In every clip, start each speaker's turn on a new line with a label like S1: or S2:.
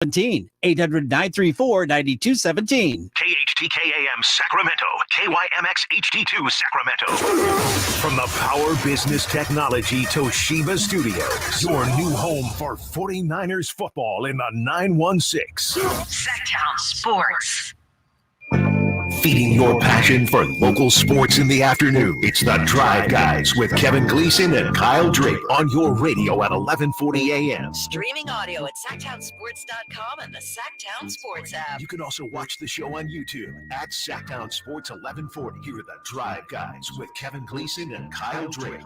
S1: 800-934-9217.
S2: KHTKAM Sacramento, KYMX HD2 Sacramento.
S3: From the Power Business Technology Toshiba Studios, your new home for 49ers football in the 916.
S4: Sactown Sports.
S3: Feeding your passion for local sports in the afternoon. It's the Drive Guys with Kevin Gleason and Kyle Drake on your radio at 1140 a.m.
S4: Streaming audio at SactownSports.com and the Sactown Sports app.
S3: You can also watch the show on YouTube at Sactown Sports 1140. Here are the Drive Guys with Kevin Gleason and Kyle Drake.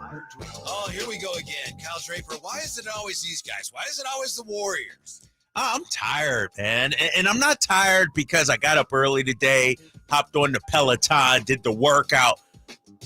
S5: Oh, here we go again. Kyle Draper, why is it always these guys? Why is it always the Warriors?
S6: I'm tired, man. And I'm not tired because I got up early today, hopped on the Peloton, did the workout.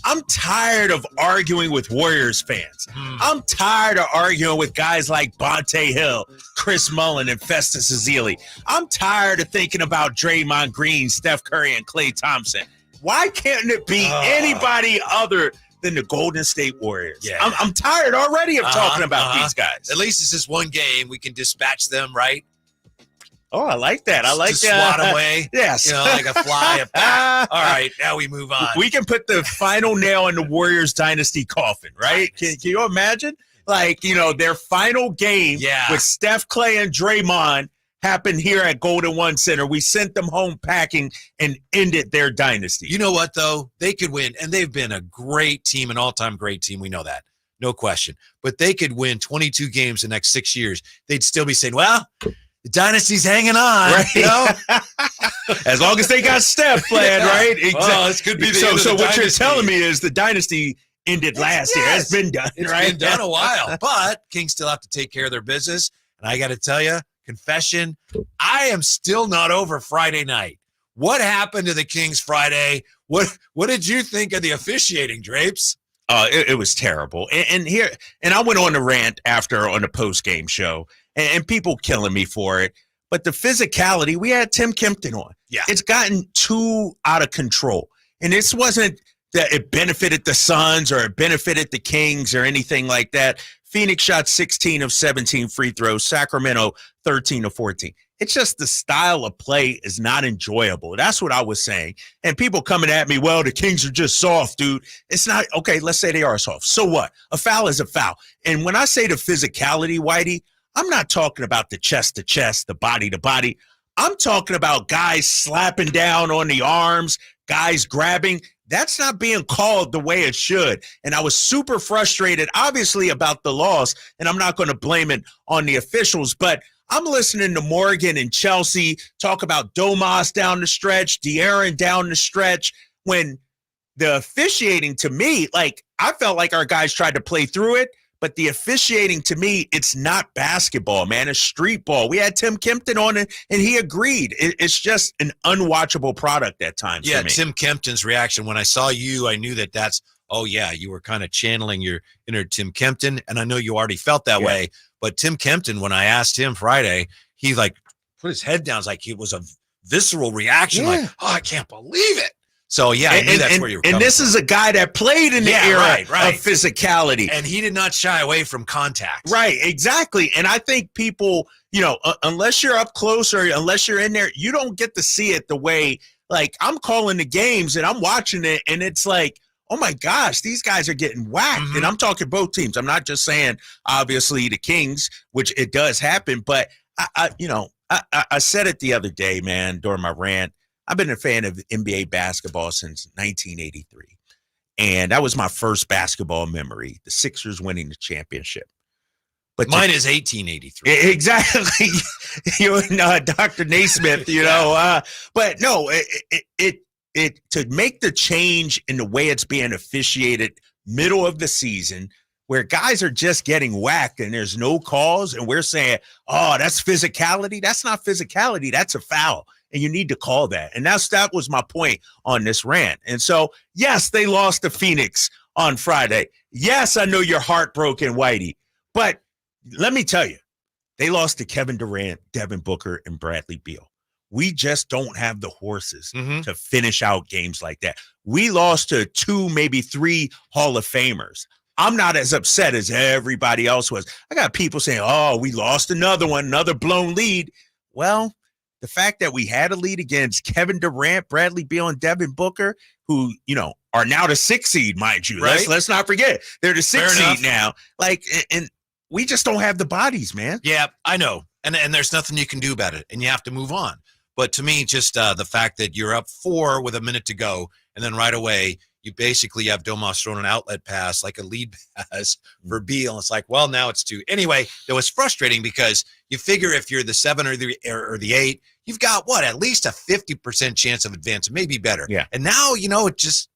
S6: I'm tired of arguing with Warriors fans. I'm tired of arguing with guys like Bonte Hill, Chris Mullin, and Festus Ezeli. I'm tired of thinking about Draymond Green, Steph Curry, and Klay Thompson. Why can't it be anybody other than the Golden State Warriors?
S5: Yeah.
S6: I'm tired already of talking about these guys.
S5: At least it's just one game. We can dispatch them, right?
S6: Oh, I like that. I like
S5: that. Swat away.
S6: Yes.
S5: You know, like a fly. All right, now we move on.
S6: We can put the final nail in the Warriors dynasty coffin, right? Can you imagine? Like, you know, their final game with Steph, Klay, and Draymond happened here at Golden One Center. We sent them home packing and ended their dynasty.
S5: You know what, though? They could win, and they've been a great team, an all-time great team. We know that. No question. But they could win 22 games the next 6 years. They'd still be saying, well, the dynasty's hanging on, right? You know?
S6: As long as they got Steph playing, right? Exactly.
S5: Well, this could be the end of the
S6: what
S5: dynasty.
S6: you're telling me is the dynasty ended last year. It's been done,
S5: It's
S6: right?
S5: been done a while. But Kings still have to take care of their business. And I got to tell you, confession, I am still not over Friday night. What happened to the Kings Friday? What did you think of the officiating, Drapes?
S6: It was terrible. And I went on the rant after on the post-game show, and people killing me for it. But the physicality, we had Tim Kempton on.
S5: Yeah.
S6: It's gotten too out of control. And this wasn't that it benefited the Suns or it benefited the Kings or anything like that. Phoenix shot 16 of 17 free throws. Sacramento, 13 of 14. It's just the style of play is not enjoyable. That's what I was saying. And people coming at me, well, the Kings are just soft, dude. It's not, okay, let's say they are soft. So what? A foul is a foul. And when I say the physicality, Whitey, I'm not talking about the chest to chest, the body to body. I'm talking about guys slapping down on the arms, guys grabbing. That's not being called the way it should. And I was super frustrated, obviously, about the loss. And I'm not going to blame it on the officials, but I'm listening to Morgan and Chelsea talk about Domas down the stretch, De'Aaron down the stretch, when the officiating to me, like, I felt like our guys tried to play through it, but the officiating to me, it's not basketball, man. It's street ball. We had Tim Kempton on it, and he agreed. It's just an unwatchable product at times for me.
S5: Tim Kempton's reaction. When I saw you, I knew that's, oh, yeah, you were kind of channeling your inner Tim Kempton, and I know you already felt that way. But Tim Kempton, when I asked him Friday, he like put his head down. It's like it was a visceral reaction, like, oh, I can't believe it. So, yeah, I knew that's where you were coming
S6: And this
S5: from.
S6: is a guy that played in the era of physicality.
S5: And he did not shy away from contact.
S6: Right, exactly. And I think people, you know, unless you're up close or unless you're in there, you don't get to see it the way, like, I'm calling the games and I'm watching it, and it's like, oh my gosh, these guys are getting whacked. And I'm talking both teams. I'm not just saying, obviously, the Kings, which it does happen. But, I said it the other day, man, during my rant. I've been a fan of NBA basketball since 1983. And that was my first basketball memory, the Sixers winning the championship. But
S5: mine is 1883.
S6: Exactly. You and Dr. Naismith, you know. But no, it to make the change in the way it's being officiated middle of the season, where guys are just getting whacked and there's no calls, and we're saying, oh, that's physicality. That's not physicality. That's a foul. And you need to call that. And that was my point on this rant. And so, yes, they lost to Phoenix on Friday. Yes, I know you're heartbroken, Whitey. But let me tell you, they lost to Kevin Durant, Devin Booker, and Bradley Beal. We just don't have the horses to finish out games like that. We lost to 2, maybe 3 Hall of Famers. I'm not as upset as everybody else was. I got people saying, oh, we lost another one, another blown lead. Well, the fact that we had a lead against Kevin Durant, Bradley Beal, and Devin Booker, who, are now the 6th seed, mind you.
S5: Right.
S6: Let's not forget. They're the 6th
S5: Fair enough.
S6: seed now. And we just don't have the bodies, man.
S5: Yeah, I know. And there's nothing you can do about it, and you have to move on. But to me, just the fact that you're up 4 with a minute to go, and then right away, you basically have Domas thrown an outlet pass, like a lead pass for Beal. And it's like, well, now it's 2. Anyway, it was frustrating because you figure if you're the 7 or the 8, you've got at least a 50% chance of advance, maybe better.
S6: Yeah.
S5: And now, you just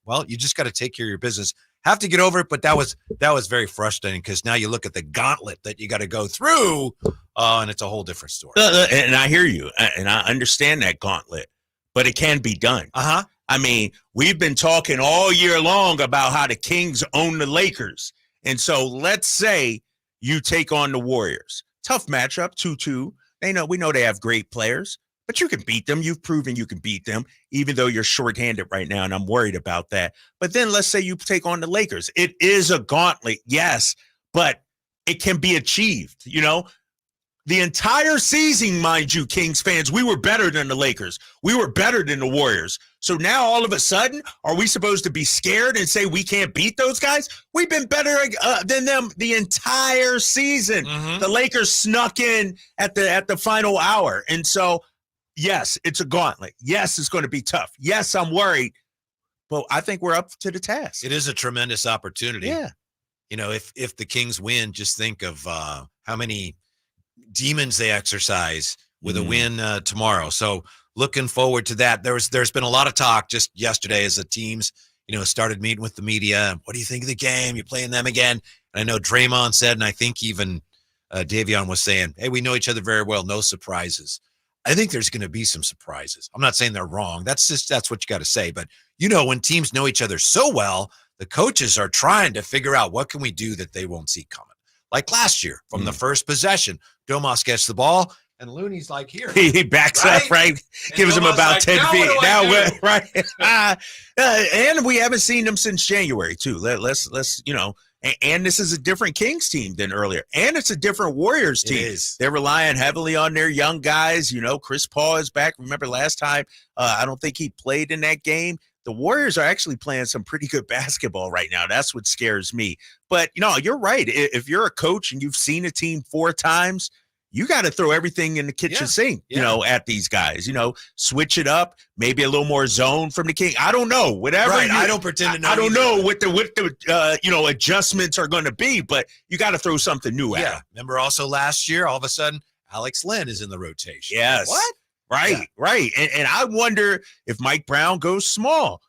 S5: got to take care of your business. Have to get over it, but that was very frustrating because now you look at the gauntlet that you got to go through, and it's a whole different story.
S6: And I hear you, and I understand that gauntlet, but it can be done.
S5: Uh-huh.
S6: I mean, we've been talking all year long about how the Kings own the Lakers. And so let's say you take on the Warriors. Tough matchup, 2-2. We know they have great players, but you can beat them. You've proven you can beat them, even though you're shorthanded right now, and I'm worried about that. But then let's say you take on the Lakers. It is a gauntlet, yes, but it can be achieved, The entire season, mind you, Kings fans, we were better than the Lakers. We were better than the Warriors. So now all of a sudden, are we supposed to be scared and say we can't beat those guys? We've been better than them the entire season.
S5: Mm-hmm.
S6: The Lakers snuck in at the final hour. And so, yes, it's a gauntlet. Yes, it's going to be tough. Yes, I'm worried. But I think we're up to the task.
S5: It is a tremendous opportunity.
S6: Yeah.
S5: If the Kings win, just think of how many demons they exercise with a win tomorrow. So looking forward to that. There's been a lot of talk just yesterday as the teams, started meeting with the media. What do you think of the game? You're playing them again. And I know Draymond said, and I think even Davion was saying, hey, we know each other very well. No surprises. I think there's going to be some surprises. I'm not saying they're wrong. That's what you got to say. But, when teams know each other so well, the coaches are trying to figure out what can we do that they won't see coming. Like last year, from the first possession, Domas gets the ball, and Looney's like, here.
S6: He backs up, right? Gives him about 10 feet. Now we're right. And we haven't seen them since January, too. Let's and this is a different Kings team than earlier. And it's a different Warriors team.
S5: It is.
S6: They're relying heavily on their young guys. Chris Paul is back. Remember last time, I don't think he played in that game. The Warriors are actually playing some pretty good basketball right now. That's what scares me. But, you're right. If you're a coach and you've seen a team 4 times, you got to throw everything in the kitchen sink, at these guys. Switch it up, maybe a little more zone from the King. I don't know. Whatever.
S5: Right. I don't pretend to know.
S6: I don't know what the adjustments are going to be, but you got to throw something new at them.
S5: Remember also last year, all of a sudden, Alex Len is in the rotation.
S6: Yes.
S5: What?
S6: Right. And I wonder if Mike Brown goes small.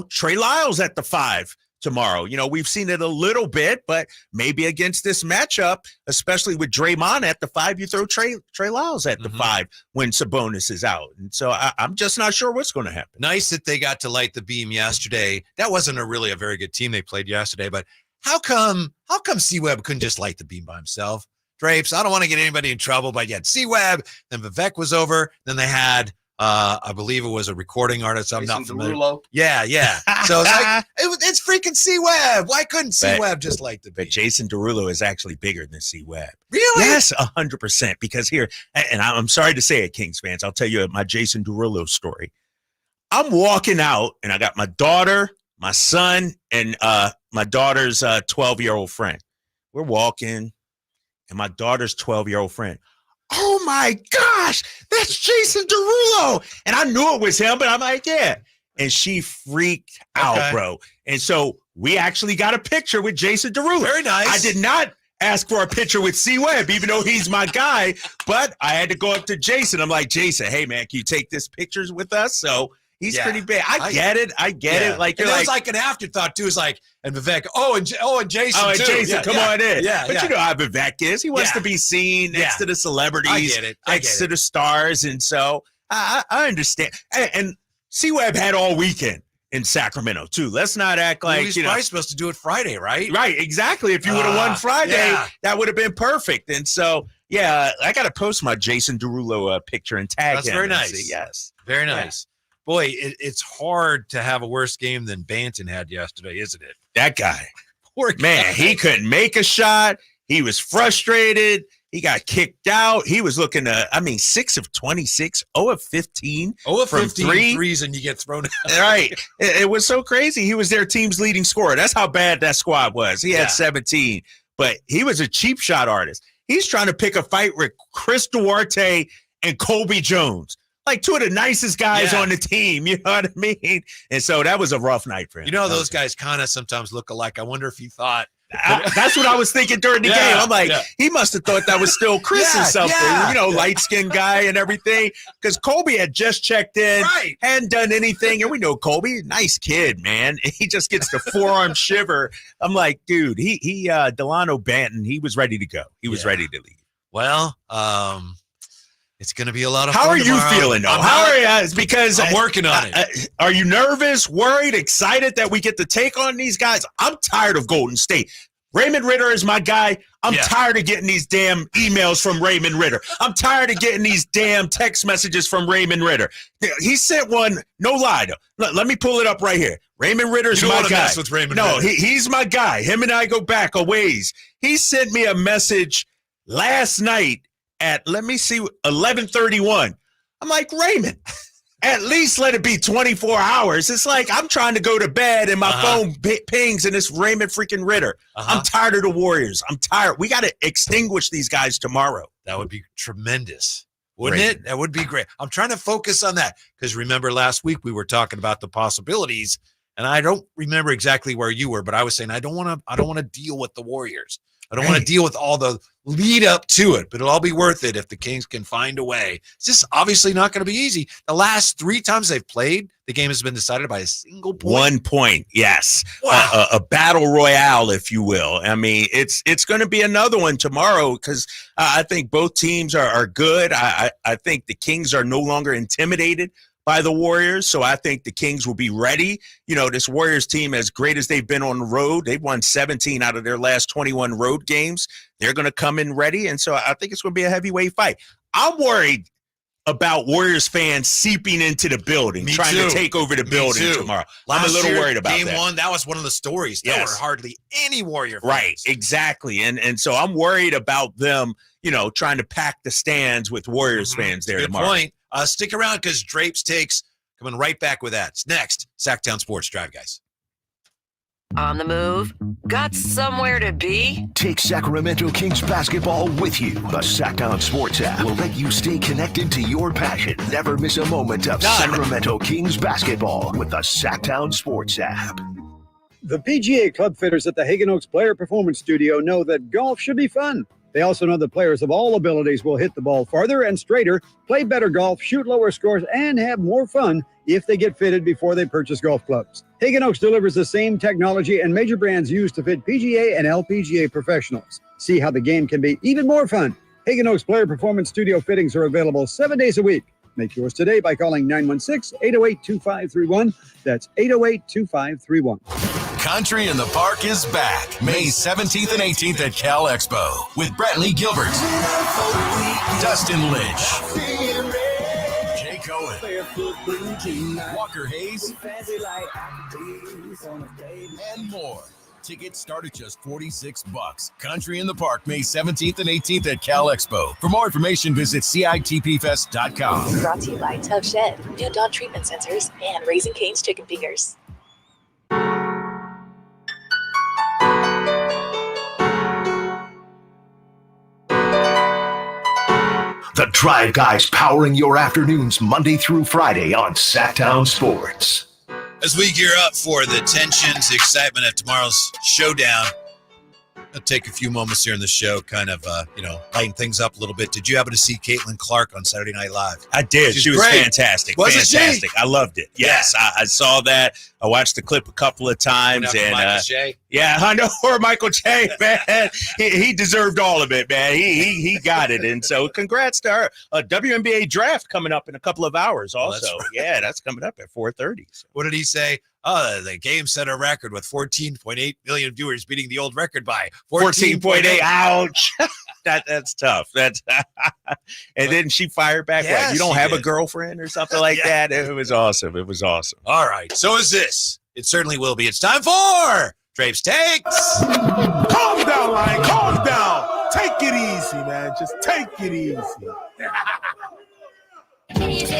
S6: Trey Lyles at the 5 tomorrow. We've seen it a little bit, but maybe against this matchup, especially with Draymond at the 5, you throw Trey Lyles at the 5 when Sabonis is out. And so I'm just not sure what's going to happen.
S5: Nice that they got to light the beam yesterday. That wasn't really a very good team they played yesterday, but how come C-Webb couldn't just light the beam by himself? Drapes, I don't want to get anybody in trouble, but yet C-Webb, then Vivek was over, then they had I believe it was a recording artist. I'm not familiar. Derulo. Yeah. So it's like it's freaking C-Webb. Why couldn't C-Webb just light the beam?
S6: But Jason Derulo is actually bigger than C-Webb.
S5: Really?
S6: Yes, 100%. Because here, and I'm sorry to say it, Kings fans, I'll tell you my Jason Derulo story. I'm walking out, and I got my daughter, my son, and my daughter's 12-year-old friend. We're walking, and my daughter's 12-year-old friend. Oh my gosh, that's Jason Derulo. And I knew it was him, but I'm like, yeah. And she freaked out, bro. And so we actually got a picture with Jason Derulo.
S5: Very nice.
S6: I did not ask for a picture with C-Webb, even though he's my guy, but I had to go up to Jason. I'm like, Jason, hey man, can you take this pictures with us? So he's pretty big. I get it. Like,
S5: it was like an afterthought too. It's like, and Vivek, and Jason,
S6: and
S5: too.
S6: Jason, come on in. But you know how Vivek is. He wants
S5: Yeah.
S6: to be seen next to the celebrities,
S5: I get it.
S6: next to the stars, and so I understand. And C-Webb had all weekend in Sacramento too. Let's not act like
S5: he's probably supposed to do it Friday, right?
S6: Right, exactly. If you would have won Friday, that would have been perfect. And so, I got to post my Jason Derulo picture and tag him.
S5: That's very nice.
S6: See, yes,
S5: very nice. Boy, it's hard to have a worse game than Banton had yesterday, isn't it?
S6: That guy,
S5: Poor guy.
S6: man, he couldn't make a shot. He was frustrated. He got kicked out. He was looking to, 6 of 26, 0 of 15.
S5: 0 of
S6: from
S5: 15 threes and you get thrown out.
S6: Right. It was so crazy. He was their team's leading scorer. That's how bad that squad was. He had 17, but he was a cheap shot artist. He's trying to pick a fight with Chris Duarte and Colby Jones, like two of the nicest guys on the team. You know what I mean? And so that was a rough night for him.
S5: You know, those guys kind of sometimes look alike. I wonder if he thought.
S6: That's what I was thinking during the game. I'm like, he must have thought that was still Chris or something, light-skinned guy and everything. Because Colby had just checked in, hadn't done anything. And we know Colby, nice kid, man. He just gets the forearm shiver. I'm like, dude, Delano Banton, he was ready to go. He was ready to leave.
S5: Well, it's going to be a lot of fun.
S6: How are
S5: tomorrow.
S6: you feeling, though? How are you? Because
S5: I'm working on it.
S6: Are you nervous, worried, excited that we get to take on these guys? I'm tired of Golden State. Raymond Ritter is my guy. I'm tired of getting these damn emails from Raymond Ritter. I'm tired of getting these damn text messages from Raymond Ritter. He sent one, no lie. Let me pull it up right here. Raymond Ritter's my guy.
S5: Mess with Raymond Ritter.
S6: He's my guy. Him and I go back a ways. He sent me a message last night at, let me see, 11:31. I'm like, Raymond, at least let it be 24 hours. It's like I'm trying to go to bed and my phone pings and it's Raymond freaking Ritter. I'm tired of the Warriors. I'm tired. We got to extinguish these guys tomorrow.
S5: That would be tremendous, wouldn't it? That would be great. I'm trying to focus on that because remember last week we were talking about the possibilities, and I don't remember exactly where you were, but I was saying I don't want to deal with the Warriors. I don't want to deal with all the lead up to it, but it'll all be worth it if the Kings can find a way. It's just obviously not going to be easy. The last 3 times they've played, the game has been decided by a single point.
S6: 1 point, yes.
S5: Wow.
S6: A battle royale, if you will. I mean, it's going to be another one tomorrow because I think both teams are good. I think the Kings are no longer intimidated by the Warriors, so I think the Kings will be ready. You know, this Warriors team, as great as they've been on the road, they've won 17 out of their last 21 road games. They're going to come in ready, and so I think it's going to be a heavyweight fight. I'm worried about Warriors fans seeping into the building, trying to take over the building tomorrow. I'm a little worried about
S5: game
S6: that.
S5: Game 1, that was one of the stories. There were hardly any Warrior fans.
S6: Right, exactly. And so I'm worried about them, trying to pack the stands with Warriors fans there tomorrow.
S5: Good point. Stick around because Drapes Takes coming right back with that. It's next, Sactown Sports Drive, guys.
S4: On the move? Got somewhere to be?
S3: Take Sacramento Kings basketball with you. The Sactown Sports app will let you stay connected to your passion. Never miss a moment of Sacramento Kings basketball with the Sactown Sports app.
S1: The PGA club fitters at the Hagen Oaks Player Performance Studio know that golf should be fun. They also know that players of all abilities will hit the ball farther and straighter, play better golf, shoot lower scores, and have more fun if they get fitted before they purchase golf clubs. Hagen Oaks delivers the same technology and major brands used to fit PGA and LPGA professionals. See how the game can be even more fun. Hagen Oaks Player Performance Studio fittings are available 7 days a week. Make yours today by calling 916-808-2531. That's 808-2531.
S7: Country in the Park is back May 17th and 18th at Cal Expo with Brantley Gilbert, Dustin Lynch, Jay Cohen, Walker Hayes, and more. Tickets start at just $46. Country in the Park May 17th and 18th at Cal Expo. For more information, visit CITPFest.com.
S8: Brought to you by Tuff Shed, new dog treatment sensors, and Raising Cane's Chicken Fingers.
S3: The Drive Guys powering your afternoons Monday through Friday on Sactown Sports.
S5: As we gear up for the tensions, the excitement of tomorrow's showdown, I'll take a few moments here in the show, kind of, lighten things up a little bit. Did you happen to see Caitlin Clark on Saturday Night Live?
S6: I did. She was
S5: great.
S6: fantastic.
S5: Wasn't
S6: fantastic.
S5: she?
S6: I loved it. Yes,
S5: Yeah.
S6: I saw that. I watched the clip a couple of times. And
S5: Michael Shea?
S6: yeah, I know. Or Michael Che, man. He deserved all of it, man. He got it. And so congrats to her. A WNBA draft coming up in a couple of hours also.
S5: That's right.
S6: Yeah, that's coming up at 4:30. So.
S5: What did he say? Oh, the game set a record with 14.8 million viewers, beating the old record by
S6: 14.8. Ouch. That's tough. That's and then she fired back.
S5: Yeah,
S6: like, you don't
S5: she
S6: have a
S5: did.
S6: girlfriend or something like that. It was awesome. It was awesome.
S5: All right. So is this. It certainly will be. It's time for Drapes Takes.
S6: Calm down, Lion. Calm down. Take it easy, man. Just take it easy.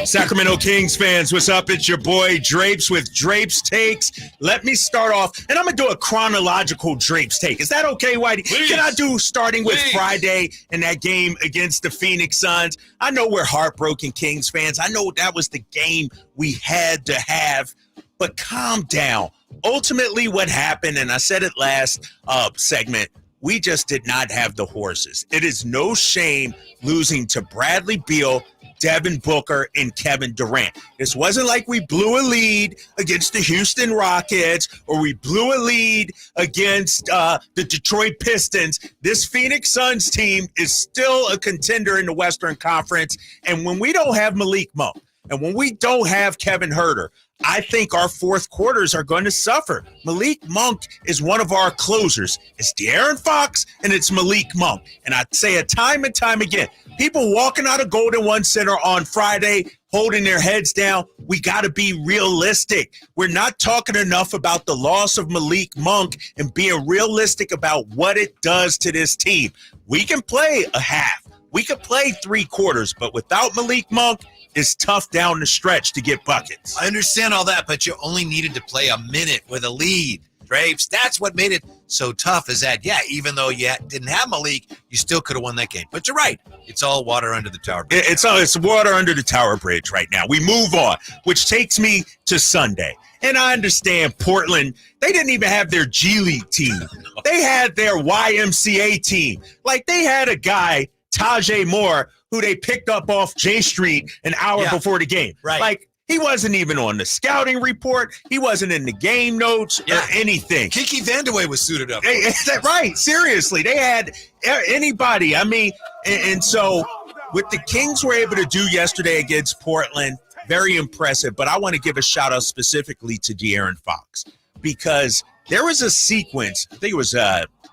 S6: Sacramento Kings fans, what's up? It's your boy Drapes with Drapes Takes. Let me start off, and I'm going to do a chronological Drapes take. Is that okay, Whitey?
S5: Please.
S6: Can I do starting with Friday and that game against the Phoenix Suns? I know we're heartbroken Kings fans. I know that was the game we had to have, but calm down. Ultimately, what happened, and I said it last segment, we just did not have the horses. It is no shame losing to Bradley Beal, Devin Booker, and Kevin Durant. This wasn't like we blew a lead against the Houston Rockets or we blew a lead against the Detroit Pistons. This Phoenix Suns team is still a contender in the Western Conference. And when we don't have Malik Monk and when we don't have Kevin Huerter, I think our fourth quarters are going to suffer. Malik Monk is one of our closers. It's De'Aaron Fox and it's Malik Monk. And I say it time and time again, people walking out of Golden One Center on Friday holding their heads down, we got to be realistic. We're not talking enough about the loss of Malik Monk and being realistic about what it does to this team. We can play a half. We could play three quarters, but without Malik Monk, it's tough down the stretch to get buckets.
S5: I understand all that, but you only needed to play a minute with a lead, Drapes. That's what made it so tough is that, yeah, even though you didn't have Malik, you still could have won that game. But you're right. It's all water under the tower bridge.
S6: It's water under the tower bridge right now. We move on, which takes me to Sunday. And I understand Portland, they didn't even have their G League team. They had their YMCA team. Like they had a guy, Tajay Moore, who they picked up off J Street an hour before the game.
S5: Right.
S6: Like, he wasn't even on the scouting report. He wasn't in the game notes or anything.
S5: Kiki Vandeweghe was suited up.
S6: Right. Seriously. They had anybody. I mean, and so what the Kings were able to do yesterday against Portland, very impressive. But I want to give a shout out specifically to De'Aaron Fox because there was a sequence, I think it was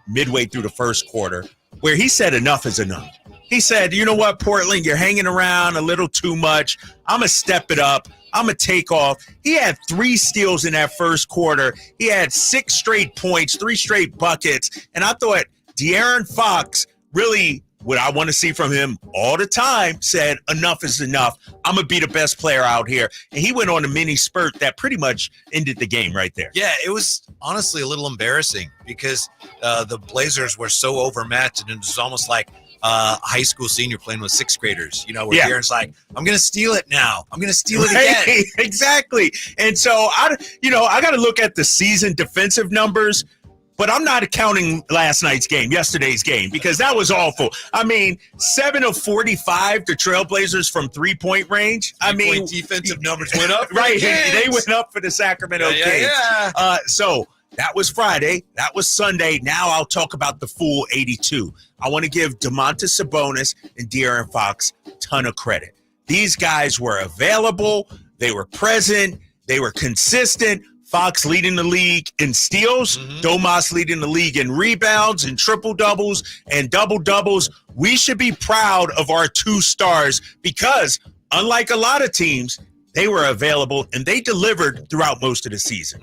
S6: midway through the first quarter, where he said enough is enough. He said, you know what, Portland, you're hanging around a little too much. I'm going to step it up. I'm going to take off. He had 3 steals in that first quarter. He had 6 straight points, 3 straight buckets. And I thought De'Aaron Fox really, what I want to see from him all the time, said enough is enough. I'm going to be the best player out here. And he went on a mini spurt that pretty much ended the game right there.
S5: Yeah, it was honestly a little embarrassing because the Blazers were so overmatched and it was almost like high school senior playing with 6th graders, where De'Aaron's like, I'm going to steal it now. I'm going to steal it again.
S6: Exactly. And so, I got to look at the season defensive numbers, but I'm not counting yesterday's game, because that was awful. I mean, 7 of 45, the Trailblazers from 3-point range.
S5: Defensive numbers went up.
S6: Right. They went up for the Sacramento Kings.
S5: Yeah.
S6: So that was Friday. That was Sunday. Now I'll talk about the full 82. I want to give Domantas Sabonis and De'Aaron Fox a ton of credit. These guys were available. They were present. They were consistent. Fox leading the league in steals. Domas leading the league in rebounds and triple-doubles and double-doubles. We should be proud of our 2 stars because, unlike a lot of teams, they were available and they delivered throughout most of the season.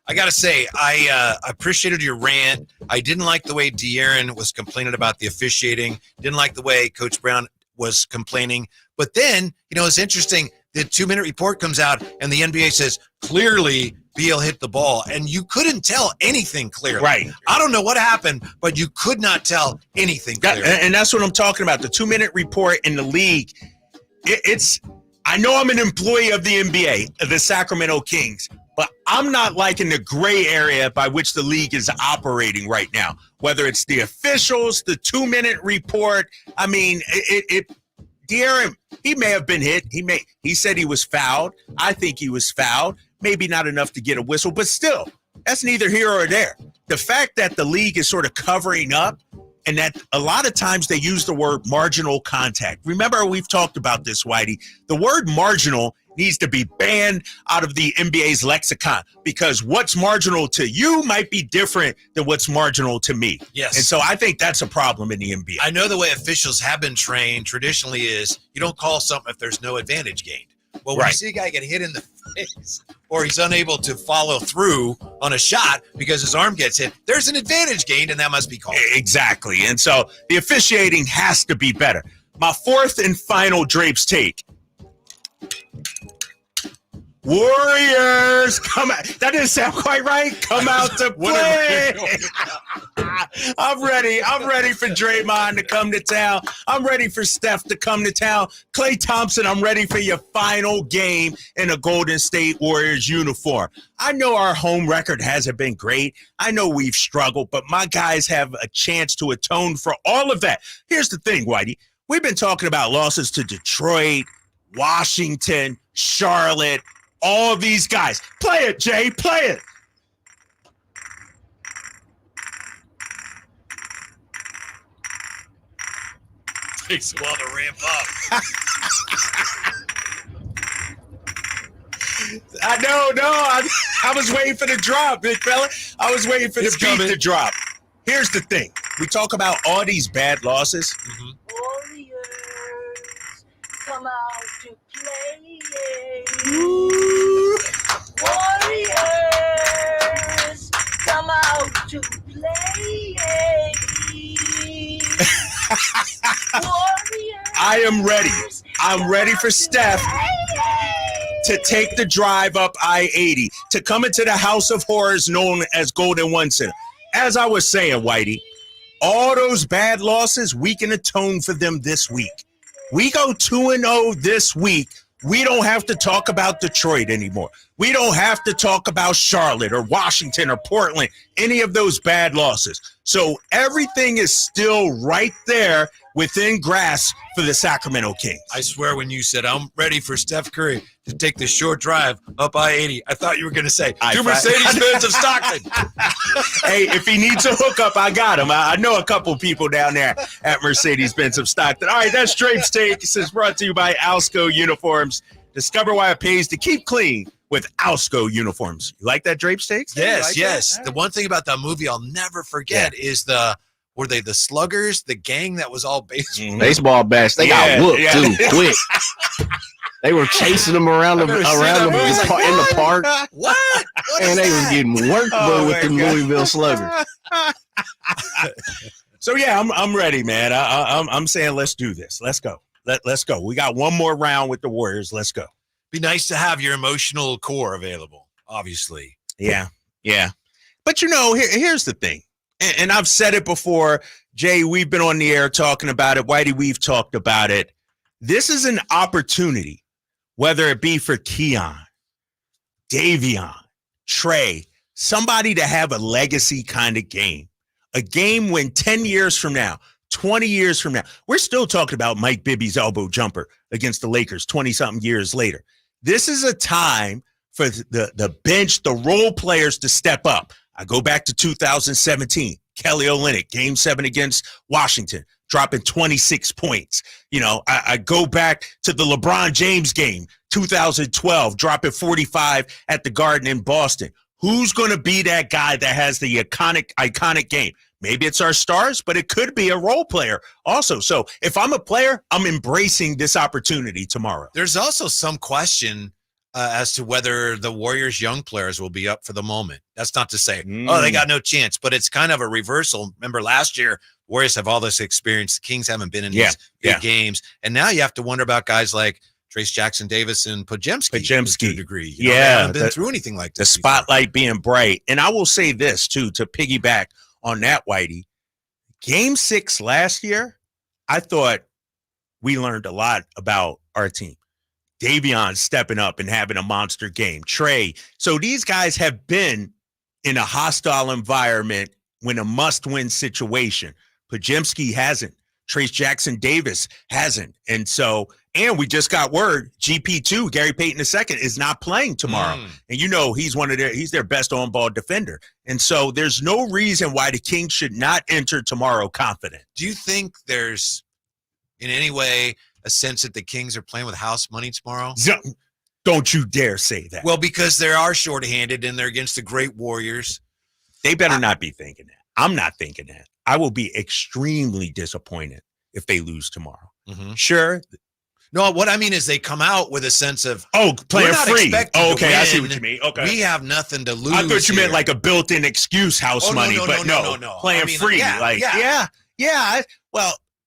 S5: I got to say, I appreciated your rant. I didn't like the way De'Aaron was complaining about the officiating. Didn't like the way Coach Brown was complaining. But then, it's interesting. The 2-minute report comes out and the NBA says, clearly Beal hit the ball. And you couldn't tell anything clearly.
S6: Right.
S5: I don't know what happened, but you could not tell anything clearly.
S6: And that's what I'm talking about. The 2-minute report in the league, I know I'm an employee of the NBA, the Sacramento Kings, but I'm not liking the gray area by which the league is operating right now. Whether it's the officials, the 2-minute report. I mean, De'Aaron, he may have been hit. He said he was fouled. I think he was fouled. Maybe not enough to get a whistle, but still, that's neither here or there. The fact that the league is sort of covering up and that a lot of times they use the word marginal contact. Remember, we've talked about this, Whitey. The word marginal needs to be banned out of the NBA's lexicon because what's marginal to you might be different than what's marginal to me.
S5: Yes.
S6: And so I think that's a problem in the NBA.
S5: I know the way officials have been trained traditionally is you don't call something if there's no advantage gained. Well, when you see a guy get hit in the face or he's unable to follow through on a shot because his arm gets hit, there's an advantage gained, and that must be called.
S6: Exactly. And so the officiating has to be better. My fourth and final Drapes take. Warriors, come out. That didn't sound quite right. Come out to play. I'm ready. I'm ready for Draymond to come to town. I'm ready for Steph to come to town. Klay Thompson, I'm ready for your final game in a Golden State Warriors uniform. I know our home record hasn't been great. I know we've struggled, but my guys have a chance to atone for all of that. Here's the thing, Whitey. We've been talking about losses to Detroit, Washington, Charlotte, all these guys. Play it, Jay. Play it.
S5: Takes a while to ramp up.
S6: I know. I was waiting for the drop, big fella. I was waiting for the beat to drop. Here's the thing. We talk about all these bad losses.
S9: Warriors, come out to play. Warriors, come out to play. Warriors,
S6: I am ready. I'm ready for Steph to take the drive up I-80, to come into the house of horrors known as Golden One Center. As I was saying, Whitey, all those bad losses, we can atone for them this week. We go 2-0 this week. We don't have to talk about Detroit anymore. We don't have to talk about Charlotte or Washington or Portland, any of those bad losses. So everything is still right there within grasp for the Sacramento Kings.
S5: I swear when you said, I'm ready for Steph Curry to take the short drive up I-80, I thought you were going to say, to Mercedes-Benz of Stockton.
S6: Hey, if he needs a hookup, I got him. I know a couple people down there at Mercedes-Benz of Stockton. All right, that's Drape's Take. This is brought to you by Alsco Uniforms. Discover why it pays to keep clean with Alsco Uniforms. You like that, Drape's Take?
S5: Yes. The one thing about that movie I'll never forget is were they the Sluggers, the gang that was all baseball?
S10: Baseball bats. They got whooped too quick. They were chasing them around in the park.
S5: What?
S10: And they were getting worked with the Louisville Sluggers.
S6: So yeah, I'm ready, man. I'm saying let's do this. Let's go. Let's go. We got one more round with the Warriors. Let's go.
S5: Be nice to have your emotional core available, obviously.
S6: Yeah. But here's the thing. And I've said it before, Jay, we've been on the air talking about it. Whitey, we've talked about it. This is an opportunity, whether it be for Keon, Davion, Trey, somebody to have a legacy kind of game, a game when 10 years from now, 20 years from now, we're still talking about Mike Bibby's elbow jumper against the Lakers 20-something years later. This is a time for the bench, the role players to step up. I go back to 2017, Kelly Olynyk, Game 7 against Washington, dropping 26 points. I go back to the LeBron James game, 2012, dropping 45 at the Garden in Boston. Who's going to be that guy that has the iconic game? Maybe it's our stars, but it could be a role player also. So if I'm a player, I'm embracing this opportunity tomorrow.
S5: There's also some question as to whether the Warriors' young players will be up for the moment. That's not to say, they got no chance, but it's kind of a reversal. Remember last year, Warriors have all this experience. The Kings haven't been in these big games. And now you have to wonder about guys like Trace Jackson Davis and Podziemski to a degree. They haven't been through anything like this.
S6: The spotlight being bright. And I will say this, too, to piggyback on that, Whitey. Game 6 last year, I thought we learned a lot about our team. Davion stepping up and having a monster game. Trey. So these guys have been in a hostile environment when a must-win situation. Podziemski hasn't. Trace Jackson Davis hasn't. And we just got word, GP2, Gary Payton II, is not playing tomorrow. And he's their best on-ball defender. And so there's no reason why the Kings should not enter tomorrow confident.
S5: Do you think there's, in any way, a sense that the Kings are playing with house money tomorrow?
S6: Don't you dare say that.
S5: Well, because they are shorthanded and they're against the great Warriors.
S6: They better not be thinking that. I'm not thinking that. I will be extremely disappointed if they lose tomorrow. Sure,
S5: No, what I mean is they come out with a sense of
S6: playing free.
S5: Okay,
S6: I see what you mean. Okay,
S5: we have nothing to lose.
S6: I thought you
S5: here.
S6: meant like a built-in excuse house money, no, playing free. Well,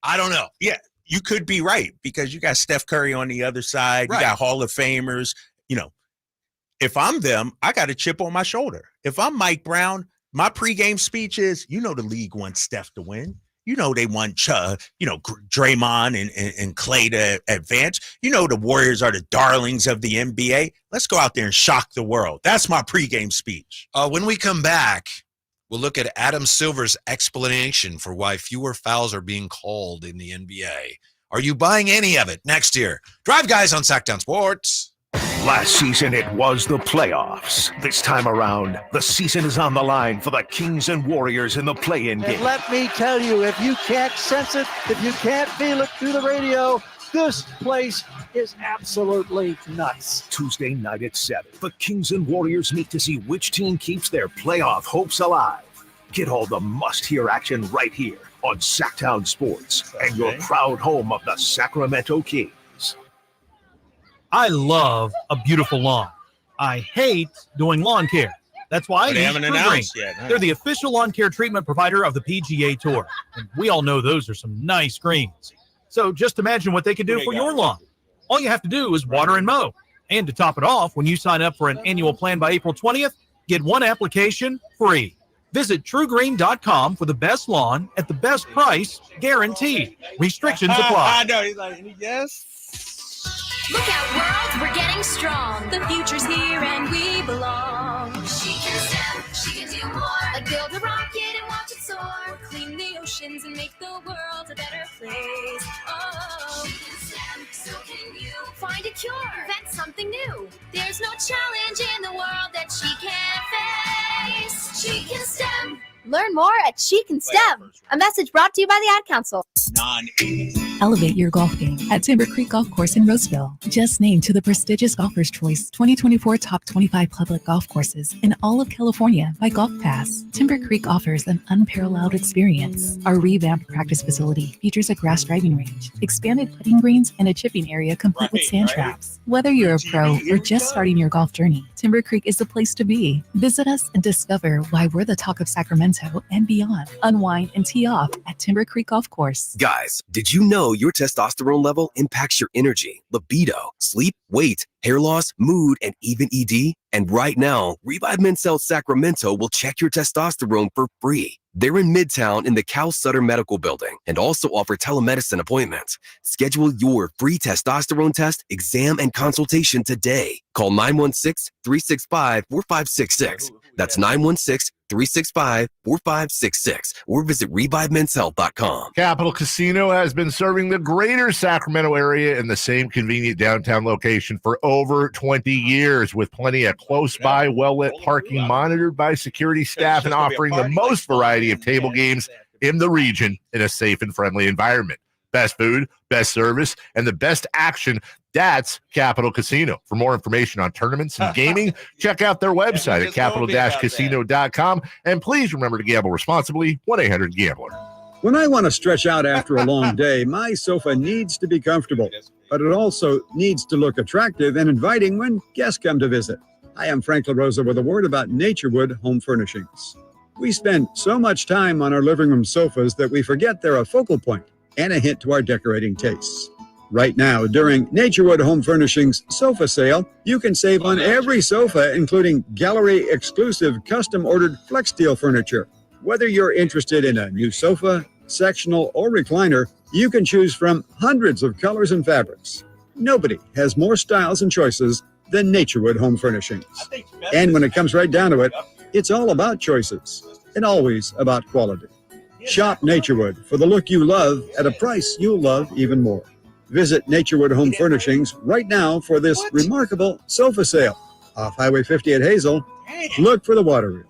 S5: I don't know.
S6: Yeah, you could be right because you got Steph Curry on the other side. You got Hall of Famers. If I'm them, I got a chip on my shoulder. If I'm Mike Brown, my pregame speech is, the league wants Steph to win. They want, Draymond and Clay to advance. The Warriors are the darlings of the NBA. Let's go out there and shock the world. That's my pregame speech.
S5: When we come back, we'll look at Adam Silver's explanation for why fewer fouls are being called in the NBA. Are you buying any of it next year? Drive Guys on Sactown Sports.
S3: Last season, it was the playoffs. This time around, the season is on the line for the Kings and Warriors in the play-in game.
S11: And let me tell you, if you can't sense it, if you can't feel it through the radio, this place is absolutely nuts.
S3: Tuesday night at 7, the Kings and Warriors meet to see which team keeps their playoff hopes alive. Get all the must-hear action right here on Sactown Sports and your proud home of the Sacramento Kings.
S12: I love a beautiful lawn. I hate doing lawn care. That's why
S6: they haven't announced yet.
S12: They're the official lawn care treatment provider of the PGA Tour. And we all know those are some nice greens. So just imagine what they could do for your lawn. All you have to do is water and mow. And to top it off, when you sign up for an annual plan by April 20th, get one application free. Visit TrueGreen.com for the best lawn at the best price, guaranteed. Restrictions apply.
S6: I know. He's like, yes.
S13: Look out, world, we're getting strong. The future's here and we belong. She can step, she can do more. Like build a rocket and watch it soar. Clean the oceans and make the world a better place. Oh, she can step, so can you. Find a cure, invent something new. There's no challenge in the world that she can't face. She can STEM.
S14: Learn more at She Can STEM. A message brought to you by the Ad Council.
S15: Elevate your golf game at Timber Creek Golf Course in Roseville. Just named to the prestigious Golfer's Choice 2024 Top 25 Public Golf Courses in all of California by Golf Pass, Timber Creek offers an unparalleled experience. Our revamped practice facility features a grass driving range, expanded putting greens, and a chipping area complete with sand traps. Whether you're a pro or just starting your golf journey, Timber Creek is the place to be. Visit us and discover why we're the talk of Sacramento and beyond. Unwind and tee off at Timber Creek Golf Course.
S16: Guys, did you know your testosterone level impacts your energy, libido, sleep, weight, hair loss, mood, and even ED? And right now, Revive Men's Health Sacramento will check your testosterone for free. They're in Midtown in the Cal Sutter Medical Building and also offer telemedicine appointments. Schedule your free testosterone test, exam, and consultation today. Call 916-365-4566. That's 916-365-4566 or visit ReviveMen'sHealth.com.
S17: Capital Casino has been serving the greater Sacramento area in the same convenient downtown location for over 20 years with plenty of close-by, well-lit parking monitored by security staff and offering the most variety of table games in the region in a safe and friendly environment. Best food, best service, and the best action. That's Capital Casino. For more information on tournaments and gaming, check out their website at capital-casino.com. And please remember to gamble responsibly. 1-800-GAMBLER.
S1: When I want to stretch out after a long day, my sofa needs to be comfortable, but it also needs to look attractive and inviting when guests come to visit. Hi, I'm Frank LaRosa with a word about Naturewood Home Furnishings. We spend so much time on our living room sofas that we forget they're a focal point and a hint to our decorating tastes. Right now, during Naturewood Home Furnishings sofa sale, you can save on every sofa, including gallery-exclusive custom-ordered flex steel furniture. Whether you're interested in a new sofa, sectional, or recliner, you can choose from hundreds of colors and fabrics. Nobody has more styles and choices than Naturewood Home Furnishings. And when it comes right down to it, it's all about choices and always about quality. Shop Naturewood for the look you love at a price you'll love even more. Visit Naturewood Home Furnishings right now for this remarkable sofa sale off Highway 50 at Hazel. Look for the water wheel.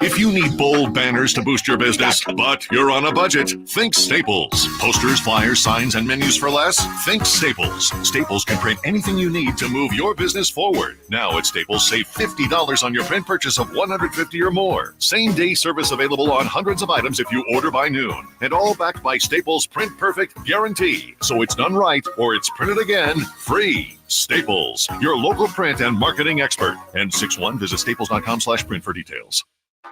S18: If you need bold banners to boost your business, but you're on a budget, think Staples. Posters, flyers, signs, and menus for less? Think Staples. Staples can print anything you need to move your business forward. Now at Staples, save $50 on your print purchase of $150 or more. Same-day service available on hundreds of items if you order by noon. And all backed by Staples' Print Perfect guarantee. So it's done right or it's printed again free. Staples, your local print and marketing expert. N61, visit staples.com/print for details.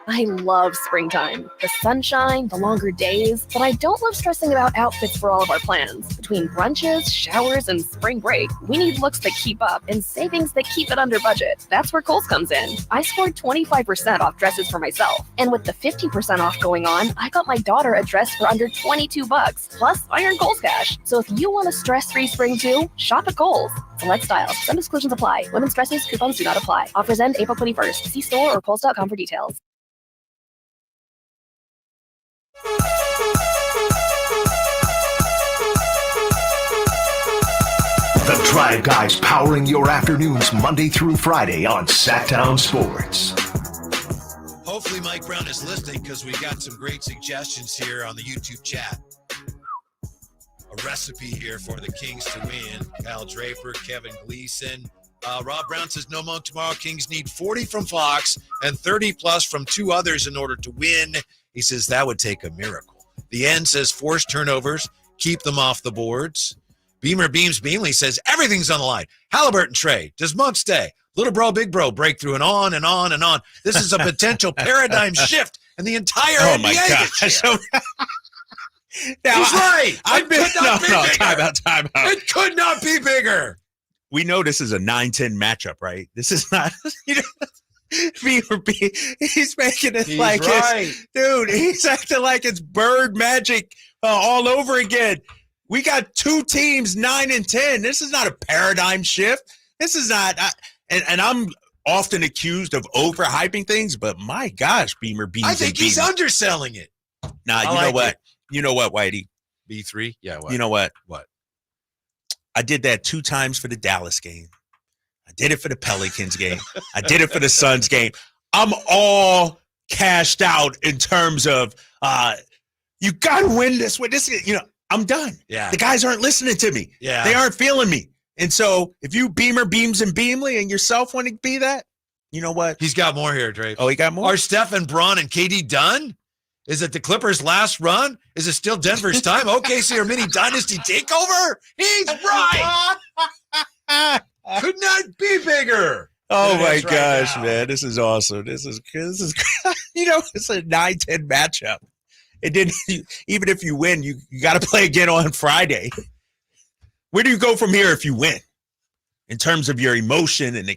S19: I love springtime, the sunshine, the longer days, but I don't love stressing about outfits for all of our plans. Between brunches, showers, and spring break, we need looks that keep up and savings that keep it under budget. That's where Kohl's comes in. I scored 25% off dresses for myself, and with the 50% off going on, I got my daughter a dress for under $22. Plus, I earned Kohl's cash. So if you want a stress-free spring too, shop at Kohl's. Select styles. Some exclusions apply. Women's dresses, coupons do not apply. Offers end April 21st. See store or kohls.com for details.
S3: The Drive Guys powering your afternoons Monday through Friday on Sactown Sports.
S5: Hopefully Mike Brown is listening because we got some great suggestions here on the YouTube chat. A recipe here for the Kings to win. Kyle Draper, Kevin Gleason. Rob Brown says, no Monk tomorrow. Kings need 40 from Fox and 30 plus from two others in order to win. He says that would take a miracle. The End says force turnovers, keep them off the boards. Beamer Beams Beamley says everything's on the line. Halliburton trade. Does Monk stay? Little bro, big bro, breakthrough, and on and on and on. This is a potential paradigm shift in the entire NBA.
S6: My gosh.
S5: Now, he's right.
S6: I've been time out.
S5: It could not be bigger.
S6: We know this is a 9-10 matchup, right? This is not, Beamer B. He's making it like
S5: right.
S6: it's, dude, he's acting like it's bird magic all over again. We got two teams, 9 and 10. This is not a paradigm shift. This is not, and I'm often accused of overhyping things, but my gosh, Beamer B.
S5: I think he's underselling it.
S6: Nah, you know what? You know what, Whitey?
S5: B3? Yeah, what?
S6: You know what?
S5: What?
S6: I did that 2 times for the Dallas game. I did it for the Pelicans game. I did it for the Suns game. I'm all cashed out in terms of you got to win this one. This, I'm done.
S5: Yeah.
S6: The guys aren't listening to me.
S5: Yeah.
S6: They aren't feeling me. And so if you Beamer, Beams, and Beamley and yourself want to be that, you know what?
S5: He's got more here, Drake.
S6: Oh, he got more?
S5: Are Steph and Braun and KD done? Is it the Clippers' last run? Is it still Denver's time? OKC or mini dynasty takeover? He's right. Could not be bigger.
S6: Oh my gosh, man. This is awesome. This is it's a 9-10 matchup. It didn't even if you win, you got to play again on Friday. Where do you go from here if you win? In terms of your emotion and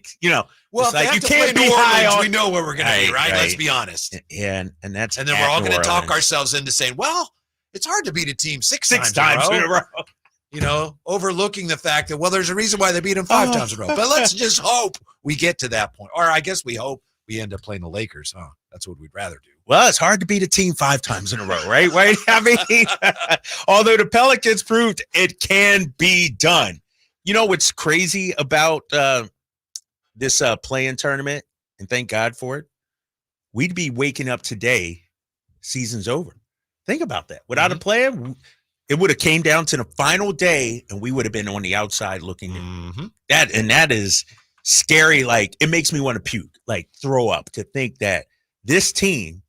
S5: well,
S6: it's like you
S5: can't
S6: be high on.
S5: We know where we're going to be, right? Let's be honest.
S6: Yeah, and that's
S5: and then we're all going to talk ourselves into saying, well, it's hard to beat a team six times
S6: in a row.
S5: Overlooking the fact that there's a reason why they beat them 5 times in a row. But let's just hope we get to that point, or I guess we hope we end up playing the Lakers. Huh? That's what we'd rather do.
S6: Well, it's hard to beat a team 5 times in a row, right? Right? I mean, although the Pelicans proved it can be done. You know what's crazy about this play-in tournament, and thank God for it? We'd be waking up today, season's over. Think about that. Without a play-in, it would have came down to the final day, and we would have been on the outside looking in. That is scary. Like, it makes me want to puke, like throw up, to think that this team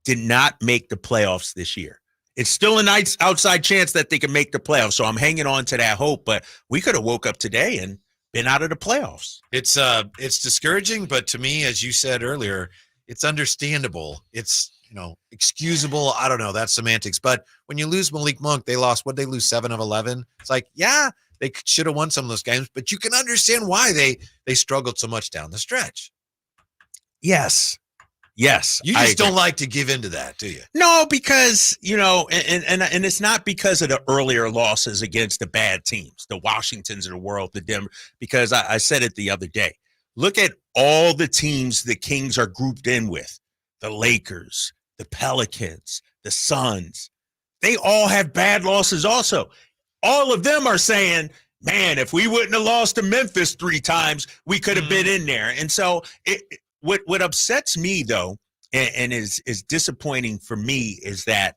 S6: did not make the playoffs this year. It's still a nice outside chance that they can make the playoffs. So I'm hanging on to that hope, but we could have woke up today and been out of the playoffs.
S5: It's discouraging, but to me, as you said earlier, it's understandable. It's, excusable. I don't know. That's semantics. But when you lose Malik Monk, they lost, they lose 7 of 11. It's like, yeah, they should have won some of those games, but you can understand why they struggled so much down the stretch.
S6: Yes.
S5: You just don't like to give into that, do you?
S6: No, because, and it's not because of the earlier losses against the bad teams, the Washingtons of the world, the Denver, because I said it the other day. Look at all the teams the Kings are grouped in with. The Lakers, the Pelicans, the Suns. They all have bad losses also. All of them are saying, man, if we wouldn't have lost to Memphis 3 times, we could have been in there. And so what upsets me, though, and is disappointing for me is that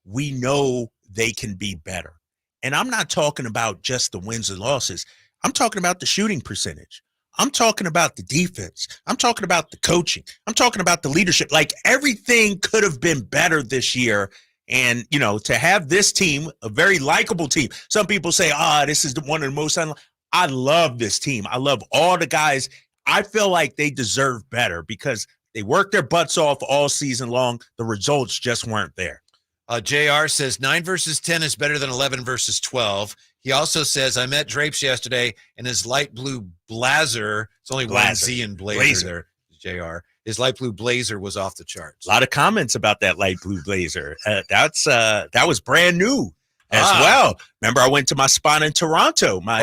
S6: we know they can be better. And I'm not talking about just the wins and losses. I'm talking about the shooting percentage. I'm talking about the defense. I'm talking about the coaching. I'm talking about the leadership. Like, everything could have been better this year. And, to have this team, a very likable team. Some people say, this is one of the most. I love this team. I love all the guys. I feel like they deserve better because they worked their butts off all season long. The results just weren't there.
S5: JR says 9 versus 10 is better than 11 versus 12. He also says, I met Drapes yesterday and his light blue blazer, it's only one Z in blazer there, JR. His light blue blazer was off the charts.
S6: A lot of comments about that light blue blazer. That was brand new as well. Remember, I went to my spot in Toronto, my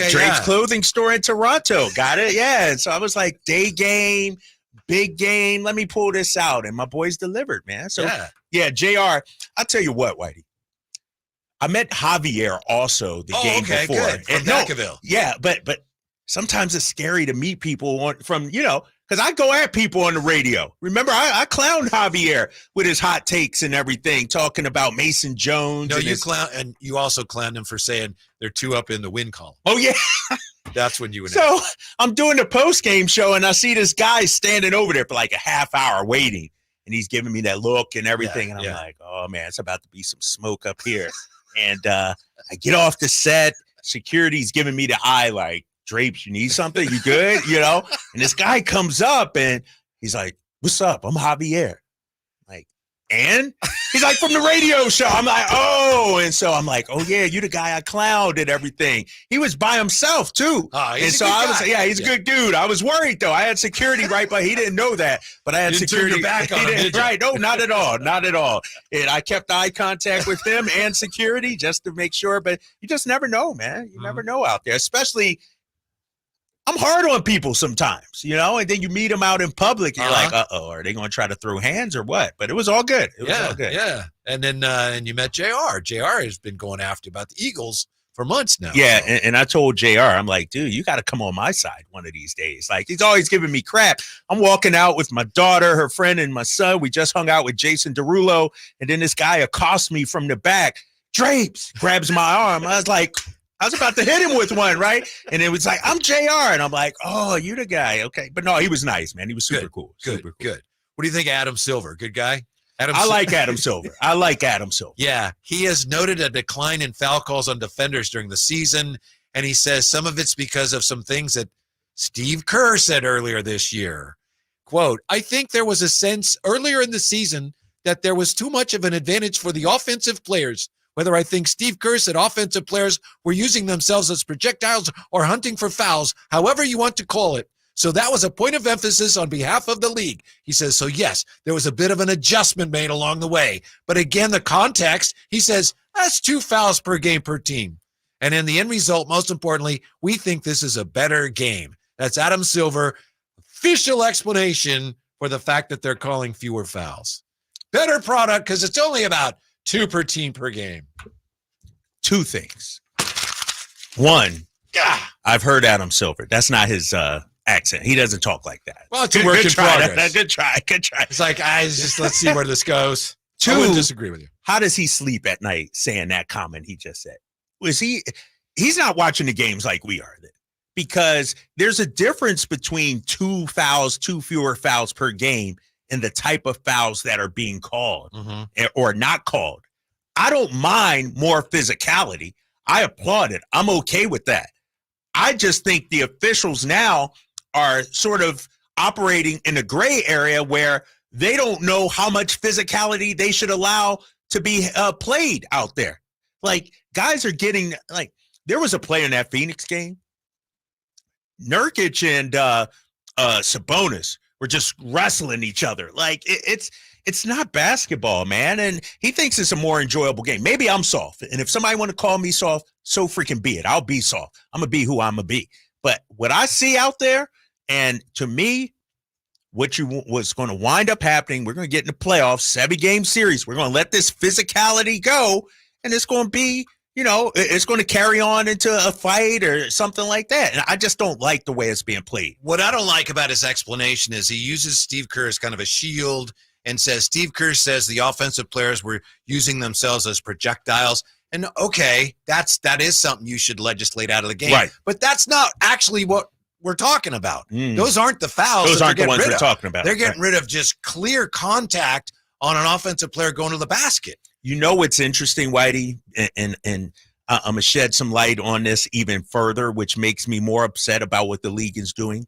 S6: Drapes clothing store in Toronto. Got it? Yeah. And so I was like, day game, big game. Let me pull this out. And my boys delivered, man. So, yeah, JR, I'll tell you what, Whitey. I met Javier also the game before.
S5: Good. From Vacaville.
S6: Yeah, but sometimes it's scary to meet people from, because I go at people on the radio. Remember, I clowned Javier with his hot takes and everything, talking about Mason Jones.
S5: No, and you also clowned him for saying they're 2 up in the win column.
S6: Oh, yeah.
S5: That's when you would.
S6: So I'm doing the post-game show, and I see this guy standing over there for like a half hour waiting, and he's giving me that look and everything. And I'm like, oh, man, it's about to be some smoke up here. And I get off the set. Security's giving me the eye like, Drapes, you need something? You good? And this guy comes up and he's like, what's up? I'm Javier. Like, and he's like, from the radio show. I'm like, oh. And so I'm like, oh, yeah, you the guy I clowned and everything. He was by himself, too. And so I was, he's a good dude. I was worried, though. I had security right, but he didn't know that. But I had security
S5: back on him,
S6: right. No, not at all. Not at all. And I kept eye contact with him and security just to make sure. But you just never know, man. You never know out there, especially. I'm hard on people sometimes, and then you meet them out in public. And you're like, uh-oh, are they going to try to throw hands or what? But it was all good. It was all good.
S5: Yeah. And then and you met JR. JR has been going after you about the Eagles for months now.
S6: Yeah, and I told JR, I'm like, dude, you got to come on my side one of these days. Like, he's always giving me crap. I'm walking out with my daughter, her friend, and my son. We just hung out with Jason Derulo, and then this guy accosts me from the back. Drapes grabs my arm. I was about to hit him with one, right? And it was like, I'm JR. And I'm like, oh, you the guy. Okay. But no, he was nice, man. He was super cool.
S5: Good. What do you think of Adam Silver? Good guy?
S6: I like Adam Silver. I like Adam Silver.
S5: Yeah. He has noted a decline in foul calls on defenders during the season. And he says some of it's because of some things that Steve Kerr said earlier this year. Quote, I think there was a sense earlier in the season that there was too much of an advantage for the offensive players. Whether I think Steve Kerr said offensive players were using themselves as projectiles or hunting for fouls, however you want to call it. So that was a point of emphasis on behalf of the league. He says, so yes, there was a bit of an adjustment made along the way. But again, the context, he says, that's 2 fouls per game per team. And in the end result, most importantly, we think this is a better game. That's Adam Silver, official explanation for the fact that they're calling fewer fouls. Better product because it's only about 2 per team per game.
S6: 2 things. One, I've heard Adam Silver. That's not his accent. He doesn't talk like that.
S5: Well, it's a work in progress.
S6: Good try.
S5: It's like, let's see where this goes.
S6: 2,
S5: I wouldn't disagree with you.
S6: How does he sleep at night saying that comment he just said? He's not watching the games like we are then. Because there's a difference between 2 fewer fouls per game and the type of fouls that are being called or not called. I don't mind more physicality. I applaud it. I'm okay with that. I just think the officials now are sort of operating in a gray area where they don't know how much physicality they should allow to be played out there. Like, guys are getting, like, there was a play in that Phoenix game. Nurkic and Sabonis were just wrestling each other. Like, it's not basketball, man. And he thinks it's a more enjoyable game. Maybe I'm soft. And if somebody want to call me soft, so freaking be it. I'll be soft. I'm going to be who I'm going to be. But what I see out there, and to me, what's going to wind up happening, we're going to get in the playoffs, 7-game series. We're going to let this physicality go, and it's going to be, it's going to carry on into a fight or something like that. And I just don't like the way it's being played.
S5: What I don't like about his explanation is he uses Steve Kerr as kind of a shield and says, Steve Kerr says the offensive players were using themselves as projectiles. And okay, that is something you should legislate out of the game.
S6: Right.
S5: But that's not actually what we're talking about. Those aren't the fouls.
S6: Those aren't the ones we're talking about.
S5: They're getting rid of just clear contact on an offensive player going to the basket.
S6: You know what's interesting, Whitey, and I'm going to shed some light on this even further, which makes me more upset about what the league is doing.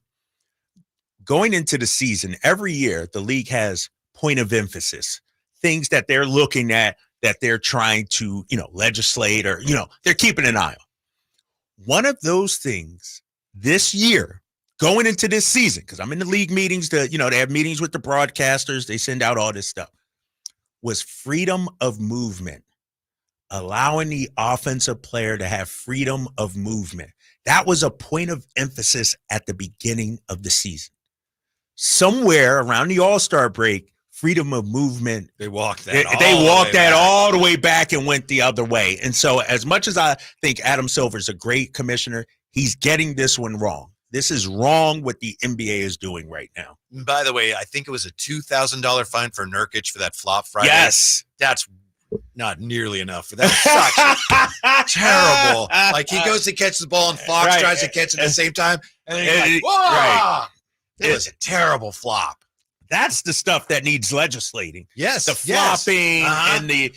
S6: Going into the season, every year, the league has point of emphasis, things that they're looking at, that they're trying to, legislate or, they're keeping an eye on. One of those things this year, going into this season, because I'm in the league meetings, they have meetings with the broadcasters, they send out all this stuff, was freedom of movement, allowing the offensive player to have freedom of movement. That was a point of emphasis at the beginning of the season. Somewhere around the All-Star break, freedom of movement.
S5: They walked that.
S6: All the way back and went the other way. And so as much as I think Adam Silver's a great commissioner, he's getting this one wrong. This is wrong what the NBA is doing right now.
S5: And by the way, I think it was a $2,000 fine for Nurkic for that flop Friday.
S6: Yes.
S5: That's not nearly enough. That's such terrible. Like he goes to catch the ball and Fox tries to catch it at the same time. And then he's like, whoa! Right. It was a terrible flop.
S6: That's the stuff that needs legislating.
S5: Yes.
S6: The flopping and the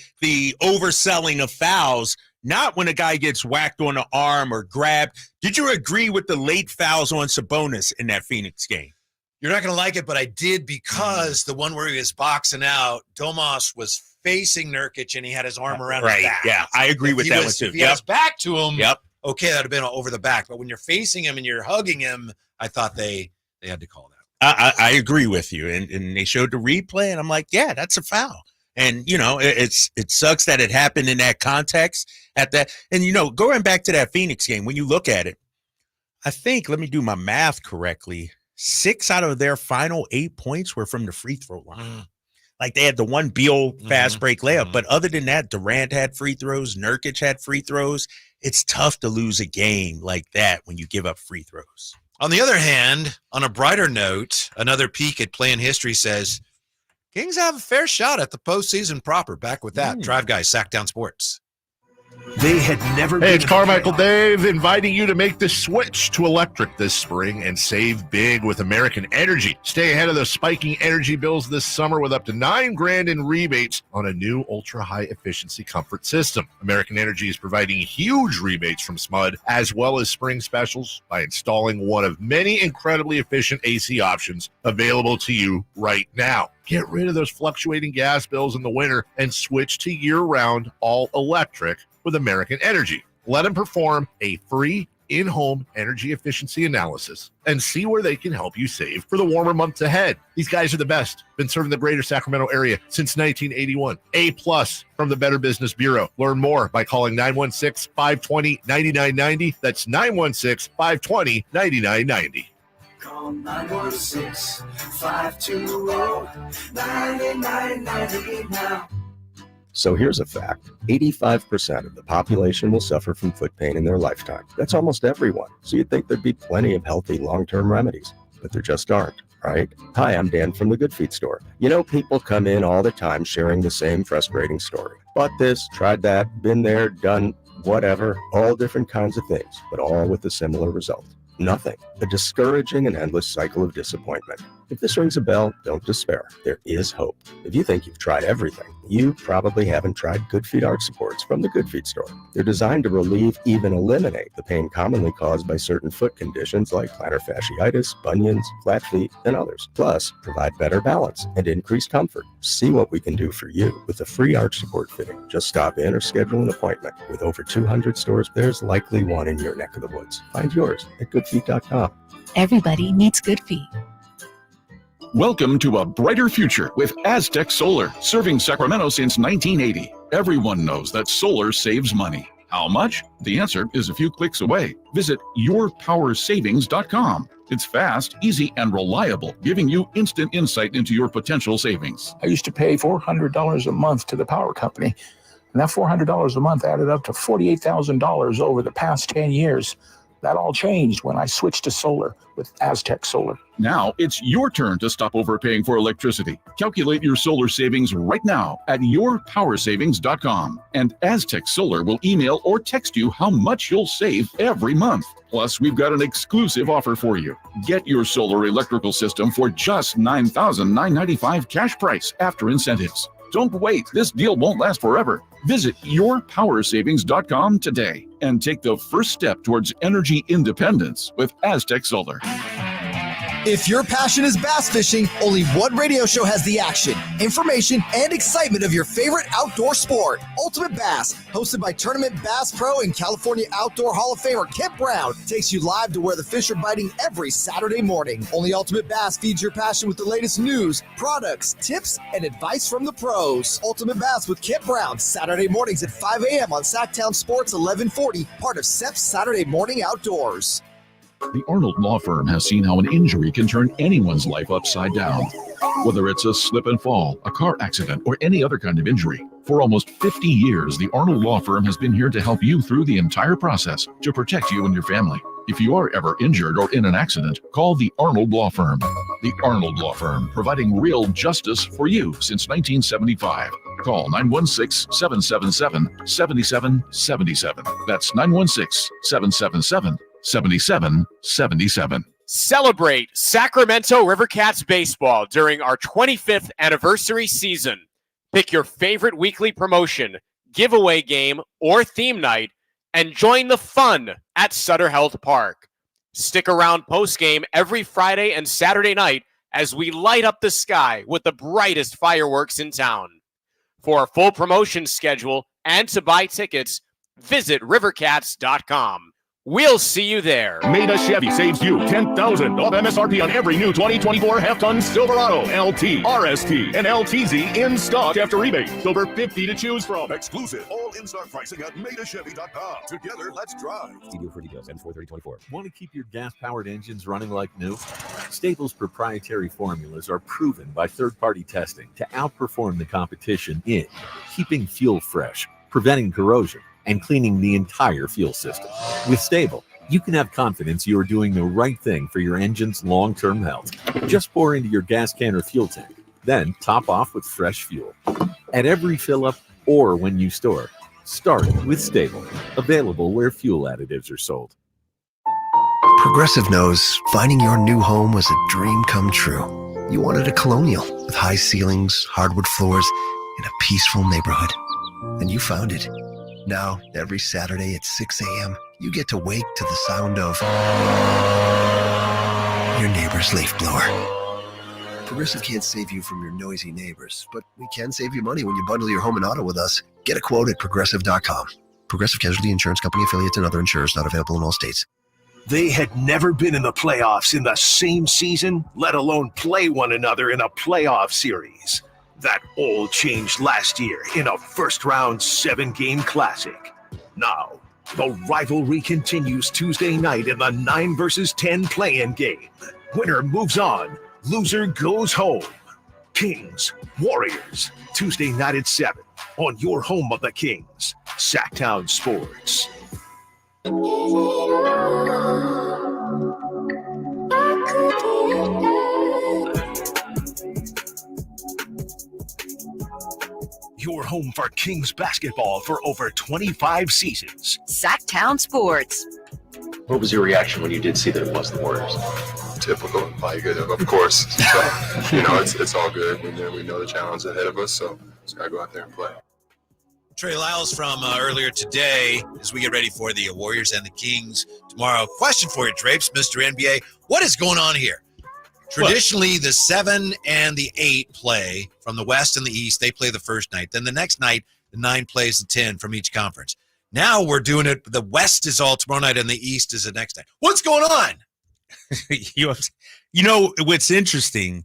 S6: overselling of fouls, not when a guy gets whacked on the arm or grabbed. Did you agree with the late fouls on Sabonis in that Phoenix game?
S5: You're not going to like it, but I did because the one where he was boxing out, Domas was facing Nurkic and he had his arm around his back.
S6: Yeah, I agree with that one too.
S5: If he has back to him, okay, that would have been over the back. But when you're facing him and you're hugging him, I thought they had to call that.
S6: I agree with you. And they showed the replay, and I'm like, yeah, that's a foul. And, it sucks that it happened in that context at that. And, going back to that Phoenix game, when you look at it, I think, let me do my math correctly, 6 out of their final 8 points were from the free throw line. Like they had the one Beal fast break layup. But other than that, Durant had free throws. Nurkic had free throws. It's tough to lose a game like that when you give up free throws.
S5: On the other hand, on a brighter note, another peek at play in history says Kings have a fair shot at the postseason proper. Back with that. Drive Guys, Sactown Sports.
S3: They had never
S17: Hey, it's Carmichael Dave inviting you to make the switch to electric this spring and save big with American Energy. Stay ahead of the spiking energy bills this summer with up to $9,000 in rebates on a new ultra-high efficiency comfort system. American Energy is providing huge rebates from SMUD as well as spring specials by installing one of many incredibly efficient AC options available to you right now. Get rid of those fluctuating gas bills in the winter and switch to year-round all-electric with American Energy. Let them perform a free in-home energy efficiency analysis and see where they can help you save for the warmer months ahead. These guys are the best. Been serving the greater Sacramento area since 1981. A+ from the Better Business Bureau. Learn more by calling 916-520-9990. That's 916-520-9990.
S9: Call 916-520-9990 now.
S20: So here's a fact. 85% of the population will suffer from foot pain in their lifetime. That's almost everyone. So you'd think there'd be plenty of healthy long-term remedies, but there just aren't, right? Hi, I'm Dan from the Good Feet store. People come in all the time sharing the same frustrating story. Bought this, tried that, been there, done whatever, all different kinds of things, but all with a similar result. Nothing. A discouraging and endless cycle of disappointment. If this rings a bell, don't despair. There is hope. If you think you've tried everything, you probably haven't tried Good Feet arch supports from the Good Feet store. They're designed to relieve, even eliminate the pain commonly caused by certain foot conditions like plantar fasciitis, bunions, flat feet, and others. Plus, provide better balance and increased comfort. See what we can do for you with a free arch support fitting. Just stop in or schedule an appointment. With over 200 stores, there's likely one in your neck of the woods. Find yours at goodfeet.com.
S15: Everybody needs Good Feet.
S18: Welcome to a brighter future with Aztec Solar, serving Sacramento since 1980. Everyone knows that solar saves money. How much? The answer is a few clicks away. Visit yourpowersavings.com. It's fast, easy, and reliable, giving you instant insight into your potential savings.
S21: I used to pay $400 a month to the power company. And that $400 a month added up to $48,000 over the past 10 years. That all changed when I switched to solar with Aztec Solar.
S22: Now it's your turn to stop overpaying for electricity. Calculate your solar savings right now at yourpowersavings.com. And Aztec Solar will email or text you how much you'll save every month. Plus, we've got an exclusive offer for you. Get your solar electrical system for just $9,995 cash price after incentives. Don't wait. This deal won't last forever. Visit yourpowersavings.com today and take the first step towards energy independence with Aztec Solar.
S23: If your passion is bass fishing, only one radio show has the action, information, and excitement of your favorite outdoor sport. Ultimate Bass, hosted by Tournament Bass Pro and California Outdoor Hall of Famer Kent Brown, takes you live to where the fish are biting every Saturday morning. Only Ultimate Bass feeds your passion with the latest news, products, tips, and advice from the pros. Ultimate Bass with Kent Brown, Saturday mornings at 5 a.m. on Sactown Sports 1140, part of SEP's Saturday Morning Outdoors.
S22: The Arnold Law Firm has seen how an injury can turn anyone's life upside down. Whether it's a slip and fall, a car accident, or any other kind of injury. For almost 50 years, the Arnold Law Firm has been here to help you through the entire process to protect you and your family. If you are ever injured or in an accident, call the Arnold Law Firm. The Arnold Law Firm, providing real justice for you since 1975. Call 916-777-7777. That's 916-777-7777.
S24: Celebrate Sacramento Rivercats baseball during our 25th anniversary season. Pick your favorite weekly promotion, giveaway game, or theme night, and join the fun at Sutter Health Park. Stick around post-game every Friday and Saturday night as we light up the sky with the brightest fireworks in town. For a full promotion schedule and to buy tickets, visit rivercats.com. We'll see you there.
S25: Maida Chevy saves you $10,000 off MSRP on every new 2024 half-ton Silverado, LT, RST, and LTZ in stock after rebate. Over 50 to choose from.
S18: Exclusive all in-stock pricing at MaidaChevy.com. Together, let's drive.
S26: Deal for details and 43024. Want to keep your gas-powered engines running like new? Stable's proprietary formulas are proven by third-party testing to outperform the competition in keeping fuel fresh, preventing corrosion, and cleaning the entire fuel system. With Stable, you can have confidence you are doing the right thing for your engine's long-term health. Just pour into your gas can or fuel tank, then top off with fresh fuel. At every fill-up or when you store, start with Stable. Available where fuel additives are sold.
S27: Progressive knows finding your new home was a dream come true. You wanted a colonial with high ceilings, hardwood floors, and a peaceful neighborhood. And you found it. Now, every Saturday at 6 a.m., you get to wake to the sound of your neighbor's leaf blower. Progressive can't save you from your noisy neighbors, but we can save you money when you bundle your home and auto with us. Get a quote at Progressive.com. Progressive Casualty Insurance Company affiliates and other insurers not available in all states.
S3: They had never been in the playoffs in the same season, let alone play one another in a playoff series. That all changed last year in a first-round 7-game classic. Now, the rivalry continues Tuesday night in the 9 versus 10 play-in game. Winner moves on, loser goes home. Kings, Warriors, Tuesday night at 7 on your home of the Kings, Sactown Sports. Your home for Kings basketball for over 25 seasons.
S4: Sactown Sports.
S28: What was your reaction when you did see that it was the Warriors?
S29: Typical, like, of course. So, it's all good. We know the challenge ahead of us, so just got to go out there and play.
S5: Trey Lyles from earlier today as we get ready for the Warriors and the Kings tomorrow. Question for you, Drapes, Mr. NBA. What is going on here? Traditionally, the 7 and the 8 play from the West and the East. They play the first night. Then the next night, the 9 plays the 10 from each conference. Now we're doing it. The West is all tomorrow night and the East is the next night. What's going on?
S6: You know, what's interesting,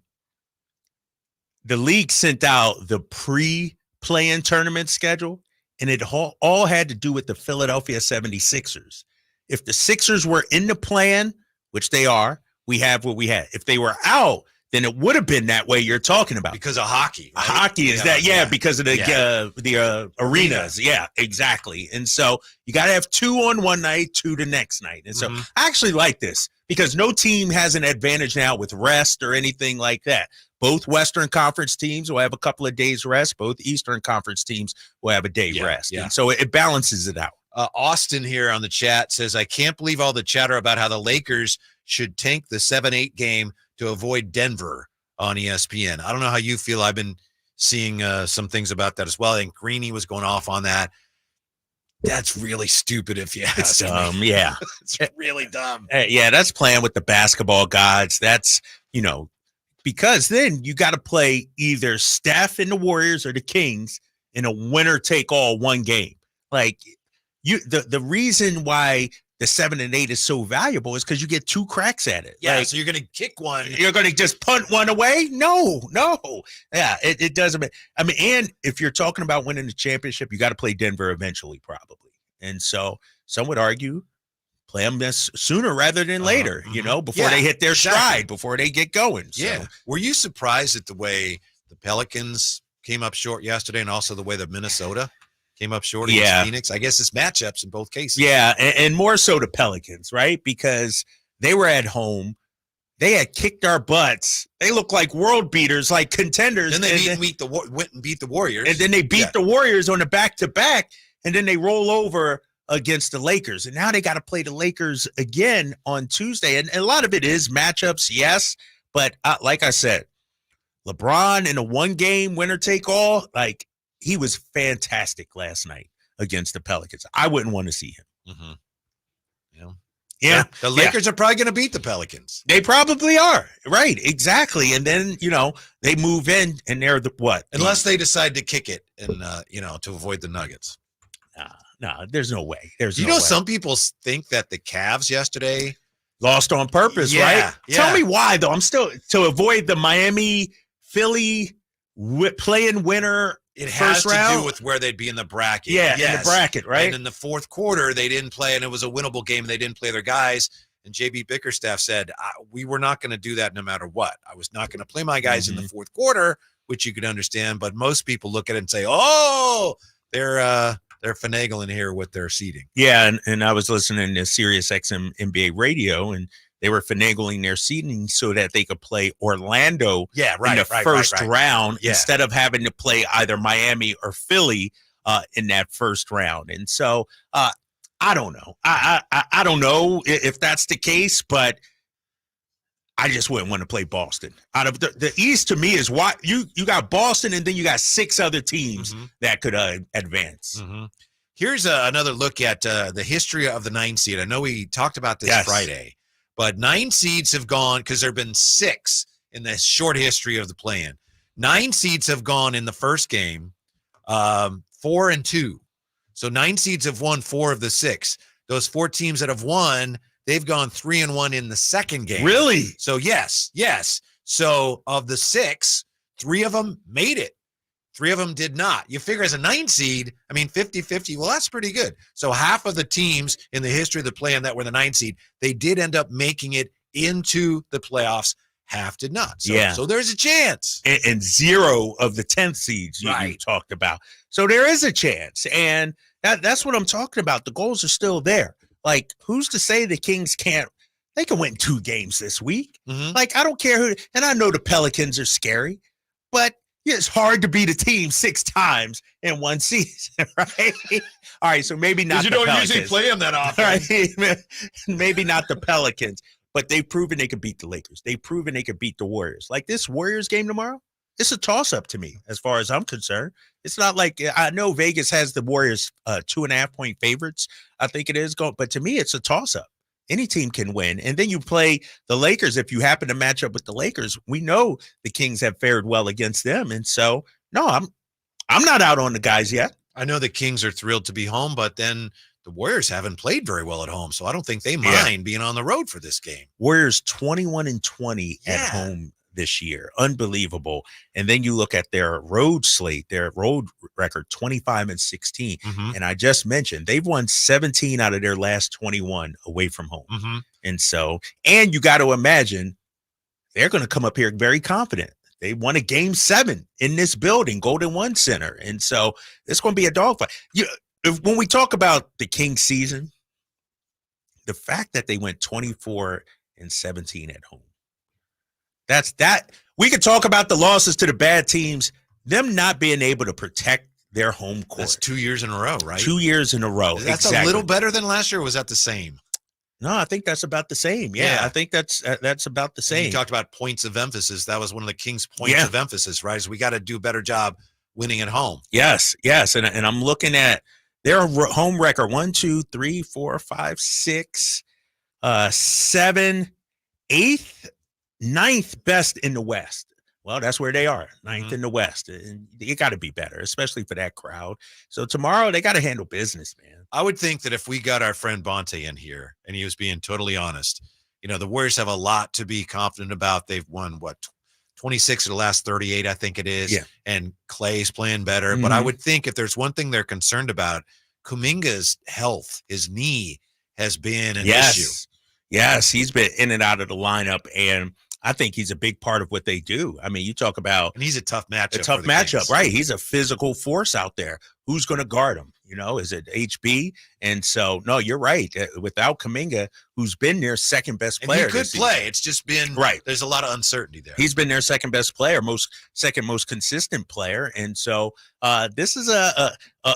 S6: the league sent out the pre-play-in tournament schedule, and it all had to do with the Philadelphia 76ers. If the Sixers were in the play-in, which they are, we have what we had. If they were out, then it would have been that way you're talking about.
S5: Because of hockey. Right?
S6: Hockey is because of the arenas. Yeah, exactly. And so you got to have 2 on one night, 2 the next night. And so I actually like this because no team has an advantage now with rest or anything like that. Both Western Conference teams will have a couple of days rest. Both Eastern Conference teams will have a day rest. Yeah. And so it balances it out.
S5: Austin here on the chat says, I can't believe all the chatter about how the Lakers should tank the 7-8 game to avoid Denver on ESPN. I don't know how you feel. I've been seeing some things about that as well. I think Greeny was going off on that. That's really stupid if you ask me.
S6: Yeah.
S5: It's really dumb.
S6: Yeah, that's playing with the basketball gods. That's, because then you got to play either Steph and the Warriors or the Kings in a winner-take-all one game. Like, the reason why the 7 and 8 is so valuable is because you get 2 cracks at it.
S5: Yeah, so you're going to kick one.
S6: You're going to just punt one away? No. Yeah, it doesn't. I mean, and if you're talking about winning the championship, you got to play Denver eventually, probably. And so some would argue play them sooner rather than later, before they hit their stride, before they get going. So.
S5: Yeah. Were you surprised at the way the Pelicans came up short yesterday and also the way that Minnesota came up short against Phoenix? I guess it's matchups in both cases.
S6: Yeah, and more so the Pelicans, right? Because they were at home. They had kicked our butts. They looked like world beaters, like contenders.
S5: Then they went and beat the Warriors.
S6: And then they beat the Warriors on the back-to-back, and then they roll over against the Lakers. And now they got to play the Lakers again on Tuesday. And a lot of it is matchups, yes. But like I said, LeBron in a one-game winner-take-all, like, he was fantastic last night against the Pelicans. I wouldn't want to see him. Yeah.
S5: The Lakers are probably going to beat the Pelicans.
S6: They probably are. Right. Exactly. And then, they move in and they're what?
S5: Unless they decide to kick it and, to avoid the Nuggets.
S6: No, there's no way.
S5: Some people think that the Cavs yesterday
S6: lost on purpose, right?
S5: Yeah.
S6: Tell me why, though. I'm still to avoid the Miami, Philly play-in winner.
S5: It has to do with where they'd be in the bracket.
S6: Yeah, in the bracket, right?
S5: And in the fourth quarter, they didn't play, and it was a winnable game, and they didn't play their guys. And J.B. Bickerstaff said, we were not going to do that no matter what. I was not going to play my guys in the fourth quarter, which you could understand. But most people look at it and say, they're finagling here with their seeding.
S6: Yeah, and I was listening to Sirius XM NBA radio, and they were finagling their seeding so that they could play Orlando in the first round instead of having to play either Miami or Philly in that first round. And so I don't know. I don't know if that's the case, but I just wouldn't want to play Boston. Out of the East, to me, is why you got Boston, and then you got 6 other teams that could advance.
S5: Here's another look at the history of the 9 seed. I know we talked about this Friday. But 9 seeds have gone, because there have been 6 in the short history of the play-in. 9 seeds have gone in the first game, 4-2. So 9 seeds have won 4 of the 6. Those 4 teams that have won, they've gone 3-1 in the second game.
S6: Really?
S5: So yes. So of the 6, 3 of them made it. 3 of them did not. You figure as a 9 seed, 50-50, well, that's pretty good. So half of the teams in the history of the play-in that were the 9 seed, they did end up making it into the playoffs. Half did not. So there's a chance.
S6: And 0 of the 10th seeds you talked about. So there is a chance. And that's what I'm talking about. The goals are still there. Like, who's to say the Kings can't? They can win 2 games this week. Like, I don't care who. And I know the Pelicans are scary, but it's hard to beat a team 6 times in one season, right? All right, so maybe not the Pelicans. You don't usually
S5: play them that often.
S6: Right? Maybe not the Pelicans, but they've proven they could beat the Lakers. They've proven they could beat the Warriors. Like this Warriors game tomorrow, it's a toss-up to me as far as I'm concerned. It's not like I know Vegas has the Warriors 2.5-point favorites, I think it is, but to me, it's a toss-up. Any team can win. And then you play the Lakers. If you happen to match up with the Lakers, we know the Kings have fared well against them. And so, no, I'm not out on the guys yet.
S5: I know the Kings are thrilled to be home, but then the Warriors haven't played very well at home. So I don't think they mind being on the road for this game.
S6: Warriors 21-20 at home this year. Unbelievable. And then you look at their road slate, their road record, 25-16. And I just mentioned they've won 17 out of their last 21 away from home. And so, and you got to imagine they're going to come up here very confident. They won a game 7 in this building, Golden One Center. And so it's going to be a dogfight. When we talk about the Kings season, the fact that they went 24-17 at home, that's that. We could talk about the losses to the bad teams, them not being able to protect their home court.
S5: That's 2 years in a row, right?
S6: 2 years in a row.
S5: That's
S6: exactly.
S5: a little better than last year, or was that the same?
S6: No, I think that's about the same. Yeah. I think that's about the same.
S5: And you talked about points of emphasis. That was one of the Kings' points of emphasis, right? Is we got to do a better job winning at home.
S6: Yes. And I'm looking at their home record: 1, 2, 3, 4, 5, 6, 7, 8th, 9th best in the West. Well, that's where they are, 9th in the West. And it got to be better, especially for that crowd. So tomorrow they got to handle business, man.
S5: I would think that if we got our friend Bonte in here and he was being totally honest, the Warriors have a lot to be confident about. They've won, 26 of the last 38, I think it is.
S6: Yeah.
S5: And Clay's playing better. But I would think if there's one thing they're concerned about, Kuminga's health, his knee has been an issue.
S6: Yes, he's been in and out of the lineup, and I think he's a big part of what they do. I mean, you talk about,
S5: and he's a tough matchup.
S6: Kings. Right? He's a physical force out there. Who's going to guard him? Is it HB? And so, no, you're right. Without Kuminga, who's been their second best player,
S5: and he could play. It's just been
S6: right.
S5: There's a lot of uncertainty there.
S6: He's been their second best player, second most consistent player, and so this is a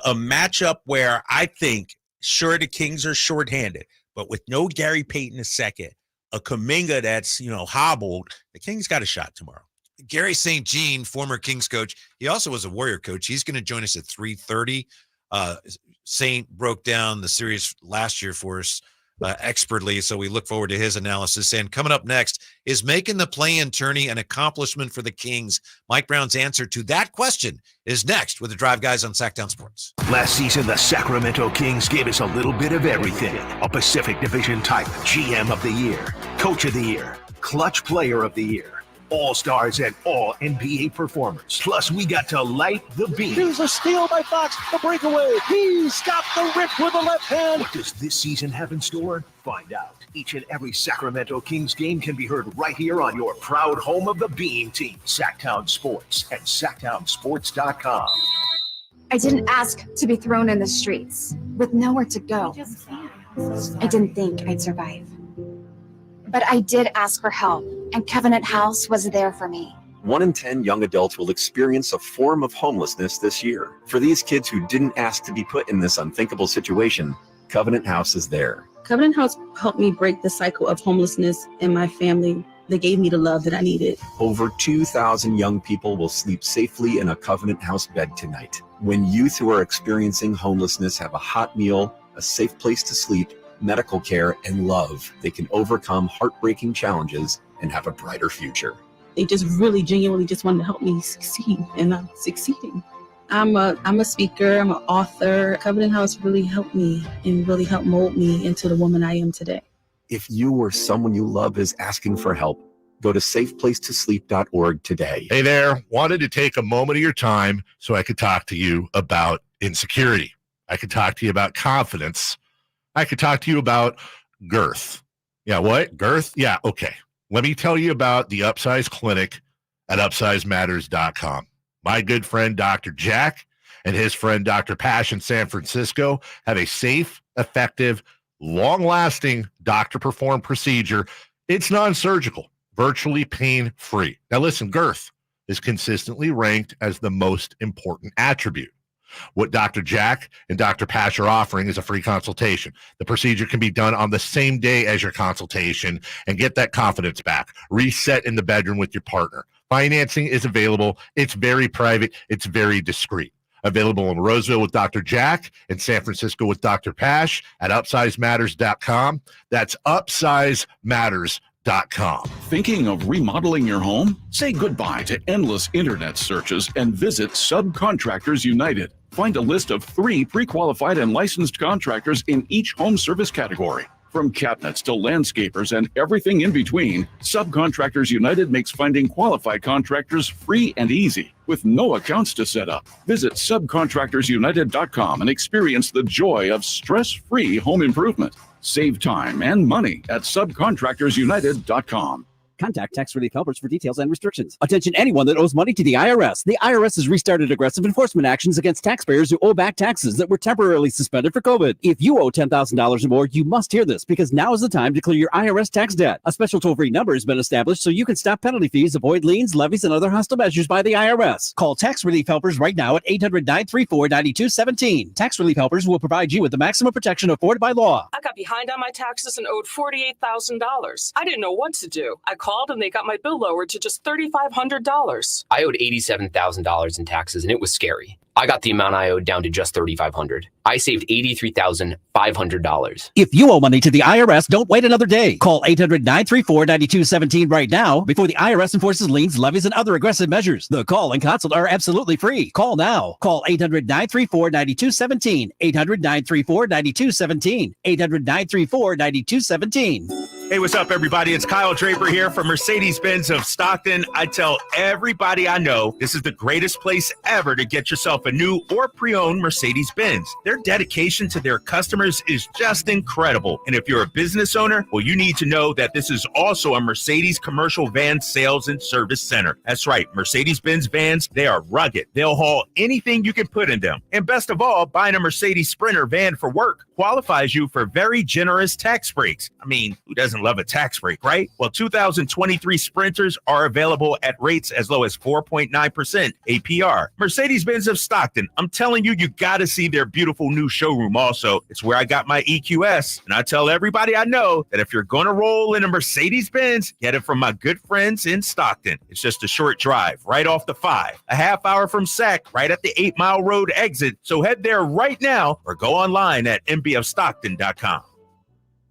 S6: matchup where I think sure the Kings are shorthanded, but with no Gary Payton II, a Kuminga that's, hobbled, the Kings got a shot tomorrow.
S5: Gary St. Jean, former Kings coach, he also was a Warrior coach. He's going to join us at 3:30. Saint broke down the series last year for us expertly, so we look forward to his analysis. And coming up next is making the play-in tourney an accomplishment for the Kings. Mike Brown's answer to that question is next with the Drive Guys on Sactown Sports.
S3: Last season, the Sacramento Kings gave us a little bit of everything. A Pacific Division type GM of the Year, Coach of the Year, Clutch Player of the Year, All-Stars and All-NBA performers. Plus, we got to light the beam.
S2: Here's a steal by Fox, the breakaway. He's got the rip with the left hand.
S3: What does this season have in store? Find out. Each and every Sacramento Kings game can be heard right here on your proud home of the Beam team, Sactown Sports and SactownSports.com.
S7: I didn't ask to be thrown in the streets with nowhere to go. I didn't think I'd survive. But I did ask for help, and Covenant House was there for me.
S8: 1 in 10 young adults will experience a form of homelessness this year. For these kids who didn't ask to be put in this unthinkable situation, Covenant House is there.
S10: Covenant House helped me break the cycle of homelessness in my family. They gave me the love that I needed.
S8: Over 2,000 young people will sleep safely in a Covenant House bed tonight. When youth who are experiencing homelessness have a hot meal, a safe place to sleep, medical care, and love, they can overcome heartbreaking challenges and have a brighter future.
S10: They just really genuinely just wanted to help me succeed, and I'm succeeding. I'm a speaker, I'm an author. Covenant House really helped me and really helped mold me into the woman I am today.
S8: If you or someone you love is asking for help, go to safeplacetosleep.org today.
S17: Hey there, wanted to take a moment of your time so I could talk to you about insecurity. I could talk to you about confidence. I could talk to you about girth. Yeah, what? Girth? Yeah, okay. Let me tell you about the Upsize Clinic at UpsizeMatters.com. My good friend, Dr. Jack, and his friend, Dr. Pash in San Francisco, have a safe, effective, long-lasting doctor-performed procedure. It's non-surgical, virtually pain-free. Now listen, girth is consistently ranked as the most important attribute. What Dr. Jack and Dr. Pash are offering is a free consultation. The procedure can be done on the same day as your consultation and get that confidence back. Reset in the bedroom with your partner. Financing is available. It's very private. It's very discreet. Available in Roseville with Dr. Jack and San Francisco with Dr. Pash at UpsizeMatters.com. That's UpsizeMatters.com.
S22: Thinking of remodeling your home? Say goodbye to endless internet searches and visit Subcontractors United. Find a list of 3 pre-qualified and licensed contractors in each home service category. From cabinets to landscapers and everything in between, Subcontractors United makes finding qualified contractors free and easy, with no accounts to set up. Visit subcontractorsunited.com and experience the joy of stress-free home improvement. Save time and money at subcontractorsunited.com.
S1: Contact Tax Relief Helpers for details and restrictions. Attention anyone that owes money to the IRS. The IRS has restarted aggressive enforcement actions against taxpayers who owe back taxes that were temporarily suspended for COVID. If you owe $10,000 or more, you must hear this because now is the time to clear your IRS tax debt. A special toll-free number has been established so you can stop penalty fees, avoid liens, levies, and other hostile measures by the IRS. Call Tax Relief Helpers right now at 800-934-9217. Tax Relief Helpers will provide you with the maximum protection afforded by law.
S9: I got behind on my taxes and owed $48,000. I didn't know what to do. I called and they got my bill lowered to just $3,500.
S11: I owed $87,000 in taxes and it was scary. I got the amount I owed down to just $3,500. I saved $83,500.
S1: If you owe money to the IRS, don't wait another day. Call 800-934-9217 right now before the IRS enforces liens, levies, and other aggressive measures. The call and consult are absolutely free. Call now. Call 800-934-9217. 800-934-9217. 800-934-9217.
S6: Hey, what's up, everybody? It's Kyle Draper here from Mercedes-Benz of Stockton. I tell everybody I know this is the greatest place ever to get yourself a new or pre-owned Mercedes-Benz. Their dedication to their customers is just incredible. And if you're a business owner, well, you need to know that this is also a Mercedes commercial van sales and service center. That's right, Mercedes-Benz vans, they are rugged. They'll haul anything you can put in them. And best of all, buying a Mercedes Sprinter van for work qualifies you for very generous tax breaks. I mean, who doesn't love a tax break, right? Well, 2023 Sprinters are available at rates as low as 4.9% APR. Mercedes-Benz of Stockton, I'm telling you, you got to see their beautiful new showroom also. It's where I got my EQS. And I tell everybody I know that if you're going to roll in a Mercedes-Benz, get it from my good friends in Stockton. It's just a short drive right off the 5, a half hour from Sac, right at the 8 Mile Road exit. So head there right now or go online at mbfstockton.com.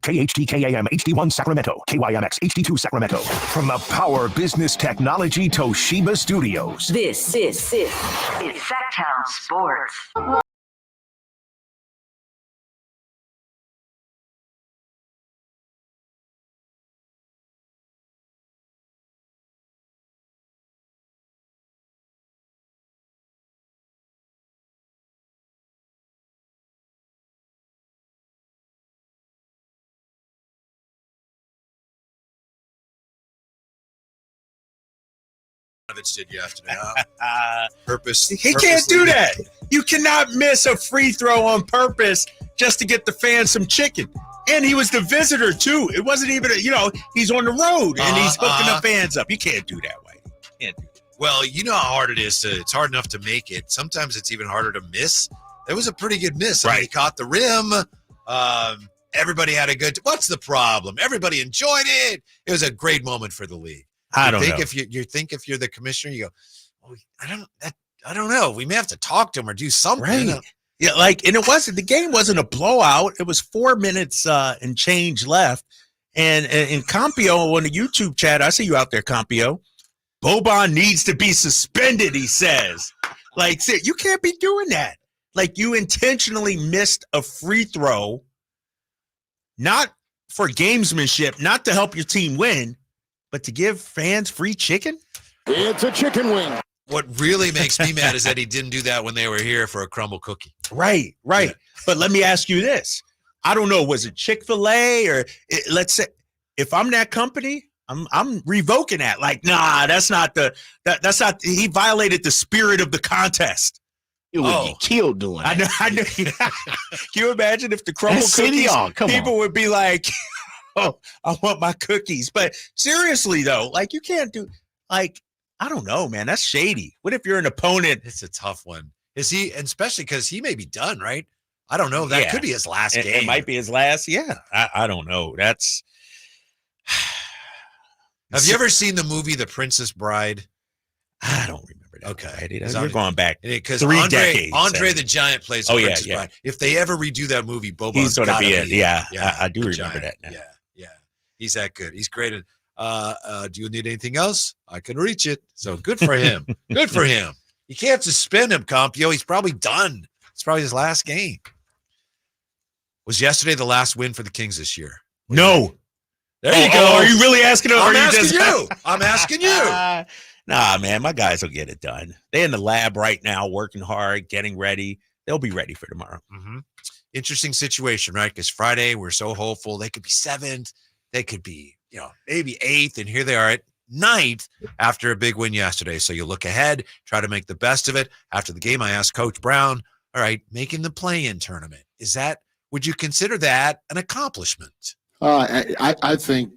S3: KHTKAM HD1 Sacramento, KYMX HD2 Sacramento. From the Power Business Technology Toshiba Studios.
S4: This is Sactown Sports.
S5: Did yesterday. Purpose.
S6: He can't do that. You cannot miss a free throw on purpose just to get the fans some chicken. And he was the visitor, too. It wasn't even, he's on the road and he's hooking the fans up. You can't do that way. Can't do that.
S5: Well, you know how hard it is. It's hard enough to make it. Sometimes it's even harder to miss. It was a pretty good miss. Right. I mean, he caught the rim. Everybody had a good. What's the problem? Everybody enjoyed it. It was a great moment for the league. I don't know. If you think if you're the commissioner, you go, oh, I don't know. We may have to talk to him or do something.
S6: Right. Yeah, and the game wasn't a blowout. It was 4 minutes and change left. And in Compio on the YouTube chat, I see you out there, Compio. Boban needs to be suspended, he says. You can't be doing that. You intentionally missed a free throw, not for gamesmanship, not to help your team win, but to give fans free chicken?
S2: It's a chicken wing.
S5: What really makes me mad is that he didn't do that when they were here for a crumble cookie.
S6: Right. Yeah. But let me ask you this. I don't know. Was it Chick-fil-A or let's say if I'm that company, I'm revoking that. Nah, that's not he violated the spirit of the contest.
S12: You would get killed doing that.
S6: I know. Can you imagine if the crumble cookies people would be like, oh, I want my cookies. But seriously, though, you can't do, I don't know, man. That's shady. What if you're an opponent?
S5: It's a tough one. Is he, and especially because he may be done, right? I don't know. That could be his last game.
S6: It might be his last. Yeah. I don't know. That's.
S5: Have you ever seen the movie The Princess Bride?
S6: I don't remember that.
S5: Okay.
S6: You're going back
S5: because
S6: 3 decades.
S5: Andre the Giant plays the Princess Bride. If they ever redo that movie, Boban's going to be it.
S6: Yeah, I do remember that now.
S5: Yeah. He's that good. He's great. Do you need anything else? I can reach it. So good for him. Good for him. You can't suspend him, Compio. He's probably done. It's probably his last game. Was yesterday the last win for the Kings this year?
S6: No.
S5: There you go.
S6: Are you really asking?
S5: I'm asking you. I'm asking you.
S6: Nah, man, my guys will get it done. They're in the lab right now, working hard, getting ready. They'll be ready for tomorrow.
S5: Mm-hmm. Interesting situation, right? Because Friday, we're so hopeful. They could be 7th. They could be maybe 8th, and here they are at 9th after a big win yesterday. So you look ahead, try to make the best of it. After the game, I asked Coach Brown, all right, making the play-in tournament, would you consider that an accomplishment?
S13: I think,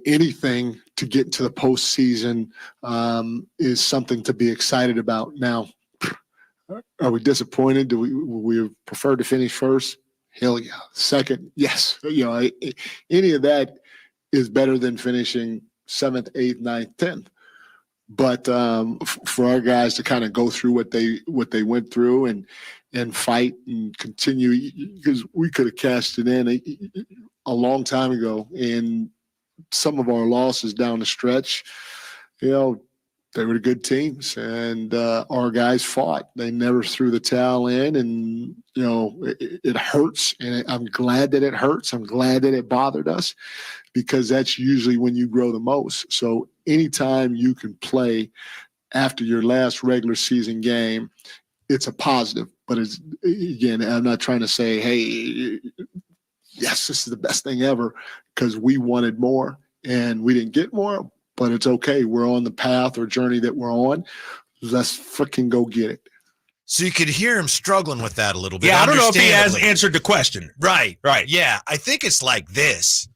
S13: anything to get into the postseason is something to be excited about. Now, are we disappointed? Do we prefer to finish first? Hell yeah. Second, yes. Any of that is better than finishing 7th, 8th, 9th, 10th. But for our guys to kind of go through what they went through and fight and continue, because we could have cashed it in a long time ago. And some of our losses down the stretch, they were good teams, and our guys fought. They never threw the towel in, and it hurts. And I'm glad that it hurts. I'm glad that it bothered us, because that's usually when you grow the most. So anytime you can play after your last regular season game, it's a positive. But again, I'm not trying to say, hey, yes, this is the best thing ever, because we wanted more and we didn't get more. But it's okay. We're on the path or journey that we're on. Let's freaking go get it.
S5: So you could hear him struggling with that a little bit.
S6: Yeah, I don't know if he has answered the question.
S5: Right. Yeah, I think it's like this.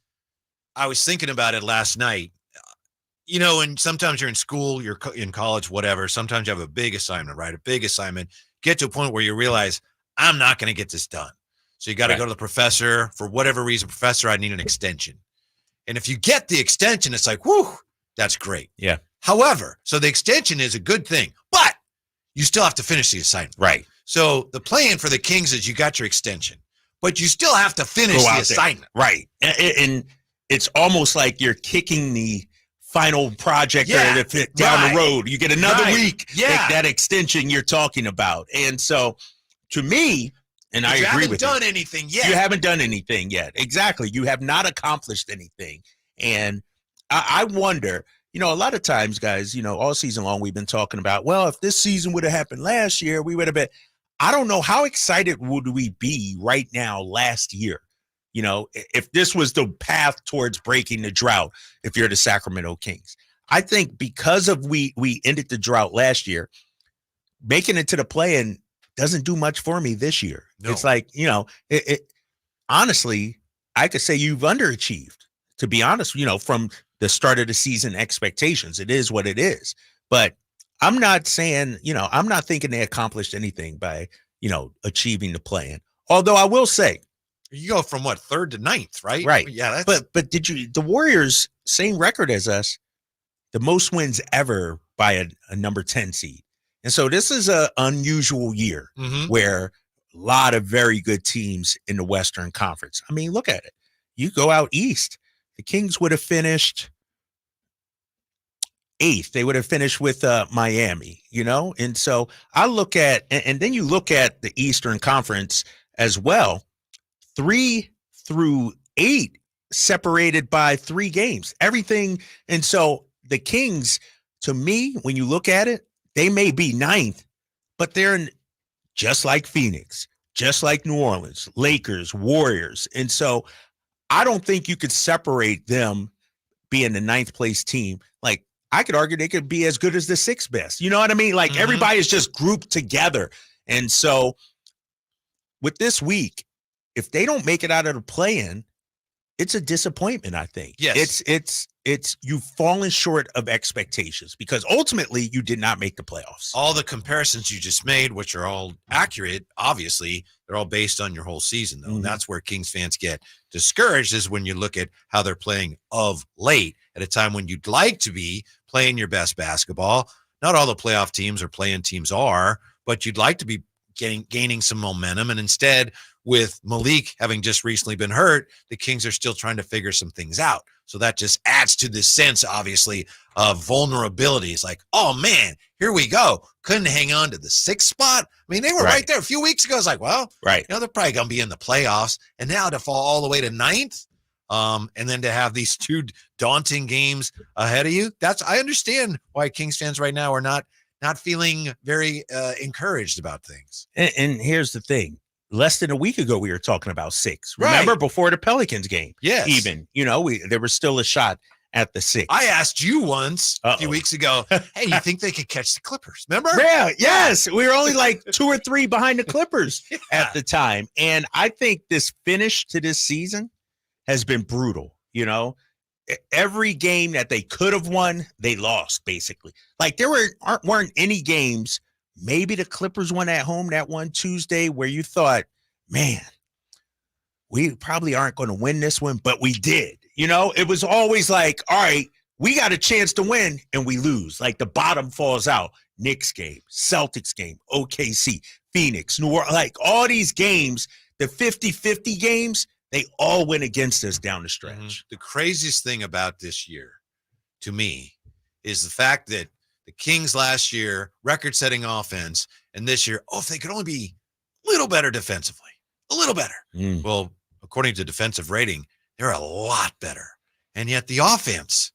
S5: I was thinking about it last night. And sometimes you're in school, you're in college, whatever. Sometimes you have a big assignment, right? A big assignment. Get to a point where you realize, I'm not going to get this done. So you got to go to the professor. For whatever reason, professor, I need an extension. And if you get the extension, it's like, whoo, that's great.
S6: Yeah.
S5: However, so the extension is a good thing, but you still have to finish the assignment.
S6: Right.
S5: So the plan for the Kings is you got your extension, but you still have to finish the assignment.
S6: Right. And it's almost like you're kicking the final project down the road. You get another week, that extension you're talking about. And so to me, and I agree with you.
S5: You haven't done anything yet.
S6: You haven't done anything yet. Exactly. You have not accomplished anything. And I wonder, a lot of times, guys, all season long we've been talking about, well, if this season would have happened last year, we would have been. I don't know, how excited would we be right now last year? If this was the path towards breaking the drought, if you're the Sacramento Kings. I think because of we ended the drought last year, making it to the play-in doesn't do much for me this year. No. It's like, honestly, I could say you've underachieved, to be honest, from the start of the season expectations. It is what it is. But I'm not saying, I'm not thinking they accomplished anything by, achieving the play-in. Although I will say,
S5: you go from 3rd to 9th, right?
S6: Right.
S5: Yeah.
S6: But the Warriors, same record as us, the most wins ever by a number 10 seed. And so this is an unusual year where a lot of very good teams in the Western Conference. I mean, look at it. You go out east, the Kings would have finished 8th. They would have finished with Miami, And so I look at, and then you look at the Eastern Conference as well, 3 through 8 separated by 3 games, everything. And so the Kings, to me, when you look at it, they may be 9th, but they're just like Phoenix, just like New Orleans, Lakers, Warriors. And so I don't think you could separate them being the 9th place team. Like, I could argue they could be as good as the 6th best. You know what I mean? Like, everybody is just grouped together. And so with this week, if they don't make it out of the play-in, it's a disappointment, I think.
S5: Yes.
S6: It's you've fallen short of expectations because ultimately you did not make the playoffs.
S5: All the comparisons you just made, which are all accurate, obviously, they're all based on your whole season, though. And that's where Kings fans get discouraged, is when you look at how they're playing of late at a time when you'd like to be playing your best basketball. Not all the playoff teams or play-in teams are, but you'd like to be gaining some momentum. And instead, with Malik having just recently been hurt, the Kings are still trying to figure some things out. So that just adds to this sense, obviously, of vulnerability. It's like, oh, man, here we go. Couldn't hang on to the 6th spot. I mean, they were right there a few weeks ago. It's like, well, they're probably going to be in the playoffs. And now to fall all the way to 9th, and then to have these 2 daunting games ahead of you, I understand why Kings fans right now are not feeling very encouraged about things.
S6: And here's the thing. less than a week ago, we were talking about 6. Remember,
S5: Right.
S6: before the Pelicans game?
S5: Yes.
S6: Even, there was still a shot at the 6.
S5: I asked you once a few weeks ago, hey, you think they could catch the Clippers? Remember?
S6: Yeah, yes. We were only like 2 or 3 behind the Clippers at the time. And I think this finish to this season has been brutal. Every game that they could have won, they lost, basically. Like there weren't any games, maybe the Clippers won at home that one Tuesday, where you thought, man, we probably aren't going to win this one, but we did. It was always like, all right, we got a chance to win and we lose. Like the bottom falls out. Knicks game, Celtics game, OKC, Phoenix, New Orleans, like all these games, the 50-50 games, they all went against us down the stretch.
S5: Mm-hmm. The craziest thing about this year, to me, is the fact that the Kings last year, record-setting offense, and this year, if they could only be a little better defensively, a little better. Well, according to defensive rating, they're a lot better. And yet the offense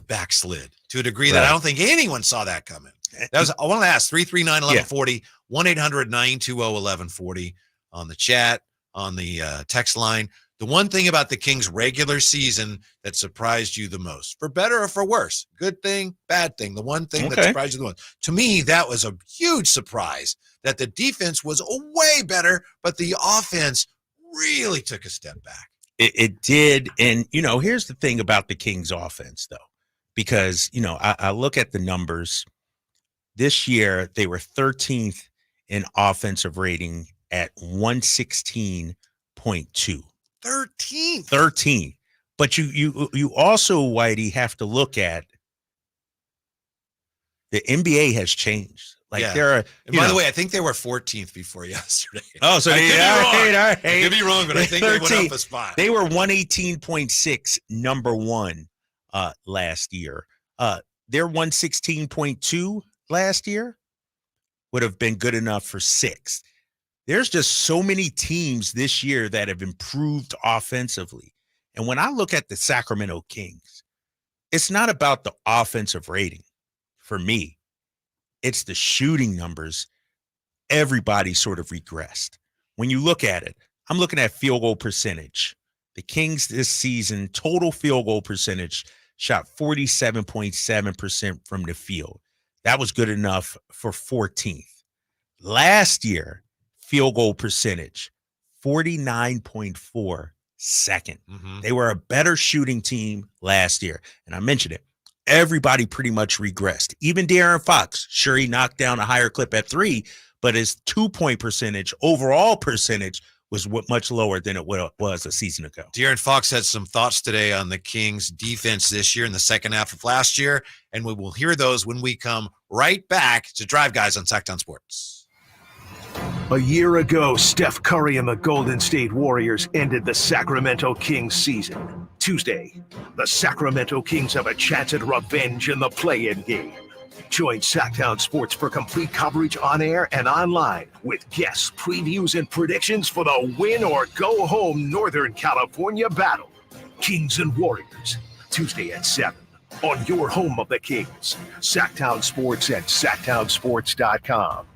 S5: backslid to a degree that I don't think anyone saw that coming. I want to ask 339-1140, 1-800-920-1140 on the chat, on the text line. The one thing about the Kings regular season that surprised you the most, for better or for worse, good thing, bad thing, the one thing that surprised you the most. To me, that was a huge surprise that the defense was way better, but the offense really took a step back.
S6: It did. And, here's the thing about the Kings offense, though, because, I look at the numbers. This year, they were 13th in offensive rating at 116.2. 13. But you also, Whitey, have to look at the NBA has changed. There are.
S5: And by the way, I think they were 14th before yesterday.
S6: Oh, so
S5: I
S6: could
S5: be wrong, but I think they went up a spot.
S6: They were 118.6, number 1 last year. Their 116.2 last year would have been good enough for 6th. There's just so many teams this year that have improved offensively. And when I look at the Sacramento Kings, it's not about the offensive rating for me. It's the shooting numbers. Everybody sort of regressed. When you look at it, I'm looking at field goal percentage. The Kings this season, total field goal percentage, shot 47.7% from the field. That was good enough for 14th. Last year, field goal percentage, 49.4 second. They were a better shooting team last year. And I mentioned it. Everybody pretty much regressed. Even De'Aaron Fox, sure, he knocked down a higher clip at 3, but his 2-point percentage, overall percentage, was much lower than it was a season ago.
S5: De'Aaron Fox had some thoughts today on the Kings defense this year in the second half of last year, and we will hear those when we come right back to Drive Guys on Sactown Sports.
S3: A year ago, Steph Curry and the Golden State Warriors ended the Sacramento Kings season. Tuesday, the Sacramento Kings have a chance at revenge in the play-in game. Join Sactown Sports for complete coverage on air and online with guests, previews, and predictions for the win-or-go-home Northern California battle. Kings and Warriors, Tuesday at 7 on your home of the Kings. Sactown Sports at SactownSports.com.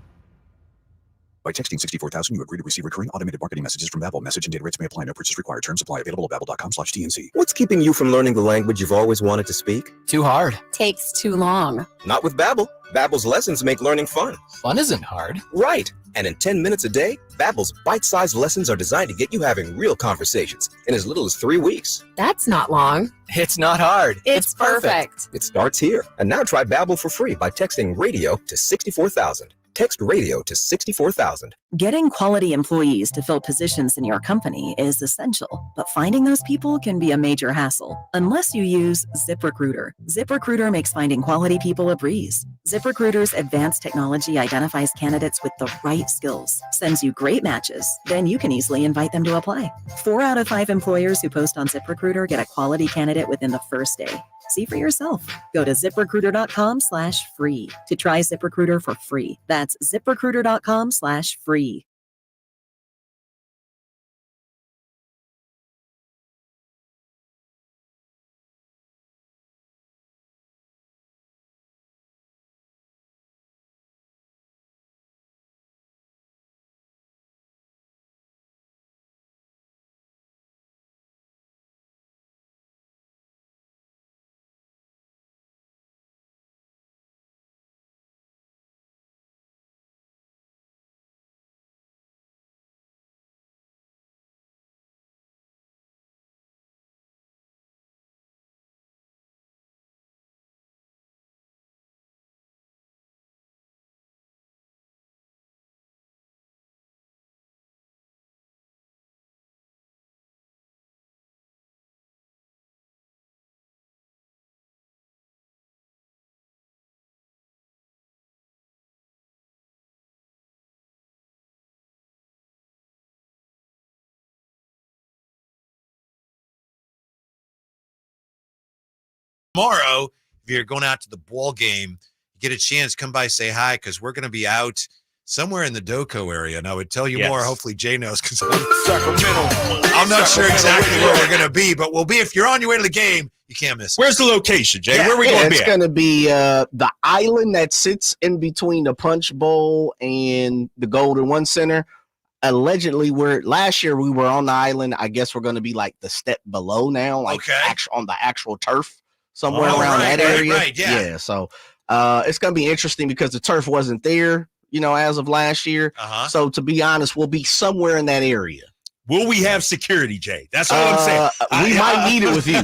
S14: By texting 64,000, you agree to receive recurring automated marketing messages from Babbel. Message and data rates may apply. No purchase required. Terms apply. Available at babbel.com/TNC.
S15: What's keeping you from learning the language you've always wanted to speak?
S16: Too hard.
S15: Takes too long. Not with Babbel. Babbel's lessons make learning fun.
S16: Fun isn't hard.
S15: Right. And in 10 minutes a day, Babbel's bite-sized lessons are designed to get you having real conversations in as little as 3 weeks.
S16: That's not long.
S15: It's not hard.
S16: It's perfect.
S15: It starts here. And now try Babbel for free by texting radio to 64,000. Text radio to 64,000.
S19: Getting quality employees to fill positions in your company is essential, but finding those people can be a major hassle unless you use ZipRecruiter. ZipRecruiter makes finding quality people a breeze. ZipRecruiter's advanced technology identifies candidates with the right skills, sends you great matches, then you can easily invite them to apply. 4 out of 5 employers who post on ZipRecruiter get a quality candidate within the first day. See for yourself. Go to ZipRecruiter.com/free to try ZipRecruiter for free. That's ZipRecruiter.com/free.
S5: tomorrow, if you're going out to the ball game, you get a chance, come by, say hi, because we're going to be out somewhere in the Doco area. And I would tell you more. Hopefully Jay knows, because I'm not sure exactly where we're going to be, but we'll be. If you're on your way to the game, you can't miss it.
S6: Where's the location, Jay? Where are we going to be?
S12: It's going to be the island that sits in between the Punch Bowl and the Golden One Center. Allegedly, last year we were on the island. I guess we're going to be like the step below now, like on the actual turf somewhere around that area.
S5: Right, yeah.
S12: So it's going to be interesting because the turf wasn't there, as of last year. So to be honest, we'll be somewhere in that area.
S6: Will we have security, Jay? That's all I'm saying.
S12: We might need it with you.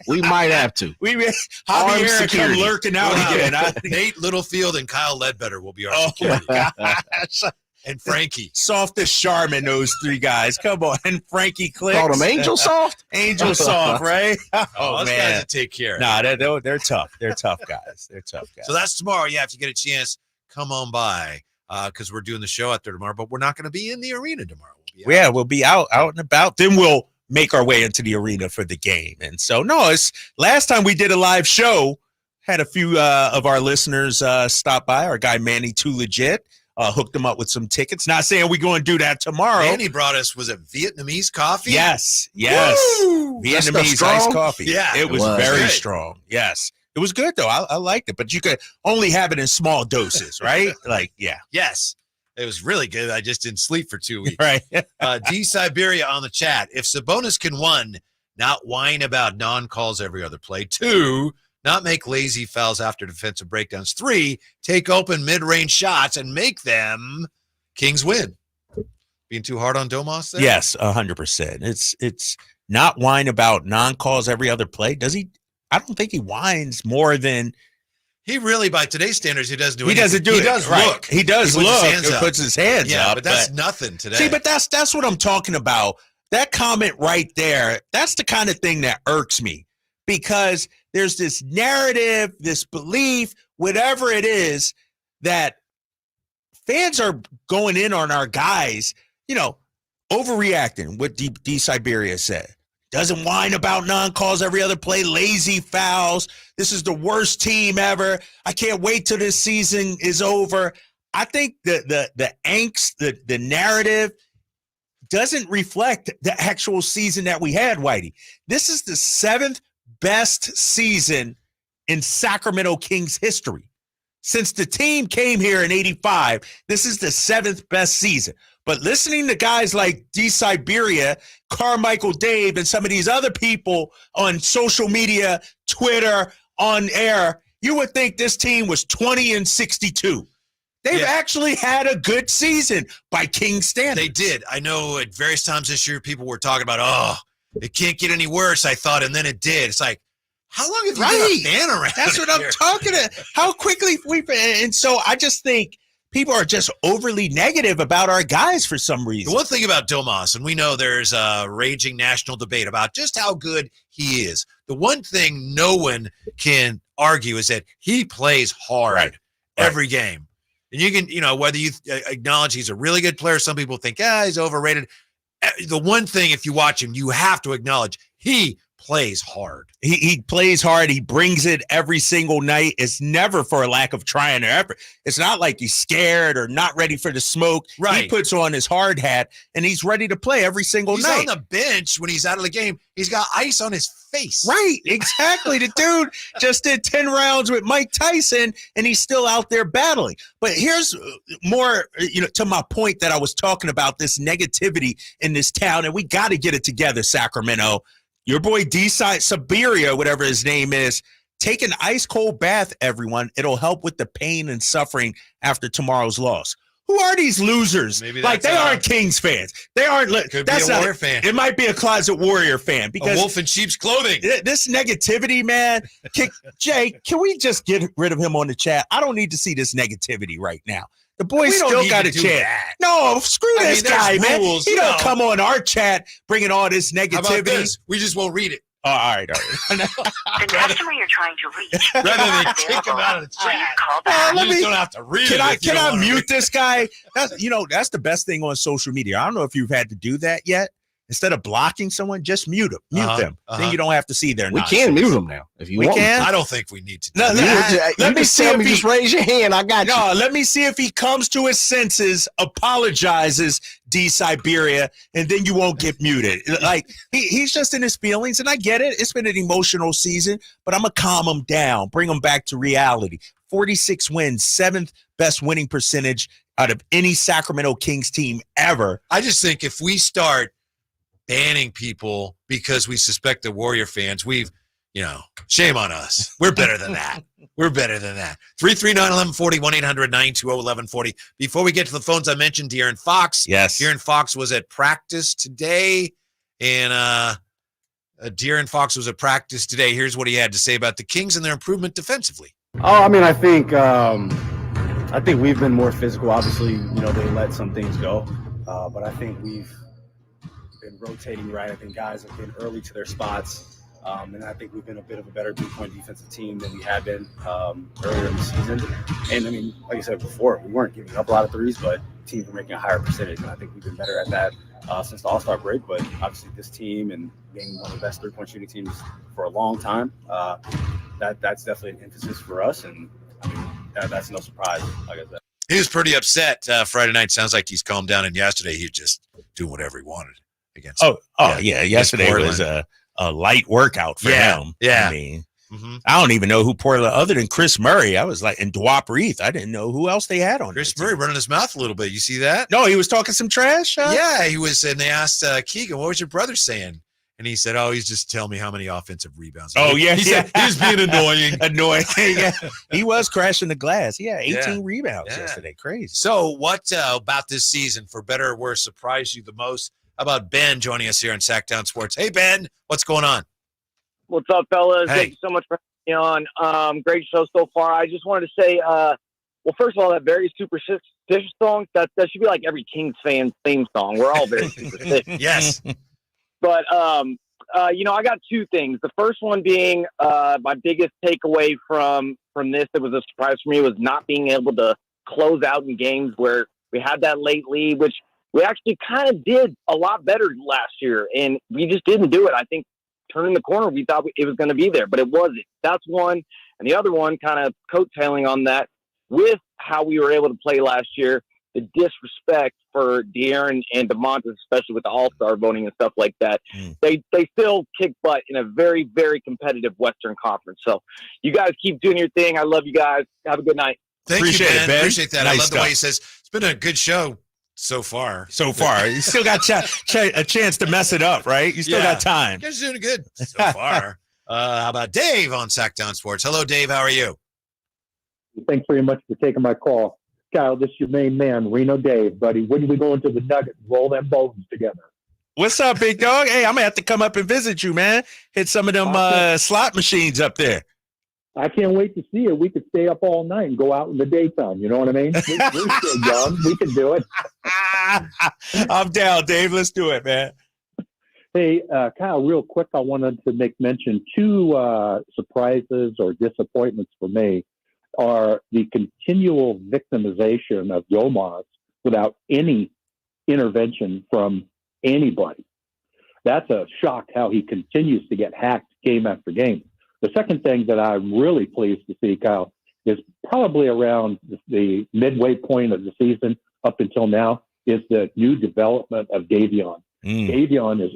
S12: We might have to.
S6: Javier come lurking out again.
S5: Nate Littlefield and Kyle Ledbetter will be our security. And Frankie.
S6: Softest Charmin, those three guys. Come on. And Frankie Clicks.
S12: Call them Angel Soft?
S6: Angel Soft, right?
S5: Those guys will take care.
S6: Nah, they're tough. They're tough guys.
S5: So that's tomorrow. Yeah, if you get a chance, come on by. Because we're doing the show out there tomorrow, but we're not going to be in the arena tomorrow.
S6: We'll be out and about. Then we'll make our way into the arena for the game. And so, it's last time we did a live show, had a few of our listeners stop by. Our guy Manny Too Legit hooked them up with some tickets. Not saying we're going to do that tomorrow.
S5: Manny brought us, was it Vietnamese coffee?
S6: Yes.
S5: Woo!
S6: Vietnamese iced coffee.
S5: Yeah,
S6: it was very strong. Yes. It was good, though. I liked it, but you could only have it in small doses, right?
S5: Yes. It was really good. I just didn't sleep for 2 weeks.
S6: Right.
S5: D. Siberia on the chat. If Sabonis can, 1, not whine about non-calls every other play. 2, not make lazy fouls after defensive breakdowns. 3, take open mid-range shots and make them, Kings win. Being too hard on Domas there?
S6: Yes, 100%. It's not whine about non-calls every other play. Does he? I don't think he whines more than
S5: he really, by today's standards, he doesn't do anything.
S6: He doesn't do
S5: he
S6: it.
S5: Does
S6: right.
S5: look.
S6: He does look. He puts his hands up.
S5: But that's nothing today.
S6: See, but that's what I'm talking about. That comment right there, that's the kind of thing that irks me, because there's this narrative, this belief, whatever it is, that fans are going in on our guys, overreacting, what D. Siberia said. Doesn't whine about non-calls every other play, lazy fouls. This is the worst team ever. I can't wait till this season is over. I think the angst, the narrative doesn't reflect the actual season that we had, Whitey. This is the 7th best season in Sacramento Kings history. Since the team came here in 85, this is the 7th best season. But listening to guys like D. Siberia, Carmichael Dave, and some of these other people on social media, Twitter, on air, you would think this team was 20-62. They've actually had a good season by King standards.
S5: They did. I know at various times this year people were talking about, it can't get any worse, I thought, and then it did. It's like, how long have you been a fan around
S6: That's what
S5: here?
S6: I'm talking about. How quickly and so I just think people are just overly negative about our guys for some reason.
S5: The one thing about Domas, and we know there's a raging national debate about just how good he is. The one thing no one can argue is that he plays hard every game. And you can, whether you acknowledge he's a really good player, some people think, he's overrated. The one thing, if you watch him, you have to acknowledge he plays hard.
S6: He plays hard. He brings it every single night. It's never for a lack of trying or effort. It's not like he's scared or not ready for the smoke.
S5: Right.
S6: He puts on his hard hat and he's ready to play every single night.
S5: He's on the bench when he's out of the game. He's got ice on his face.
S6: Right, exactly. The dude just did 10 rounds with Mike Tyson and he's still out there battling. But here's more, to my point that I was talking about, this negativity in this town, and we got to get it together, Sacramento. Your boy D. Siberia, whatever his name is, take an ice cold bath, everyone. It'll help with the pain and suffering after tomorrow's loss. Who are these losers?
S5: Maybe
S6: like, they aren't Kings fans. They aren't.
S5: Could
S6: that's
S5: be a
S6: not,
S5: Warrior fan.
S6: It might be a closet Warrior fan. Because
S5: a wolf in sheep's clothing.
S6: This negativity, man. Jay, can we just get rid of him on the chat? I don't need to see this negativity right now. The boys still got a chance. No, screw this guy, man. He don't come on our chat bringing all this negativity.
S5: How about this? We just won't read it.
S6: Oh, all right.
S4: The customer you're trying to reach.
S5: Rather than kick him out of the chat. You just don't have to read it.
S6: Can I mute this guy? That's the best thing on social media. I don't know if you've had to do that yet. Instead of blocking someone, just mute them. Mute them. Then you don't have to see their
S12: We
S6: nonsense.
S12: can mute them now if you want.
S6: can.
S5: I don't think we need to.
S6: No, let me see.
S12: Just raise your hand. I got you.
S6: No, let me see if he comes to his senses, apologizes, D Siberia, and then you won't get muted. Like he's just in his feelings, and I get it. It's been an emotional season, but I'm gonna calm him down, bring him back to reality. 46 wins, 7th best winning percentage out of any Sacramento Kings team ever.
S5: I just think if we start banning people because we suspect the Warrior fans, shame on us. We're better than that. We're better than that. 339-1140, 1-800-920-1140. Before we get to the phones, I mentioned De'Aaron Fox.
S6: Yes.
S5: De'Aaron Fox was at practice today, and De'Aaron Fox was at practice today. Here's what he had to say about the Kings and their improvement defensively.
S18: Oh, I mean, I think we've been more physical. Obviously, they let some things go, but I think we've been rotating right. I think guys have been early to their spots, and I think we've been a bit of a better three-point defensive team than we had been earlier in the season. And I mean, like I said before, we weren't giving up a lot of threes, but teams were making a higher percentage, and I think we've been better at that since the All-Star break. But obviously, this team and being one of the best three-point shooting teams for a long time, that's definitely an emphasis for us, and I mean, that's no surprise, like I said.
S5: He was pretty upset Friday night. Sounds like he's calmed down, and yesterday he was just doing whatever he wanted against.
S6: Yeah. Yesterday was a light workout for him.
S5: Yeah.
S6: I mean, I don't even know who Portland, other than Chris Murray. I was like, and Dwap Reith. I didn't know who else they had on.
S5: Chris Murray running his mouth a little bit. You see that?
S6: No, he was talking some trash.
S5: Yeah, he was, and they asked Keegan, "What was your brother saying?" And he said, he's just telling me how many offensive rebounds.
S6: He
S5: said he was being annoying.
S6: Yeah. He was crashing the glass. Yeah, 18 rebounds yesterday. Crazy.
S5: So what about this season, for better or worse, surprised you the most? How about Ben joining us here on Sactown Sports? Hey, Ben, what's going on?
S20: What's up, fellas?
S5: Hey.
S20: Thank you so much for having me on. Great show so far. I just wanted to say, first of all, that very superstitious song, that should be like every Kings fan theme song. We're all very superstitious.
S5: Yes.
S20: But, I got two things. The first one being my biggest takeaway from this that was a surprise for me was not being able to close out in games where we had that late lead, which we actually kind of did a lot better last year, and we just didn't do it. I think turning the corner, we thought it was going to be there, but it wasn't. That's one. And the other one, kind of coattailing on that, with how we were able to play last year, the disrespect for De'Aaron and DeMontis, especially with the All-Star voting and stuff like that. They still kick butt in a very, very competitive Western Conference. So you guys keep doing your thing. I love you guys. Have a good night.
S5: Appreciate it, Ben. Appreciate that.
S6: Nice
S5: I love the way
S6: stuff.
S5: he says, it's been a good show so far.
S6: You still got a chance to mess it up, right? You still got time.
S5: You guys are doing good so far. How about Dave on Sactown Sports? Hello, Dave. How are you?
S21: Thanks very much for taking my call. Kyle, this is your main man, Reno Dave, buddy. When do we go into the Nugget and roll them bones together?
S6: What's up, big dog? Hey, I'm going to have to come up and visit you, man. Hit some of them slot machines up there.
S21: I can't wait to see it. We could stay up all night and go out in the daytime. You know what I mean? We're still young. We can do it.
S6: I'm down, Dave. Let's do it, man.
S21: Hey, Kyle, real quick, I wanted to make mention two surprises or disappointments for me are the continual victimization of Yomas without any intervention from anybody. That's a shock how he continues to get hacked game after game. The second thing that I'm really pleased to see, Kyle, is probably around the midway point of the season up until now, is the new development of Davion. Davion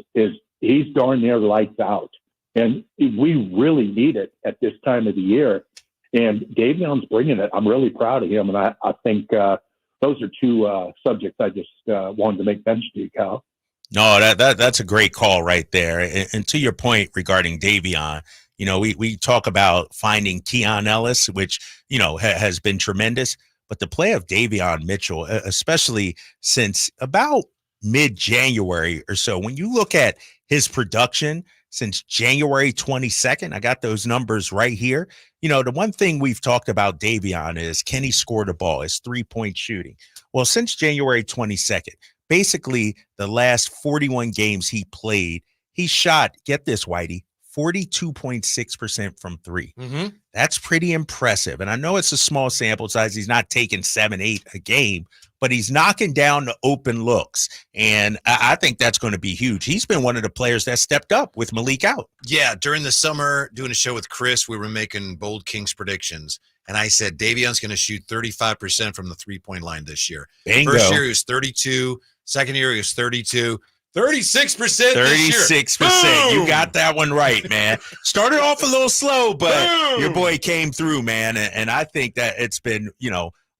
S21: he's darn near lights out. And we really need it at this time of the year. And Davion's bringing it. I'm really proud of him. And I think those are two subjects I just wanted to make mention to you, Kyle.
S6: No, that's a great call right there. And to your point regarding Davion, we talk about finding Keon Ellis, which, has been tremendous. But the play of Davion Mitchell, especially since about mid-January or so, when you look at his production since January 22nd, I got those numbers right here. The one thing we've talked about Davion is, can he score the ball? His three-point shooting. Well, since January 22nd, basically the last 41 games he played, he shot, get this, Whitey, 42.6% from three.
S5: Mm-hmm.
S6: That's pretty impressive. And I know it's a small sample size. He's not taking 7, 8 a game, but he's knocking down the open looks. And I think that's going to be huge. He's been one of the players that stepped up with Malik out.
S5: Yeah, during the summer, doing a show with Chris, we were making bold Kings predictions. And I said, Davion's going to shoot 35% from the three-point line this year.
S6: Bingo.
S5: First year, he was 32. Second year, he was 32. 36% this year.
S6: 36%. You
S5: Boom!
S6: got that one right, man. Started off a little slow, but
S5: Boom!
S6: your boy came through, man. And I think that it's been,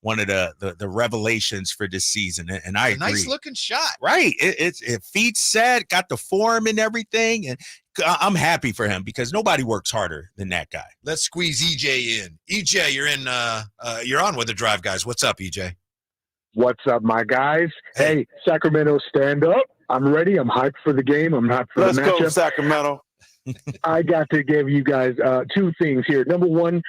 S6: one of the revelations for this season. And I agree.
S5: Nice looking shot.
S6: Right. It feet set, got the form and everything. And I'm happy for him because nobody works harder than that guy.
S5: Let's squeeze EJ in. EJ, you're on with the Drive Guys. What's up, EJ?
S7: What's up, my guys? Hey, Sacramento, stand up. I'm ready. I'm hyped for the game. I'm hyped for the matchup.
S2: Let's go, Sacramento.
S7: I got to give you guys two things here. Number one,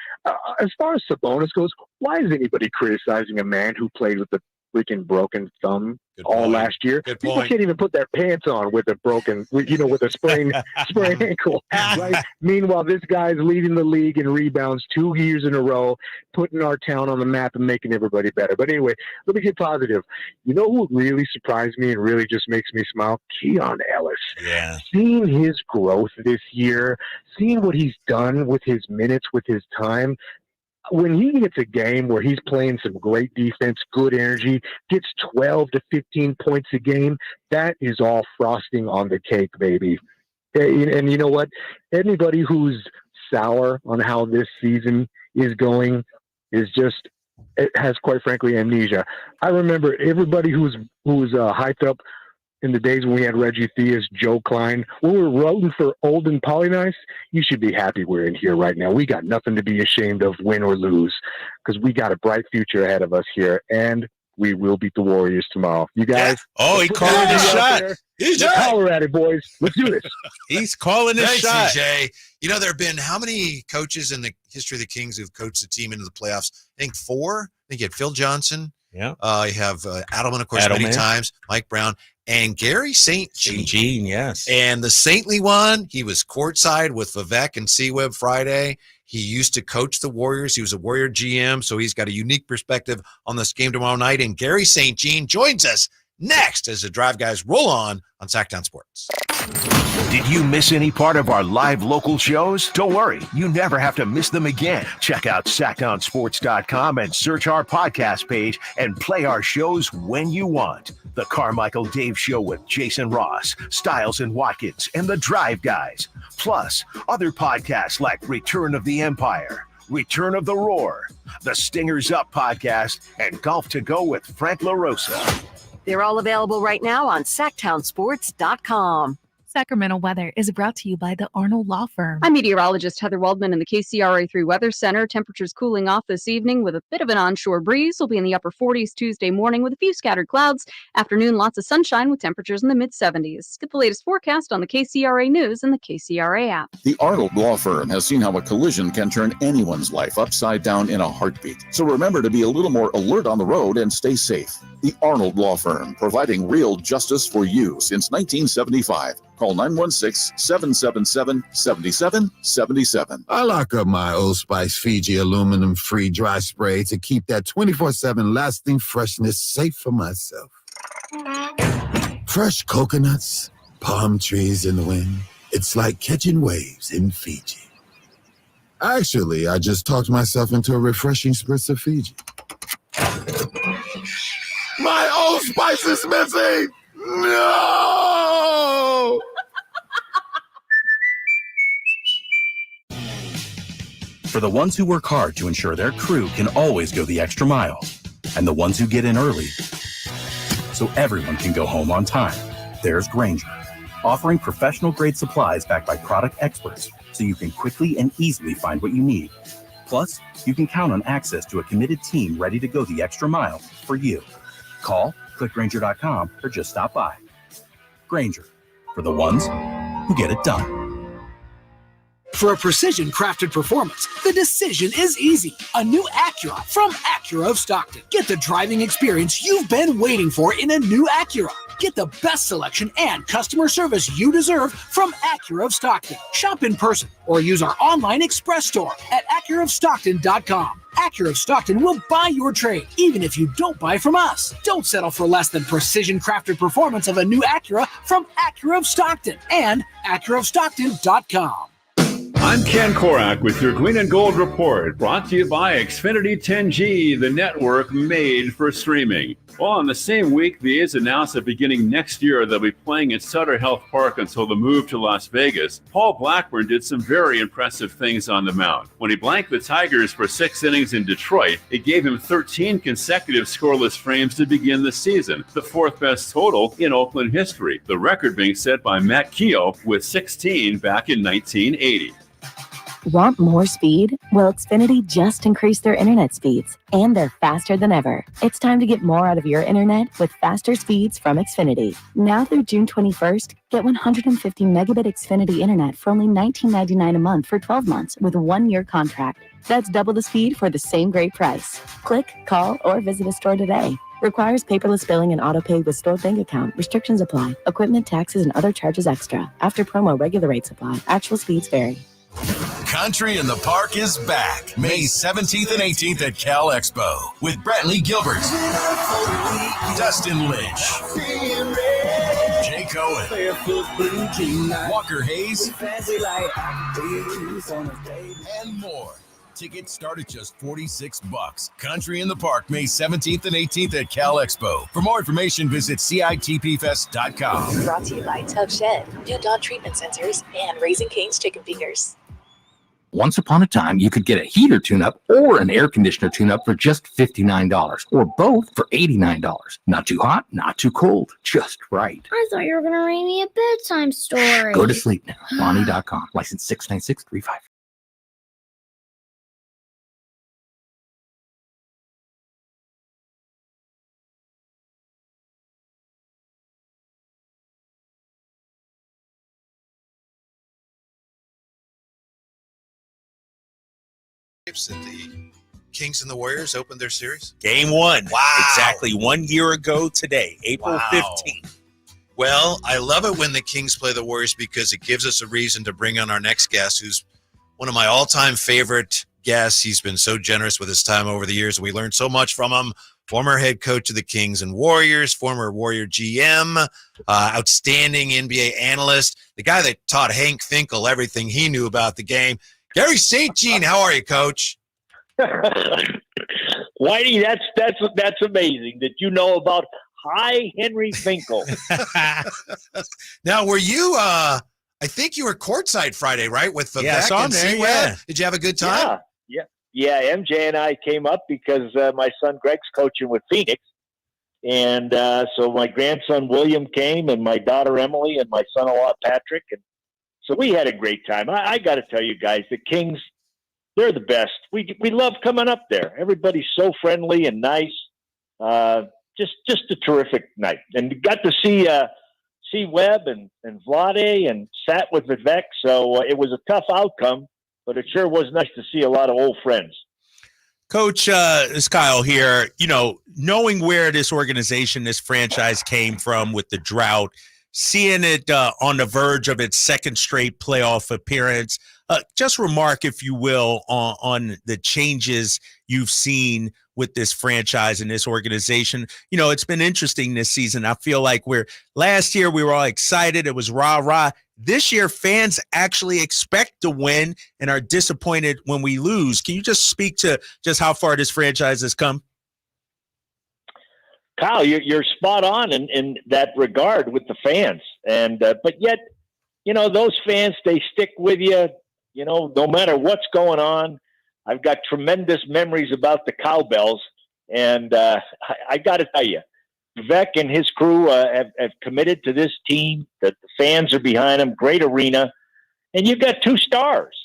S7: as far as Sabonis goes, why is anybody criticizing a man who played with a freaking broken thumb all last year? People can't even put their pants on with a broken, with a sprained ankle. Right? Meanwhile, this guy's leading the league in rebounds 2 years in a row, putting our town on the map and making everybody better. But anyway, let me get positive. You know who really surprised me and really just makes me smile? Keon Ellis.
S6: Yeah.
S7: Seeing his growth this year, seeing what he's done with his minutes, with his time, when he gets a game where he's playing some great defense, good energy, gets 12 to 15 points a game, that is all frosting on the cake, baby. And you know what? Anybody who's sour on how this season is going has, quite frankly, amnesia. I remember everybody who's hyped up in the days when we had Reggie Theus, Joe Klein, when we were rooting for Olden Polynice. You should be happy we're in here right now. We got nothing to be ashamed of, win or lose, because we got a bright future ahead of us here, and we will beat the Warriors tomorrow. You guys?
S6: Oh, he called his shot.
S7: Let's holler at it, boys. Let's do this.
S6: He's calling his shot.
S5: CJ. There have been how many coaches in the history of the Kings who've coached the team into the playoffs? I think 4. I think you had Phil Johnson.
S6: Yeah.
S5: You have Adelman, of course, many times. Mike Brown. And Gary St.
S6: Jean, yes.
S5: And the saintly one, he was courtside with Vivek and C-Web Friday. He used to coach the Warriors. He was a Warrior GM, so he's got a unique perspective on this game tomorrow night. And Gary St. Jean joins us next as the Drive Guys roll on Sactown Sports.
S3: Did you miss any part of our live local shows? Don't worry, you never have to miss them again. Check out SactownSports.com and search our podcast page and play our shows when you want. The Carmichael Dave Show with Jason Ross, Stiles and Watkins, and the Drive Guys. Plus, other podcasts like Return of the Empire, Return of the Roar, the Stingers Up podcast, and Golf to Go with Frank LaRosa.
S10: They're all available right now on SactownSports.com.
S23: Sacramento weather is brought to you by the Arnold Law Firm.
S24: I'm meteorologist Heather Waldman in the KCRA3 Weather Center. Temperatures cooling off this evening with a bit of an onshore breeze. We'll be in the upper 40s Tuesday morning with a few scattered clouds. Afternoon, lots of sunshine with temperatures in the mid-70s. Get the latest forecast on the KCRA News and the KCRA app.
S22: The Arnold Law Firm has seen how a collision can turn anyone's life upside down in a heartbeat. So remember to be a little more alert on the road and stay safe. The Arnold Law Firm, providing real justice for you since 1975. Call 916-777-7777.
S25: I lock up my Old Spice Fiji aluminum-free dry spray to keep that 24/7 lasting freshness safe for myself. Fresh coconuts, palm trees in the wind. It's like catching waves in Fiji. Actually, I just talked myself into a refreshing spritz of Fiji. My Old Spice is missing! No!
S26: For the ones who work hard to ensure their crew can always go the extra mile, and the ones who get in early so everyone can go home on time, there's Grainger, offering professional-grade supplies backed by product experts so you can quickly and easily find what you need. Plus, you can count on access to a committed team ready to go the extra mile for you. Call, click Grainger.com, or just stop by. Grainger, for the ones who get it done.
S1: For a precision-crafted performance, the decision is easy. A new Acura from Acura of Stockton. Get the driving experience you've been waiting for in a new Acura. Get the best selection and customer service you deserve from Acura of Stockton. Shop in person or use our online express store at AcuraofStockton.com. Acura of Stockton will buy your trade, even if you don't buy from us. Don't settle for less than precision-crafted performance of a new Acura from Acura of Stockton and AcuraofStockton.com.
S8: I'm Ken Korak with your Green and Gold Report, brought to you by Xfinity 10G, the network made for streaming. Well, in the same week, the A's announced that beginning next year, they'll be playing at Sutter Health Park until the move to Las Vegas. Paul Blackburn did some very impressive things on the mound. When he blanked the Tigers for 6 innings in Detroit, it gave him 13 consecutive scoreless frames to begin the season, the 4th best total in Oakland history, the record being set by Matt Keogh with 16 back in 1980.
S9: Want more speed? Well, Xfinity just increased their internet speeds, and they're faster than ever. It's time to get more out of your internet with faster speeds from Xfinity. Now through June 21st, get 150 megabit Xfinity internet for only $19.99 a month for 12 months with a 1-year contract. That's double the speed for the same great price. Click, call, or visit a store today. Requires paperless billing and autopay with stored bank account. Restrictions apply. Equipment, taxes, and other charges extra. After promo, regular rates apply. Actual speeds vary.
S11: Country in the Park is back May 17th and 18th at Cal Expo with Brantley Gilbert, Dustin Lynch, Jay Cohen, Walker Hayes, and more. Tickets start at just $46. Country in the Park May 17th and 18th at Cal Expo. For more information, visit CITPFest.com.
S13: Brought to you by Tub Shed, New Dawn Treatment Centers, and Raising Cane's Chicken Fingers.
S17: Once upon a time, you could get a heater tune-up or an air conditioner tune-up for just $59, or both for $89. Not too hot, not too cold, just right.
S27: I thought you were going to read me a bedtime story.
S17: Go to sleep now. Bonnie.com. License 69635.
S5: That the Kings and the Warriors opened their series?
S6: Game 1.
S5: Wow.
S6: Exactly 1 year ago today, April 15th.
S5: Well, I love it when the Kings play the Warriors because it gives us a reason to bring on our next guest, who's one of my all-time favorite guests. He's been so generous with his time over the years. We learned so much from him. Former head coach of the Kings and Warriors, former Warrior GM, outstanding NBA analyst, the guy that taught Hank Finkel everything he knew about the game. Gary St. Jean, how are you, Coach?
S28: Whitey, that's amazing that you know about Hi Henry Finkel.
S5: Now, were you? I think you were courtside Friday, right? With the
S6: I saw him there. Yeah.
S5: Did you have a good time?
S28: Yeah. MJ and I came up because my son Greg's coaching with Phoenix, and so my grandson William came, and my daughter Emily, and my son-in-law Patrick, and so we had a great time. I got to tell you guys, the Kings, they're the best. We love coming up there. Everybody's so friendly and nice. Just a terrific night. And got to see Webb and Vlade and sat with Vivek. So it was a tough outcome, but it sure was nice to see a lot of old friends.
S6: Coach, it's Kyle here. You know, knowing where this organization, this franchise came from with the drought, seeing it on the verge of its second straight playoff appearance, just remark, if you will, on the changes you've seen with this franchise and this organization. You know, it's been interesting this season. I feel like last year we were all excited. It was rah-rah. This year, fans actually expect to win and are disappointed when we lose. Can you just speak to just how far this franchise has come?
S28: Kyle, you're spot on in that regard with the fans, and but yet, you know, those fans, they stick with you, you know, no matter what's going on. I've got tremendous memories about the Cowbells, and I got to tell you, Vivek and his crew have committed to this team. That the fans are behind them. Great arena, and you've got 2 stars.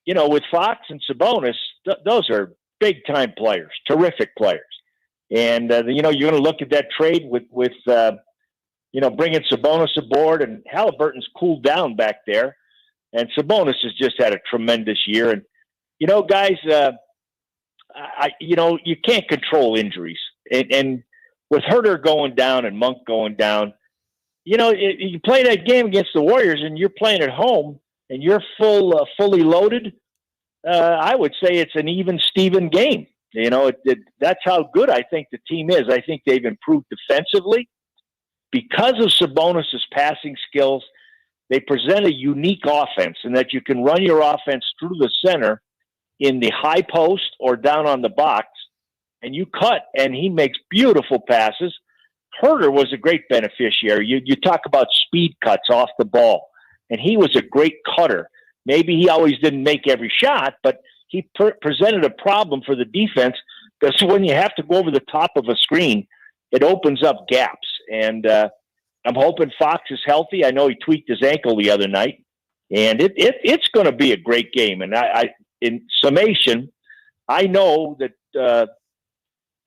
S28: You know, with Fox and Sabonis, those are big time players, terrific players. And, you know, you're going to look at that trade with you know, bringing Sabonis aboard, and Halliburton's cooled down back there. And Sabonis has just had a tremendous year. And, guys, you can't control injuries. And with Herter going down and Monk going down, you play that game against the Warriors and you're playing at home and you're fully loaded. I would say it's an even Steven game. That's how good I think the team is. I think they've improved defensively. Because of Sabonis' passing skills, they present a unique offense in that you can run your offense through the center in the high post or down on the box, and you cut, and he makes beautiful passes. Herter was a great beneficiary. You talk about speed cuts off the ball, and he was a great cutter. Maybe he always didn't make every shot, but he presented a problem for the defense because when you have to go over the top of a screen, it opens up gaps. And I'm hoping Fox is healthy. I know he tweaked his ankle the other night, and it's going to be a great game. And I in summation, I know that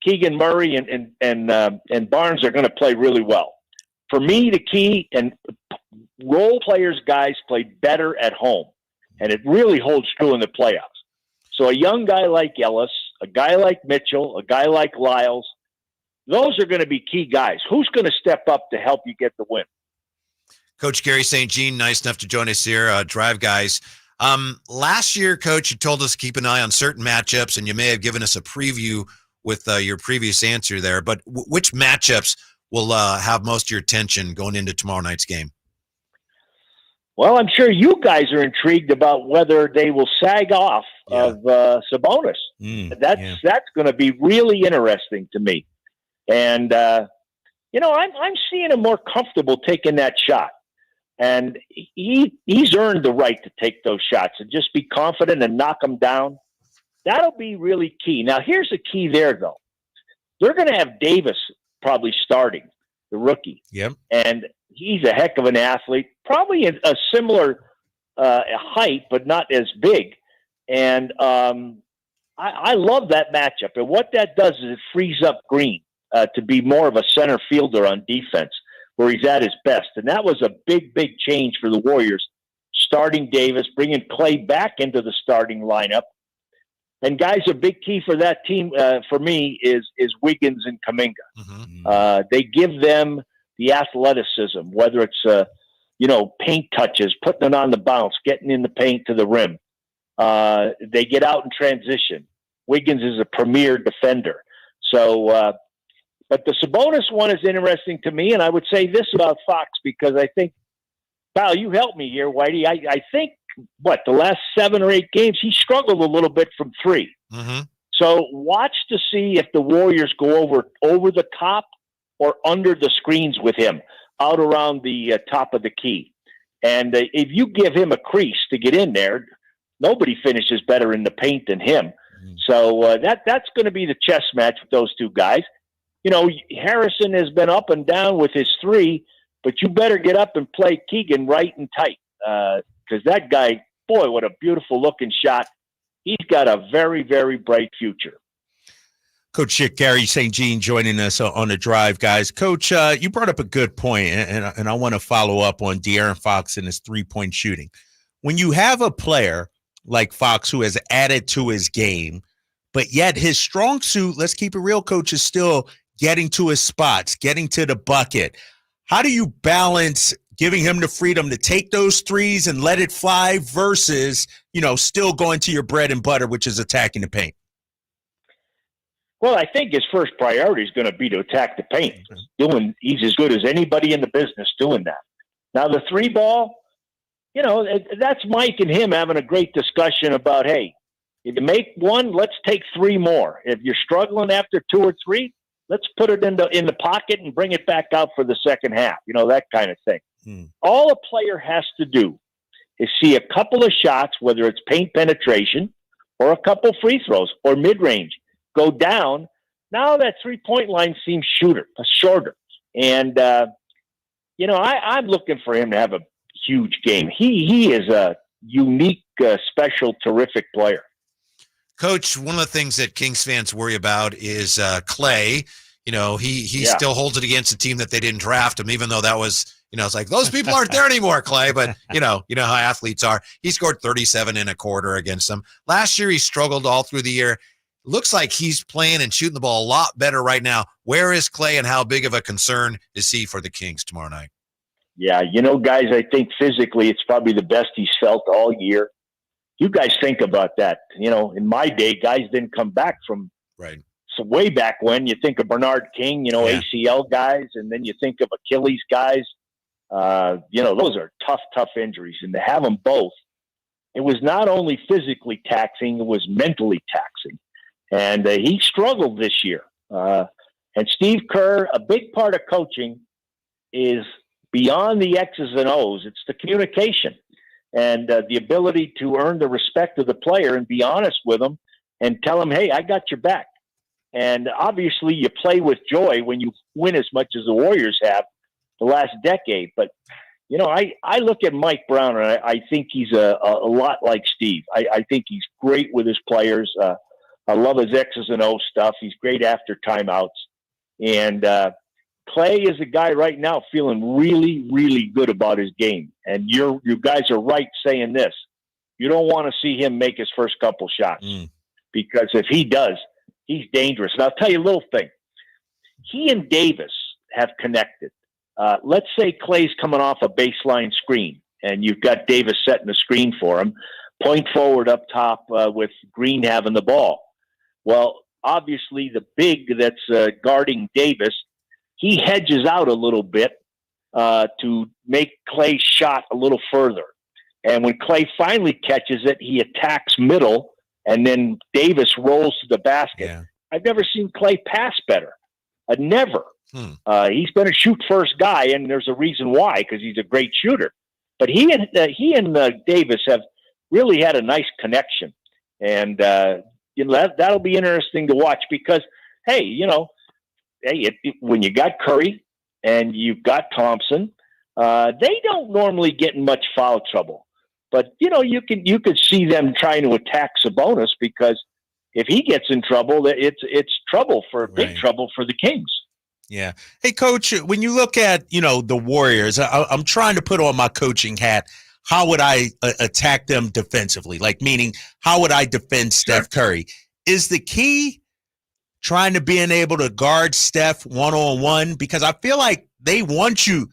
S28: Keegan Murray and Barnes are going to play really well. For me, the key and role players, guys, play better at home, and it really holds true in the playoffs. So a young guy like Ellis, a guy like Mitchell, a guy like Lyles, those are going to be key guys. Who's going to step up to help you get the win?
S5: Coach Gary St. Jean, nice enough to join us here, Drive Guys. Last year, Coach, you told us to keep an eye on certain matchups, and you may have given us a preview with your previous answer there. But which matchups will have most of your attention going into tomorrow night's game?
S28: Well, I'm sure you guys are intrigued about whether they will sag off of Sabonis. That's going to be really interesting to me. And, I'm seeing him more comfortable taking that shot. And he's earned the right to take those shots and just be confident and knock them down. That'll be really key. Now, here's the key there, though. They're going to have Davis probably starting, the rookie.
S5: Yep.
S28: And he's a heck of an athlete, probably a similar height, but not as big. And I love that matchup. And what that does is it frees up Green to be more of a center fielder on defense, where he's at his best. And that was a big, big change for the Warriors, starting Davis, bringing Clay back into the starting lineup. And guys, a big key for that team, for me, is Wiggins and Kuminga.
S5: Mm-hmm.
S28: They give them the athleticism, whether it's paint touches, putting it on the bounce, getting in the paint to the rim. They get out in transition. Wiggins is a premier defender. So, but the Sabonis one is interesting to me, and I would say this about Fox, because I think, Kyle, you help me here, Whitey. I think, the last 7 or 8 games, he struggled a little bit from 3.
S5: Mm-hmm.
S28: So watch to see if the Warriors go over the top or under the screens with him, out around the top of the key. And if you give him a crease to get in there, nobody finishes better in the paint than him.
S5: Mm-hmm.
S28: So that's going to be the chess match with those two guys. Harrison has been up and down with his 3, but you better get up and play Keegan right and tight. Because that guy, boy, what a beautiful looking shot. He's got a very, very bright future.
S6: Coach Gary St. Jean joining us on the Drive, guys. Coach, you brought up a good point, and I want to follow up on De'Aaron Fox and his three-point shooting. When you have a player like Fox who has added to his game, but yet his strong suit, let's keep it real, Coach, is still getting to his spots, getting to the bucket. How do you balance giving him the freedom to take those threes and let it fly versus, still going to your bread and butter, which is attacking the paint?
S28: Well, I think his first priority is going to be to attack the paint. He's as good as anybody in the business doing that. Now, the 3 ball, that's Mike and him having a great discussion about, hey, if you make 1, let's take 3 more. If you're struggling after 2 or 3, let's put it in the pocket and bring it back out for the second half. That kind of thing. All a player has to do is see a couple of shots, whether it's paint penetration or a couple free throws or mid-range, go down. Now that 3-point line seems shorter. And, I'm looking for him to have a huge game. He is a unique, special, terrific player.
S5: Coach, one of the things that Kings fans worry about is Clay. He still holds it against a team that they didn't draft him, even though that was It's like those people aren't there anymore, Clay. But you know how athletes are. He scored 37 in a quarter against them. Last year he struggled all through the year. Looks like he's playing and shooting the ball a lot better right now. Where is Clay, and how big of a concern is he for the Kings tomorrow night?
S28: Yeah, guys, I think physically it's probably the best he's felt all year. You guys think about that. In my day, guys didn't come back from
S5: right.
S28: So way back when. You think of Bernard King, ACL guys, and then you think of Achilles guys. Those are tough injuries. And to have them both, it was not only physically taxing, it was mentally taxing. And he struggled this year. And Steve Kerr, a big part of coaching is beyond the X's and O's. It's the communication and the ability to earn the respect of the player and be honest with them and tell them, hey, I got your back. And obviously you play with joy when you win as much as the Warriors have the last decade. But, I look at Mike Brown and I think he's a lot like Steve. I think he's great with his players. I love his X's and O's stuff. He's great after timeouts. And Clay is a guy right now feeling really, really good about his game. And you guys are right saying this. You don't want to see him make his first couple shots because if he does, he's dangerous. And I'll tell you a little thing. He and Davis have connected. Let's say Clay's coming off a baseline screen and you've got Davis setting the screen for him. Point forward up top with Green having the ball. Well, obviously the big that's guarding Davis, he hedges out a little bit to make Clay's shot a little further. And when Clay finally catches it, he attacks middle, and then Davis rolls to the basket.
S5: Yeah.
S28: I've never seen Clay pass better. Never. He's been a shoot first guy, and there's a reason why, because he's a great shooter. But he and Davis have really had a nice connection. And that'll be interesting to watch because, when you got Curry and you've got Thompson, they don't normally get in much foul trouble. But you could see them trying to attack Sabonis because if he gets in trouble, it's trouble big trouble for the Kings.
S6: Yeah. Hey, Coach, when you look at the Warriors, I'm trying to put on my coaching hat. How would I attack them defensively? Like, meaning, how would I defend Steph Curry? Is the key trying to being able to guard Steph one-on-one? Because I feel like they want you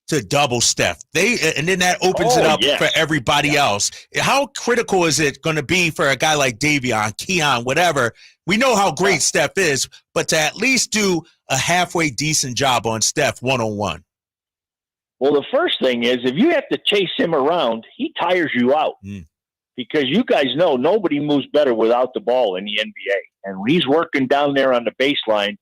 S6: to double Steph. And then that opens it up for everybody else. How critical is it going to be for a guy like Davion, Keon, whatever? We know how great Steph is, but to at least do a halfway decent job on Steph one-on-one.
S28: Well, the first thing is if you have to chase him around, he tires you out because you guys know nobody moves better without the ball in the NBA. And when he's working down there on the baseline,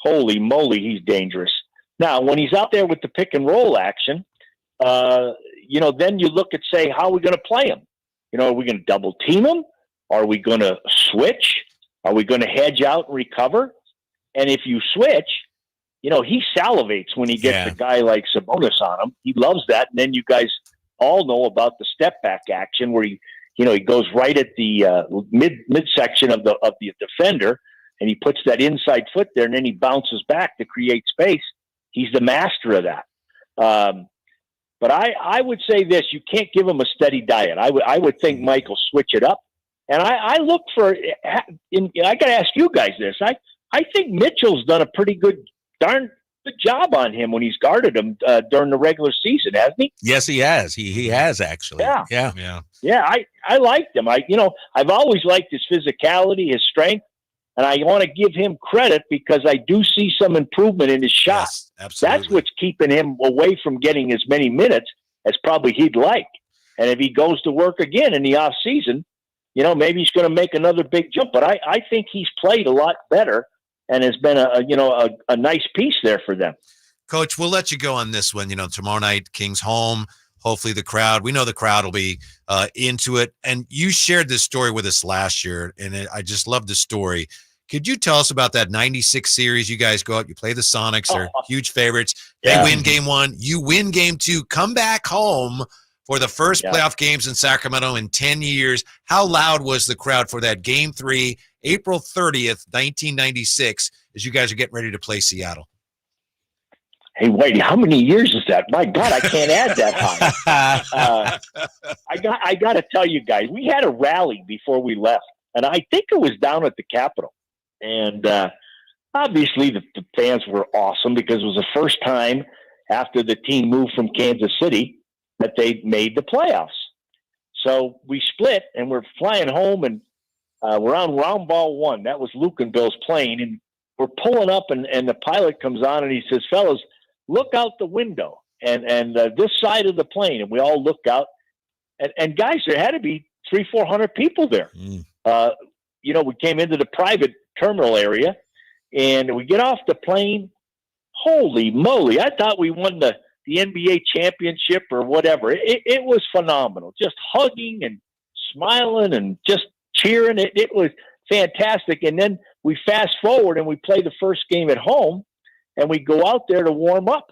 S28: holy moly, he's dangerous. Now, when he's out there with the pick and roll action, then you look at say, how are we going to play him? Are we going to double team him? Are we going to switch? Are we going to hedge out and recover? And if you switch, he salivates when he gets a guy like Sabonis on him. He loves that. And then you guys all know about the step back action where he goes right at the midsection of the defender and he puts that inside foot there and then he bounces back to create space. He's the master of that. But I would say this, you can't give him a steady diet. I would think Mike will switch it up. And I look for, I got to ask you guys this. I think Mitchell's done a darn good job on him when he's guarded him during the regular season, hasn't he?
S6: Yes, he has. He has actually.
S28: Yeah. I liked him. I've always liked his physicality, his strength, and I want to give him credit because I do see some improvement in his shot.
S5: Yes, absolutely.
S28: That's what's keeping him away from getting as many minutes as probably he'd like. And if he goes to work again in the off season, maybe he's going to make another big jump. But I think he's played a lot better and has been a nice piece there for them.
S5: Coach, we'll let you go on this one. Tomorrow night, Kings home. Hopefully the crowd, we know the crowd will be into it. And you shared this story with us last year, and I just love the story. Could you tell us about that 96 series? You guys go out, you play the Sonics. They're huge favorites. They win game 1. You win game 2. Come back home for the first playoff games in Sacramento in 10 years. How loud was the crowd for that game 3, April 30th, 1996, as you guys are getting ready to play Seattle?
S28: Hey, Whitey, how many years is that? My God, I can't add that high. I got to tell you guys, we had a rally before we left, and I think it was down at the Capitol. And obviously the fans were awesome because it was the first time after the team moved from Kansas City that they made the playoffs. So we split, and we're flying home, and we're on round ball 1. That was Luke and Bill's plane, and we're pulling up, and the pilot comes on, and he says, fellas, look out the window and this side of the plane. And we all look out, and guys, there had to be 300-400 people there. We came into the private terminal area, and we get off the plane. Holy moly. I thought we won the NBA championship or whatever. It was phenomenal. Just hugging and smiling and just cheering. It was fantastic. And then we fast forward and we play the first game at home, and we go out there to warm up.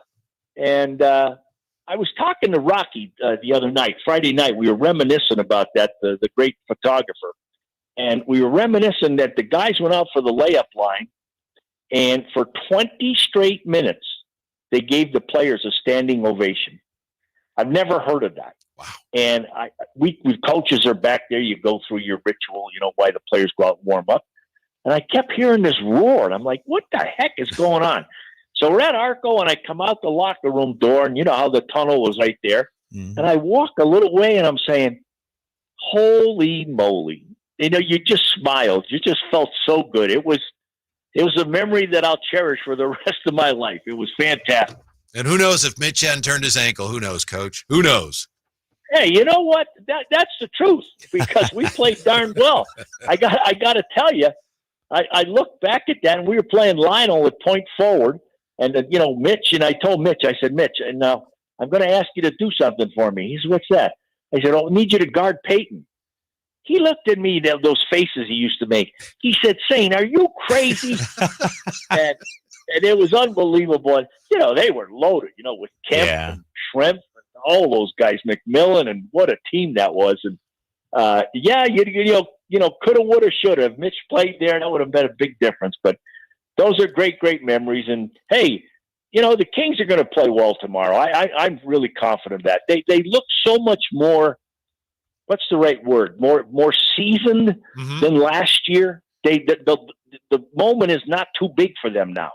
S28: And I was talking to Rocky the other night, Friday night. We were reminiscing about that, the great photographer. And we were reminiscing that the guys went out for the layup line, and for 20 straight minutes, they gave the players a standing ovation. I've never heard of that.
S5: Wow.
S28: And we coaches are back there. You go through your ritual, why the players go out and warm up. And I kept hearing this roar, and I'm like, what the heck is going on? So we're at Arco, and I come out the locker room door, and you know how the tunnel was right there. Mm-hmm. And I walk a little way, and I'm saying, holy moly. You just smiled. You just felt so good. It was a memory that I'll cherish for the rest of my life. It was fantastic.
S5: And who knows if Mitch hadn't turned his ankle? Who knows, Coach? Who knows?
S28: Hey, you know what? That's the truth, because we played darn well. I got to tell you, I look back at that, and we were playing Lionel at point forward. And, Mitch, and I told Mitch, I said, Mitch, and now I'm going to ask you to do something for me. He said, what's that? I said, I need you to guard Peyton. He looked at me, those faces he used to make. He said, Saint, are you crazy? and it was unbelievable. And, they were loaded, with Kemp and Shrimp and all those guys, McMillan, and what a team that was. And, coulda, woulda, shoulda. If Mitch played there, that would have been a big difference. But those are great, great memories. And, hey, the Kings are going to play well tomorrow. I'm really confident of that. They look so much more, what's the right word, more seasoned than last year. The moment is not too big for them now.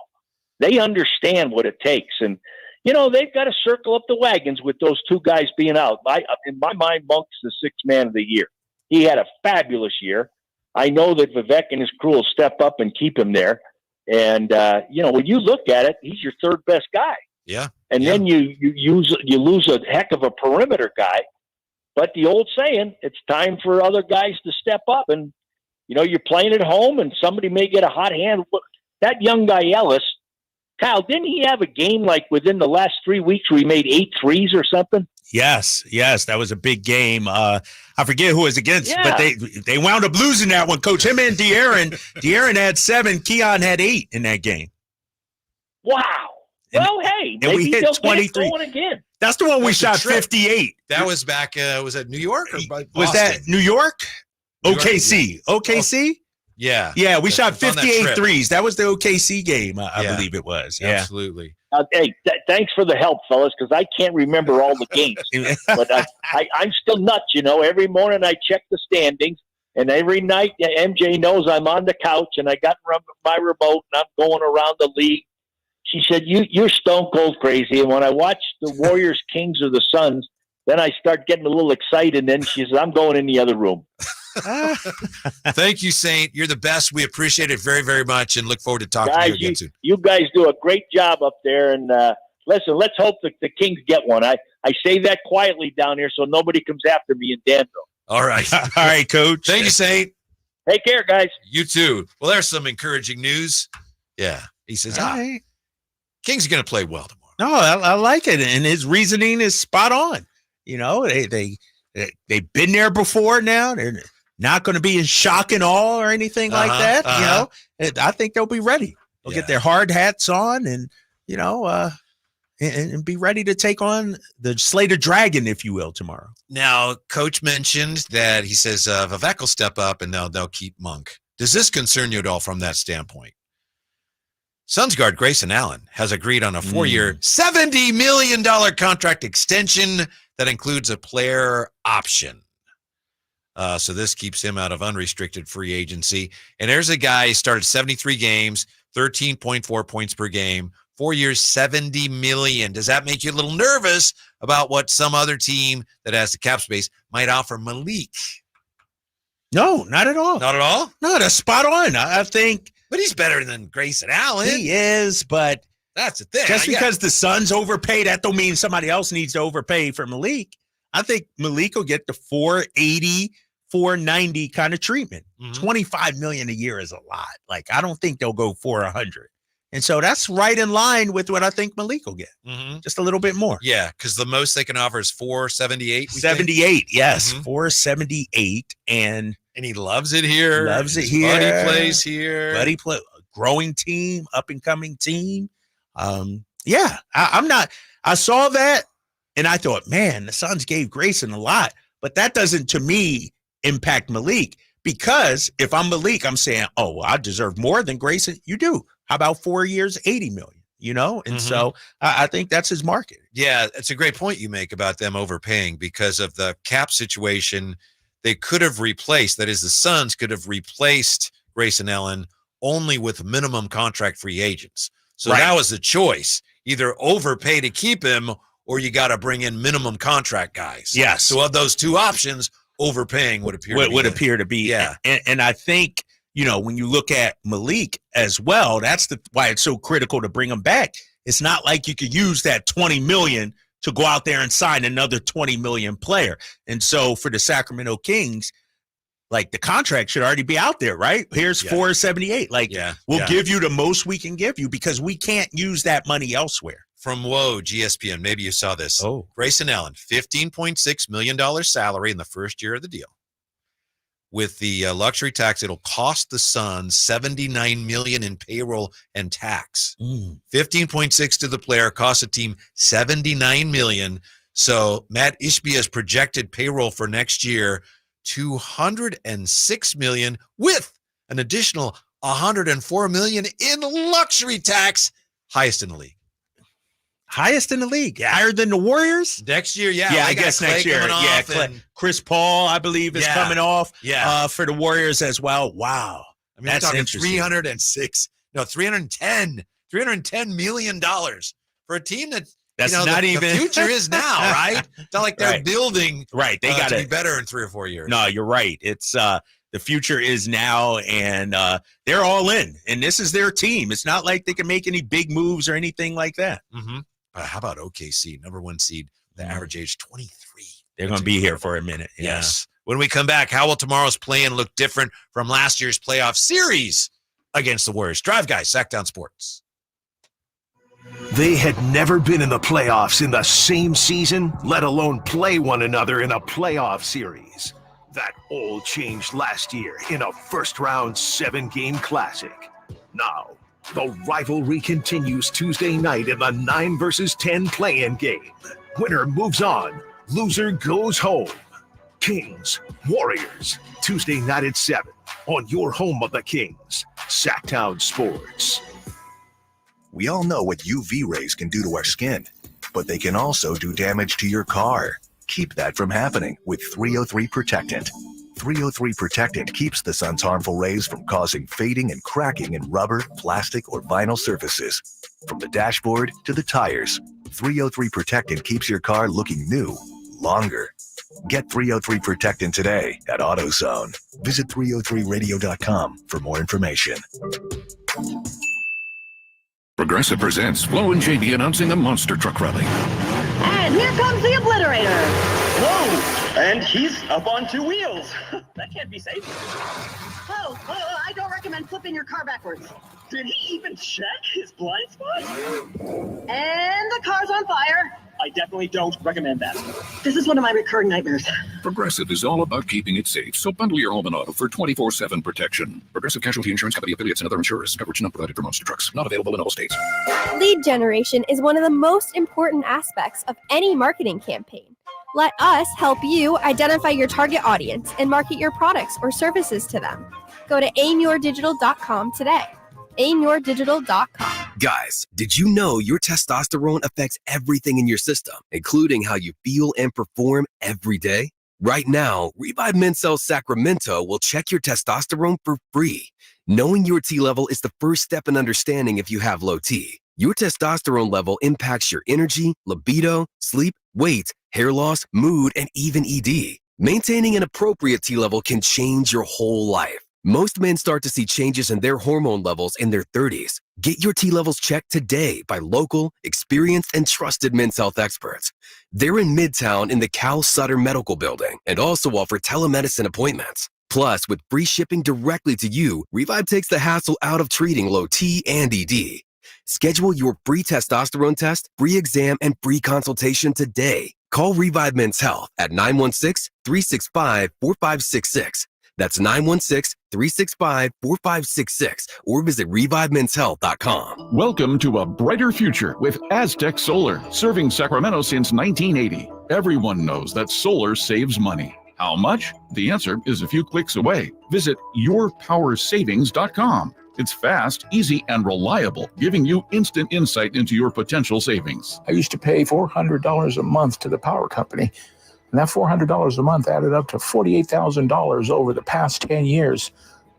S28: They understand what it takes. And, they've got to circle up the wagons with those two guys being out. In my mind, Monk's the sixth man of the year. He had a fabulous year. I know that Vivek and his crew will step up and keep him there. And, when you look at it, he's your third best guy.
S5: Yeah.
S28: And then you lose a heck of a perimeter guy. But the old saying, it's time for other guys to step up. And, you're playing at home, and somebody may get a hot hand. That young guy, Ellis, Kyle, didn't he have a game like within the last 3 weeks where he made 8 threes or something?
S6: Yes, that was a big game. I forget who it was against, but they wound up losing that one, Coach. Him and De'Aaron had 7, Keon had 8 in that game.
S28: Wow. Well, hey, maybe
S6: we hit
S28: they'll
S6: 23.
S28: get it going again.
S6: That's the one we shot 58.
S5: That was back, was that New York or Boston?
S6: Was that New York? OKC. OKC?
S5: Yeah.
S6: Yeah, we shot 58 threes. That was the OKC game, I believe it was. Yeah.
S5: Absolutely.
S28: Hey, thanks for the help, fellas, because I can't remember all the games. But I'm still nuts, Every morning I check the standings, and every night MJ knows I'm on the couch, and I got my remote, and I'm going around the league. She said, you're stone cold crazy. And when I watch the Warriors, Kings, or the Suns, then I start getting a little excited, and then she says, I'm going in the other room.
S5: Thank you, Saint. You're the best. We appreciate it very, very much, and look forward to talking to you again soon.
S28: You guys do a great job up there. And listen, let's hope that the Kings get one. I say that quietly down here so nobody comes after me in Danville.
S5: All right.
S6: All right, Coach.
S5: Thank you, Saint.
S28: Take care, guys.
S5: You too. Well, there's some encouraging news. Yeah. He says, Kings are going to play well tomorrow.
S6: No, I like it. And his reasoning is spot on. They've been there before now. They're not going to be in shock and awe or anything like that. I think they'll be ready. They'll get their hard hats on and, and be ready to take on the Slater Dragon, if you will, tomorrow.
S5: Now, Coach mentioned that he says Vivek will step up and they'll keep Monk. Does this concern you at all from that standpoint? Suns guard Grayson Allen has agreed on a 4-year, $70 million contract extension that includes a player option. So this keeps him out of unrestricted free agency. And there's a guy who started 73 games, 13.4 points per game, 4 years, $70 million. Does that make you a little nervous about what some other team that has the cap space might offer Malik?
S6: No, not at all.
S5: Not at all?
S6: No, that's spot on. I think.
S5: But he's better than Grayson Allen.
S6: He is, but
S5: that's the thing.
S6: Just because the Suns overpay, that don't mean somebody else needs to overpay for Malik. I think Malik will get the 480, 490 kind of treatment. $25 million a year is a lot. Like, I don't think they'll go for 100. And so that's right in line with what I think Malik will get. Just a little bit more.
S5: Yeah, because the most they can offer is 478.
S6: 78, yes. 478. And
S5: he loves it here.
S6: Loves it
S5: His
S6: here.
S5: Buddy plays here.
S6: Buddy play, growing team, up and coming team. Yeah, I saw that and I thought, man, the Suns gave Grayson a lot, but that doesn't, to me, impact Malik, because if I'm Malik, I'm saying, oh, well, I deserve more than Grayson. You do. How about 4 years, $80 million, And so I think that's his market.
S5: Yeah, it's a great point you make about them overpaying because of the cap situation. They could have replaced, that is, the Suns could have replaced Grayson Allen only with minimum contract free agents. So that was the choice. Either overpay to keep him or you got to bring in minimum contract guys.
S6: Yes.
S5: So of those two options, overpaying would appear to be.
S6: Yeah. And I think, when you look at Malik as well, that's why it's so critical to bring him back. It's not like you could use that $20 million to go out there and sign another $20 million player. And so for the Sacramento Kings, like, the contract should already be out there, right? Here's 478. Like, we'll give you the most we can give you because we can't use that money elsewhere.
S5: From Woj, ESPN, maybe you saw this. Grayson Allen, $15.6 million salary in the first year of the deal. With the luxury tax, it'll cost the Suns $79 million in payroll and tax. 15.6 to the player, cost the team $79 million. So Matt Ishbia's projected payroll for next year, $206 million, with an additional $104 million in luxury tax, highest in the league.
S6: Highest in the league. Higher than the Warriors?
S5: Next year, yeah.
S6: I guess next year. Yeah, Chris Paul, I believe, is coming off for the Warriors as well. Wow.
S5: I mean, that's interesting. $310 million for a team that's not even the future is now, right? It's not like they're building
S6: they got
S5: to be better in 3 or 4 years.
S6: No, you're right. It's the future is now, and they're all in, and this is their team. It's not like they can make any big moves or anything like that.
S5: How about OKC, number 1 seed, the average age 23?
S6: They're going to be here for a minute.
S5: Yes. When we come back, how will tomorrow's play-in look different from last year's playoff series against the Warriors? Drive Guys, Sactown Sports.
S3: They had never been in the playoffs in the same season, let alone play one another in a playoff series. That all changed last year in a first-round 7-game classic. Now, the rivalry continues Tuesday night in the 9 versus 10 play-in game. Winner moves on, loser goes home. Kings, Warriors, Tuesday night at 7 on your home of the Kings, Sactown Sports.
S4: We all know what UV rays can do to our skin, but they can also do damage to your car. Keep that from happening with 303 Protectant. 303 Protectant keeps the sun's harmful rays from causing fading and cracking in rubber, plastic, or vinyl surfaces. From the dashboard to the tires, 303 Protectant keeps your car looking new longer. Get 303 Protectant today at AutoZone. Visit 303radio.com for more information.
S22: Progressive presents Flo and JD announcing a monster truck rally.
S12: And here comes the Obliterator.
S14: Whoa! And he's up on 2 wheels. That can't be safe.
S12: Oh, I don't recommend flipping your car backwards.
S14: Did he even check his blind spot?
S12: And the car's on fire.
S14: I definitely don't recommend that.
S12: This is one of my recurring nightmares.
S22: Progressive is all about keeping it safe, so bundle your home and auto for 24/7 protection. Progressive Casualty Insurance Company affiliates and other insurers. Coverage not provided for monster trucks. Not available in all states.
S15: Lead generation is one of the most important aspects of any marketing campaign. Let us help you identify your target audience and market your products or services to them. Go to aimyourdigital.com today. AimYourDigital.com.
S2: Guys, did you know your testosterone affects everything in your system, including how you feel and perform every day? Right now, Revive Men's Health Sacramento will check your testosterone for free. Knowing your T level is the first step in understanding if you have low T. Your testosterone level impacts your energy, libido, sleep, weight, hair loss, mood, and even ED. Maintaining an appropriate T level can change your whole life. Most men start to see changes in their hormone levels in their 30s. Get your T levels checked today by local, experienced, and trusted men's health experts. They're in Midtown in the Cal Sutter Medical Building and also offer telemedicine appointments. Plus, with free shipping directly to you, Revive takes the hassle out of treating low T and ED. Schedule your free testosterone test, free exam, and free consultation today. Call Revive Men's Health at 916-365-4566. That's 916-365-4566 or visit ReviveMen'sHealth.com.
S22: Welcome to a brighter future with Aztec Solar, serving Sacramento since 1980. Everyone knows that solar saves money. How much? The answer is a few clicks away. Visit yourpowersavings.com. It's fast, easy, and reliable, giving you instant insight into your potential savings.
S17: I used to pay $400 a month to the power company. And that $400 a month added up to $48,000 over the past 10 years.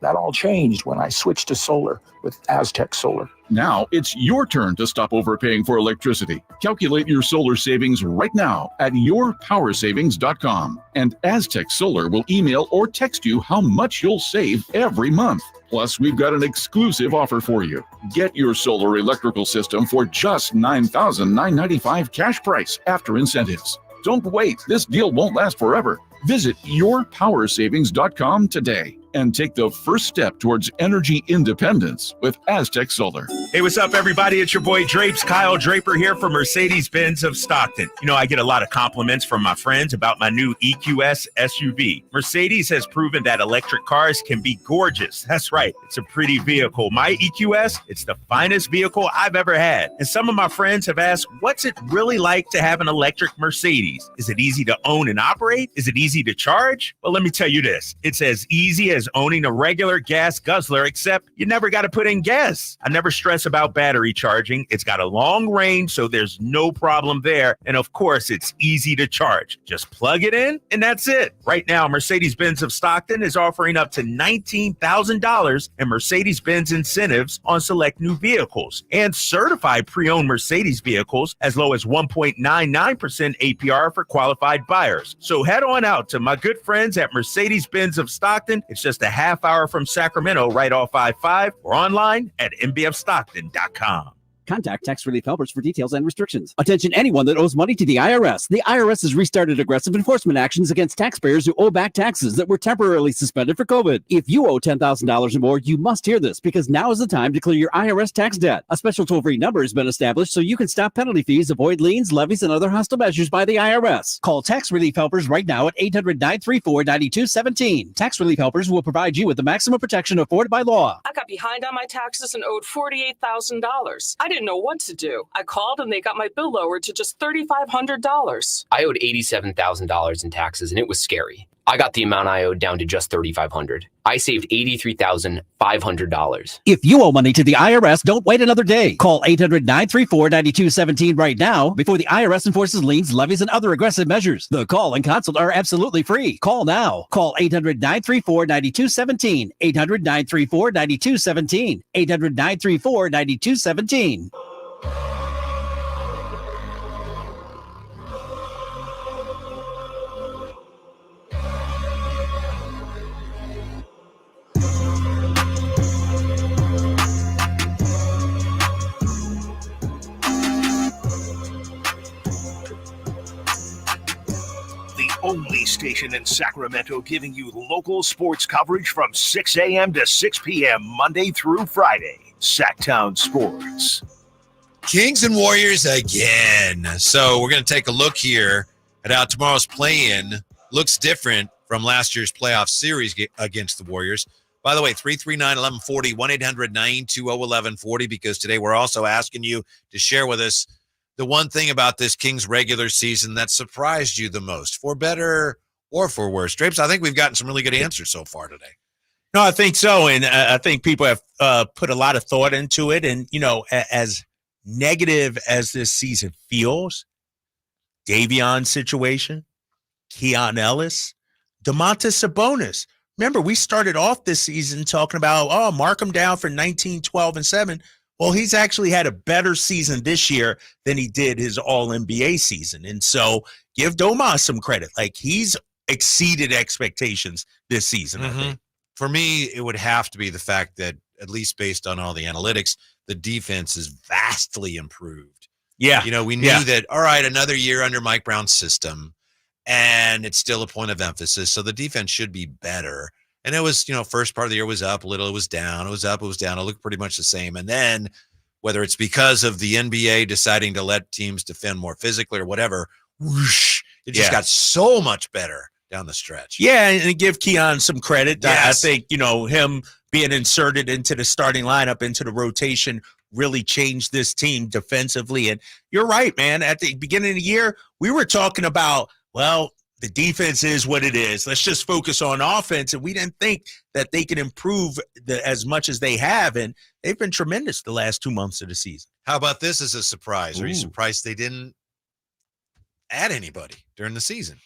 S17: That all changed when I switched to solar with Aztec Solar.
S22: Now it's your turn to stop overpaying for electricity. Calculate your solar savings right now at yourpowersavings.com. And Aztec Solar will email or text you how much you'll save every month. Plus, we've got an exclusive offer for you. Get your solar electrical system for just $9,995 cash price after incentives. Don't wait. This deal won't last forever. Visit yourpowersavings.com today and take the first step towards energy independence with Aztec Solar.
S6: Hey, what's up, everybody? It's your boy Drapes, Kyle Draper here from Mercedes-Benz of Stockton. You know, I get a lot of compliments from my friends about my new EQS SUV. Mercedes has proven that electric cars can be gorgeous. That's right. It's a pretty vehicle. My EQS, it's the finest vehicle I've ever had. And some of my friends have asked, what's it really like to have an electric Mercedes? Is it easy to own and operate? Is it easy to charge? Well, let me tell you this. It's as easy as owning a regular gas guzzler, except you never got to put in gas. I never stress about battery charging. It's got a long range, so there's no problem there. And of course, it's easy to charge. Just plug it in, and that's it. Right now, Mercedes-Benz of Stockton is offering up to $19,000 in Mercedes-Benz incentives on select new vehicles and certified pre-owned Mercedes vehicles as low as 1.99% APR for qualified buyers. So head on out to my good friends at Mercedes-Benz of Stockton. It's just a half hour from Sacramento, right off I-5, or online at mbfstockton.com.
S7: Contact Tax Relief Helpers for details and restrictions. Attention anyone that owes money to the IRS. The IRS has restarted aggressive enforcement actions against taxpayers who owe back taxes that were temporarily suspended for COVID. If you owe $10,000 or more, you must hear this because now is the time to clear your IRS tax debt. A special toll-free number has been established so you can stop penalty fees, avoid liens, levies, and other hostile measures by the IRS. Call Tax Relief Helpers right now at 800-934-9217. Tax Relief Helpers will provide you with the maximum protection afforded by law.
S10: I got behind on my taxes and owed $48,000. I didn't know what to do. I called and they got my bill lowered to just $3,500.
S16: I owed $87,000 in taxes and it was scary. I got the amount I owed down to just $3,500. I saved $83,500.
S7: If you owe money to the IRS, don't wait another day. Call 800-934-9217 right now before the IRS enforces liens, levies, and other aggressive measures. The call and consult are absolutely free. Call now. Call 800-934-9217. 800-934-9217. 800-934-9217.
S3: Only station in Sacramento giving you local sports coverage from 6 a.m. to 6 p.m. Monday through Friday. Sactown Sports.
S5: Kings and Warriors again. So we're going to take a look here at how tomorrow's play-in looks different from last year's playoff series against the Warriors. By the way, 339-1140, 1-800-920-1140, because today we're also asking you to share with us the one thing about this Kings regular season that surprised you the most, for better or for worse. Drapes, I think we've gotten some really good answers so far today.
S6: No, I think so. And I think people have put a lot of thought into it. And, as negative as this season feels, Davion's situation, Keon Ellis, Domantas Sabonis. Remember, we started off this season talking about, mark him down for 19, 12, and 7. Well, he's actually had a better season this year than he did his All-NBA season. And so give Domas some credit. Like, he's exceeded expectations this season, I think.
S5: For me, it would have to be the fact that, at least based on all the analytics, the defense is vastly improved.
S6: Yeah.
S5: We knew that, all right, another year under Mike Brown's system, and it's still a point of emphasis. So the defense should be better. And it was, first part of the year was up a little, it was down, it was up, it was down. It looked pretty much the same. And then whether it's because of the NBA deciding to let teams defend more physically or whatever, whoosh, it just got so much better down the stretch.
S6: Yeah, and give Keon some credit.
S5: Yes.
S6: I think, him being inserted into the starting lineup, into the rotation, really changed this team defensively. And you're right, man. At the beginning of the year, we were talking about, well, the defense is what it is. Let's just focus on offense. And we didn't think that they could improve as much as they have. And they've been tremendous the last 2 months of the season.
S5: How about this as a surprise? Are you
S6: Ooh.
S5: surprised they didn't add anybody during the season?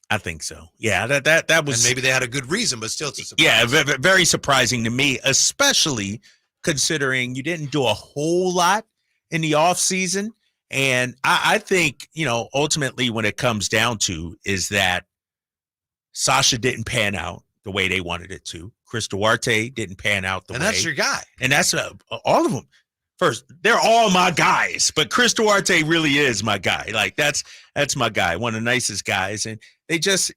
S6: I think so. Yeah, that was.
S5: And maybe they had a good reason, but still, it's a surprise.
S6: Yeah, very surprising to me, especially considering you didn't do a whole lot in the offseason. And I think, ultimately when it comes down to is that Sasha didn't pan out the way they wanted it to. Chris Duarte didn't pan out the way.
S5: And that's your guy.
S6: And that's all of them. First, they're all my guys, but Chris Duarte really is my guy. Like, that's my guy, one of the nicest guys. And they just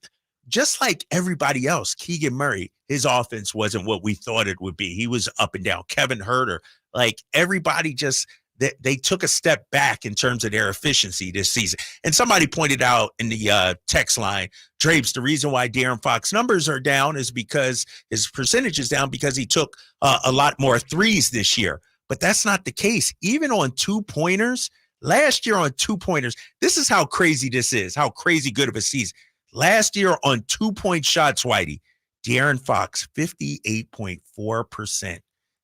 S6: like everybody else, Keegan Murray, his offense wasn't what we thought it would be. He was up and down. Kevin Huerter, like everybody just – they took a step back in terms of their efficiency this season. And somebody pointed out in the text line, Drapes, the reason why De'Aaron Fox numbers are down is because his percentage is down because he took a lot more threes this year. But that's not the case. Even on 2-pointers, last year on 2-pointers, this is how crazy this is, how crazy good of a season. Last year on 2-point shots, Whitey, De'Aaron Fox, 58.4%.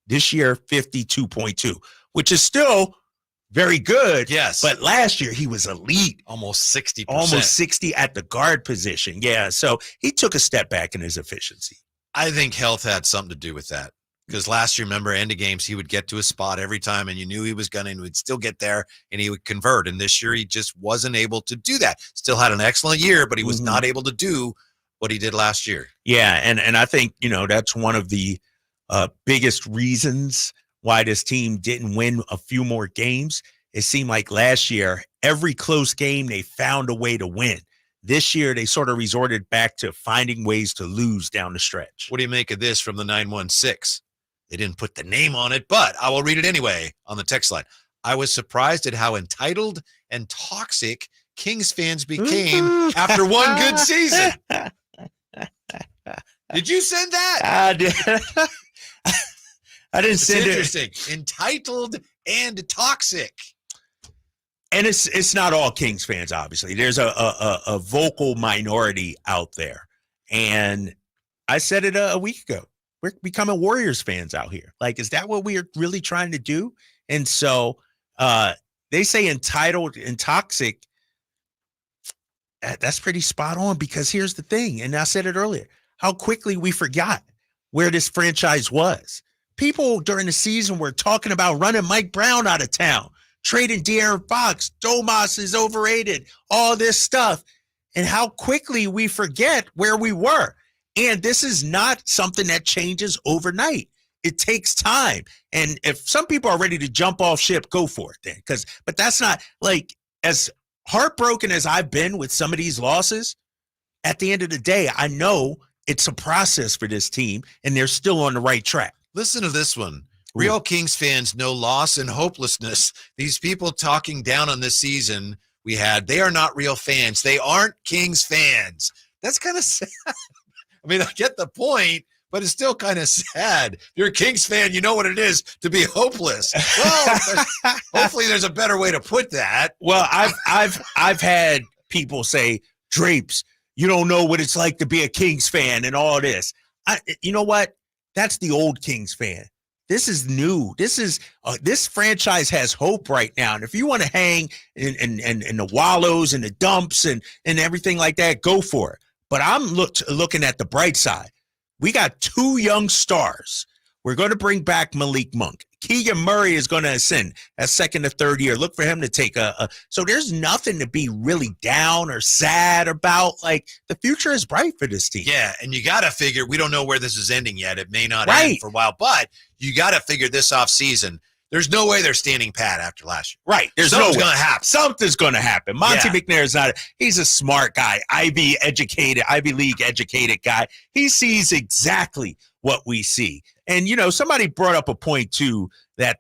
S6: This year, 52.2%. Which is still very good.
S5: Yes.
S6: But last year he was elite.
S5: Almost 60%.
S6: Almost 60 at the guard position. Yeah. So he took a step back in his efficiency.
S5: I think health had something to do with that. Because last year, remember, end of games, he would get to a spot every time and you knew he was going to, and would still get there and he would convert. And this year he just wasn't able to do that. Still had an excellent year, but he was not able to do what he did last year.
S6: Yeah. And I think, that's one of the biggest reasons why this team didn't win a few more games. It seemed like last year, every close game, they found a way to win. This year, they sort of resorted back to finding ways to lose down the stretch.
S5: What do you make of this from the 916? They didn't put the name on it, but I will read it anyway on the text line. I was surprised at how entitled and toxic Kings fans became after one good season. Did you send that?
S6: I did. I didn't send it.
S5: Interesting. Entitled and toxic.
S6: And it's not all Kings fans, obviously. There's a vocal minority out there. And I said it a week ago. We're becoming Warriors fans out here. Like, is that what we are really trying to do? And so they say entitled and toxic. That's pretty spot on, because here's the thing. And I said it earlier, how quickly we forgot where this franchise was. People during the season were talking about running Mike Brown out of town, trading De'Aaron Fox, Domas is overrated, all this stuff, and how quickly we forget where we were. And this is not something that changes overnight. It takes time. And if some people are ready to jump off ship, go for it then. But that's not, like, as heartbroken as I've been with some of these losses, at the end of the day, I know it's a process for this team, and they're still on the right track.
S5: Listen to this one. Real Kings fans know loss and hopelessness. These people talking down on this season we had, they are not real fans. They aren't Kings fans. That's kind of sad. I mean, I get the point, but it's still kind of sad. If you're a Kings fan, you know what it is to be hopeless. Well, hopefully there's a better way to put that.
S6: Well, I've had people say, Drapes, you don't know what it's like to be a Kings fan and all this. You know what? That's the old Kings fan. This is new. This franchise has hope right now. And if you want to hang in the wallows and the dumps and everything like that, go for it. But I'm looking at the bright side. We got 2 young stars. We're going to bring back Malik Monk. Keegan Murray is going to ascend as second or third year. Look for him to take so there's nothing to be really down or sad about. Like, the future is bright for this team.
S5: Yeah, and you got to figure, we don't know where this is ending yet. It may not end for a while, but you got to figure this offseason, there's no way they're standing pat after last year.
S6: Right.
S5: Something's going to happen.
S6: Something's going to happen. Monty McNair's he's a smart guy, Ivy League educated guy. He sees exactly what we see. And, somebody brought up a point, too, that,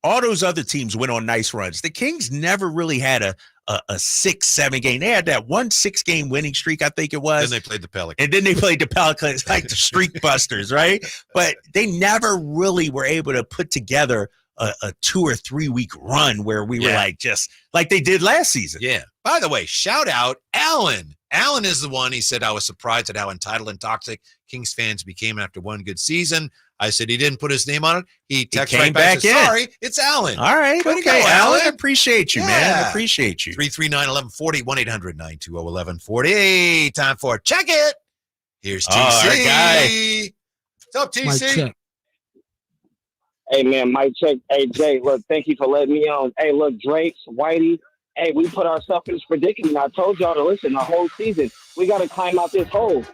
S6: all those other teams went on nice runs. The Kings never really had a 6-7 game. They had that 1 6-game winning streak, I think it was.
S5: Then they played the Pelicans.
S6: And then they played the Pelicans, like the streak busters, right? But they never really were able to put together a 2 or 3 week run where we were just like they did last season.
S5: Yeah. By the way, shout out Alan. Alan is the one. He said, I was surprised at how entitled and toxic Kings fans became after one good season. I said he didn't put his name on it. He texted right back and said, sorry, it's Alan.
S6: All right.
S5: Way to
S6: okay,
S5: go,
S6: Alan. Appreciate you, man. I appreciate you.
S5: 339-1140, 1-800-920-1140. Time for Check It. Here's TC.
S6: Our guy.
S5: What's up, TC?
S18: Hey, man, Mike check. Hey, Jay, look, thank you for letting me on. Hey, look, Drake's, Whitey, hey, we put ourselves in this predicament. I told y'all to listen the whole season. We got to climb out this hole.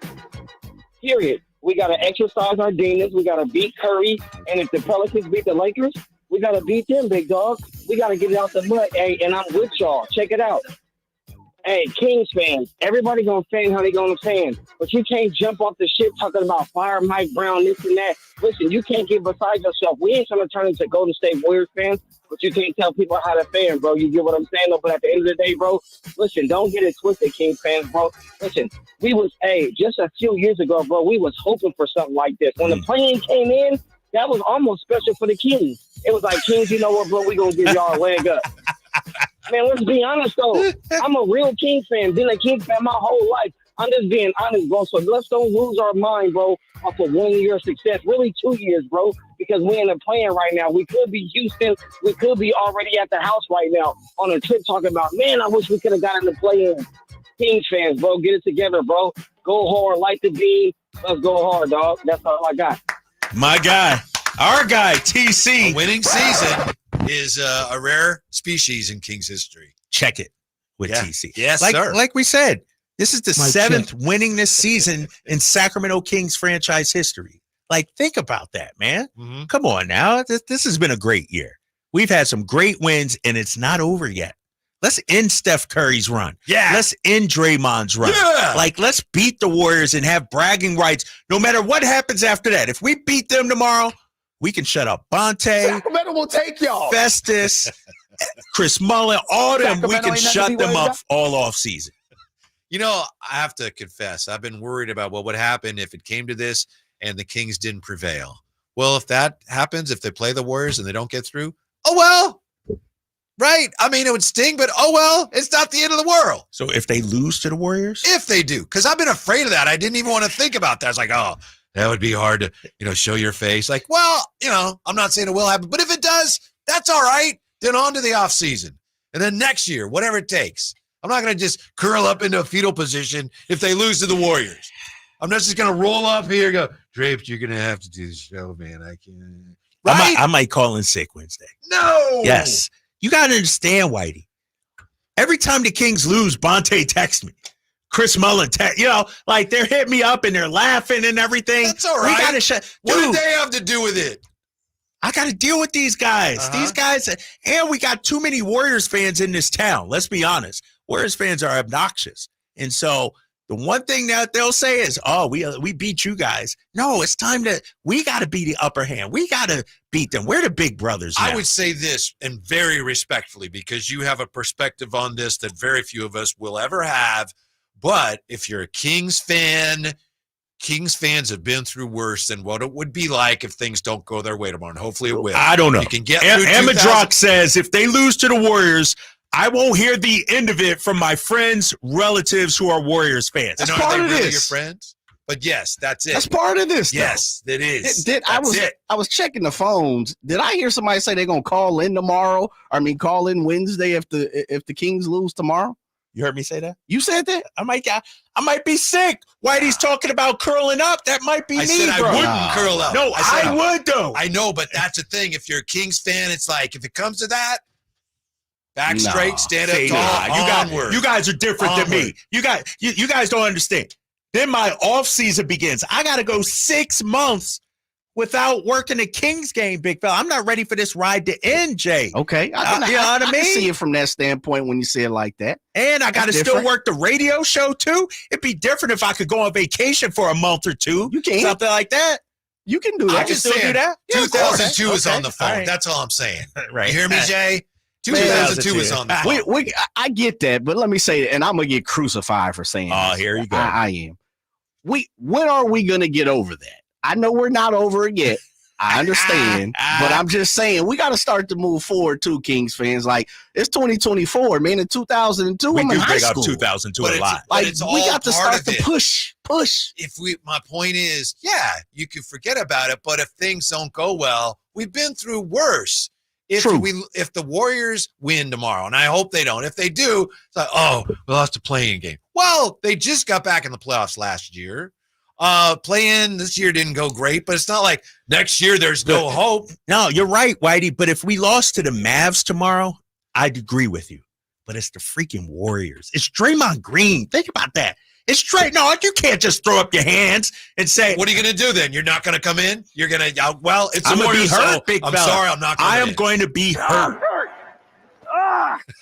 S18: Period. We got to exercise our demons. We got to beat Curry. And if the Pelicans beat the Lakers, we got to beat them, big dog. We got to get it out the mud. Hey, and I'm with y'all. Check it out. Hey, Kings fans, everybody gonna fan how they gonna fan, but you can't jump off the shit talking about fire Mike Brown, this and that. Listen, you can't get beside yourself. We ain't gonna turn into Golden State Warriors fans, but you can't tell people how to fan, bro. You get what I'm saying? But at the end of the day, bro, listen, don't get it twisted, Kings fans, bro. Listen, we was, just a few years ago, bro, we was hoping for something like this. When the plane came in, that was almost special for the Kings. It was like, Kings, you know what, bro, we gonna give y'all a leg up. Man, let's be honest, though. I'm a real Kings fan. Been a Kings fan my whole life. I'm just being honest, bro. So let's don't lose our mind, bro, off of 1 year success. Really 2 years, bro, because we ain't playing right now. We could be Houston. We could be already at the house right now on a trip talking about, man, I wish we could have gotten to play in. Kings fans, bro, get it together, bro. Go hard, light the beam. Let's go hard, dog. That's all I got.
S6: My guy, our guy, TC.
S5: A winning season is a rare species in Kings history.
S6: Check it with TC.
S5: Yes,
S6: sir. Like we said, this is the
S5: My
S6: 7th winningest season in Sacramento Kings franchise history. Like, think about that, man.
S5: Mm-hmm.
S6: Come on now. This has been a great year. We've had some great wins, and it's not over yet. Let's end Steph Curry's run.
S5: Yeah.
S6: Let's end Draymond's run.
S5: Yeah.
S6: Like, let's beat the Warriors and have bragging rights no matter what happens after that. If we beat them tomorrow, we can shut up Bonte,
S17: Sacramento will take y'all.
S6: Festus, Chris Mullen, all them.
S17: Sacramento
S6: We can
S17: ain't nothing
S6: shut
S17: to be
S6: them
S17: worried
S6: up all off season.
S5: You know, I have to confess, I've been worried about what would happen if it came to this and the Kings didn't prevail. Well, if that happens, if they play the Warriors and they don't get through, oh, well, right. I mean, it would sting, but oh, well, it's not the end of the world.
S6: So if they lose to the Warriors?
S5: If they do, because I've been afraid of that. I didn't even want to think about that. I was like, oh, that would be hard to, show your face. Like, well, I'm not saying it will happen, but if it does, that's all right. Then on to the off season. And then next year, whatever it takes. I'm not going to just curl up into a fetal position if they lose to the Warriors. I'm not just going to roll up here and go, Drapes, you're going to have to do the show, man. I can't. Right?
S6: I might call in sick Wednesday.
S5: No.
S6: Yes. You got to understand, Whitey. Every time the Kings lose, Bonte texts me. Chris Mullen, like they're hitting me up and they're laughing and everything.
S5: That's all right.
S6: We gotta
S5: what did they have to do with it?
S6: I got to deal with these guys.
S5: Uh-huh.
S6: These guys, and we got too many Warriors fans in this town. Let's be honest. Warriors fans are obnoxious. And so the one thing that they'll say is, oh, we beat you guys. No, it's time we got to be the upper hand. We got to beat them. We're the big brothers now.
S5: I would say this, and very respectfully, because you have a perspective on this that very few of us will ever have. But if you're a Kings fan, Kings fans have been through worse than what it would be like if things don't go their way tomorrow. And hopefully it will.
S6: I don't know.
S5: You can get through
S6: Amadrock says if they lose to the Warriors, I won't hear the end of it from my friends, relatives who are Warriors fans.
S5: And are they really your friends? But yes, that's it.
S1: That's part of this.
S5: Yes, it is.
S1: I was checking the phones. Did I hear somebody say they're gonna call in tomorrow? Call in Wednesday if the Kings lose tomorrow?
S6: You heard me say that?
S1: You said that?
S6: I might be sick. Whitey's talking about curling up. That might be me,
S5: said
S6: bro.
S5: I wouldn't curl up.
S6: No, I would though.
S5: I know, but that's the thing. If you're a Kings fan, it's like if it comes to that, back straight, stand up tall.
S6: You guys are different than me. You guys don't understand. Then my off season begins. I got to go 6 months without working a Kings game, big fella. I'm not ready for this ride to end, Jay.
S1: Okay.
S6: You know what I mean?
S1: I can see it from that standpoint when you say it like that.
S6: And I got to still work the radio show, too. It'd be different if I could go on vacation for a month or two.
S1: You can.
S6: Something like that.
S1: You can do that.
S5: I can still do that. 2002 is on the phone.
S6: Right.
S5: That's all I'm saying.
S6: Right.
S5: You hear me, Jay? 2002 is on the phone.
S1: I get that, but let me say it, and I'm going to get crucified for saying this.
S6: Here you go.
S1: I am. When are we going to get over that? I know we're not over it yet. I understand, but I'm just saying we got to start to move forward too, Kings fans. Like it's 2024, man. In 2002,
S6: we
S1: I'm
S6: do
S1: in high
S6: big up
S1: school.
S6: 2002
S5: But
S6: a lot.
S5: Like
S1: we got to start to push.
S5: My point is, yeah, you can forget about it, but if things don't go well, we've been through worse. If the Warriors win tomorrow, and I hope they don't, if they do, it's like, oh, we lost a play-in game. Well, they just got back in the playoffs last year. Play-in this year didn't go great, but it's not like next year there's no hope.
S6: No, you're right, Whitey. But if we lost to the Mavs tomorrow, I'd agree with you. But it's the freaking Warriors. It's Draymond Green. Think about that. It's straight. No, you can't just throw up your hands and say,
S5: "What are you going to do then? You're not going to come in. You're going to well, it's
S6: I'm
S5: the
S6: going to be
S5: Warriors,
S6: hurt,
S5: so
S6: big
S5: I'm
S6: fella.
S5: sorry, I'm not.
S6: I am
S5: in.
S6: going to be hurt.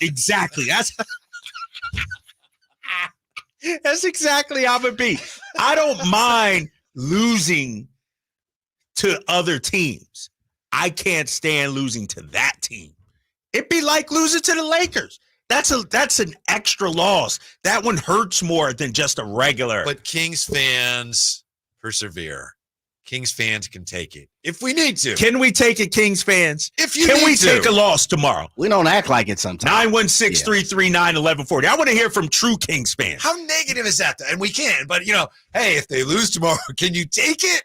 S6: Exactly. That's exactly how it would be. I don't mind losing to other teams. I can't stand losing to that team. It'd be like losing to the Lakers. That's an extra loss. That one hurts more than just a regular.
S5: But Kings fans persevere. Kings fans can take it if we need to.
S6: Can we take it, Kings fans? Can we take a loss tomorrow?
S1: We don't act like it sometimes.
S6: 916-339-1140. I want to hear from true Kings fans.
S5: How negative is that? And we can, but hey, if they lose tomorrow, can you take it?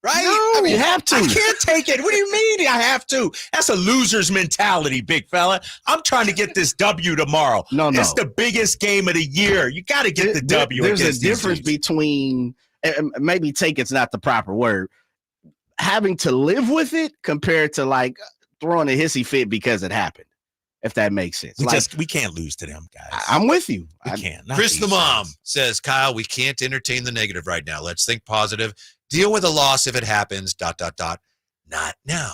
S5: Right?
S1: No, you have to.
S6: I can't take it. What do you mean I have to? That's a loser's mentality, big fella. I'm trying to get this W tomorrow.
S1: No.
S6: It's the biggest game of the year. You got to get the W.
S1: There's a difference between, maybe take it's not the proper word, having to live with it compared to like throwing a hissy fit because it happened, if that makes sense.
S6: We can't lose to them, guys.
S1: I'm with you.
S6: We can't.
S5: Chris the mom says, Kyle, we can't entertain the negative right now. Let's think positive. Deal with a loss if it happens, ... Not now.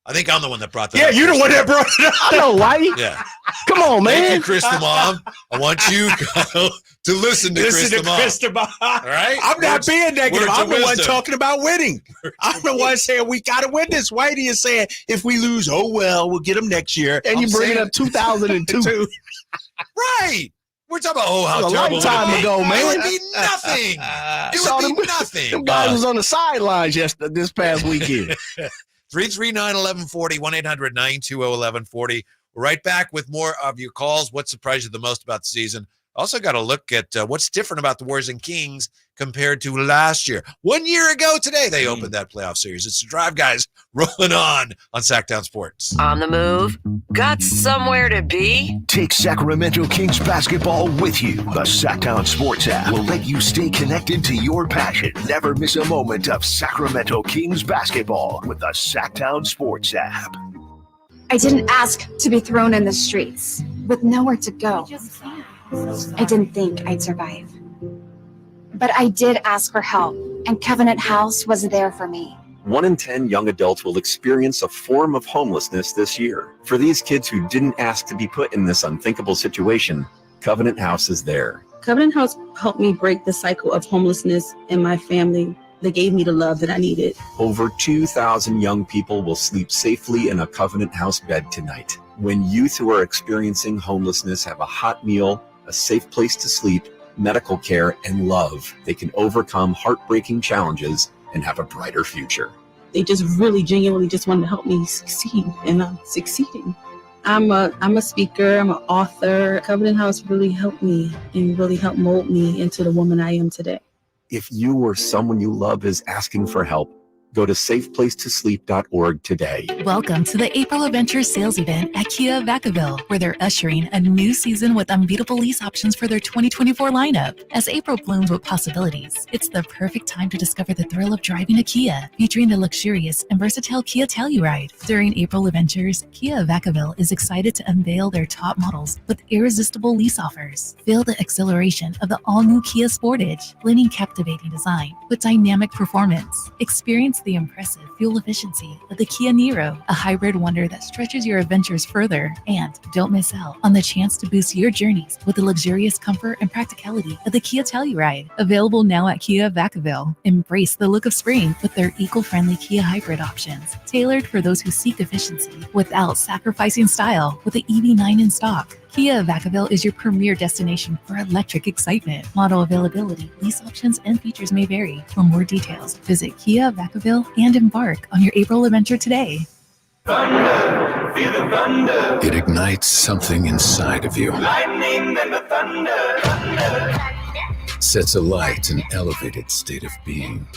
S5: I think I'm the one that brought that up.
S6: Yeah, you're the one that brought it up.
S1: I know, Whitey.
S5: Yeah.
S1: Come on, man.
S5: Thank you, Chris the mom. I want you Kyle, to listen to Chris the mom.
S6: Chris the mom.
S5: All right?
S6: I'm not being negative. I'm the one
S5: wisdom.
S6: talking about winning. I'm the one saying we got to win this. Whitey is saying if we lose, oh, well, we'll get them next year.
S1: And you bring it up 2002.
S5: Right. We're talking about, how
S1: a
S5: terrible
S1: lifetime ago, man.
S5: It would be nothing. It would be nothing.
S1: Them guys was on the sidelines this past weekend.
S5: 339-1140, 1-800-920-1140. We're right back with more of your calls. What surprised you the most about the season? Also got to look at what's different about the Warriors and Kings compared to last year. 1 year ago today, they opened that playoff series. It's the Drive Guys rolling on Sactown Sports.
S19: On the move? Got somewhere to be?
S3: Take Sacramento Kings basketball with you. The Sactown Sports app will let you stay connected to your passion. Never miss a moment of Sacramento Kings basketball with the Sactown Sports app.
S20: I didn't ask to be thrown in the streets with nowhere to go. I didn't think I'd survive. But I did ask for help, and Covenant House was there for me.
S21: 1 in 10 young adults will experience a form of homelessness this year. For these kids who didn't ask to be put in this unthinkable situation, Covenant House is there.
S23: Covenant House helped me break the cycle of homelessness in my family. They gave me the love that I needed.
S21: Over 2,000 young people will sleep safely in a Covenant House bed tonight. When youth who are experiencing homelessness have a hot meal, a safe place to sleep, medical care, and love, they can overcome heartbreaking challenges and have a brighter future.
S23: They just really genuinely just wanted to help me succeed, and I'm succeeding. I'm a speaker, I'm an author. Covenant House really helped me and really helped mold me into the woman I am today.
S21: If you or someone you love is asking for help, go to safeplacetosleep.org today.
S8: Welcome to the April Adventures sales event at Kia of Vacaville, where they're ushering a new season with unbeatable lease options for their 2024 lineup. As April blooms with possibilities, it's the perfect time to discover the thrill of driving a Kia, featuring the luxurious and versatile Kia Telluride. During April Adventures, Kia of Vacaville is excited to unveil their top models with irresistible lease offers. Feel the exhilaration of the all-new Kia Sportage, blending captivating design with dynamic performance. Experience the impressive fuel efficiency of the Kia Niro, a hybrid wonder that stretches your adventures further. And don't miss out on the chance to boost your journeys with the luxurious comfort and practicality of the Kia Telluride. Available now at Kia Vacaville. Embrace the look of spring with their eco-friendly Kia hybrid options, tailored for those who seek efficiency without sacrificing style, with the EV9 in stock. Kia of Vacaville is your premier destination for electric excitement. Model availability, lease options, and features may vary. For more details, visit Kia of Vacaville and embark on your April adventure today.
S9: Thunder, feel the thunder.
S11: It ignites something inside of you.
S9: Lightning and the thunder.
S11: Sets alight an elevated state of being.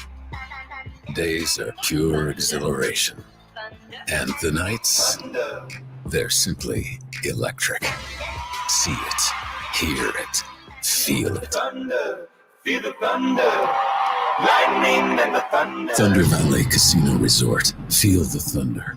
S11: Days are pure exhilaration. And the nights, they're simply electric. See it, hear it, feel it.
S9: Thunder, feel the thunder. Lightning and the thunder.
S11: Thunder Valley Casino Resort. Feel the thunder.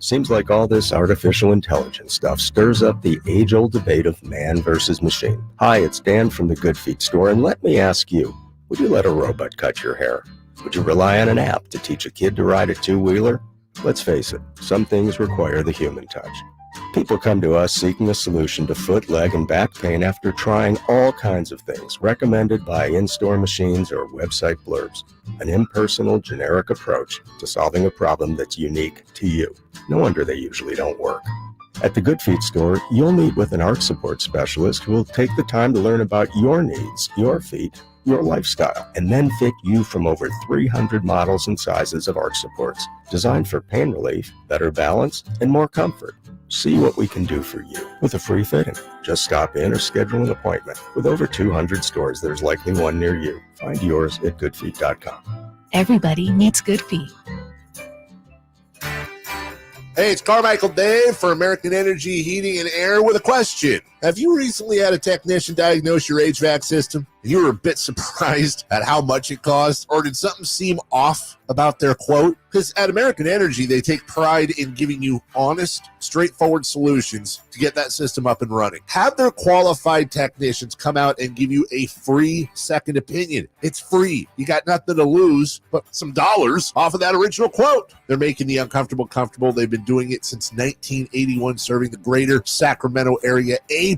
S13: Seems like all this artificial intelligence stuff stirs up the age-old debate of man versus machine. Hi, it's Dan from the Good Feet store, and let me ask you, would you let a robot cut your hair? Would you rely on an app to teach a kid to ride a two-wheeler? Let's face it, some things require the human touch. People come to us seeking a solution to foot, leg, and back pain after trying all kinds of things recommended by in-store machines or website blurbs. An impersonal, generic approach to solving a problem that's unique to you. No wonder they usually don't work. At the Good Feet store, you'll meet with an arch support specialist who will take the time to learn about your needs, your feet, your lifestyle, and then fit you from over 300 models and sizes of arch supports, designed for pain relief, better balance, and more comfort. See what we can do for you with a free fitting. Just stop in or schedule an appointment. With over 200 stores, there's likely one near you. Find yours at goodfeet.com.
S8: Everybody needs good feet.
S24: Hey, it's Carmichael Dave for American Energy Heating and Air with a question. Have you recently had a technician diagnose your HVAC system? You were a bit surprised at how much it cost, or did something seem off about their quote? Because at American Energy, they take pride in giving you honest, straightforward solutions to get that system up and running. Have their qualified technicians come out and give you a free second opinion. It's free. You got nothing to lose but some dollars off of that original quote. They're making the uncomfortable comfortable. They've been doing it since 1981, serving the greater Sacramento area. A+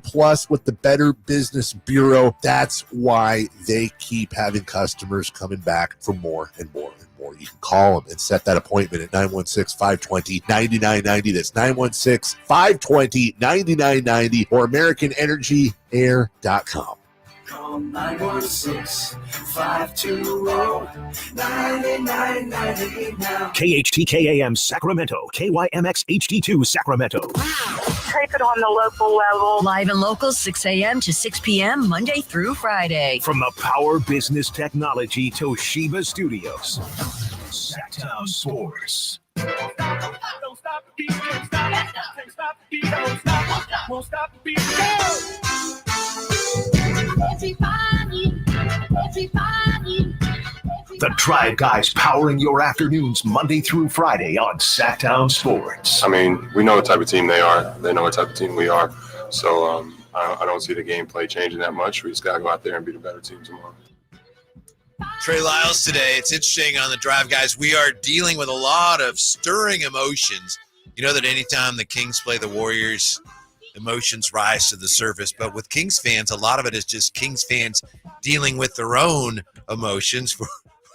S24: with the Better Business Bureau. That's why they keep having customers coming back for more and more and more. You can call them and set that appointment at 916-520-9990. That's 916-520-9990 or AmericanEnergyAir.com.
S9: Call 916-520-9990 now.
S3: KHTKAM Sacramento, KYMX HD2 Sacramento.
S12: Take it on the local level.
S19: Live and local, 6 a.m. to 6 p.m., Monday through Friday.
S3: From the Power Business Technology Toshiba Studios. Sactown Sports.
S9: Don't stop the beat, can't stop it. Can't stop the beat, won't stop it. Won't stop the beat, go!
S3: The Drive Guys powering your afternoons Monday through Friday on Sactown Sports.
S25: I mean, we know what type of team they are. They know what type of team we are. So I don't see the gameplay changing that much. We just got to go out there and be the better team tomorrow.
S5: Trey Lyles today. It's interesting on the Drive Guys. We are dealing with a lot of stirring emotions. You know that anytime the Kings play the Warriors, emotions rise to the surface. But with Kings fans, a lot of it is just Kings fans dealing with their own emotions.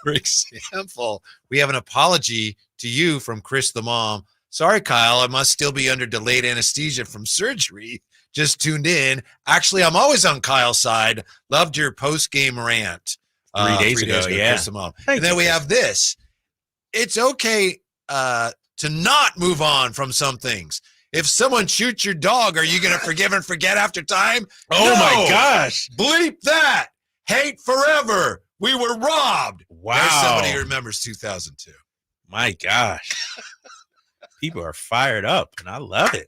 S5: For example, we have an apology to you from Chris the mom. Sorry, Kyle, I must still be under delayed anesthesia from surgery. Just tuned in. Actually, I'm always on Kyle's side. Loved your post-game rant.
S6: 3 days ago, yeah.
S5: Chris the mom. And then we have this. It's okay to not move on from some things. If someone shoots your dog, are you going to forgive and forget after time?
S6: Oh,
S5: No.
S6: my gosh.
S5: Bleep that. Hate forever. We were robbed.
S6: Wow.
S5: There's somebody who remembers 2002.
S6: My gosh. People are fired up, and I love it.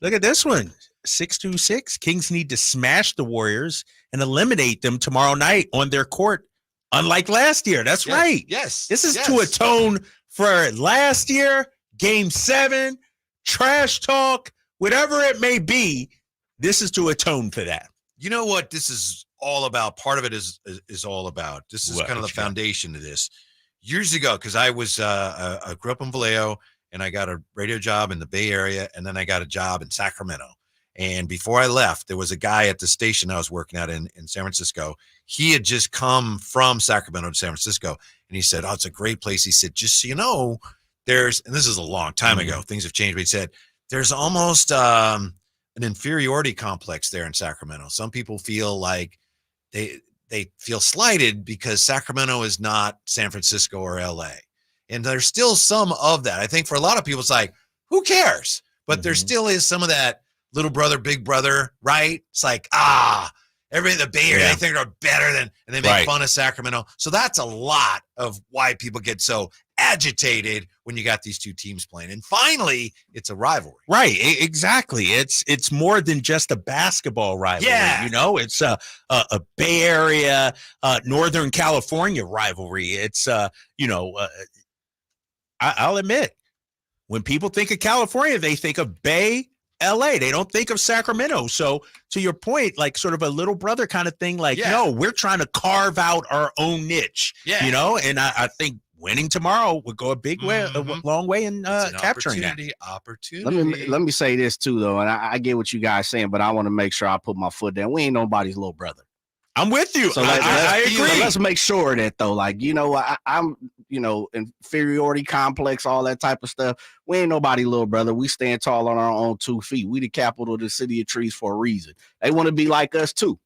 S6: Look at this one. 626. Kings need to smash the Warriors and eliminate them tomorrow night on their court, unlike last year. That's right.
S5: Yes.
S6: This is to atone for last year, Game 7, trash talk, whatever it may be. This is to atone for that.
S5: You know what this is all about? Part of it is all about. This is
S6: What?
S5: kind of the foundation of this. Years ago, because I was I grew up in Vallejo, and I got a radio job in the Bay Area, and then I got a job in Sacramento. And before I left, there was a guy at the station I was working at in San Francisco. He had just come from Sacramento to San Francisco, and he said, "Oh, it's a great place." He said, "Just so you know, there's," and this is a long time ago, things have changed, but he said, "There's almost an inferiority complex there in Sacramento. Some people feel like they feel slighted because Sacramento is not San Francisco or LA." And there's still some of that. I think for a lot of people, it's like, who cares? But there still is some of that little brother, big brother, right? It's like, everybody in the Bay Area, they think they're better than, and they make fun of Sacramento. So that's a lot of why people get so agitated when you got these two teams playing. And finally, it's a rivalry.
S6: Right, exactly. It's more than just a basketball rivalry.
S5: Yeah.
S6: You know, it's a Bay Area, Northern California rivalry. It's I'll admit, when people think of California, they think of Bay, LA. They don't think of Sacramento. So to your point, like sort of a little brother kind of thing, like, no, we're trying to carve out our own niche, you know? And I think winning tomorrow would go a big way, a long way in capturing that.
S5: Opportunity.
S1: Let me say this too, though, and I get what you guys saying, but I want to make sure I put my foot down. We ain't nobody's little brother.
S6: I'm with you.
S1: So
S6: I agree.
S1: So let's make sure that, though, like, you know, I'm, you know, inferiority complex, all that type of stuff. We ain't nobody little brother. We stand tall on our own 2 feet. We the capital of the city of trees for a reason. They want to be like us too.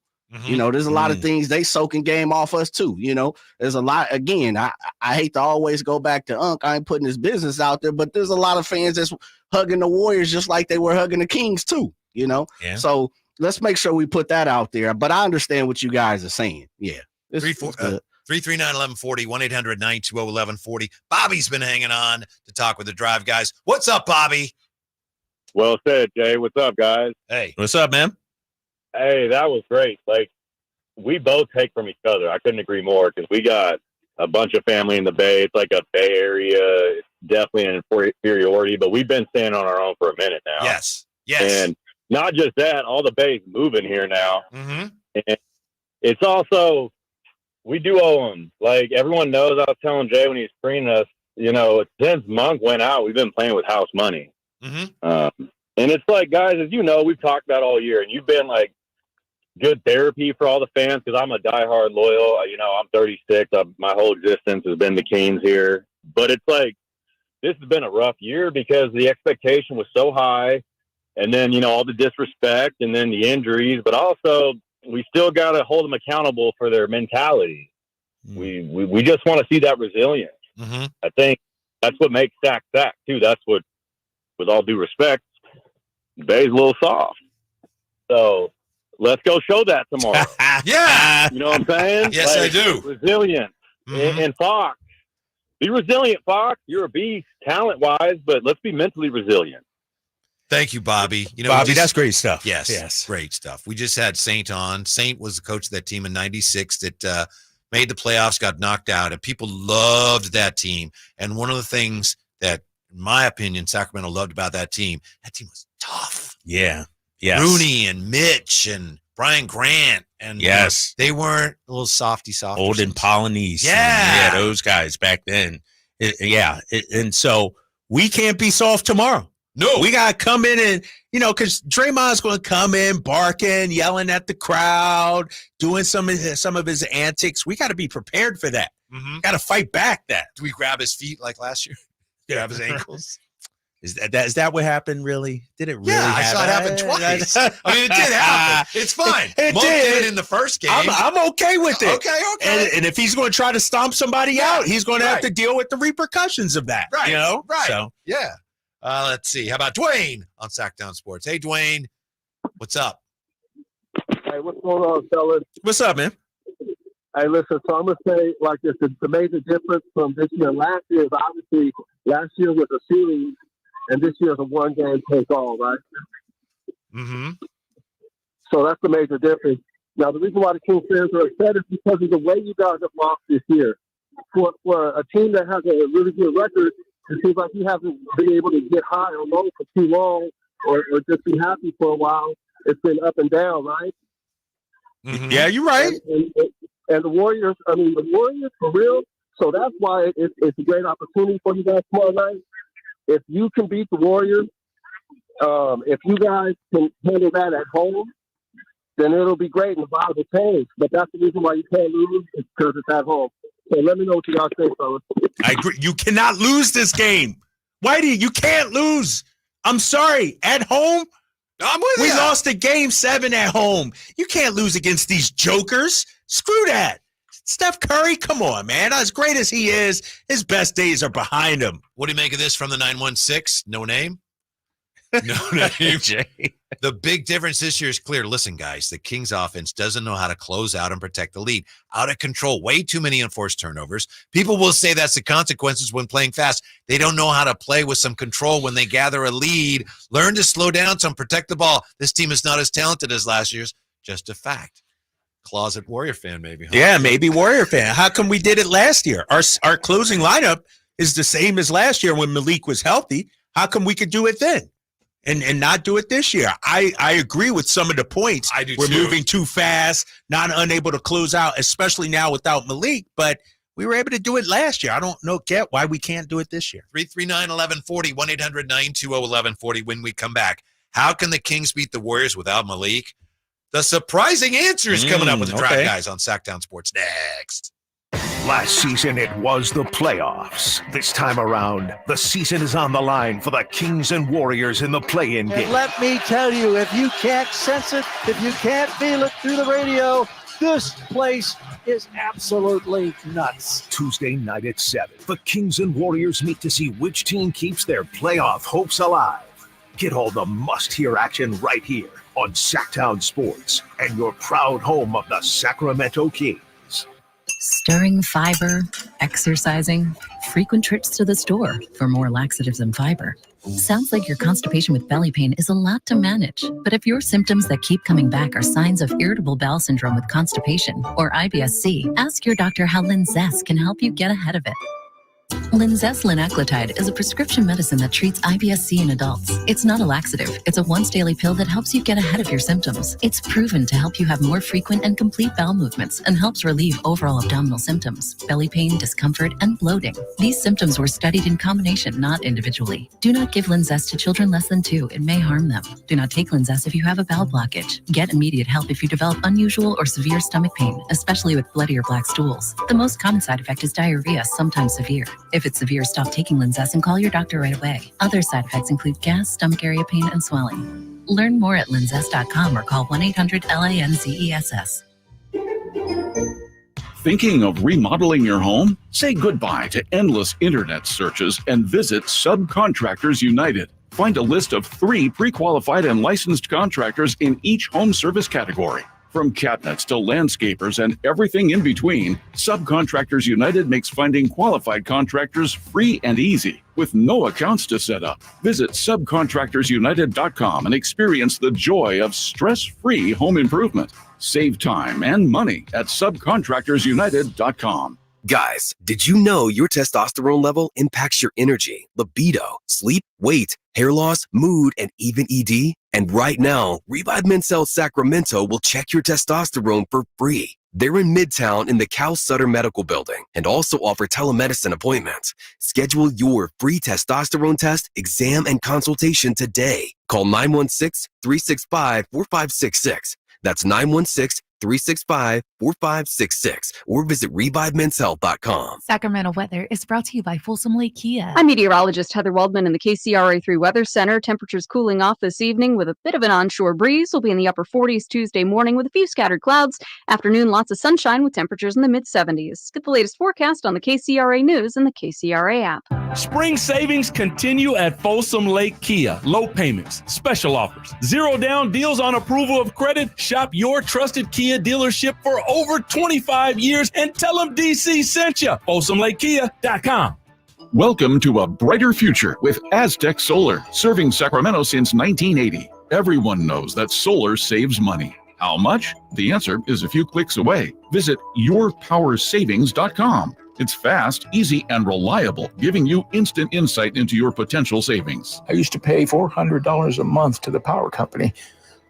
S1: You know, there's a lot of things they soaking game off us too. You know, there's a lot. Again, I hate to always go back to Unc. I ain't putting his business out there, but there's a lot of fans that's hugging the Warriors just like they were hugging the Kings too. You know, so let's make sure we put that out there. But I understand what you guys are saying. Yeah.
S5: 339-1140, 1-800-920-1140. Bobby's been hanging on to talk with the Drive guys. What's up, Bobby?
S2: Well said, Jay. What's up, guys?
S5: Hey.
S6: What's up, man?
S2: Hey, that was great. Like, we both take from each other. I couldn't agree more because we got a bunch of family in the Bay. It's like a Bay Area. It's definitely an inferiority, but we've been standing on our own for a minute now.
S5: Yes.
S2: And not just that, all the Bay's moving here now.
S5: Mm-hmm.
S2: And it's also, we do owe them. Like, everyone knows, I was telling Jay when he was screening us, you know, since Monk went out, we've been playing with house money.
S5: Mm-hmm.
S2: And it's like, guys, as you know, we've talked about all year, and you've been like good therapy for all the fans because I'm a diehard loyal. You know, I'm 36. My whole existence has been the Kings here. But it's like, this has been a rough year because the expectation was so high. And then, you know, all the disrespect and then the injuries, but also we still got to hold them accountable for their mentality. We just want to see that resilience.
S5: Mm-hmm.
S2: I think that's what makes Sac too. That's what, with all due respect, Bay's a little soft. So let's go show that tomorrow.
S5: Yeah.
S2: You know what I'm saying?
S5: Yes, I do.
S2: Resilient. And Fox, be resilient, Fox. You're a beast talent-wise, but let's be mentally resilient.
S5: Thank you, Bobby. You know,
S6: Bobby, that's great stuff.
S5: Yes, great stuff. We just had Saint on. Saint was the coach of that team in '96 that made the playoffs, got knocked out, and people loved that team. And one of the things that, in my opinion, Sacramento loved about that team was tough.
S6: Yeah. Yes.
S5: Rooney and Mitch and Brian Grant. And they weren't little softy.
S6: Old and Polynese.
S5: Yeah.
S6: Those guys back then. And so we can't be soft tomorrow.
S5: No.
S6: We got to come in and, you know, because Draymond's going to come in barking, yelling at the crowd, doing some of his antics. We got to be prepared for that.
S5: Mm-hmm.
S6: Got to fight back that.
S5: Do we grab his feet like last year? Grab his ankles?
S6: Is that what happened, really? Did it really happen?
S5: I saw it happen twice. I mean, it did happen. It's fine. Monk did it in the first game.
S6: I'm okay with it.
S5: Okay.
S6: And if he's going to try to stomp somebody out, he's going to have to deal with the repercussions of that.
S5: Right.
S6: You know?
S5: Right.
S6: So,
S5: yeah. Let's see. How about Dwayne on Sactown Sports? Hey, Dwayne. What's up?
S4: Hey, what's going on, fellas?
S6: What's up, man?
S4: Hey, listen, so I'm going to say like this. The major difference from this year and last year is obviously last year was a series, and this year is a one-game take-all, right?
S5: Mm-hmm.
S4: So that's the major difference. Now, the reason why the Kings fans are upset is because of the way you guys have lost this year. For a team that has a really good record, it seems like you haven't been able to get high or low for too long or just be happy for a while. It's been up and down, right?
S5: Mm-hmm.
S6: Yeah, you're right.
S4: And the Warriors, for real. So that's why it's a great opportunity for you guys tomorrow night. If you can beat the Warriors, if you guys can handle that at home, then it'll be great and the vibe will change. But that's the reason why you can't lose, is because it's at home. So let me know what you guys think, fellas.
S6: I agree. You cannot lose this game. Whitey, you can't lose. I'm sorry. At home, we lost a game 7 at home. You can't lose against these jokers. Screw that. Steph Curry, come on, man. As great as he is, his best days are behind him.
S5: What do you make of this from the 916? No name? No name.
S6: Jay.
S5: The big difference this year is clear. Listen, guys, the Kings offense doesn't know how to close out and protect the lead. Out of control, way too many unforced turnovers. People will say that's the consequences when playing fast. They don't know how to play with some control when they gather a lead. Learn to slow down some, protect the ball. This team is not as talented as last year's. Just a fact. Closet Warrior fan, maybe. Huh?
S6: Yeah, maybe Warrior fan. How come we did it last year? Our closing lineup is the same as last year when Malik was healthy. How come we could do it then? And not do it this year. I agree with some of the points.
S5: I do
S6: We're
S5: too.
S6: moving too fast, not unable to close out, especially now without Malik. But we were able to do it last year. I don't get why we can't do it this year.
S5: 339-1140, 1-800-920-1140 when we come back. How can the Kings beat the Warriors without Malik? The surprising answer is coming up with the Draft Guys on Sactown Sports next.
S3: Last season, it was the playoffs. This time around, the season is on the line for the Kings and Warriors in the play-in game.
S10: And let me tell you, if you can't sense it, if you can't feel it through the radio, this place is absolutely nuts.
S3: Tuesday night at 7, the Kings and Warriors meet to see which team keeps their playoff hopes alive. Get all the must-hear action right here on Sactown Sports and your proud home of the Sacramento Kings.
S14: Stirring fiber, exercising, frequent trips to the store for more laxatives and fiber. Sounds like your constipation with belly pain is a lot to manage. But if your symptoms that keep coming back are signs of irritable bowel syndrome with constipation or IBS-C, ask your doctor how Linzess can help you get ahead of it. Linzess linaclotide is a prescription medicine that treats IBS-C in adults. It's not a laxative. It's a once-daily pill that helps you get ahead of your symptoms. It's proven to help you have more frequent and complete bowel movements and helps relieve overall abdominal symptoms, belly pain, discomfort, and bloating. These symptoms were studied in combination, not individually. Do not give Linzess to children less than 2. It may harm them. Do not take Linzess if you have a bowel blockage. Get immediate help if you develop unusual or severe stomach pain, especially with bloody or black stools. The most common side effect is diarrhea, sometimes severe. If it's severe, stop taking Linzess and call your doctor right away. Other side effects include gas, stomach area pain, and swelling. Learn more at linzess.com or call 1-800-LINZESS.
S15: Thinking of remodeling your home? Say goodbye to endless internet searches and visit Subcontractors United. Find a list of 3 pre-qualified and licensed contractors in each home service category. From cabinets to landscapers and everything in between, Subcontractors United makes finding qualified contractors free and easy, with no accounts to set up. Visit subcontractorsunited.com and experience the joy of stress-free home improvement. Save time and money at subcontractorsunited.com.
S22: Guys, did you know your testosterone level impacts your energy, libido, sleep, weight, hair loss, mood, and even ED? And right now, Revive Men's Health Sacramento will check your testosterone for free. They're in Midtown in the Cal Sutter Medical Building and also offer telemedicine appointments. Schedule your free testosterone test, exam, and consultation today. Call 916-365-4566. That's 916-365-4566 or visit ReviveMen'sHealth.com.
S8: Sacramento weather is brought to you by Folsom Lake Kia.
S26: I'm meteorologist Heather Waldman in the KCRA3 Weather Center. Temperatures cooling off this evening with a bit of an onshore breeze. We'll be in the upper 40s Tuesday morning with a few scattered clouds. Afternoon, lots of sunshine with temperatures in the mid-70s. Get the latest forecast on the KCRA News and the KCRA app.
S27: Spring savings continue at Folsom Lake Kia. Low payments, special offers, 0 down deals on approval of credit. Shop your trusted Kia Kia dealership for over 25 years and tell them DC sent you. FolsomLakeKia.com.
S15: Welcome to a brighter future with Aztec Solar, serving Sacramento since 1980. Everyone knows that solar saves money. How much? The answer is a few clicks away. Visit yourpowersavings.com. It's fast, easy, and reliable, giving you instant insight into your potential savings.
S7: I used to pay $400 a month to the power company,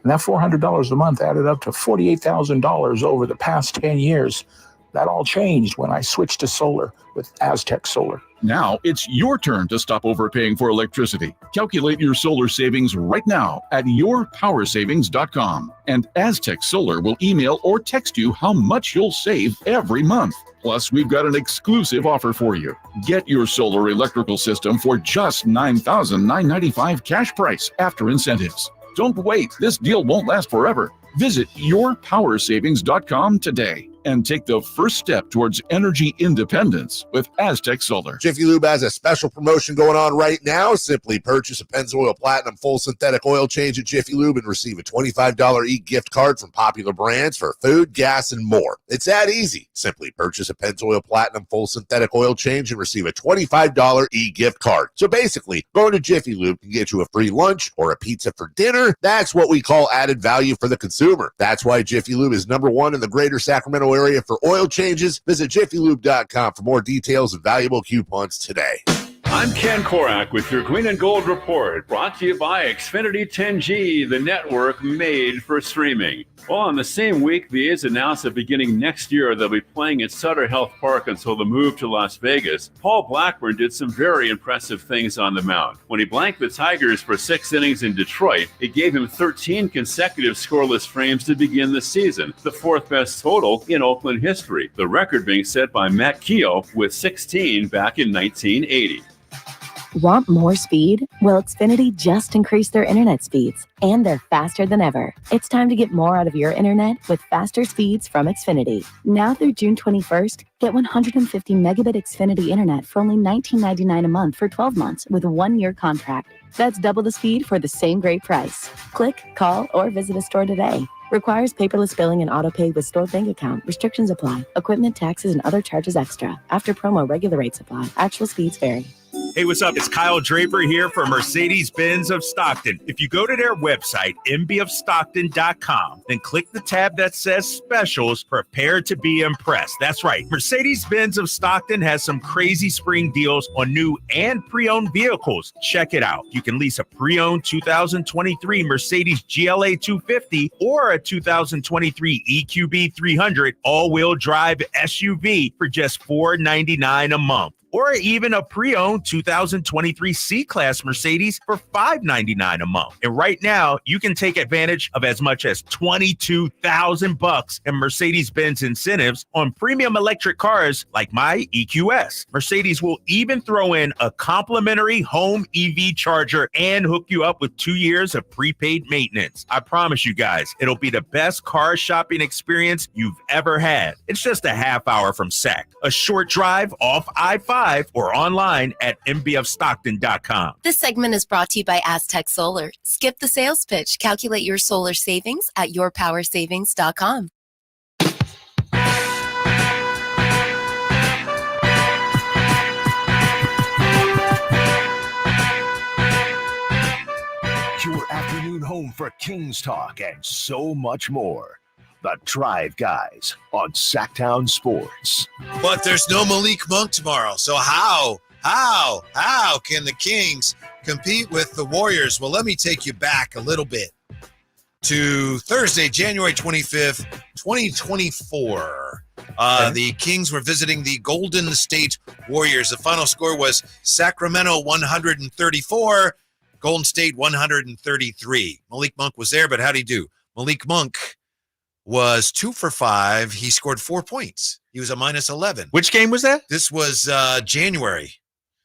S7: and that $400 a month added up to $48,000 over the past 10 years. That all changed when I switched to solar with Aztec Solar.
S15: Now it's your turn to stop overpaying for electricity. Calculate your solar savings right now at yourpowersavings.com. And Aztec Solar will email or text you how much you'll save every month. Plus, we've got an exclusive offer for you. Get your solar electrical system for just $9,995 cash price after incentives. Don't wait. This deal won't last forever. Visit yourpowersavings.com today and take the first step towards energy independence with Aztec Solar.
S24: Jiffy Lube has a special promotion going on right now. Simply purchase a Pennzoil Platinum full synthetic oil change at Jiffy Lube and receive a $25 e-gift card from popular brands for food, gas, and more. It's that easy. Simply purchase a Pennzoil Platinum full synthetic oil change and receive a $25 e-gift card. So basically, going to Jiffy Lube can get you a free lunch or a pizza for dinner. That's what we call added value for the consumer. That's why Jiffy Lube is #1 in the greater Sacramento area for oil changes. Visit jiffylube.com for more details and valuable coupons today.
S16: I'm Ken Korak with your Green and Gold Report, brought to you by Xfinity 10G, the network made for streaming. Well, in the same week, the A's announced that beginning next year, they'll be playing at Sutter Health Park until the move to Las Vegas. Paul Blackburn did some very impressive things on the mound. When he blanked the Tigers for 6 innings in Detroit, it gave him 13 consecutive scoreless frames to begin the season, the 4th best total in Oakland history, the record being set by Matt Keogh with 16 back in 1980.
S17: Want more speed? Well, Xfinity just increased their internet speeds, and they're faster than ever. It's time to get more out of your internet with faster speeds from Xfinity. Now through June 21st, get 150 megabit Xfinity internet for only $19.99 a month for 12 months with a 1-year contract. That's double the speed for the same great price. Click, call, or visit a store today. Requires paperless billing and auto-pay with stored bank account. Restrictions apply. Equipment, taxes, and other charges extra. After promo, regular rates apply. Actual speeds vary.
S6: Hey, what's up? It's Kyle Draper here for Mercedes-Benz of Stockton. If you go to their website, mbofstockton.com, then click the tab that says specials, prepare to be impressed. That's right. Mercedes-Benz of Stockton has some crazy spring deals on new and pre-owned vehicles. Check it out. You can lease a pre-owned 2023 Mercedes GLA 250 or a 2023 EQB 300 all-wheel drive SUV for just $499 a month. Or even a pre-owned 2023 C-Class Mercedes for $599 a month. And right now, you can take advantage of as much as $22,000 in Mercedes-Benz incentives on premium electric cars like my EQS. Mercedes will even throw in a complimentary home EV charger and hook you up with 2 years of prepaid maintenance. I promise you guys, it'll be the best car shopping experience you've ever had. It's just a half hour from SAC, a short drive off I-5, or online at mbofstockton.com.
S18: This segment is brought to you by Aztec Solar. Skip the sales pitch. Calculate your solar savings at yourpowersavings.com.
S3: Your afternoon home for Kings Talk and so much more. The Drive Guys on Sactown Sports.
S5: But there's no Malik Monk tomorrow. So how can the Kings compete with the Warriors? Well, let me take you back a little bit to Thursday, January 25th, 2024. The Kings were visiting the Golden State Warriors. The final score was Sacramento 134, Golden State 133. Malik Monk was there, but how'd he do? Malik Monk was 2 for 5. He scored 4 points. He was a minus 11.
S6: Which game was that?
S5: This was January.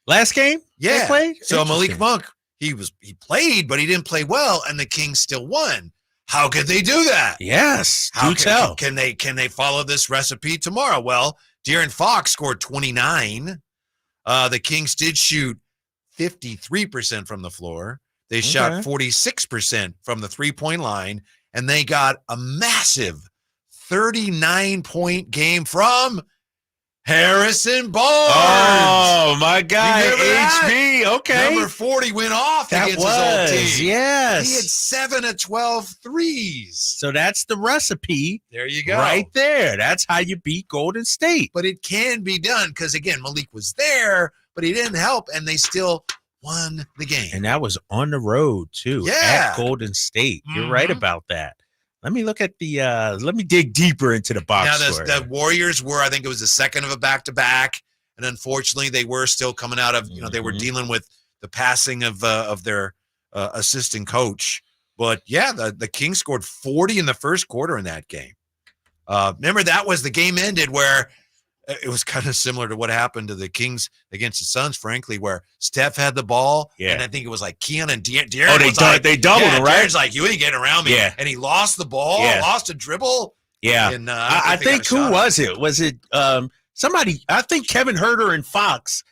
S6: Last game?
S5: Yeah.
S6: They played?
S5: So Malik Monk, he played, but he didn't play well, and the Kings still won. How could they do that?
S6: Yes.
S5: Can they follow this recipe tomorrow? Well, De'Aaron Fox scored 29. The Kings did shoot 53% from the floor. They shot 46% from the 3-point line. And they got a massive 39-point game from Harrison Barnes.
S6: Oh, my guy, HB. Okay.
S5: Number 40 went off
S6: That
S5: against his old team.
S6: yes.
S5: He had 7 of 12 threes.
S6: So that's the recipe.
S5: There you go.
S6: Right there. That's how you beat Golden State.
S5: But it can be done because, again, Malik was there, but he didn't help, and they still won the game.
S6: And that was on the road, too.
S5: Yeah.
S6: At Golden State. You're right about that. Let me look at let me dig deeper into the box
S5: Now,
S6: score.
S5: the Warriors were, I think it was the second of a back-to-back, and unfortunately, they were still coming out of, they were dealing with the passing of their assistant coach. But, yeah, the Kings scored 40 in the first quarter in that game. Remember, that was the game ended where it was kind of similar to what happened to the Kings against the Suns, frankly, where Steph had the ball, and I think it was like Keon and De'Aaron.
S6: They doubled him, right?
S5: De'Aaron's like, you ain't getting around me.
S6: Yeah.
S5: And he lost the ball, lost a dribble.
S6: Yeah.
S5: And,
S6: I think who was it? Was it somebody? I think Kevin Huerter and Fox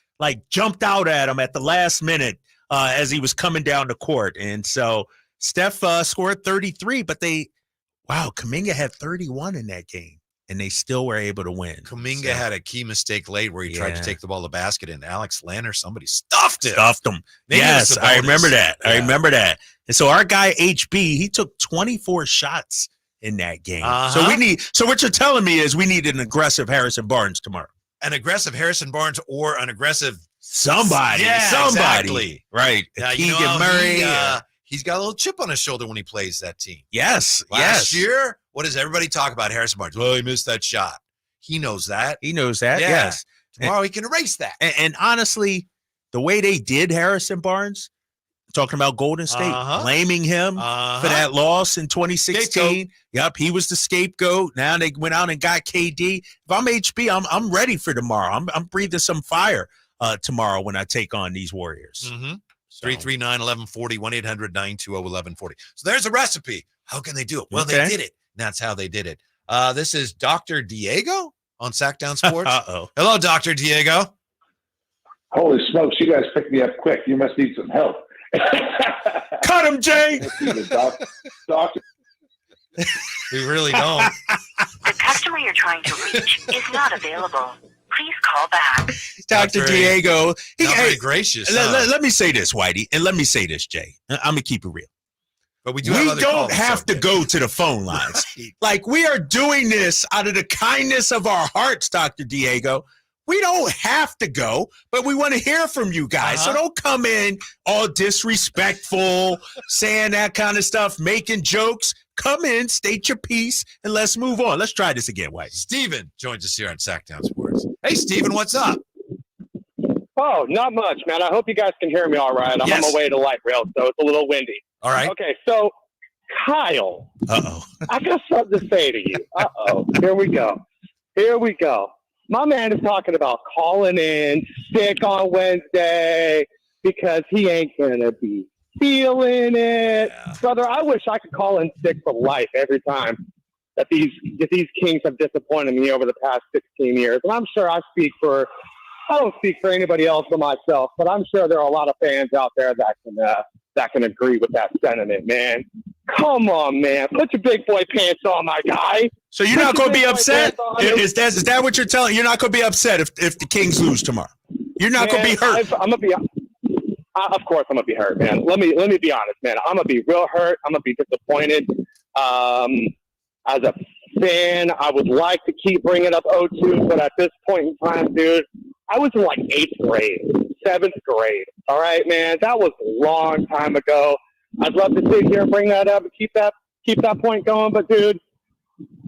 S6: jumped out at him at the last minute as he was coming down the court. And so Steph scored 33, but Kuminga had 31 in that game. And they still were able to win.
S5: Kuminga had a key mistake late where he tried to take the ball to the basket, and Alex Lanner, somebody stuffed him. Maybe
S6: yes, I remember that.
S5: Yeah.
S6: I remember that. And so our guy HB, he took 24 shots in that game. So what you're telling me is we need an aggressive Harrison Barnes tomorrow.
S5: An aggressive Harrison Barnes or an aggressive
S6: somebody.
S5: Exactly.
S6: Right.
S5: Keegan Murray. He's got a little chip on his shoulder when he plays that team.
S6: Yes.
S5: Last year, what does everybody talk about Harrison Barnes? Well, he missed that shot. He knows that.
S6: Yes.
S5: Tomorrow he can erase that.
S6: And honestly, the way they did Harrison Barnes, talking about Golden State, blaming him for that loss in 2016.
S5: Scapegoat.
S6: Yep, he was the scapegoat. Now they went out and got KD. If I'm HB, I'm ready for tomorrow. I'm breathing some fire tomorrow when I take on these Warriors.
S5: 339-1140, 1-800-920-1140. So there's a recipe. How can they do it? Well, they did it. That's how they did it. This is Dr. Diego on Sactown Sports.
S6: Uh-oh.
S5: Hello, Dr. Diego.
S11: Holy smokes, you guys picked me up quick. You must need some help.
S6: Cut him, Jay.
S11: Doctor.
S5: We really don't.
S12: The customer you're trying to reach is not available. Please call back.
S6: Dr. Diego.
S5: Not very gracious.
S6: Let me say this, Whitey, and let me say this, Jay. I'm going to keep it real.
S5: But we don't
S6: have to go to the phone lines. We are doing this out of the kindness of our hearts, Dr. Diego. We don't have to go, but we want to hear from you guys. So don't come in all disrespectful, saying that kind of stuff, making jokes. Come in, state your piece, and let's move on. Let's try this again, White.
S5: Steven joins us here on Sactown Sports. Hey, Steven, what's up?
S13: Oh, not much, man. I hope you guys can hear me all right. I'm on my way to light rail, so it's a little windy.
S5: All right.
S13: Okay, so Kyle.
S6: Uh-oh.
S13: I got something to say to you. Uh-oh. Here we go. My man is talking about calling in sick on Wednesday because he ain't going to be feeling it. Yeah. Brother, I wish I could call in sick for life every time that these Kings have disappointed me over the past 16 years. And I'm sure I don't speak for anybody else but myself, but I'm sure there are a lot of fans out there that can agree with that sentiment, man. Come on, man. Put your big boy pants on, my guy.
S6: So you're not going to be upset? Is that what you're telling? You're not going to be upset if the Kings lose tomorrow? You're not going to be hurt?
S13: I'm going to be of course I'm going to be hurt, man. Let me be honest, man. I'm going to be real hurt. I'm going to be disappointed. As a fan, I would like to keep bringing up 0-2, but at this point in time, dude, I was in 8th grade, 7th grade. All right, man. That was a long time ago. I'd love to sit here and bring that up and keep that point going, but dude,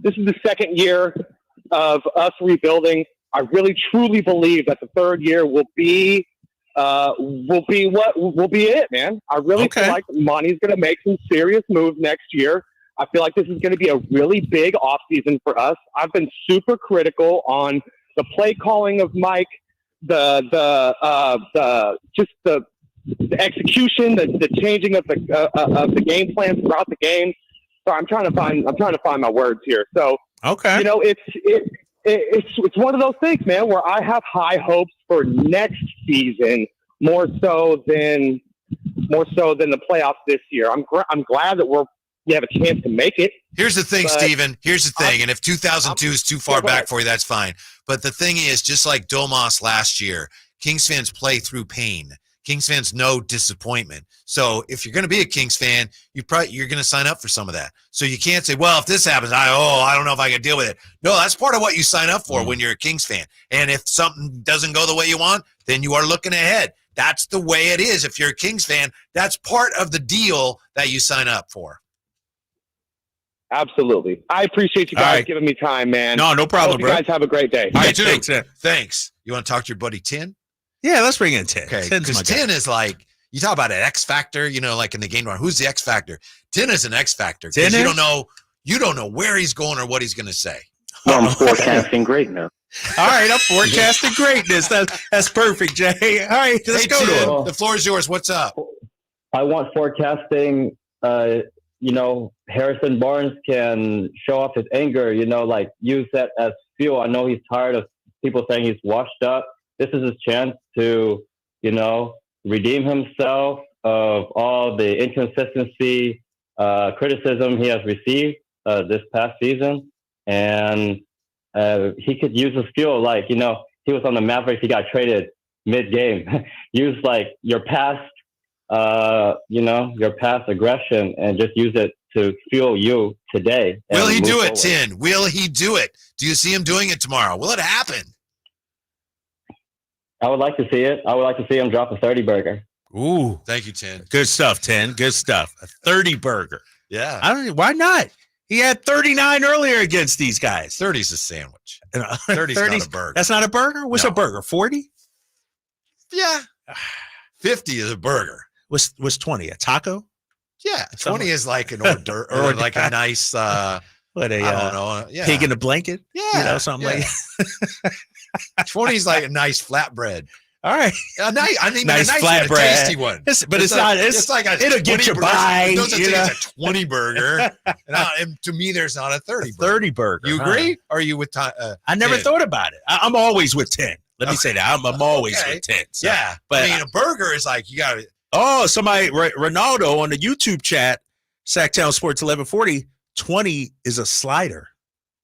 S13: this is the second year of us rebuilding. I really truly believe that the third year will be it, man. I really feel like Monty's going to make some serious moves next year. I feel like this is going to be a really big offseason for us. I've been super critical on the play calling of Mike, the execution, the changing of the game plan throughout the game. So I'm trying to find my words here. So it's one of those things, man, where I have high hopes for next season more so than the playoffs this year. I'm glad that we're you have a chance to make it.
S5: Here's the thing,
S13: But
S5: Steven. Here's the thing. And if 2002 is too far back for you, that's fine. But the thing is, just like Domas last year, Kings fans play through pain. Kings fans know disappointment. So if you're going to be a Kings fan, you're going to sign up for some of that. So you can't say, well, if this happens, I don't know if I can deal with it. No, that's part of what you sign up for when you're a Kings fan. And if something doesn't go the way you want, then you are looking ahead. That's the way it is. If you're a Kings fan, that's part of the deal that you sign up for.
S13: Absolutely. I appreciate you guys giving me time, man.
S6: No problem,
S13: bro. You guys have a great day.
S5: All right, too. Thanks. You want to talk to your buddy Tin?
S6: Yeah, let's bring in Tin.
S5: Okay, because Tin is like, you talk about an X factor, like in the game, who's the X factor? Tin is an X factor because you don't know where he's going or what he's going to say.
S1: Well, I'm forecasting greatness.
S6: All right, I'm forecasting greatness. That's perfect, Jay. All right, let's go to it.
S5: The floor is yours. What's up?
S1: I want forecasting. Harrison Barnes can show off his anger. Use that as fuel. I know he's tired of people saying he's washed up. This is his chance to, redeem himself of all the inconsistency, criticism he has received this past season. And he could use his fuel. He was on the Mavericks. He got traded mid-game. Use, your past, your past aggression and just use it to fuel you today.
S5: Will he do it, Tin? Will he do it? Do you see him doing it tomorrow? Will it happen?
S1: I would like to see it. I would like to see him drop a 30 burger.
S6: Ooh.
S5: Thank you, Tin.
S6: Good stuff, Tin. Good stuff. A 30 burger.
S5: Yeah.
S6: Why not? He had 39 earlier against these guys.
S5: 30's a sandwich. 30's not a burger.
S6: That's not a burger? What's a burger? 40?
S5: Yeah. 50 is a burger.
S6: What's 20? A taco?
S5: Yeah. 20 is like an hors d'oeuvre or like a nice I don't know. Yeah.
S6: Pig in a blanket?
S5: Yeah.
S6: Something like that.
S5: 20 is like a nice flatbread.
S6: All right.
S5: Nice
S6: flatbread.
S5: One, a tasty one.
S6: It's like it'll get you by.
S5: It doesn't say it's a 20 burger. And to me, there's not a 30 burger.
S6: 30 burger.
S5: You agree? Or are you with
S6: I never thought about it. I'm always with 10. Let me say that. I'm always with 10. So.
S5: Yeah. But a burger is like, you got to.
S6: Oh, somebody, Ronaldo on the YouTube chat, Sactown Sports 1140, 20 is a slider.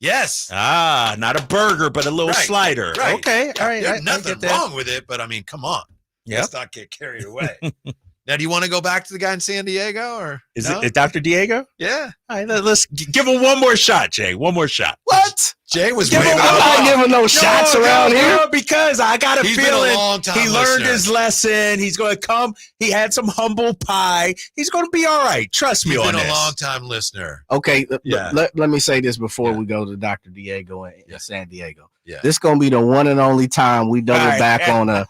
S5: Yes.
S6: Not a burger, but a little slider.
S5: Right.
S6: Okay. All right.
S5: There's nothing wrong with it, but come on. Let's not get carried away. Now, do you want to go back to the guy in San Diego or
S6: is it Dr. Diego?
S5: Yeah.
S6: All right, let's give him one more shot, Jay. One more shot.
S5: What? Jay was
S10: I'm not giving no shots around here.
S6: Because I got a feeling he learned
S5: listener.
S6: his lesson. He's going to come. He had some humble pie. He's going to be all right. Trust me on this.
S5: He's been a long-time listener.
S10: Okay, let me say this before we go to Dr. Diego in San Diego.
S5: Yeah.
S10: This is gonna be the one and only time we double back on a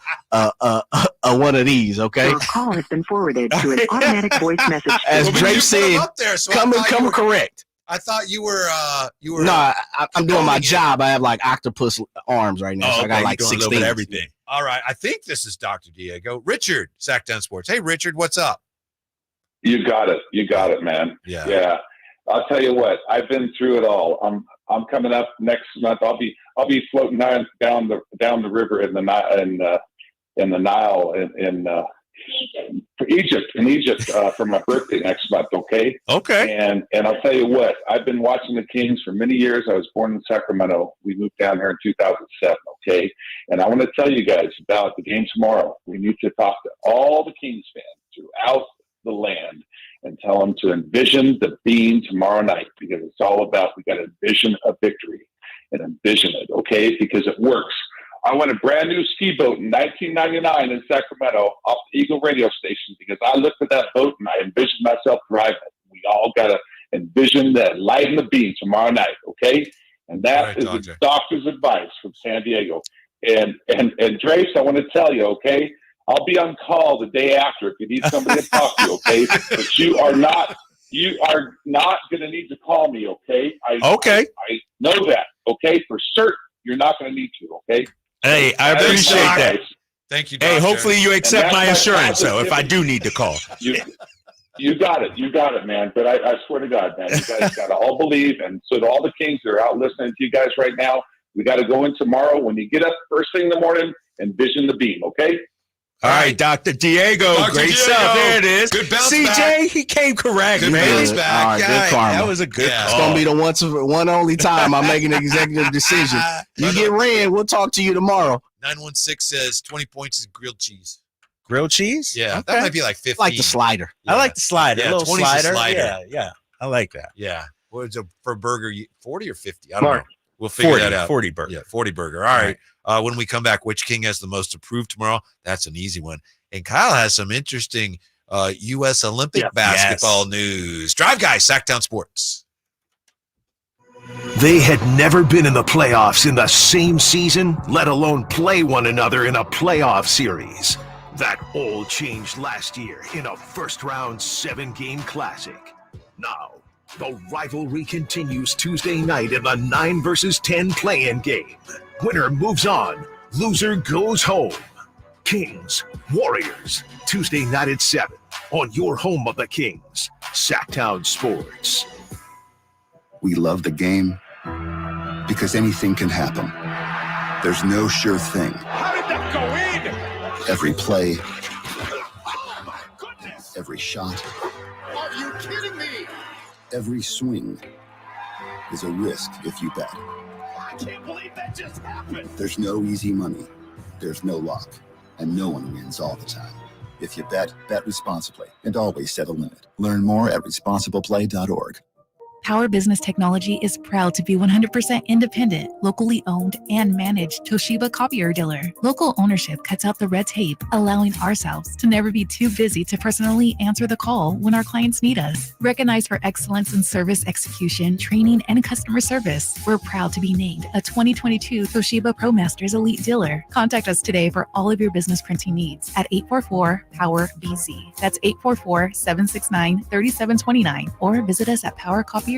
S10: one of these. Okay.
S12: Your call has been forwarded to an automatic voice message.
S10: As Drake said, come correct.
S5: I thought you were.
S10: No, I'm doing my job. I have like octopus arms right now. So I got like 16.
S6: Everything.
S5: All right. I think this is Dr. Diego. Richard, Sactown Sports. Hey, Richard, what's up?
S11: You got it. You got it, man.
S5: Yeah.
S11: I'll tell you what. I've been through it all. I'm coming up next month. I'll be floating down the river in the Nile in Egypt for my birthday next month. Okay. And I'll tell you what. I've been watching the Kings for many years. I was born in Sacramento. We moved down here in 2007. Okay. And I want to tell you guys about the game tomorrow. We need to talk to all the Kings fans throughout the land and tell them to envision the beam tomorrow night, because it's all about, we got to envision a victory and envision it, okay? Because it works. I won a brand new ski boat in 1999 in Sacramento off the Eagle radio station because I looked at that boat and I envisioned myself driving it. We all got to envision that light in the beam tomorrow night, okay? And that is the doctor's advice from San Diego. And Drace, I want to tell you, okay? I'll be on call the day after if you need somebody to talk to, okay? But you are not going to need to call me, okay? I know that, okay? For certain, you're not going to need to, okay?
S6: Hey, I appreciate that.
S5: Thank you,
S6: Doctor. Hey, hopefully you accept my insurance,
S11: so
S6: if I do need to call.
S11: You got it, man. But I swear to God, man, you guys got to all believe, and so to all the Kings that are out listening to you guys right now, we got to go in tomorrow. When you get up first thing in the morning, envision the beam, okay?
S6: All right, Dr. Diego.
S5: Dr.
S6: Great
S5: Diego.
S6: stuff. There it is.
S5: Good bounce
S6: CJ,
S5: back.
S6: he came correct,
S5: Good
S6: man.
S5: bounce back.
S2: All right, good
S6: Yeah,
S2: karma.
S6: that was a good
S2: It's
S6: call.
S2: gonna be the one only time I make an executive decision. You get ran, we'll talk to you tomorrow.
S5: 916 says 20 points is grilled cheese.
S6: Grilled cheese?
S5: Yeah,
S6: Okay.
S5: that might be like 15.
S2: Like the slider.
S6: I like the slider.
S5: Yeah,
S6: a little
S5: 20's a
S6: slider.
S5: slider.
S6: Yeah. I like that.
S5: Yeah. What is it for a burger? 40 or 50? I don't know. We'll figure
S6: 40,
S5: that out.
S6: 40 burger.
S5: Yeah, 40 burger. All right. When we come back, which king has the most approved tomorrow? That's an easy one. And Kyle has some interesting U.S. Olympic basketball news. Drive Guy, Sactown Sports.
S3: They had never been in the playoffs in the same season, let alone play one another in a playoff series. That all changed last year in a first-round 7-game classic. Now, the rivalry continues Tuesday night in the 9 versus 10 play-in game. Winner moves on, loser goes home. Kings, Warriors, Tuesday night at 7 on your home of the Kings, Sactown Sports.
S9: We love the game because anything can happen. There's no sure thing.
S3: How did that go in?
S9: Every play, every shot,
S3: Are you kidding me?
S9: every swing is a risk if you bet.
S3: I can't believe that just happened.
S9: There's no easy money. There's no luck. And no one wins all the time. If you bet, bet responsibly and always set a limit. Learn more at responsibleplay.org.
S8: Power Business Technology is proud to be 100% independent, locally owned, and managed Toshiba copier dealer. Local ownership cuts out the red tape, allowing ourselves to never be too busy to personally answer the call when our clients need us. Recognized for excellence in service execution, training, and customer service, we're proud to be named a 2022 Toshiba ProMasters Elite Dealer. Contact us today for all of your business printing needs at 844-POWER-BZ. That's 844-769-3729, or visit us at PowerCopiers.com.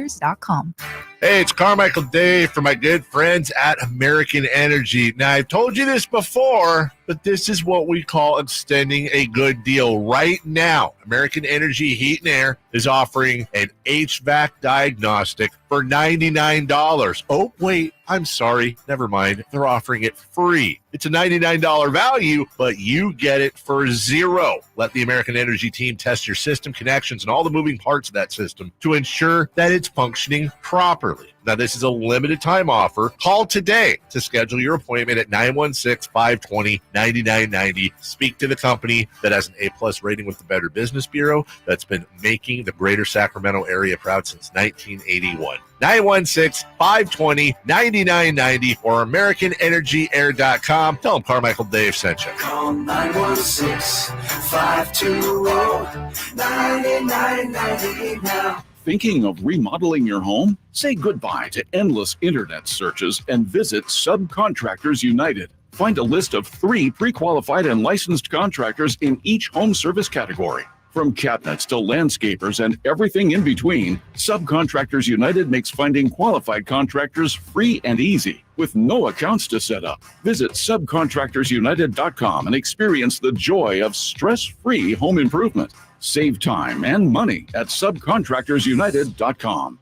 S24: Hey, it's Carmichael Dave from my good friends at American Energy. Now, I've told you this before, but this is what we call extending a good deal. Right now, American Energy Heat and Air is offering an HVAC diagnostic for $99. Oh, wait, I'm sorry. Never mind. They're offering it free. It's a $99 value, but you get it for $0. Let the American Energy team test your system connections and all the moving parts of that system to ensure that it's functioning properly. Now, this is a limited time offer. Call today to schedule your appointment at 916-520-9990. Speak to the company that has an A+ rating with the Better Business Bureau that's been making the greater Sacramento area proud since 1981. 916-520-9990 or AmericanEnergyAir.com. Tell them Carmichael Dave sent you.
S3: Call 916-520-9990 now.
S15: Thinking of remodeling your home? Say goodbye to endless internet searches and visit Subcontractors United. Find a list of 3 pre-qualified and licensed contractors in each home service category. From cabinets to landscapers and everything in between, Subcontractors United makes finding qualified contractors free and easy, with no accounts to set up. Visit subcontractorsunited.com and experience the joy of stress-free home improvement. Save time and money at subcontractorsunited.com.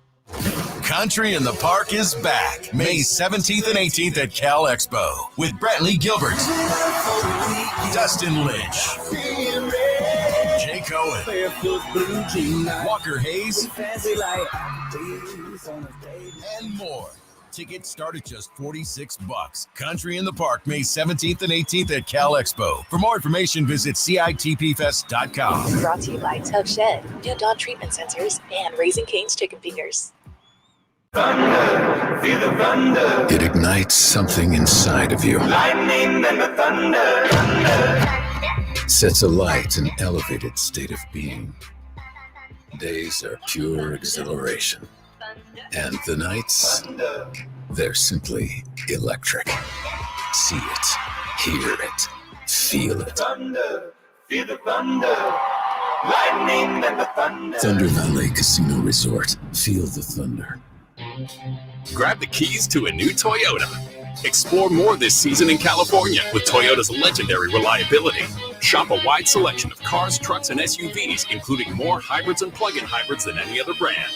S19: Country in the Park is back May 17th and 18th at Cal Expo with Brantley Gilbert, Dustin Lynch, Jay Cohen, Walker Hayes, and more. Tickets start at just $46. Country in the Park, May 17th and 18th at Cal Expo. For more information, visit CITPFest.com.
S18: Brought to you by Tug Shed, New Dawn Treatment Sensors, and Raising Cane's Chicken Fingers.
S3: Thunder, feel the thunder. It ignites something inside of you. Lightning and the thunder. Sets alight an elevated state of being. Days are pure exhilaration. And the nights, they're simply electric. See it, hear it, feel it.
S19: Thunder, feel the thunder. Lightning and the thunder.
S3: Thunder Valley Casino Resort. Feel the thunder.
S20: Grab the keys to a new Toyota. Explore more this season in California with Toyota's legendary reliability. Shop a wide selection of cars, trucks, and SUVs, including more hybrids and plug-in hybrids than any other brand.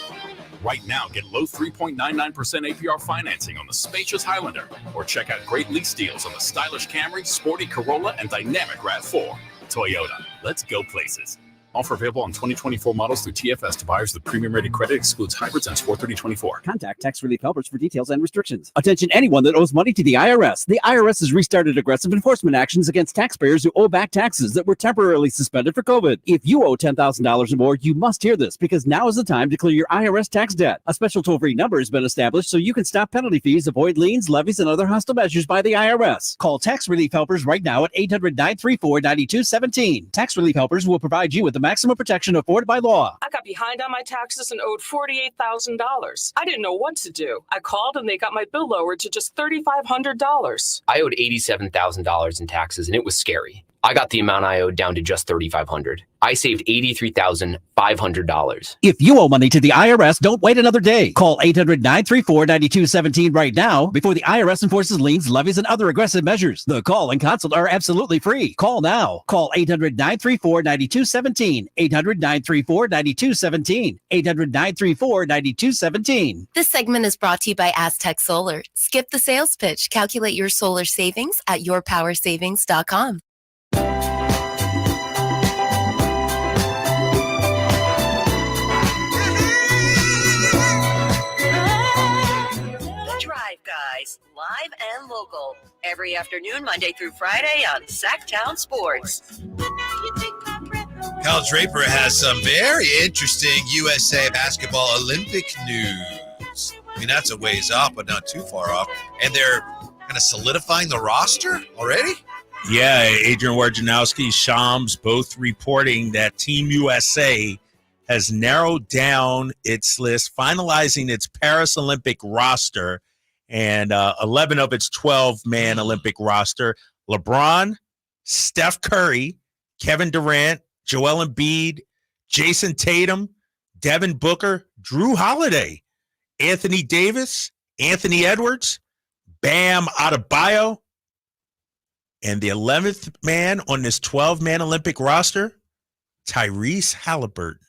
S20: Right now, get low 3.99% APR financing on the spacious Highlander, or check out great lease deals on the stylish Camry, sporty Corolla, and dynamic RAV4. Toyota. Let's go places. Offer available on 2024 models through TFS to buyers with premium rated credit. Excludes hybrids and Sport 3024.
S4: Contact Tax Relief Helpers for details and restrictions. Attention anyone that owes money to the IRS. The IRS has restarted aggressive enforcement actions against taxpayers who owe back taxes that were temporarily suspended for COVID. If you owe $10,000 or more, you must hear this because now is the time to clear your IRS tax debt. A special toll-free number has been established so you can stop penalty fees, avoid liens, levies, and other hostile measures by the IRS. Call Tax Relief Helpers right now at 800-934-9217. Tax Relief Helpers will provide you with the maximum protection afforded by law.
S14: I got behind on my taxes and owed $48,000. I didn't know what to do. I called and they got my bill lowered to just $3,500.
S21: I owed $87,000 in taxes and it was scary. I got the amount I owed down to just $3,500. I saved $83,500.
S4: If you owe money to the IRS, don't wait another day. Call 800-934-9217 right now before the IRS enforces liens, levies, and other aggressive measures. The call and consult are absolutely free. Call now. Call 800-934-9217. 800-934-9217. 800-934-9217.
S18: This segment is brought to you by Aztec Solar. Skip the sales pitch. Calculate your solar savings at yourpowersavings.com.
S22: Guys, live and local, every afternoon, Monday through Friday on Sactown Sports.
S5: Kyle Draper has some very interesting USA basketball Olympic news. I mean, that's a ways off, but not too far off. And they're kind of solidifying the roster already?
S6: Yeah, Adrian Wojnarowski, Shams, both reporting that Team USA has narrowed down its list, finalizing its Paris Olympic roster, and 11 of its 12-man Olympic roster. LeBron, Steph Curry, Kevin Durant, Joel Embiid, Jason Tatum, Devin Booker, Drew Holiday, Anthony Davis, Anthony Edwards, Bam Adebayo, and the 11th man on this 12-man Olympic roster, Tyrese Halliburton.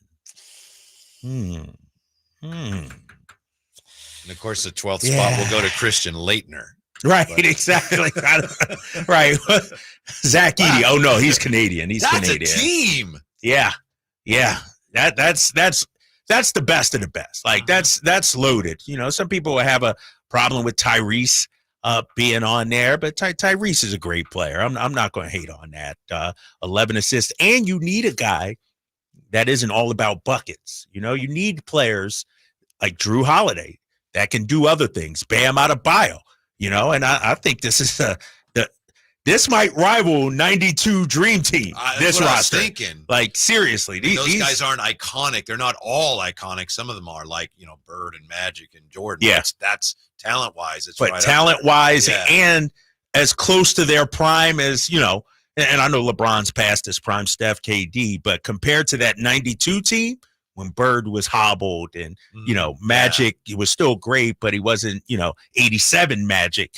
S5: And, of course, the 12th spot will go to Christian Laettner.
S6: Right, exactly. Right. Zach Edey. Oh, no, he's Canadian. He's Canadian.
S5: That's a team.
S6: Yeah. That's the best of the best. Like, that's loaded. You know, some people will have a problem with Tyrese being on there, but Tyrese is a great player. I'm not going to hate on that. 11 assists. And you need a guy that isn't all about buckets. You know, you need players like Drew Holiday that can do other things. Bam Adebayo, you know, and I think this is this might rival 92 Dream Team. This roster. I was thinking. Like, seriously.
S5: Those guys aren't iconic. They're not all iconic. Some of them are, like, you know, Bird and Magic and Jordan.
S6: Yeah.
S5: That's talent-wise. It's
S6: but
S5: right
S6: talent-wise and as close to their prime as, you know, and I know LeBron's past his prime, Steph, KD, but compared to that 92 team, when Bird was hobbled and, you know, Magic, he was still great, but he wasn't, you know, 87 Magic.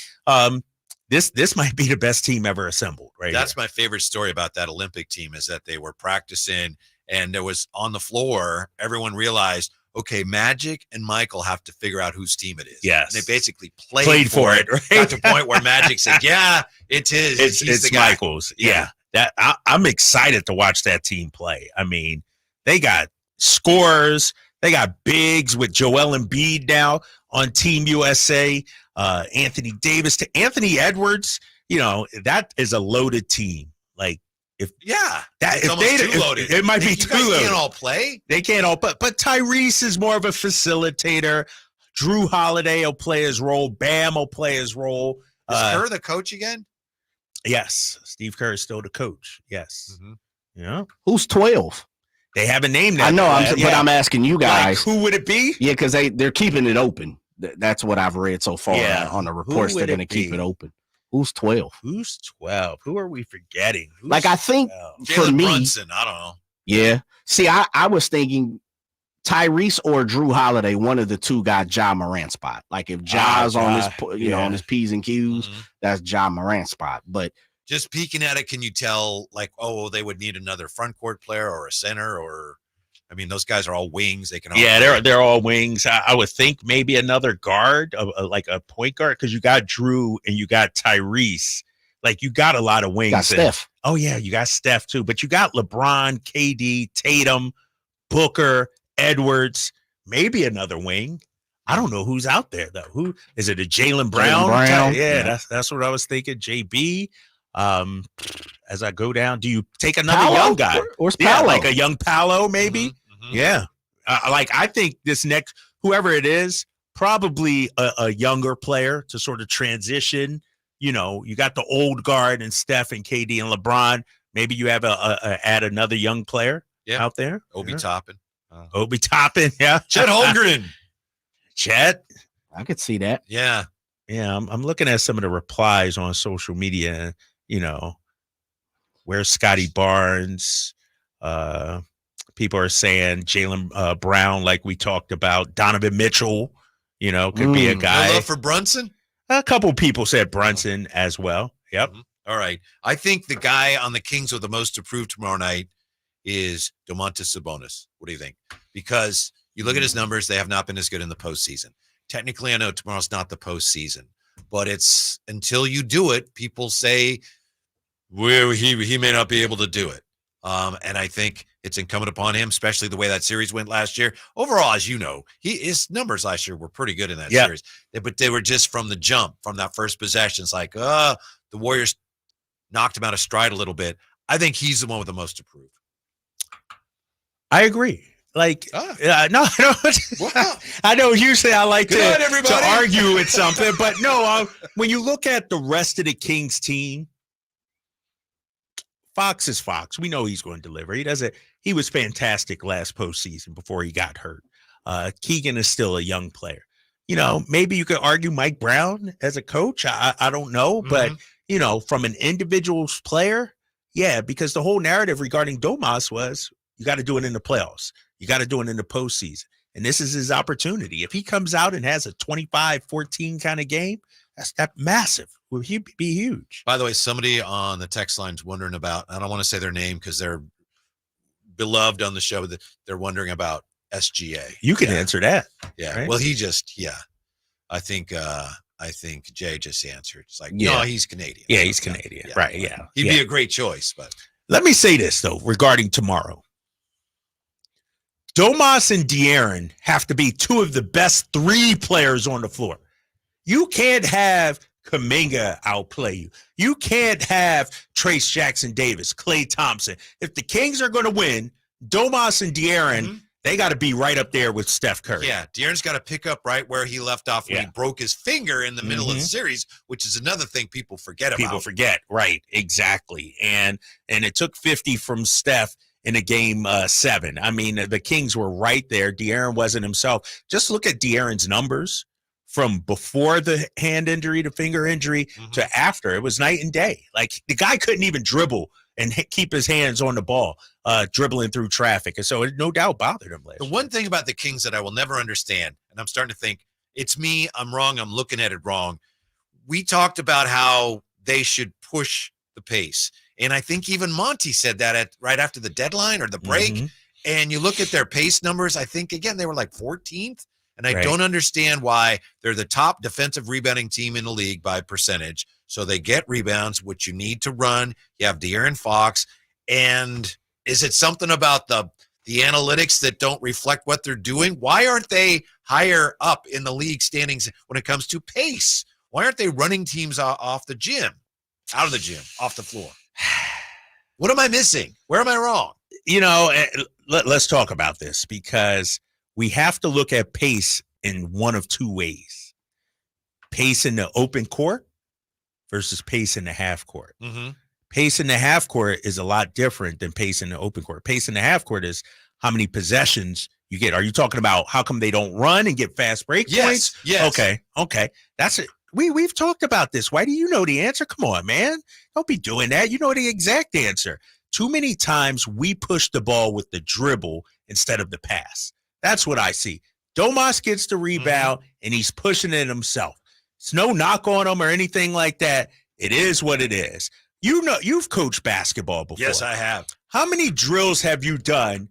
S6: This might be the best team ever assembled, right?
S5: That's my favorite story about that Olympic team is that they were practicing and there was on the floor, everyone realized, okay, Magic and Michael have to figure out whose team it is.
S6: Yes.
S5: And they basically played for it. Right? Got to the point where Magic said, yeah, it's his.
S6: It's Michael's. Yeah. I'm excited to watch that team play. I mean, they got scorers. They got bigs with Joel Embiid now on Team USA. Anthony Davis to Anthony Edwards. You know, that is a loaded team. Like, it might be too loaded.
S5: They can't all play.
S6: They can't all, but Tyrese is more of a facilitator. Drew Holiday will play his role. Bam will play his role.
S5: Is Kerr the coach again?
S6: Yes, Steve Kerr is still the coach. Yes.
S5: Mm-hmm.
S6: Yeah.
S2: Who's 12?
S6: They haven't named that.
S2: I know, but I'm asking you guys.
S6: Like, who would it be?
S2: Yeah, because they're keeping it open. That's what I've read so far on the reports. They're going to keep it open. Who's 12?
S6: Who's 12? Who are we forgetting?
S2: Like, I think for me,
S5: Brunson, I don't know.
S2: Yeah. See, I was thinking Tyrese or Drew Holiday, one of the two got Ja Morant's spot. Like, if Ja's on his, on his P's and Q's, that's Ja Morant's spot. But
S5: just peeking at it, can you tell, like, oh, they would need another front court player or a center, or, I mean, those guys are all wings. They can all
S6: they're all wings. I would think maybe another guard, like a point guard, because you got Drew and you got Tyrese. Like, you got a lot of wings.
S2: Got Steph.
S6: Oh, yeah, you got Steph, too. But you got LeBron, KD, Tatum, Booker, Edwards, maybe another wing. I don't know who's out there, though. Who is it? A Jaylen Brown? Yeah, that's what I was thinking. JB. As I go down, do you take another young guy?
S2: Or Paolo.
S6: Like a young Paolo, maybe? Yeah. I think this next, whoever it is, probably a younger player to sort of transition. You know, you got the old guard and Steph and KD and LeBron. Maybe you have add another young player out there.
S5: Obi Toppin.
S6: Obi Toppin, yeah.
S5: Chet Holmgren.
S6: Chet.
S2: I could see that.
S5: Yeah.
S6: Yeah, I'm looking at some of the replies on social media, you know, where's Scotty Barnes? People are saying Jaylen Brown, like we talked about. Donovan Mitchell, you know, could be a guy.
S5: No love for Brunson?
S6: A couple people said Brunson as well. Yep.
S5: All right. I think the guy on the Kings with the most to prove tomorrow night is Domantas Sabonis. What do you think? Because you look at his numbers, they have not been as good in the postseason. Technically, I know tomorrow's not the postseason, but it's until you do it, people say he may not be able to do it. And I think it's incumbent upon him, especially the way that series went last year. Overall, as you know, his numbers last year were pretty good in that series. But they were just from the jump, from that first possession. It's like, the Warriors knocked him out of stride a little bit. I think he's the one with the most to prove.
S6: I agree. Like, no, I know usually I like to argue with something, but no, when you look at the rest of the Kings team, Fox is Fox. We know he's going to deliver. He was fantastic last postseason before he got hurt. Keegan is still a young player. You know, maybe you could argue Mike Brown as a coach. I don't know, but you know, from an individual player, yeah, because the whole narrative regarding Domas was you got to do it in the playoffs. You got to do it in the postseason. And this is his opportunity. If he comes out and has a 25-14 kind of game, that's massive. Will he be huge?
S5: By the way, somebody on the text line's wondering about, I don't want to say their name because they're beloved on the show, that they're wondering about SGA.
S6: You can answer that.
S5: Yeah.
S6: Right?
S5: Well, I think Jay just answered. It's like, no, he's Canadian.
S6: Yeah, he's Canadian. Right. Yeah.
S5: He'd be a great choice, but
S6: let me say this though, regarding tomorrow. Domas and De'Aaron have to be two of the best three players on the floor. You can't have Kuminga outplay you. You can't have Trace Jackson-Davis, Klay Thompson. If the Kings are going to win, Domas and De'Aaron, they got to be right up there with Steph Curry.
S5: Yeah, De'Aaron's got to pick up right where he left off when he broke his finger in the middle of the series, which is another thing people forget about.
S6: People forget, right, exactly. And it took 50 from Steph in a game 7. I mean, the Kings were right there. De'Aaron wasn't himself. Just look at De'Aaron's numbers from before the hand injury to finger injury to after. It was night and day. Like, the guy couldn't even dribble and keep his hands on the ball, dribbling through traffic. And so it no doubt bothered him last year.
S5: One thing about the Kings that I will never understand, and I'm starting to think, it's me, I'm wrong, I'm looking at it wrong. We talked about how they should push the pace. And I think even Monty said that right after the deadline or the break. And you look at their pace numbers, I think, again, they were like 14th. And I don't understand why they're the top defensive rebounding team in the league by percentage. So they get rebounds, which you need to run. You have De'Aaron Fox. And is it something about the analytics that don't reflect what they're doing? Why aren't they higher up in the league standings when it comes to pace? Why aren't they running teams out of the gym, off the floor? What am I missing? Where am I wrong?
S6: You know, let's talk about this, because we have to look at pace in one of two ways. Pace in the open court versus pace in the half court. Pace in the half court is a lot different than pace in the open court. Pace in the half court is how many possessions you get. Are you talking about how come they don't run and get fast break points?
S5: Yes.
S6: Okay. That's it. We've talked about this. Why do you know the answer? Come on, man. Don't be doing that. You know the exact answer. Too many times we push the ball with the dribble instead of the pass. That's what I see. Domas gets the rebound and he's pushing it himself. It's no knock on him or anything like that. It is what it is. You know, you've coached basketball before.
S5: Yes, I have.
S6: How many drills have you done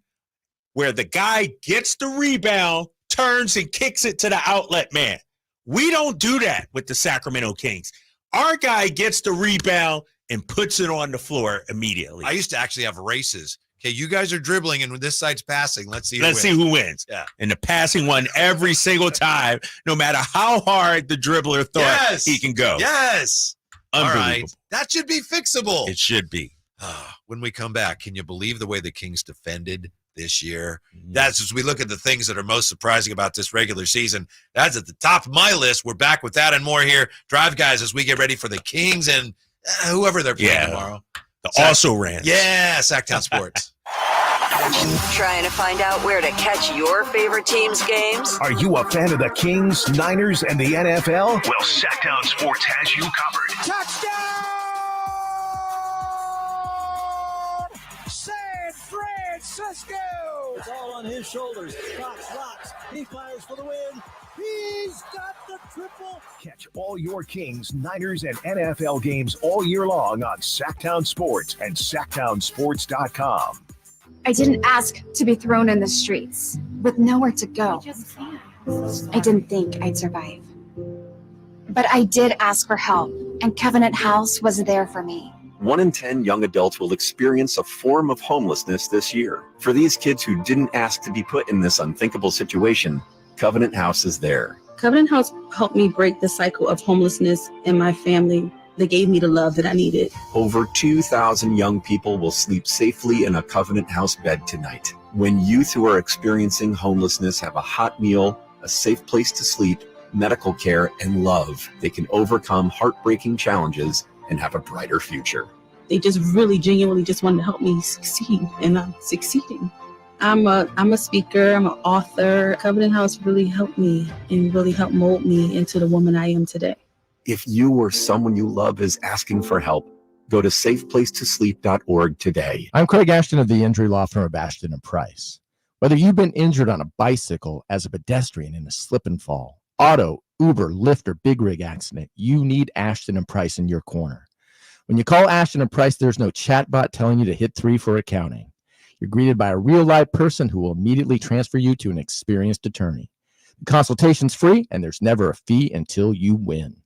S6: where the guy gets the rebound, turns and kicks it to the outlet man? We don't do that with the Sacramento Kings. Our guy gets the rebound and puts it on the floor immediately.
S5: I used to actually have races. Okay, you guys are dribbling, and when this side's passing, let's see
S6: who wins.
S5: Yeah.
S6: And the passing one every single time, no matter how hard the dribbler thought he can go.
S5: Yes. All right. That should be fixable.
S6: It should be.
S5: When we come back, can you believe the way the Kings defended this year? That's as we look at the things that are most surprising about this regular season. That's at the top of my list. We're back with that and more here. Drive, guys, as we get ready for the Kings and whoever they're playing tomorrow.
S6: The also ran.
S5: Yeah, Sactown Sports.
S22: Trying to find out where to catch your favorite team's games?
S3: Are you a fan of the Kings, Niners, and the NFL? Well, Sactown Sports has you covered.
S10: Touchdown! San Francisco! It's all on his shoulders. Fox locks. He fires for the win. He's got the triple.
S3: Catch all your Kings, Niners, and NFL games all year long on Sactown Sports and SactownSports.com.
S7: I didn't ask to be thrown in the streets with nowhere to go. I didn't think I'd survive. But I did ask for help, and Covenant House was there for me.
S16: 1 in 10 young adults will experience a form of homelessness this year. For these kids who didn't ask to be put in this unthinkable situation, Covenant House is there.
S17: Covenant House helped me break the cycle of homelessness in my family. They gave me the love that I needed.
S16: Over 2,000 young people will sleep safely in a Covenant House bed tonight. When youth who are experiencing homelessness have a hot meal, a safe place to sleep, medical care, and love, they can overcome heartbreaking challenges and have a brighter future.
S17: They just really genuinely just wanted to help me succeed, and I'm succeeding. I'm a speaker, I'm an author. Covenant House really helped me and really helped mold me into the woman I am today.
S16: If you or someone you love is asking for help, go to safeplacetosleep.org today.
S23: I'm Craig Ashton of the injury law firm of Ashton and Price. Whether you've been injured on a bicycle, as a pedestrian in a slip and fall, auto, Uber, Lyft, or big rig accident, you need Ashton and Price in your corner. When you call Ashton and Price, there's no chatbot telling you to hit 3 for accounting. You're greeted by a real live person who will immediately transfer you to an experienced attorney. The consultation's free, and there's never a fee until you win.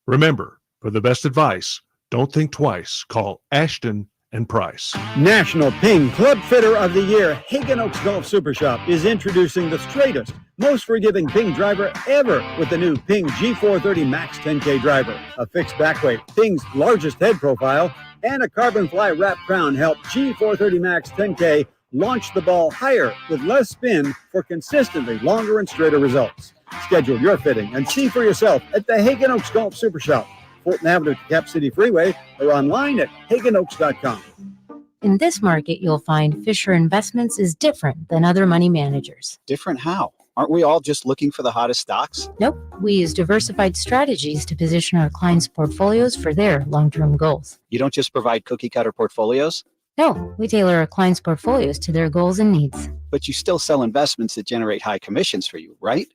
S25: Remember, for the best advice, don't think twice. Call Ashton and Price.
S10: National Ping Club Fitter of the Year, Hagen Oaks Golf Super Shop is introducing the straightest, most forgiving Ping driver ever with the new Ping G430 Max 10K driver. A fixed back weight, Ping's largest head profile, and a carbon fly wrap crown help G430 Max 10K launch the ball higher with less spin for consistently longer and straighter results. Schedule your fitting and see for yourself at the Hagen Oaks Golf Super Shop, Fulton Avenue to Cap City Freeway, or online at hagenoaks.com.
S26: In this market, you'll find Fisher Investments is different than other money managers.
S27: Different how? Aren't we all just looking for the hottest stocks?
S26: Nope. We use diversified strategies to position our clients' portfolios for their long-term goals.
S27: You don't just provide cookie-cutter portfolios?
S26: No, we tailor our clients' portfolios to their goals and needs.
S27: But you still sell investments that generate high commissions for you, right?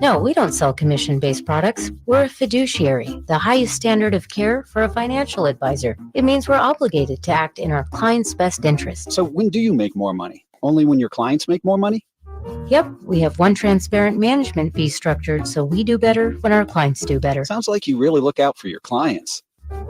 S26: No, we don't sell commission-based products. We're a fiduciary, the highest standard of care for a financial advisor. It means we're obligated to act in our clients' best interest.
S27: So when do you make more money? Only when your clients make more money?
S26: Yep, we have one transparent management fee structured, so we do better when our clients do better.
S27: Sounds like you really look out for your clients.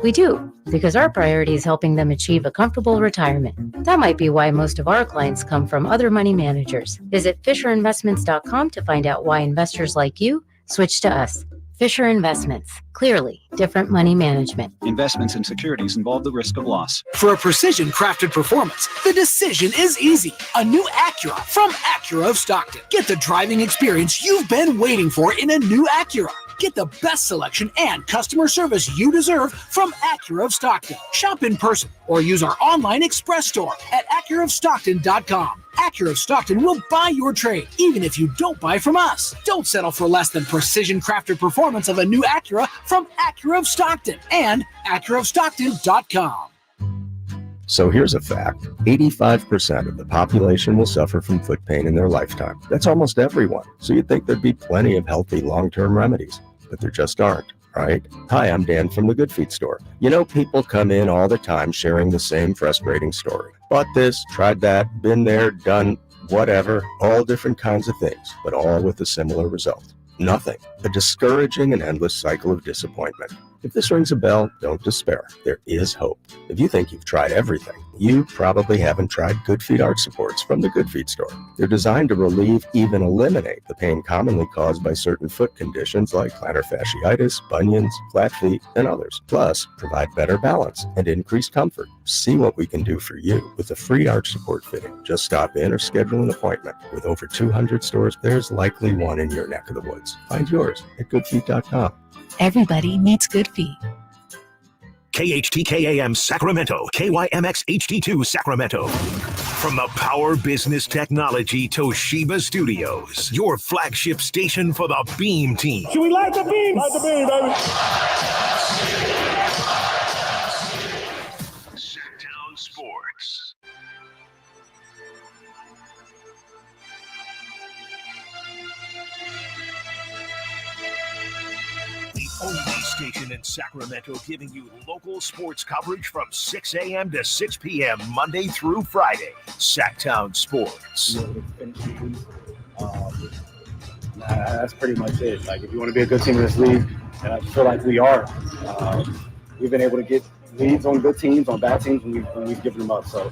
S26: We do, because our priority is helping them achieve a comfortable retirement. That might be why most of our clients come from other money managers. Visit FisherInvestments.com to find out why investors like you switch to us. Fisher Investments. Clearly, different money management.
S27: Investments in securities involve the risk of loss.
S28: For a precision-crafted performance, the decision is easy. A new Acura from Acura of Stockton. Get the driving experience you've been waiting for in a new Acura. Get the best selection and customer service you deserve from Acura of Stockton. Shop in person or use our online express store at AcuraofStockton.com. Acura of Stockton will buy your trade, even if you don't buy from us. Don't settle for less than precision-crafted performance of a new Acura from Acura of Stockton and AcuraofStockton.com.
S29: So here's a fact. 85% of the population will suffer from foot pain in their lifetime. That's almost everyone. So you'd think there'd be plenty of healthy long-term remedies, but there just aren't, right? Hi, I'm Dan from the Good Feet store. You know, people come in all the time sharing the same frustrating story. Bought this, tried that, been there, done whatever, all different kinds of things, but all with a similar result. Nothing. A discouraging and endless cycle of disappointment. If this rings a bell, don't despair. There is hope. If you think you've tried everything, you probably haven't tried Good Feet arch supports from the Good Feet store. They're designed to relieve, even eliminate, the pain commonly caused by certain foot conditions like plantar fasciitis, bunions, flat feet, and others. Plus, provide better balance and increased comfort. See what we can do for you with a free arch support fitting. Just stop in or schedule an appointment. With over 200 stores, there's likely one in your neck of the woods. Find yours at goodfeet.com.
S18: Everybody needs Good Feet.
S3: KHTKAM Sacramento, KYMX HD2 Sacramento. From the Power Business Technology Toshiba Studios, your flagship station for the Beam Team.
S1: Should we light the beam? Light the beam, baby.
S3: Sactown Sports. The only station in Sacramento giving you local sports coverage from 6 a.m. to 6 p.m. Monday through Friday. Sactown Sports.
S8: That's pretty much it. Like, if you want to be a good team in this league, and I feel like we are, we've been able to get leads on good teams, on bad teams when we've given them up. So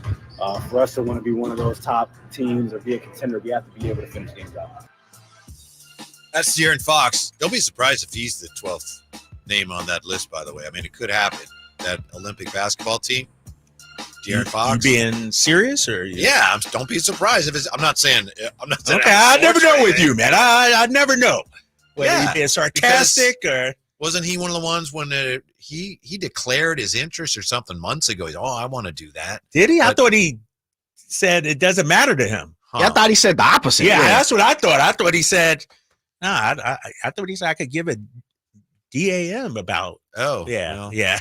S8: for us to want to be one of those top teams or be a contender, we have to be able to finish games out.
S5: That's De'Aaron Fox. Don't be surprised if he's the 12th name on that list, by the way. I mean, it could happen. That Olympic basketball team, De'Aaron Fox.
S6: You being serious? Or
S5: yeah, don't be surprised if it's – I'm not saying –
S6: Okay, I never know with you, man. I never know. Whether
S5: Yeah,
S6: he being sarcastic or –
S5: wasn't he one of the ones when he declared his interest or something months ago? He's, I want to do that.
S6: Did he? I thought he said it doesn't matter to him.
S2: Yeah, I thought he said the opposite.
S6: Yeah, that's what I thought. I thought he said – I thought he said I could give a DAM about.
S5: Oh,
S6: yeah,
S5: well.
S6: yeah.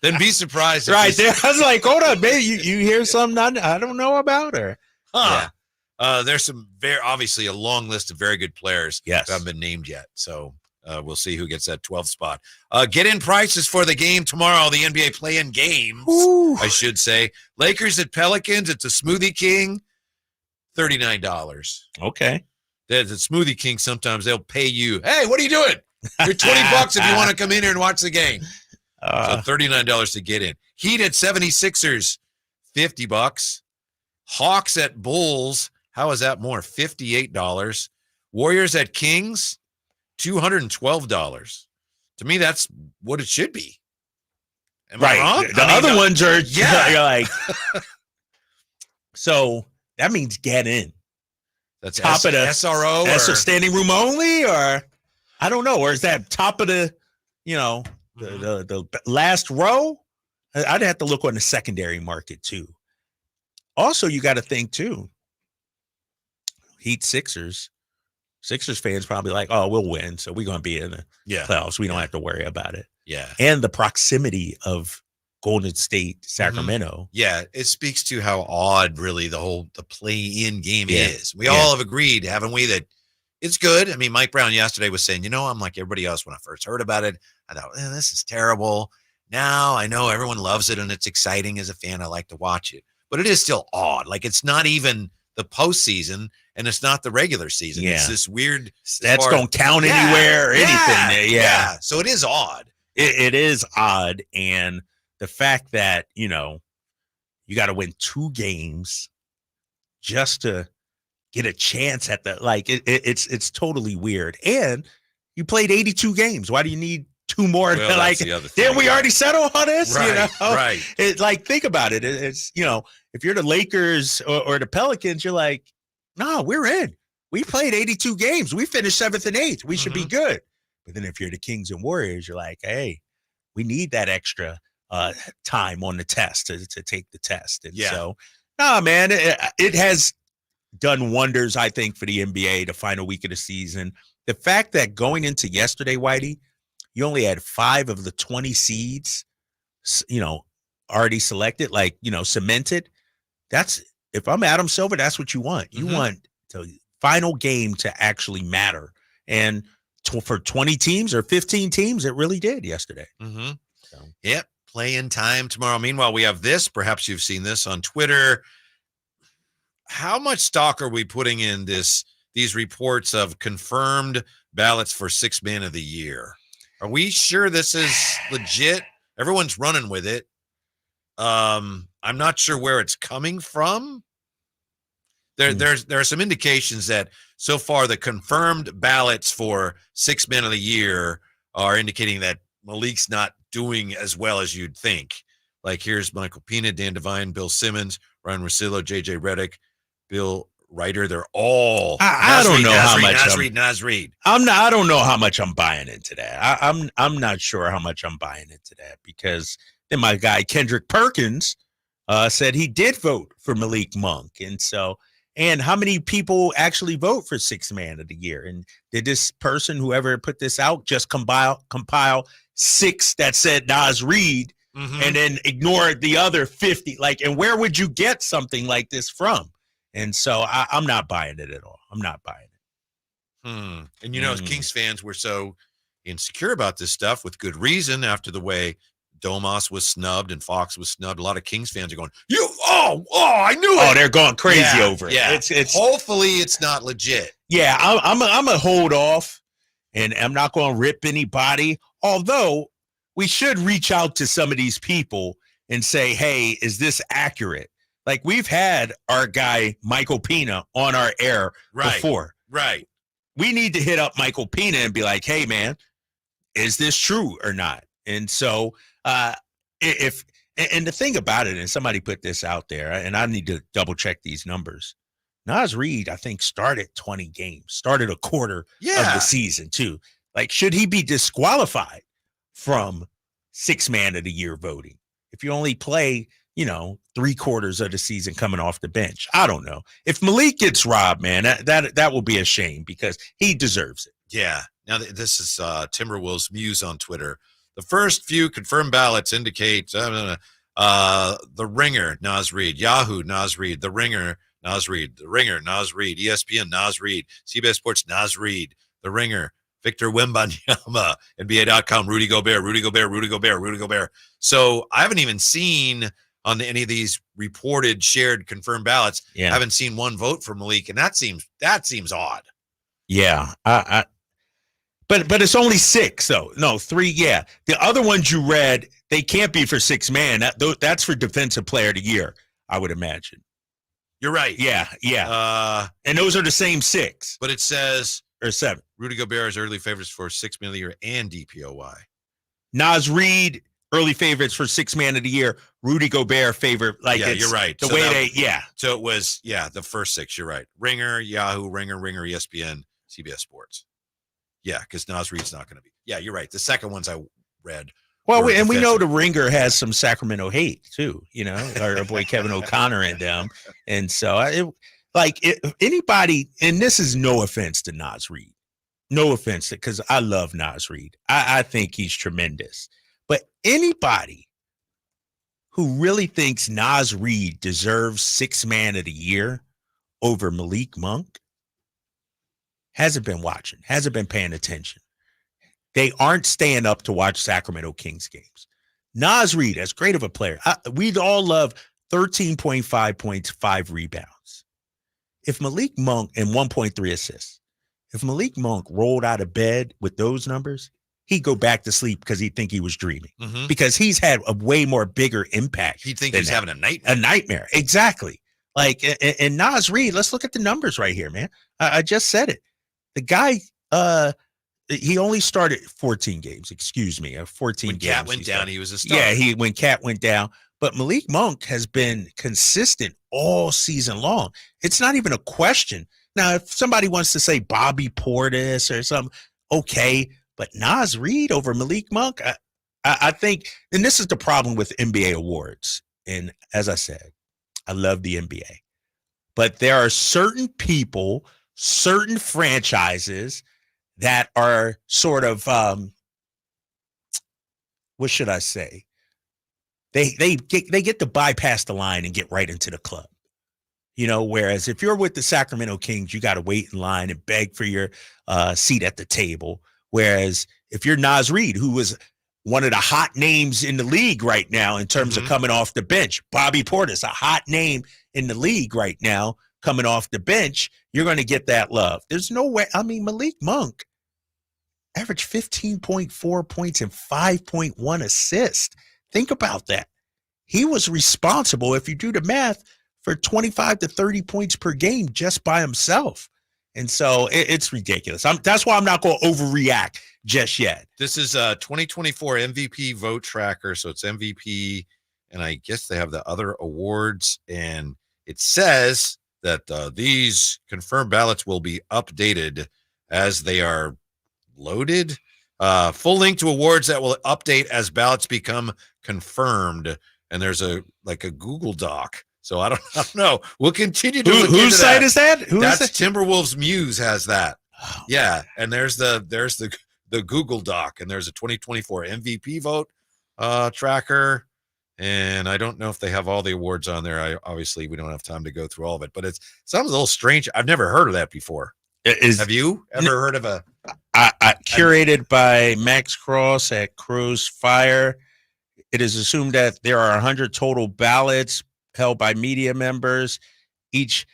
S5: Then be surprised.
S6: Right there. I was like, hold on, baby. You hear something I don't know about? Or
S5: Yeah. There's some obviously a long list of very good players who haven't been named yet. So we'll see who gets that 12th spot. Get in prices for the game tomorrow, the NBA play-in games, I should say. Lakers at Pelicans. It's a Smoothie King, $39.
S6: Okay.
S5: The Smoothie King, sometimes they'll pay you. Hey, what are you doing? You're $20 if you want to come in here and watch the game. So $39 to get in. Heat at 76ers, $50. Hawks at Bulls. How is that more? $58. Warriors at Kings, $212. To me, that's what it should be. Am I wrong?
S6: The other ones are you're like. So that means get in.
S5: That's
S6: top of the
S5: SRO
S6: that's
S5: or
S6: a standing room only, or I don't know, or is that top of the, the last row? I'd have to look on the secondary market too. Also, you got to think too. Heat Sixers fans probably like, oh, we'll win, so we're gonna be in the playoffs. We don't have to worry about it.
S5: Yeah,
S6: and the proximity of Golden State, Sacramento.
S5: Yeah, it speaks to how odd really the play-in game is. We all have agreed, haven't we, that it's good. I mean, Mike Brown yesterday was saying, I'm like everybody else when I first heard about it. I thought, this is terrible. Now I know everyone loves it and it's exciting. As a fan, I like to watch it. But it is still odd. Like, it's not even the postseason and it's not the regular season.
S6: Yeah.
S5: It's this weird.
S6: That's don't count anywhere or anything. Yeah.
S5: So it is odd.
S6: It is odd. And the fact that, you got to win 2 games just to get a chance at the, like, it's totally weird. And you played 82 games. Why do you need 2 more?
S5: Well,
S6: like, didn't we already settle on this?
S5: Right, right.
S6: It's like, think about it. It's, if you're the Lakers or the Pelicans, you're like, no, we're in. We played 82 games. We finished 7th and 8th. We should be good. But then if you're the Kings and Warriors, you're like, hey, we need that extra time on the test to take the test. And so, man, it has done wonders, I think, for the NBA, the final week of the season. The fact that going into yesterday, Whitey, you only had 5 of the 20 seeds, already selected, like, cemented. That's, if I'm Adam Silver, that's what you want. You want the final game to actually matter. And for 20 teams or 15 teams, it really did yesterday. So.
S5: Yep. Play-in time tomorrow. Meanwhile, we have this. Perhaps you've seen this on Twitter. How much stock are we putting in these reports of confirmed ballots for 6th Man of the Year? Are we sure this is legit? Everyone's running with it. I'm not sure where it's coming from. There are some indications that so far the confirmed ballots for 6 Men of the Year are indicating that Malik's not doing as well as you'd think. Like here's Michael Pina, Dan Devine, Bill Simmons, Ryan Russillo, JJ Redick, Bill Ryder. They're all
S6: I don't know how much
S5: Naz Reid.
S6: I don't know how much I'm buying into that. I'm not sure how much I'm buying into that, because then my guy Kendrick Perkins said he did vote for Malik Monk, and how many people actually vote for 6th Man of the Year? And did this person, whoever put this out, just compile 6 that said Naz Reid and then ignore the other 50? Like, and where would you get something like this from? And so I'm not buying it at all. I'm not buying it.
S5: And as Kings fans, we're so insecure about this stuff with good reason after the way Domas was snubbed and Fox was snubbed. A lot of Kings fans are going, I knew it.
S6: Oh, they're going crazy over it.
S5: Yeah.
S6: It's
S5: hopefully it's not legit.
S6: Yeah, I'm a hold off, and I'm not going to rip anybody. Although we should reach out to some of these people and say, hey, is this accurate? Like, we've had our guy Michael Pina on our air before.
S5: Right.
S6: We need to hit up Michael Pina and be like, hey, man, is this true or not? And so and the thing about it, and somebody put this out there, and I need to double check these numbers. Naz Reid, I think, started 20 games, started a quarter of the season too. Like, should he be disqualified from 6th Man of the Year voting if you only play, 3/4 of the season coming off the bench? I don't know. If Malik gets robbed, man, that will be a shame, because he deserves it.
S5: Yeah. Now this is Timberwolves Muse on Twitter. The first few confirmed ballots indicate The Ringer, Naz Reid, Yahoo, Naz Reid, The Ringer, Naz Reid, The Ringer, Naz Reid, ESPN, Naz Reid, CBS Sports, Naz Reid, The Ringer, Victor Wembanyama, NBA.com, Rudy Gobert, Rudy Gobert, Rudy Gobert, Rudy Gobert. So I haven't even seen on any of these reported, shared, confirmed ballots.
S6: Yeah.
S5: I haven't seen one vote for Malik, and that seems odd.
S6: Yeah, But it's only 6, though. No, 3, yeah. The other ones you read, they can't be for 6 Man. That's for Defensive Player of the Year, I would imagine.
S5: You're right.
S6: Yeah. And those are the same 6.
S5: But it says...
S6: Or 7.
S5: Rudy Gobert is early favorites for 6 Man of the Year and DPOY.
S6: Naz Reid, early favorites for 6 Man of the Year. Rudy Gobert favorite. Like,
S5: yeah, you're right.
S6: The
S5: so
S6: way
S5: that, So it was, the first 6. You're right. Ringer, Yahoo, Ringer, ESPN, CBS Sports. Yeah, because Naz Reid's not going to be. Yeah, you're right. The second ones I read.
S6: Well, we know the Ringer has some Sacramento hate too. Our boy Kevin O'Connor and them, and so anybody. And this is no offense to Naz Reid, no offense, because I love Naz Reid. I think he's tremendous. But anybody who really thinks Naz Reid deserves 6th Man of the Year over Malik Monk hasn't been watching, hasn't been paying attention. They aren't staying up to watch Sacramento Kings games. Naz Reid, as great of a player, we'd all love 13.5 points, 5 rebounds. If Malik Monk, and 1.3 assists, if Malik Monk rolled out of bed with those numbers, he'd go back to sleep because he'd think he was dreaming, because he's had a way more bigger impact.
S5: He'd think he's having a nightmare.
S6: A nightmare, exactly. Like, and Naz Reid, let's look at the numbers right here, man. I just said it. The guy, he only started 14 games, 14
S5: when
S6: games.
S5: Cat went down, he was a star.
S6: Yeah, when Cat went down. But Malik Monk has been consistent all season long. It's not even a question. Now, if somebody wants to say Bobby Portis or something, okay. But Naz Reid over Malik Monk, I think, and this is the problem with NBA awards. And as I said, I love the NBA. But there are certain people, certain franchises that are sort of, what should I say? They get to bypass the line and get right into the club. Whereas if you're with the Sacramento Kings, you got to wait in line and beg for your seat at the table. Whereas if you're Naz Reid, who was one of the hot names in the league right now in terms of coming off the bench, Bobby Portis, a hot name in the league right now, coming off the bench, you're going to get that love. There's no way. I mean, Malik Monk, averaged 15.4 points and 5.1 assists. Think about that. He was responsible, if you do the math, for 25 to 30 points per game just by himself. And so it's ridiculous. That's why I'm not going to overreact just yet.
S5: This is a 2024 MVP vote tracker. So it's MVP, and I guess they have the other awards. And it says that these confirmed ballots will be updated as they are loaded. Full link to awards that will update as ballots become confirmed. And there's a Google Doc. So I don't know. We'll continue to look
S6: whose site is that?
S5: That's Timberwolves Muse has that. Yeah, and there's the Google Doc, and there's a 2024 MVP vote tracker. And I don't know if they have all the awards on there. Obviously we don't have time to go through all of it, but it sounds a little strange. I've never heard of that before. Have you ever heard of a
S6: curated by Max Cross at Crow's Fire? It is assumed that there are 100 total ballots held by media members each,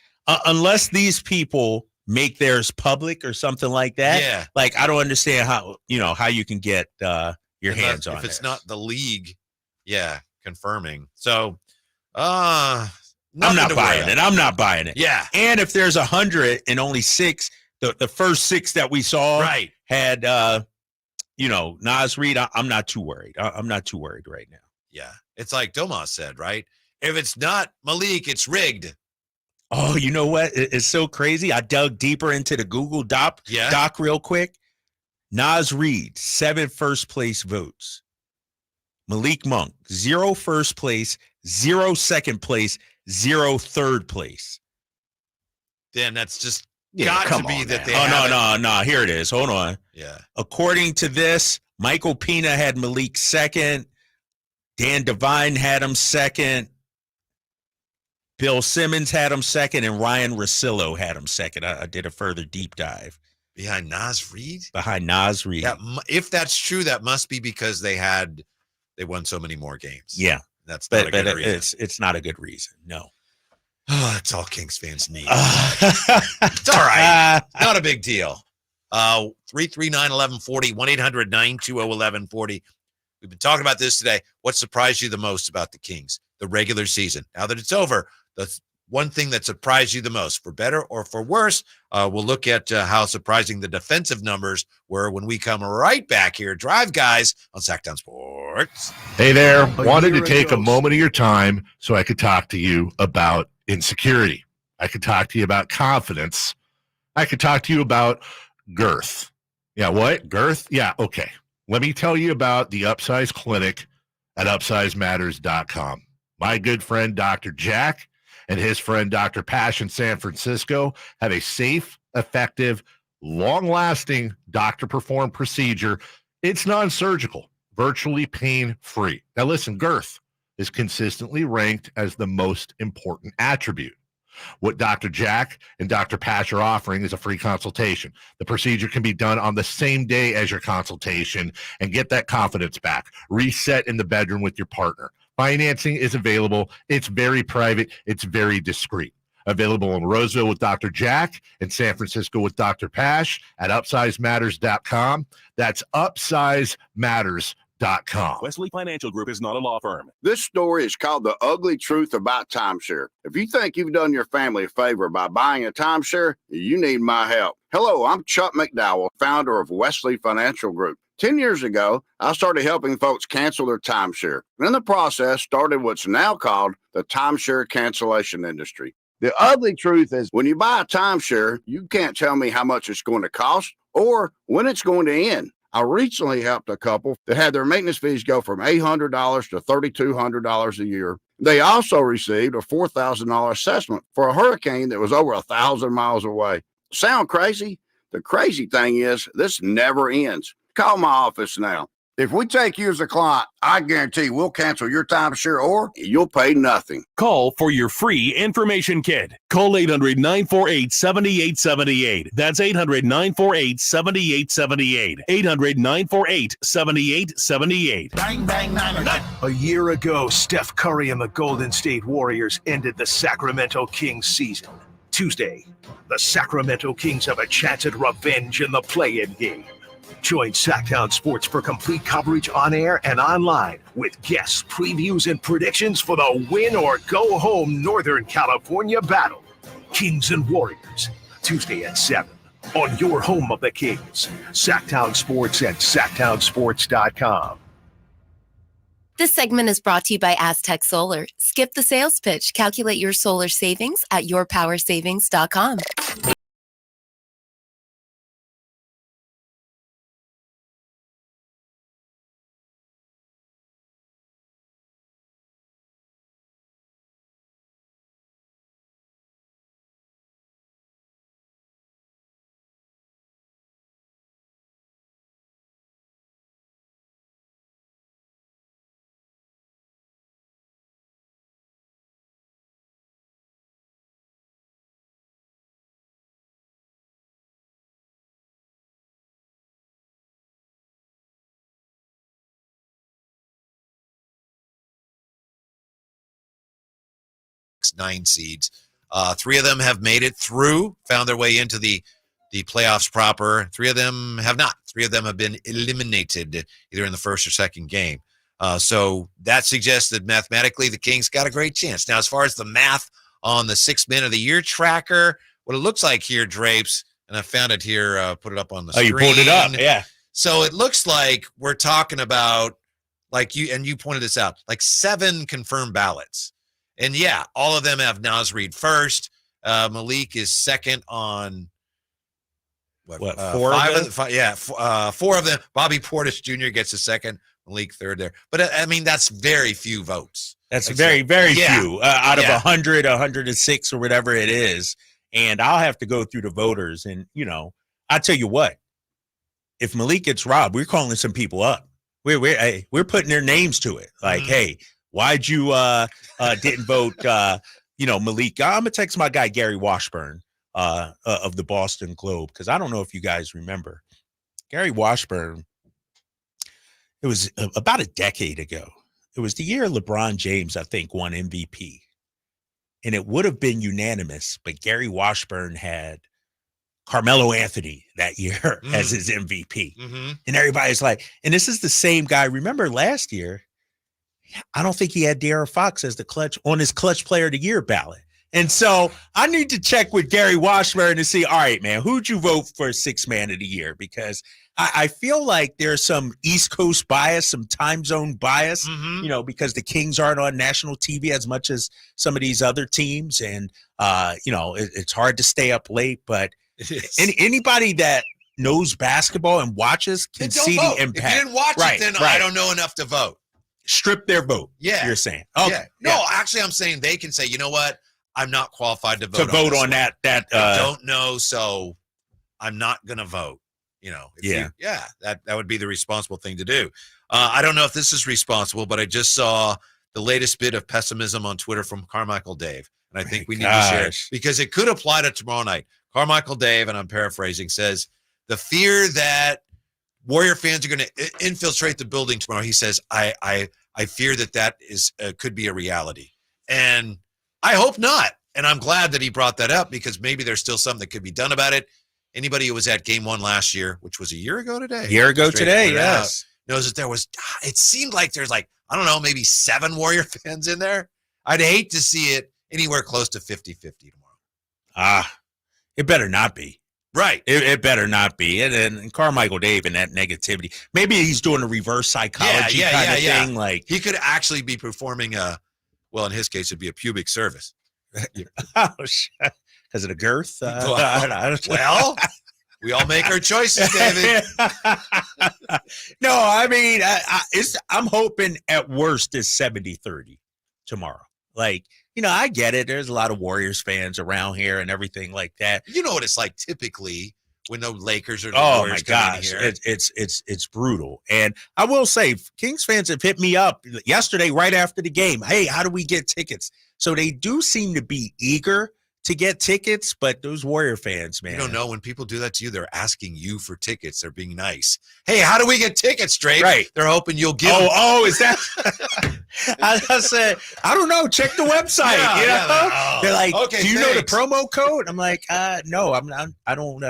S6: unless these people make theirs public or something like that.
S5: Yeah.
S6: Like, I don't understand how you can get your hands on it.
S5: If it's not the league, confirming. So, I'm
S6: not buying it. I'm not buying it.
S5: Yeah.
S6: And if there's 100 and only 6, the first 6 that we saw had, Naz Reid, I'm not too worried. I'm not too worried right now.
S5: Yeah. It's like Domas said, right? If it's not Malik, it's rigged.
S6: Oh, you know what? It's so crazy. I dug deeper into the Google Doc real quick. Naz Reid, 7 first place votes. Malik Monk, 0 first place, 0 second place, 0 third place.
S5: Then that's just got to be that they
S6: no. Here it is. Hold on.
S5: Yeah.
S6: According to this, Michael Pina had Malik second. Dan Devine had him second. Bill Simmons had him second, and Ryan Russillo had him second. I did a further deep dive.
S5: Behind Naz Reid?
S6: Behind Naz Reid.
S5: If that's true, that must be because they won so many more games.
S6: Yeah.
S5: That's not a good reason.
S6: It's not a good reason. No.
S5: Oh, that's all Kings fans need. It's all right. Not a big deal. 339-1140, 1-800-920-1140. We've been talking about this today. What surprised you the most about the Kings? The regular season. Now that it's over, the one thing that surprised you the most, for better or for worse. We'll look at how surprising the defensive numbers were when we come right back here. Drive Guys on Sactown Sports.
S25: Hey there. Wanted to take a moment of your time so I could talk to you about insecurity. I could talk to you about confidence. I could talk to you about girth. Yeah, what? Girth? Yeah, okay. Let me tell you about the Upsize Clinic at UpsizeMatters.com. My good friend, Dr. Jack, and his friend, Dr. Pash in San Francisco, have a safe, effective, long-lasting doctor-performed procedure. It's non-surgical, virtually pain-free. Now listen, girth is consistently ranked as the most important attribute. What Dr. Jack and Dr. Pash are offering is a free consultation. The procedure can be done on the same day as your consultation and get that confidence back. Reset in the bedroom with your partner. Financing is available. It's very private. It's very discreet. Available in Roseville with Dr. Jack and San Francisco with Dr. Pash at UpsizeMatters.com. That's UpsizeMatters.com.
S9: Wesley Financial Group is not a law firm.
S11: This story is called The Ugly Truth About Timeshare. If you think you've done your family a favor by buying a timeshare, you need my help. Hello, I'm Chuck McDowell, founder of Wesley Financial Group. 10 years ago, I started helping folks cancel their timeshare. And in the process, started what's now called the timeshare cancellation industry. The ugly truth is when you buy a timeshare, you can't tell me how much it's going to cost or when it's going to end. I recently helped a couple that had their maintenance fees go from $800 to $3,200 a year. They also received a $4,000 assessment for a hurricane that was over 1,000 miles away. Sound crazy? The crazy thing is this never ends. Call my office now. If we take you as a client, I guarantee we'll cancel your timeshare or you'll pay nothing.
S9: Call for your free information kit. Call 800-948-7878. That's 800-948-7878. 800-948-7878.
S3: Bang, bang, Niner. A year ago, Steph Curry and the Golden State Warriors ended the Sacramento Kings season. Tuesday, the Sacramento Kings have a chance at revenge in the play-in game. Join Sactown Sports for complete coverage on air and online with guests, previews, and predictions for the win or go home Northern California battle. Kings and Warriors, Tuesday at 7 on your home of the Kings, Sactown Sports and SactownSports.com.
S18: This segment is brought to you by Aztec Solar. Skip the sales pitch. Calculate your solar savings at yourpowersavings.com.
S5: Nine seeds. Three of them have made it through, found their way into the playoffs proper. Three of them have not. Three of them have been eliminated either in the first or second game. So that suggests that mathematically the Kings got a great chance. Now, as far as the math on the 6 Man of the Year tracker, what it looks like here, Drapes, and I found it here, put it up on the screen.
S6: Oh, you pulled it up, yeah.
S5: So it looks like we're talking about, like you pointed this out, like 7 confirmed ballots. And yeah, all of them have Naz Reid first. Malik is second on
S6: four
S5: of them? Four of them. Bobby Portis Jr. gets a second. Malik third there. But I mean, that's very few votes.
S6: That's very few out of 100, 106 or whatever it is. And I'll have to go through the voters. And, I'll tell you what, if Malik gets robbed, we're calling some people up. We're putting their names to it. Like, hey, why'd you didn't vote, Malik? I'm going to text my guy, Gary Washburn of the Boston Globe, because I don't know if you guys remember. Gary Washburn, it was about a decade ago. It was the year LeBron James, I think, won MVP. And it would have been unanimous, but Gary Washburn had Carmelo Anthony that year as his MVP. And everybody's like, and this is the same guy. Remember last year, I don't think he had De'Aaron Fox as the clutch on his clutch player of the year ballot. And so I need to check with Gary Washburn to see, all right, man, who'd you vote for 6 Man of the Year? Because I feel like there's some East Coast bias, some time zone bias, because the Kings aren't on national TV as much as some of these other teams. And, it's hard to stay up late, but anybody that knows basketball and watches can see the impact.
S5: If you didn't watch it, then I don't know enough to vote.
S6: Strip their vote.
S5: Yeah.
S6: You're saying.
S5: Okay.
S6: Yeah.
S5: No, actually, I'm saying they can say, you know what? I'm not qualified to vote.
S6: To vote on that.
S5: I don't know, so I'm not going to vote. That would be the responsible thing to do. I don't know if this is responsible, but I just saw the latest bit of pessimism on Twitter from Carmichael Dave, and I think we need to share it because it could apply to tomorrow night. Carmichael Dave, and I'm paraphrasing, says the fear that Warrior fans are going to infiltrate the building tomorrow. He says, I fear that is could be a reality, and I hope not. And I'm glad that he brought that up because maybe there's still something that could be done about it. Anybody who was at Game 1 last year, which was a year ago today, yes, knows that there was. It seemed like there's maybe 7 Warrior fans in there. I'd hate to see it anywhere close to 50-50 tomorrow.
S6: It better not be.
S5: Right.
S6: It better not be. And Carmichael Dave and that negativity. Maybe he's doing a reverse psychology kind of thing. Like
S5: he could actually be performing in his case, it'd be a pubic service.
S6: Oh, shit. Because of the girth?
S5: Well, we all make our choices, David.
S6: No, I mean, I'm hoping at worst it's 70-30 tomorrow. Like, I get it. There's a lot of Warriors fans around here and everything like that.
S5: You know what it's like typically when the Lakers or the Warriors come in here.
S6: It's brutal. And I will say, Kings fans have hit me up yesterday right after the game. Hey, how do we get tickets? So they do seem to be eager to get tickets, but those Warrior fans, man.
S5: You don't know when people do that to you, they're asking you for tickets. They're being nice. Hey, how do we get tickets, Drake?
S6: Right.
S5: They're hoping you'll give them.
S6: Oh, is that? I said, I don't know. Check the website. They're like, okay, do you know the promo code? I'm like, no, I don't.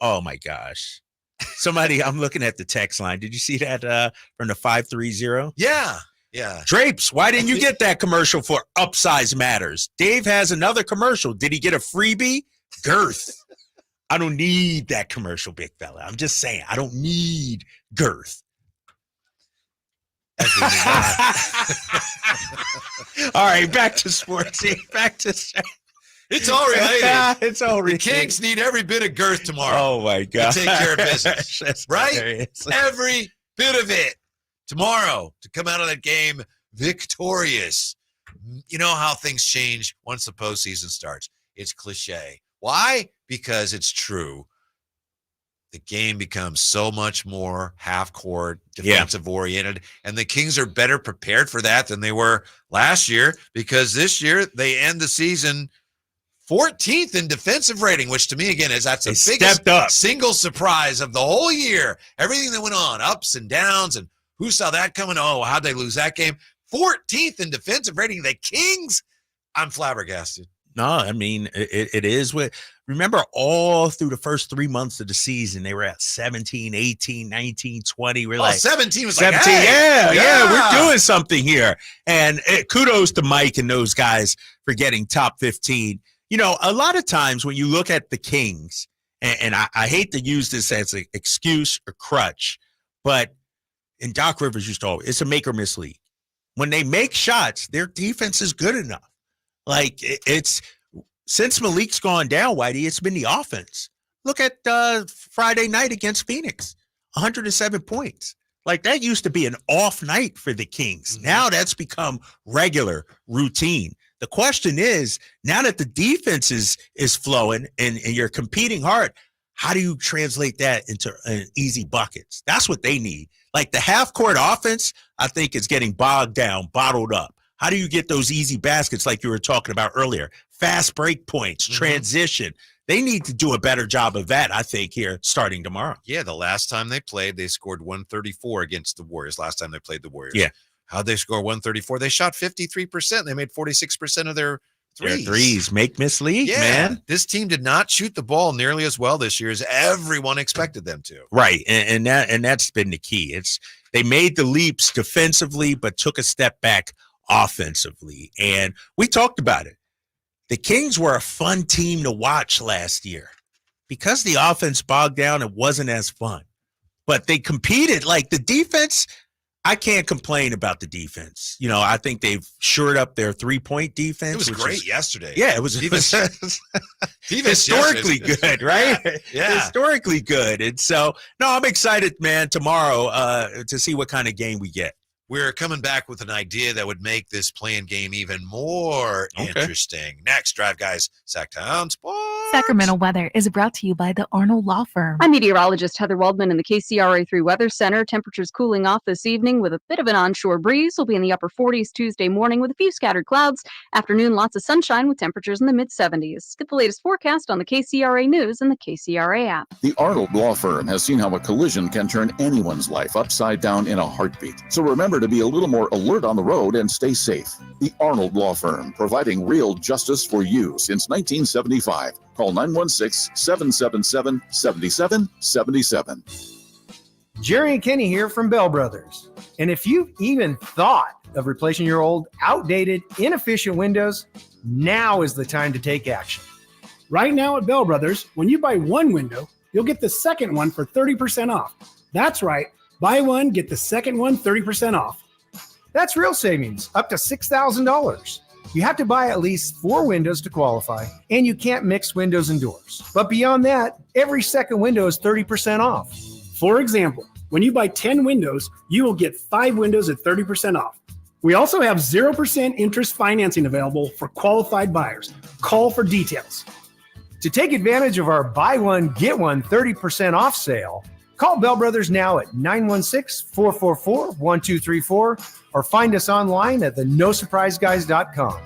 S6: Oh my gosh. I'm looking at the text line. Did you see that from the 530?
S5: Yeah. Yeah.
S6: Drapes, why didn't you get that commercial for Upsize Matters? Dave has another commercial. Did he get a freebie? Girth. I don't need that commercial, big fella. I'm just saying, I don't need girth. All right, back to sports. Back to
S5: it's all related.
S6: It's all related.
S5: The Kings need every bit of girth tomorrow.
S6: Oh my God!
S5: To take care of business,
S6: That's
S5: right?
S6: hilarious.
S5: Every bit of it tomorrow to come out of that game victorious. You know how things change once the postseason starts. It's cliche. Why? Because it's true. The game becomes so much more half-court, defensive-oriented, and the Kings are better prepared for that than they were last year because this year they end the season 14th in defensive rating, which to me, again, that's the biggest single surprise of the whole year. Everything that went on, ups and downs, and who saw that coming? Oh, how'd they lose that game? 14th in defensive rating. The Kings, I'm flabbergasted.
S6: No, I mean, it is what. Remember, all through the first 3 months of the season, they were at 17, 18, 19, 20. We're like
S5: 17 was
S6: 17.
S5: Like, hey,
S6: yeah, we're doing something here. And kudos to Mike and those guys for getting top 15. You know, a lot of times when you look at the Kings, and I hate to use this as an excuse or crutch, but in Doc Rivers used to always, it's a make or miss league. When they make shots, their defense is good enough. Like it's since Malik's gone down, Whitey, it's been the offense. Look at Friday night against Phoenix, 107 points. Like that used to be an off night for the Kings. Mm-hmm. Now that's become regular routine. The question is, now that the defense is flowing and you're competing hard, how do you translate that into easy buckets? That's what they need. Like the half-court offense, I think is getting bogged down, bottled up. How do you get those easy baskets like you were talking about earlier? Fast break points, transition. They need to do a better job of that, I think, here starting tomorrow.
S5: Yeah, the last time they played, they scored 134 against the Warriors. Last time they played the Warriors.
S6: Yeah.
S5: How'd they score 134? They shot 53%. They made 46% of their threes.
S6: Their threes. Make miss league, man.
S5: This team did not shoot the ball nearly as well this year as everyone expected them to.
S6: Right, and that's been the key. They made the leaps defensively, but took a step back offensively. And we talked about it. The Kings were a fun team to watch last year. Because the offense bogged down, it wasn't as fun. But they competed. Like the defense, I can't complain about the defense. You know, I think they've shored up their three-point defense.
S5: It was great yesterday.
S6: Yeah, it was historically good, right?
S5: Yeah.
S6: Historically good. And so, no, I'm excited, man, tomorrow to see what kind of game we get.
S5: We're coming back with an idea that would make this playing game even more interesting. Next, Drive Guys, Sactown Sports.
S4: Sacramento weather is brought to you by the Arnold Law Firm.
S12: I'm meteorologist Heather Waldman in the KCRA3 Weather Center. Temperatures cooling off this evening with a bit of an onshore breeze. Will be in the upper 40s Tuesday morning with a few scattered clouds. Afternoon, lots of sunshine with temperatures in the mid-70s. Get the latest forecast on the KCRA News and the KCRA app.
S13: The Arnold Law Firm has seen how a collision can turn anyone's life upside down in a heartbeat. So remember to be a little more alert on the road and stay safe. The Arnold Law Firm, providing real justice for you since 1975. Call 916-777-7777.
S14: Jerry and Kenny here from Bell Brothers. And if you've even thought of replacing your old, outdated, inefficient windows, now is the time to take action.
S28: Right now at Bell Brothers, when you buy one window, you'll get the second one for 30% off. That's right. Buy one, get the second one 30% off.
S14: That's real savings, up to $6,000. You have to buy at least 4 windows to qualify, and you can't mix windows and doors. But beyond that, every second window is 30% off.
S28: For example, when you buy 10 windows, you will get 5 windows at 30% off. We also have 0% interest financing available for qualified buyers. Call for details.
S14: To take advantage of our buy one, get one 30% off sale, call Bell Brothers now at 916-444-1234 or find us online at theNoSurpriseGuys.com.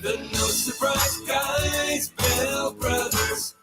S15: The No Surprise Guys, Bell Brothers.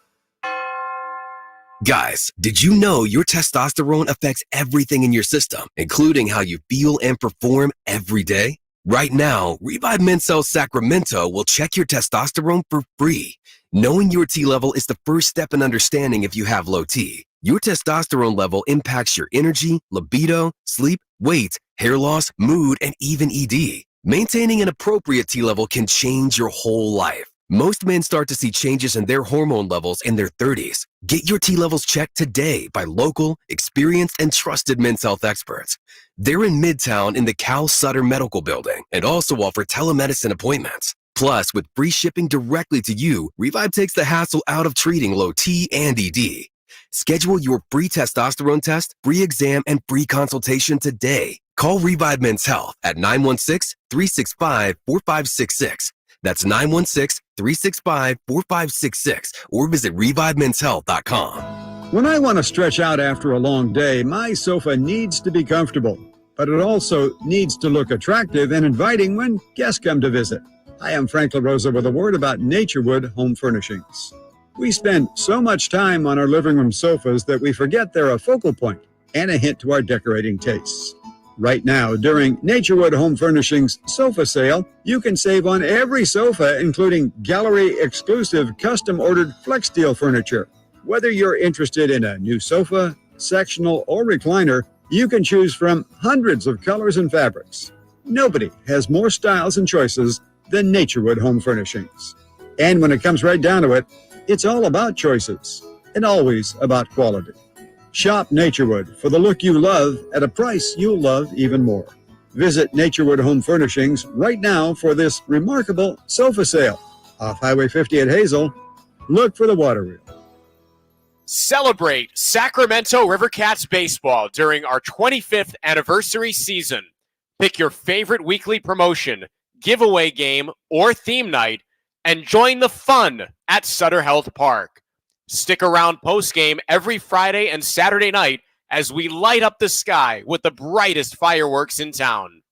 S19: Guys, did you know your testosterone affects everything in your system, including how you feel and perform every day? Right now, Revive Men's Health Sacramento will check your testosterone for free. Knowing your T level is the first step in understanding if you have low T. Your testosterone level impacts your energy, libido, sleep, weight, hair loss, mood, and even ED. Maintaining an appropriate T level can change your whole life. Most men start to see changes in their hormone levels in their 30s. Get your T levels checked today by local, experienced, and trusted men's health experts. They're in Midtown in the Cal Sutter Medical Building and also offer telemedicine appointments. Plus, with free shipping directly to you, Revive takes the hassle out of treating low T and ED. Schedule your free testosterone test, free exam, and free consultation today. Call Revive Men's Health at 916-365-4566. That's 916-365-4566 or visit revivemenshealth.com.
S7: When I want to stretch out after a long day, my sofa needs to be comfortable, but it also needs to look attractive and inviting when guests come to visit. Hi, I'm Frank LaRosa with a word about Naturewood Home Furnishings. We spend so much time on our living room sofas that we forget they're a focal point and a hint to our decorating tastes. Right now, during Naturewood Home Furnishings sofa sale, you can save on every sofa, including gallery-exclusive custom-ordered FlexSteel furniture. Whether you're interested in a new sofa, sectional, or recliner, you can choose from hundreds of colors and fabrics. Nobody has more styles and choices than Naturewood Home Furnishings. And when it comes right down to it, it's all about choices and always about quality. Shop Naturewood for the look you love at a price you'll love even more. Visit Naturewood Home Furnishings right now for this remarkable sofa sale. Off Highway 50 at Hazel, look for the water wheel.
S10: Celebrate Sacramento Rivercats baseball during our 25th anniversary season. Pick your favorite weekly promotion, giveaway game, or theme night, and join the fun at Sutter Health Park. Stick around post-game every Friday and Saturday night as we light up the sky with the brightest fireworks in town.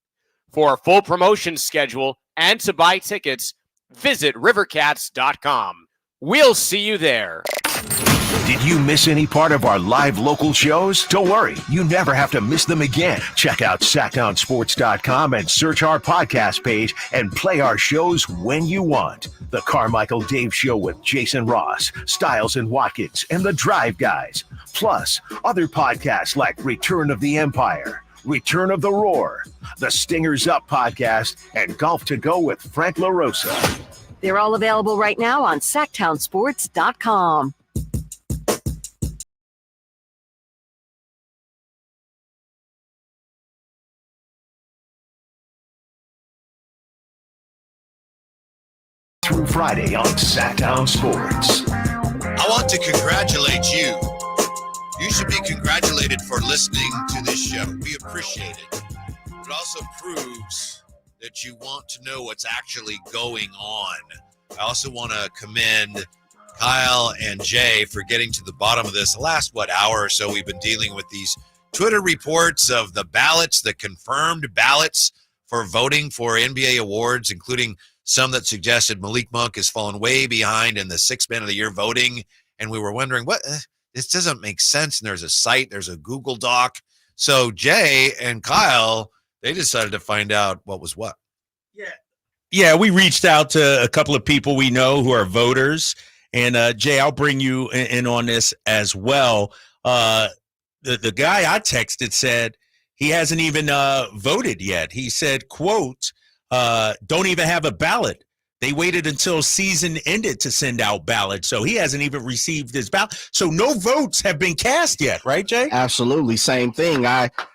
S10: For a full promotion schedule and to buy tickets, visit rivercats.com. We'll see you there.
S3: Did you miss any part of our live local shows? Don't worry, you never have to miss them again. Check out SactownSports.com and search our podcast page and play our shows when you want. The Carmichael Dave Show with Jason Ross, Stiles and Watkins, and The Drive Guys. Plus, other podcasts like Return of the Empire, Return of the Roar, The Stingers Up podcast, and Golf to Go with Frank LaRosa.
S16: They're all available right now on SactownSports.com.
S3: Through Friday on Sactown Sports.
S5: I want to congratulate you. You should be congratulated for listening to this show. We appreciate it. It also proves that you want to know what's actually going on. I also want to commend Kyle and Jay for getting to the bottom of this. The last, hour or so we've been dealing with these Twitter reports of the ballots, the confirmed ballots for voting for NBA awards, including some that suggested Malik Monk has fallen way behind in the Sixth Man of the Year voting. And we were wondering, this doesn't make sense. And there's a site, there's a Google Doc. So Jay and Kyle, they decided to find out what was what.
S6: Yeah, we reached out to a couple of people we know who are voters. And Jay, I'll bring you in on this as well. The guy I texted said he hasn't even voted yet. He said, quote, don't even have a ballot. They waited until season ended to send out ballots, so he hasn't even received his ballot. So no votes have been cast yet, right, Jay?
S2: Absolutely, same thing.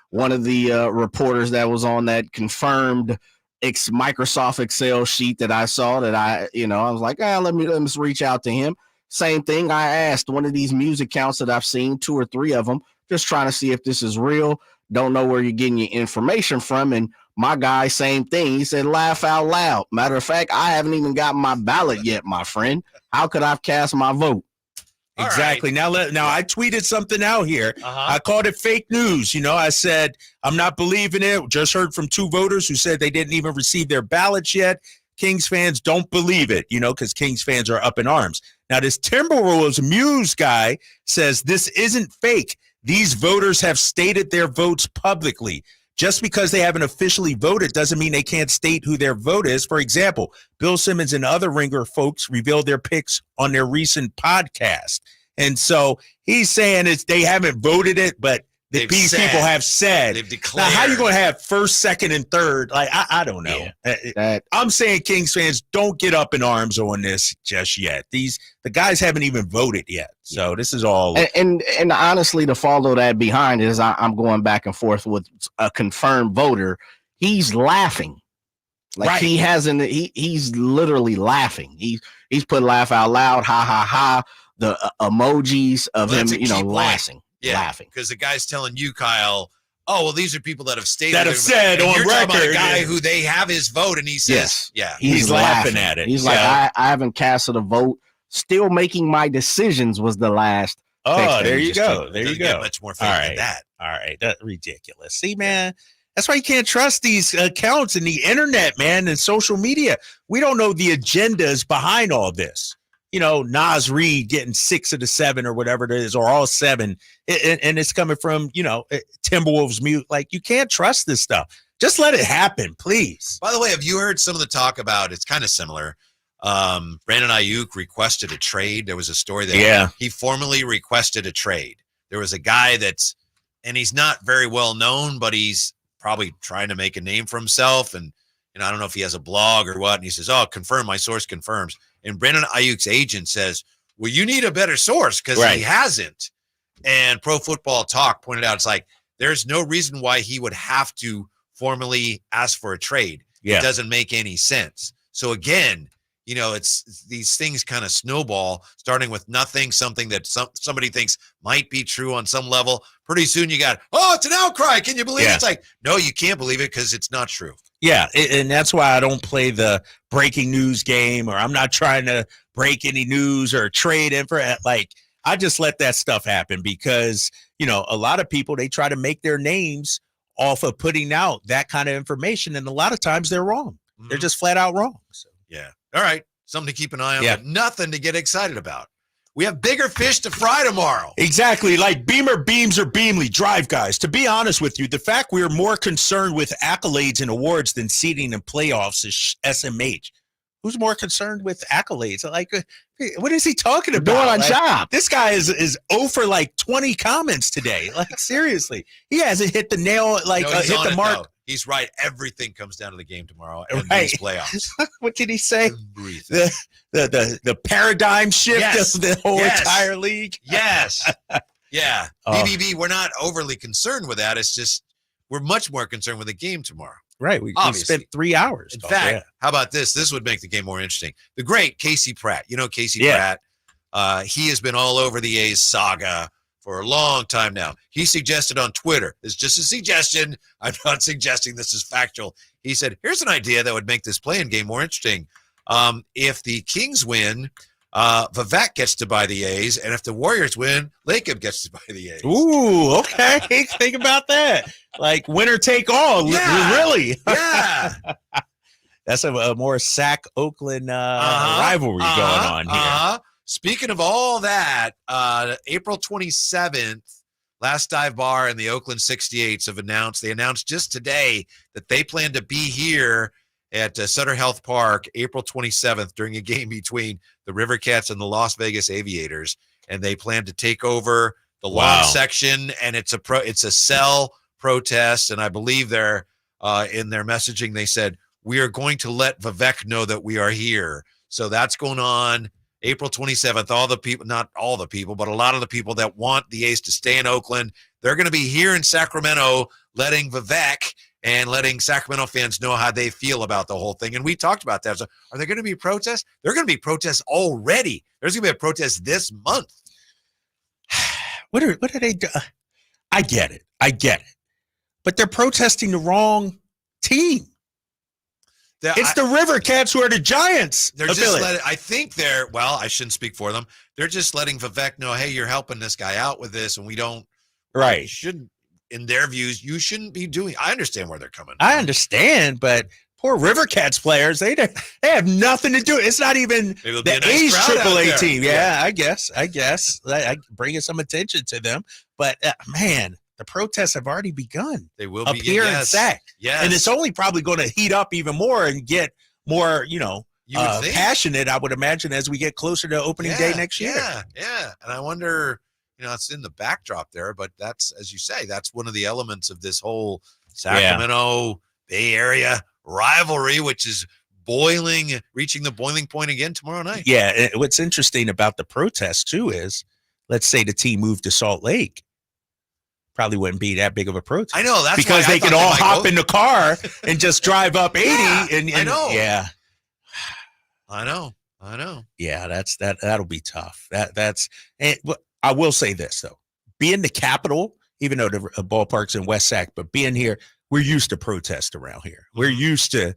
S2: One of the reporters that was on that confirmed Microsoft Excel sheet that I saw that I was like, let me reach out to him. Same thing. I asked one of these music accounts that I've seen, 2 or 3 of them, just trying to see if this is real. Don't know where you're getting your information from, and my guy, same thing. He said, laugh out loud. Matter of fact, I haven't even got my ballot yet, my friend. How could I cast my vote?
S6: Exactly. Right. Now I tweeted something out here. I called it fake news. I said, I'm not believing it. Just heard from 2 voters who said they didn't even receive their ballots yet. Kings fans don't believe it, because Kings fans are up in arms. Now, this Timberwolves Muse guy says this isn't fake. These voters have stated their votes publicly. Just because they haven't officially voted doesn't mean they can't state who their vote is. For example, Bill Simmons and other Ringer folks revealed their picks on their recent podcast. And so he's saying they haven't voted it, but these people have said.
S5: They've declared.
S6: Now, how are you going to have first, second, and third? Like, I don't know. I'm saying Kings fans, don't get up in arms on this just yet. The guys haven't even voted yet. So this is all.
S2: And honestly, to follow that behind is I'm going back and forth with a confirmed voter. He's laughing. Like he hasn't, he's literally laughing. He's put laugh out loud, ha, ha, ha, the emojis of him, laughing.
S5: Yeah,
S2: laughing.
S5: Because the guy's telling you, Kyle, oh, well, these are people that have stated
S6: that have said on
S5: record. About a guy
S6: yeah.
S5: who they have his vote, and he says,
S6: he's laughing at it.
S2: He's like, I haven't casted a vote. Still making my decisions was the last.
S6: Oh, there you go. There you go.
S5: Get much more faith than that.
S6: All right. That's ridiculous. See, man, that's why you can't trust these accounts and the internet, man, and social media. We don't know the agendas behind all this. Nas Reed getting 6 of the 7 or whatever it is, or all 7, and it's coming from, Timberwolves mute. Like, you can't trust this stuff. Just let it happen, please.
S5: By the way, have you heard some of the talk about, it's kind of similar. Brandon Ayuk requested a trade. There was a story that he formally requested a trade. There was a guy and he's not very well known, but he's probably trying to make a name for himself. And I don't know if he has a blog or what. And he says, confirm, my source confirms. And Brandon Ayuk's agent says, well, you need a better source because he hasn't. And Pro Football Talk pointed out, it's like, there's no reason why he would have to formally ask for a trade. It doesn't make any sense. So again, it's these things kind of snowball, starting with nothing, something that somebody thinks might be true on some level. Pretty soon you got, it's an outcry. Can you believe it? It's like, no, you can't believe it because it's not true.
S6: Yeah, and that's why I don't play the breaking news game, or I'm not trying to break any news or trade info. Like, I just let that stuff happen because, a lot of people, they try to make their names off of putting out that kind of information, and a lot of times they're wrong. They're just flat out wrong. So.
S5: Yeah. All right. Something to keep an eye on, but nothing to get excited about. We have bigger fish to fry tomorrow.
S6: Exactly. Like Beamer, Beams, or Beamly. Drive, guys. To be honest with you, the fact we are more concerned with accolades and awards than seeding in playoffs is SMH. Who's more concerned with accolades? Like, what is he talking about?
S2: Doing a job.
S6: This guy is 0 for like 20 comments today. Like, seriously. He hasn't hit the nail, hit the mark.
S5: Though. He's right. Everything comes down to the game tomorrow and these playoffs.
S6: What did he say? The paradigm shift of the whole entire league.
S5: Yes. Yeah. BBB, we're not overly concerned with that. It's just we're much more concerned with the game tomorrow.
S6: Right. We spent 3 hours.
S5: In fact, how about this? This would make the game more interesting. The great Casey Pratt. Casey Pratt. He has been all over the A's saga for a long time now. He suggested on Twitter, it's just a suggestion. I'm not suggesting this is factual. He said, here's an idea that would make this play-in game more interesting. If the Kings win, Vivek gets to buy the A's, and if the Warriors win, Lacob gets to buy the A's.
S6: Ooh, okay. Think about that. Like winner take all, really.
S5: Yeah.
S6: That's a more Sac Oakland rivalry going on here.
S5: Speaking of all that, April 27th, Last Dive Bar and the Oakland 68s have announced just today that they plan to be here at Sutter Health Park April 27th during a game between the River Cats and the Las Vegas Aviators, and they plan to take over the lawn section, and it's a cell protest, and I believe they're in their messaging they said, we are going to let Vivek know that we are here. So that's going on April 27th. All the people, not all the people, but a lot of the people that want the A's to stay in Oakland, they're going to be here in Sacramento letting Vivek and letting Sacramento fans know how they feel about the whole thing. And we talked about that. So are there going to be protests? There are going to be protests already. There's going to be a protest this month.
S6: What are they doing? I get it. But they're protesting the wrong team. It's the River Cats who are the Giants.
S5: They're just I think I shouldn't speak for them. They're just letting Vivek know, hey, you're helping this guy out with this, and we don't.
S6: Right.
S5: Shouldn't, in their views, you shouldn't be doing. I understand where they're coming from.
S6: I understand, but poor River Cats players, they have nothing to do. It's not even the A's AAA team. Yeah, I guess. I bringing some attention to them. But, man, the protests have already begun.
S5: They will
S6: up
S5: begin,
S6: here in
S5: yes.
S6: Sac.
S5: Yes.
S6: And it's only probably going to heat up even more and get more,
S5: You would think.
S6: passionate, I would imagine, as we get closer to opening day next year.
S5: Yeah. And I wonder, it's in the backdrop there, but that's, as you say, that's one of the elements of this whole Sacramento Bay Area rivalry, which is reaching the boiling point again tomorrow night.
S6: Yeah. And what's interesting about the protest, too, is let's say the team moved to Salt Lake. Probably wouldn't be that big of a protest.
S5: I know. That's
S6: because
S5: why
S6: they could all hop in the car and just drive up 80. and
S5: I know.
S6: Yeah.
S5: I know.
S6: Yeah, that'll be tough. I will say this though, being the capital, even though the ballpark's in West Sac, but being here, we're used to protest around here. We're used to,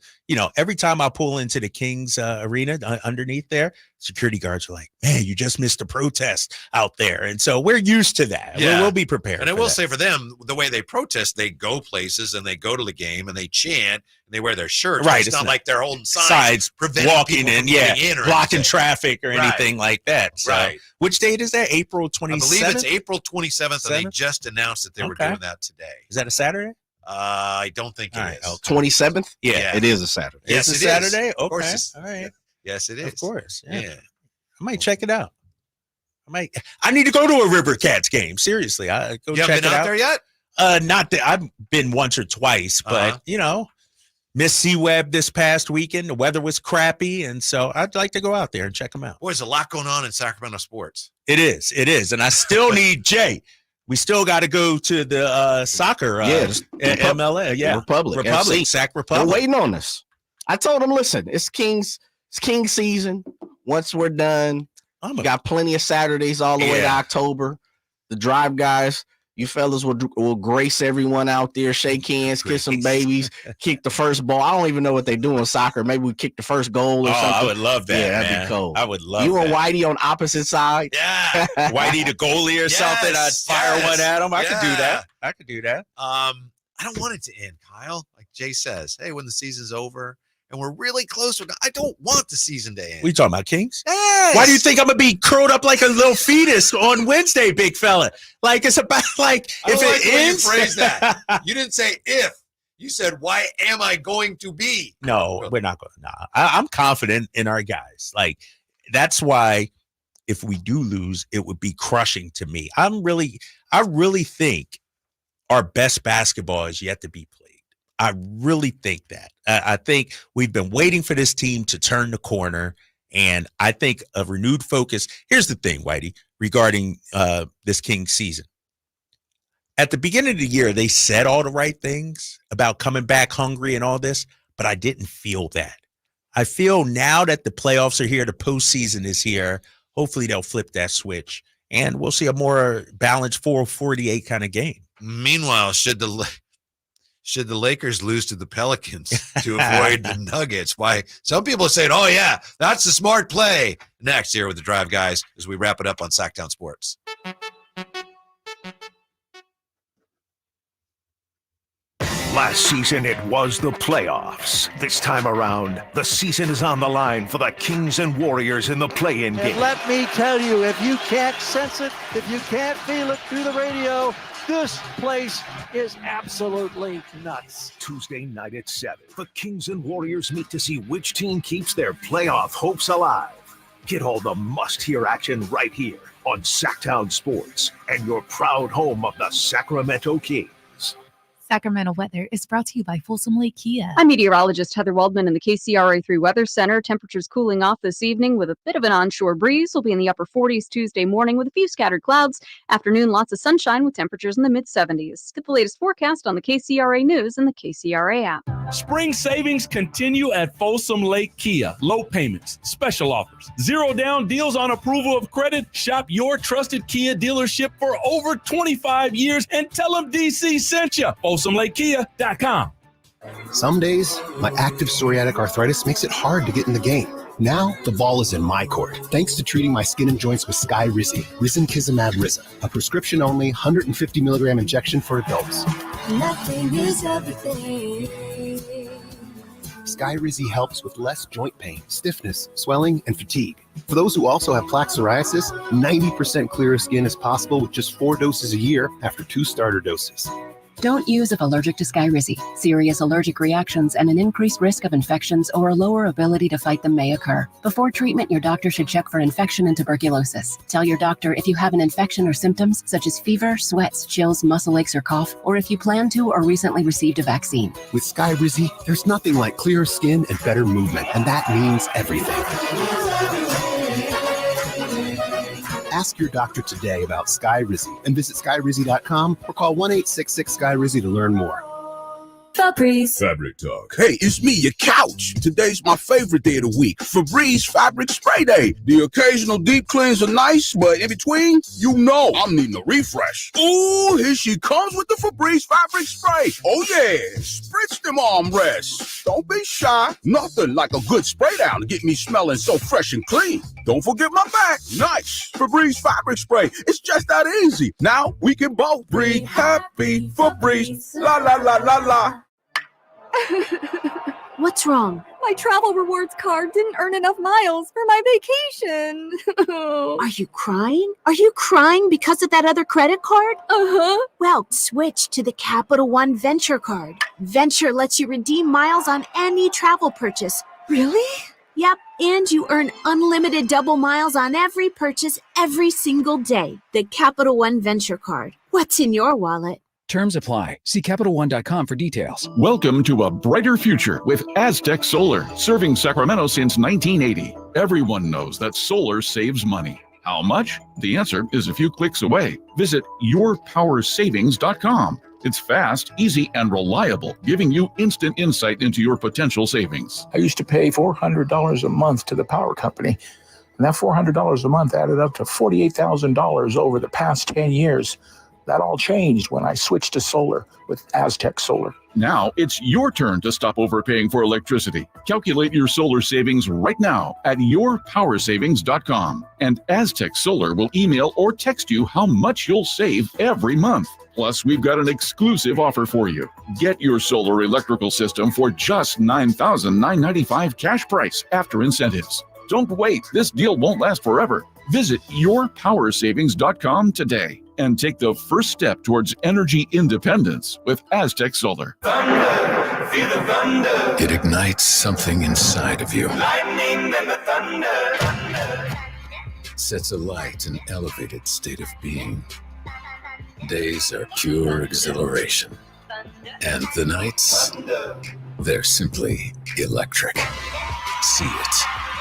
S6: every time I pull into the Kings arena underneath there, security guards are like, man, you just missed a protest out there. And so we're used to that.
S5: Yeah.
S6: We'll be prepared.
S5: And I will say for them, the way they protest, they go places and they go to the game and they chant and they wear their shirts.
S6: Right.
S5: It's not like they're holding signs preventing
S6: walking
S5: people
S6: in,
S5: from getting in or
S6: blocking
S5: anything.
S6: traffic or anything like that. So,
S5: Right.
S6: which date is that? April 27th?
S5: I believe it's April 27th, and they just announced that they were doing that today.
S6: Is that a Saturday?
S5: I don't think it is.
S2: 27th?
S6: Yeah.
S2: It is a Saturday.
S5: Yes,
S6: It's
S5: it
S6: a
S5: is.
S6: Saturday?
S5: Of course
S6: Okay.
S5: it's-
S6: All right.
S5: Yes, it is.
S6: Of course.
S5: Yeah.
S6: I might check it out. I need to go to a River Cats game. Seriously. I go
S5: You
S6: check
S5: haven't
S6: it
S5: been out
S6: out
S5: there yet?
S6: Not that I've been once or twice, but Miss C-Web this past weekend. The weather was crappy, and so I'd like to go out there and check them out.
S5: Boy, there's a lot going on in Sacramento sports.
S6: It is. And I still need Jay. We still got to go to the soccer MLA. Yeah.
S2: Republic FC.
S6: Sac Republic.
S2: They're waiting on us. I told them, listen, it's Kings season. Once we're done, we got plenty of Saturdays all the way to October. The drive guys, you fellas will grace everyone out there, shake hands, kiss some babies, kick the first ball. I don't even know what they do in soccer. Maybe we kick the first goal or something.
S6: I would love that.
S2: Yeah, that'd
S6: man.
S2: be cool.
S6: I would love
S2: you
S6: that.
S2: and Whitey on opposite sides.
S5: Yeah.
S6: Whitey the goalie or something. I'd fire one at him. I could do that.
S5: I don't want it to end, Kyle. Like Jay says, hey, when the season's over and we're really close, I don't want the season to end.
S6: We talking about Kings?
S5: Yes.
S6: Why do you think I'm gonna be curled up like a little fetus on Wednesday, big fella? Like it's about like
S5: I
S6: if
S5: don't
S6: it
S5: like the way
S6: ends.
S5: you phrased that. You didn't say if. You said, why am I going to be?
S6: No, we're not going to. Nah, I'm confident in our guys. Like that's why if we do lose, it would be crushing to me. I really think our best basketball is yet to be played. I really think that. I think we've been waiting for this team to turn the corner, and I think a renewed focus. Here's the thing, Whitey, regarding this Kings season. At the beginning of the year, they said all the right things about coming back hungry and all this, but I didn't feel that. I feel now that the playoffs are here, the postseason is here, hopefully they'll flip that switch, and we'll see a more balanced 448 kind of game.
S5: Meanwhile, should the Lakers lose to the Pelicans to avoid the Nuggets? Why some people are saying, oh, yeah, that's the smart play. Next year with the Drive Guys as we wrap it up on Sactown Sports.
S3: Last season, it was the playoffs. This time around, the season is on the line for the Kings and Warriors in the play-in game.
S17: And let me tell you, if you can't sense it, if you can't feel it through the radio, this place is absolutely nuts.
S3: Tuesday night at 7, the Kings and Warriors meet to see which team keeps their playoff hopes alive. Get all the must-hear action right here on Sactown Sports and your proud home of the Sacramento Kings.
S4: Sacramento weather is brought to you by Folsom Lake Kia.
S12: I'm meteorologist Heather Waldman in the KCRA3 Weather Center. Temperatures cooling off this evening with a bit of an onshore breeze. We'll be in the upper 40s Tuesday morning with a few scattered clouds. Afternoon, lots of sunshine with temperatures in the mid-70s. Get the latest forecast on the KCRA News and the KCRA app.
S9: Spring savings continue at Folsom Lake Kia. Low payments, special offers, zero down deals on approval of credit. Shop your trusted Kia dealership for over 25 years and tell them DC sent you. FolsomLakeKia.com.
S20: Some days, my active psoriatic arthritis makes it hard to get in the game. Now, the ball is in my court, thanks to treating my skin and joints with Sky Rizzi, Risankizumab Riza, a prescription-only 150 milligram injection for adults.
S15: Nothing is everything.
S20: Skyrizi helps with less joint pain, stiffness, swelling, and fatigue. For those who also have plaque psoriasis, 90% clearer skin is possible with just 4 doses a year after 2 starter doses.
S1: Don't use if allergic to Skyrizi. Serious allergic reactions and an increased risk of infections or a lower ability to fight them may occur. Before treatment, your doctor should check for infection and tuberculosis. Tell your doctor if you have an infection or symptoms such as fever, sweats, chills, muscle aches, or cough, or if you plan to or recently received a vaccine.
S20: With Skyrizi, there's nothing like clearer skin and better movement, and that means everything. Ask your doctor today about Skyrizi and visit skyrizi.com or call 1-866-SKYRIZI to learn more.
S8: Febreze. Fabric Talk. Hey, it's me, your couch. Today's my favorite day of the week. Febreze Fabric Spray Day. The occasional deep cleans are nice, but in between, you know I'm needing a refresh. Ooh, here she comes with the Febreze Fabric Spray. Oh yeah, spritz them armrests. Don't be shy. Nothing like a good spray down to get me smelling so fresh and clean. Don't forget my back. Nice. Febreze Fabric Spray. It's just that easy. Now we can both breathe happy. Febreze. La la la la la.
S21: What's wrong? My travel rewards card didn't earn enough miles for my vacation.
S22: Are you crying? Are you crying because of that other credit card?
S21: Uh-huh.
S22: Well, switch to the Capital One Venture card. Venture lets you redeem miles on any travel purchase.
S21: Really?
S22: Yep, and you earn unlimited double miles on every purchase every single day. The Capital One Venture card. What's in your wallet?
S23: Terms apply. See CapitalOne.com for details.
S13: Welcome to a brighter future with Aztec Solar, serving Sacramento since 1980. Everyone knows that solar saves money. How much? The answer is a few clicks away. Visit yourpowersavings.com. It's fast, easy, and reliable, giving you instant insight into your potential savings.
S24: I used to pay $400 a month to the power company, and that $400 a month added up to $48,000 over the past 10 years. That all changed when I switched to solar with Aztec Solar.
S13: Now it's your turn to stop overpaying for electricity. Calculate your solar savings right now at yourpowersavings.com. And Aztec Solar will email or text you how much you'll save every month. Plus, we've got an exclusive offer for you. Get your solar electrical system for just $9,995 cash price after incentives. Don't wait. This deal won't last forever. Visit yourpowersavings.com today and take the first step towards energy independence with Aztec Solar.
S15: Thunder, feel the thunder.
S26: It ignites something inside of you.
S15: Lightning and the thunder.
S26: Sets alight an elevated state of being. Days are pure exhilaration. And the nights, they're simply electric. See it,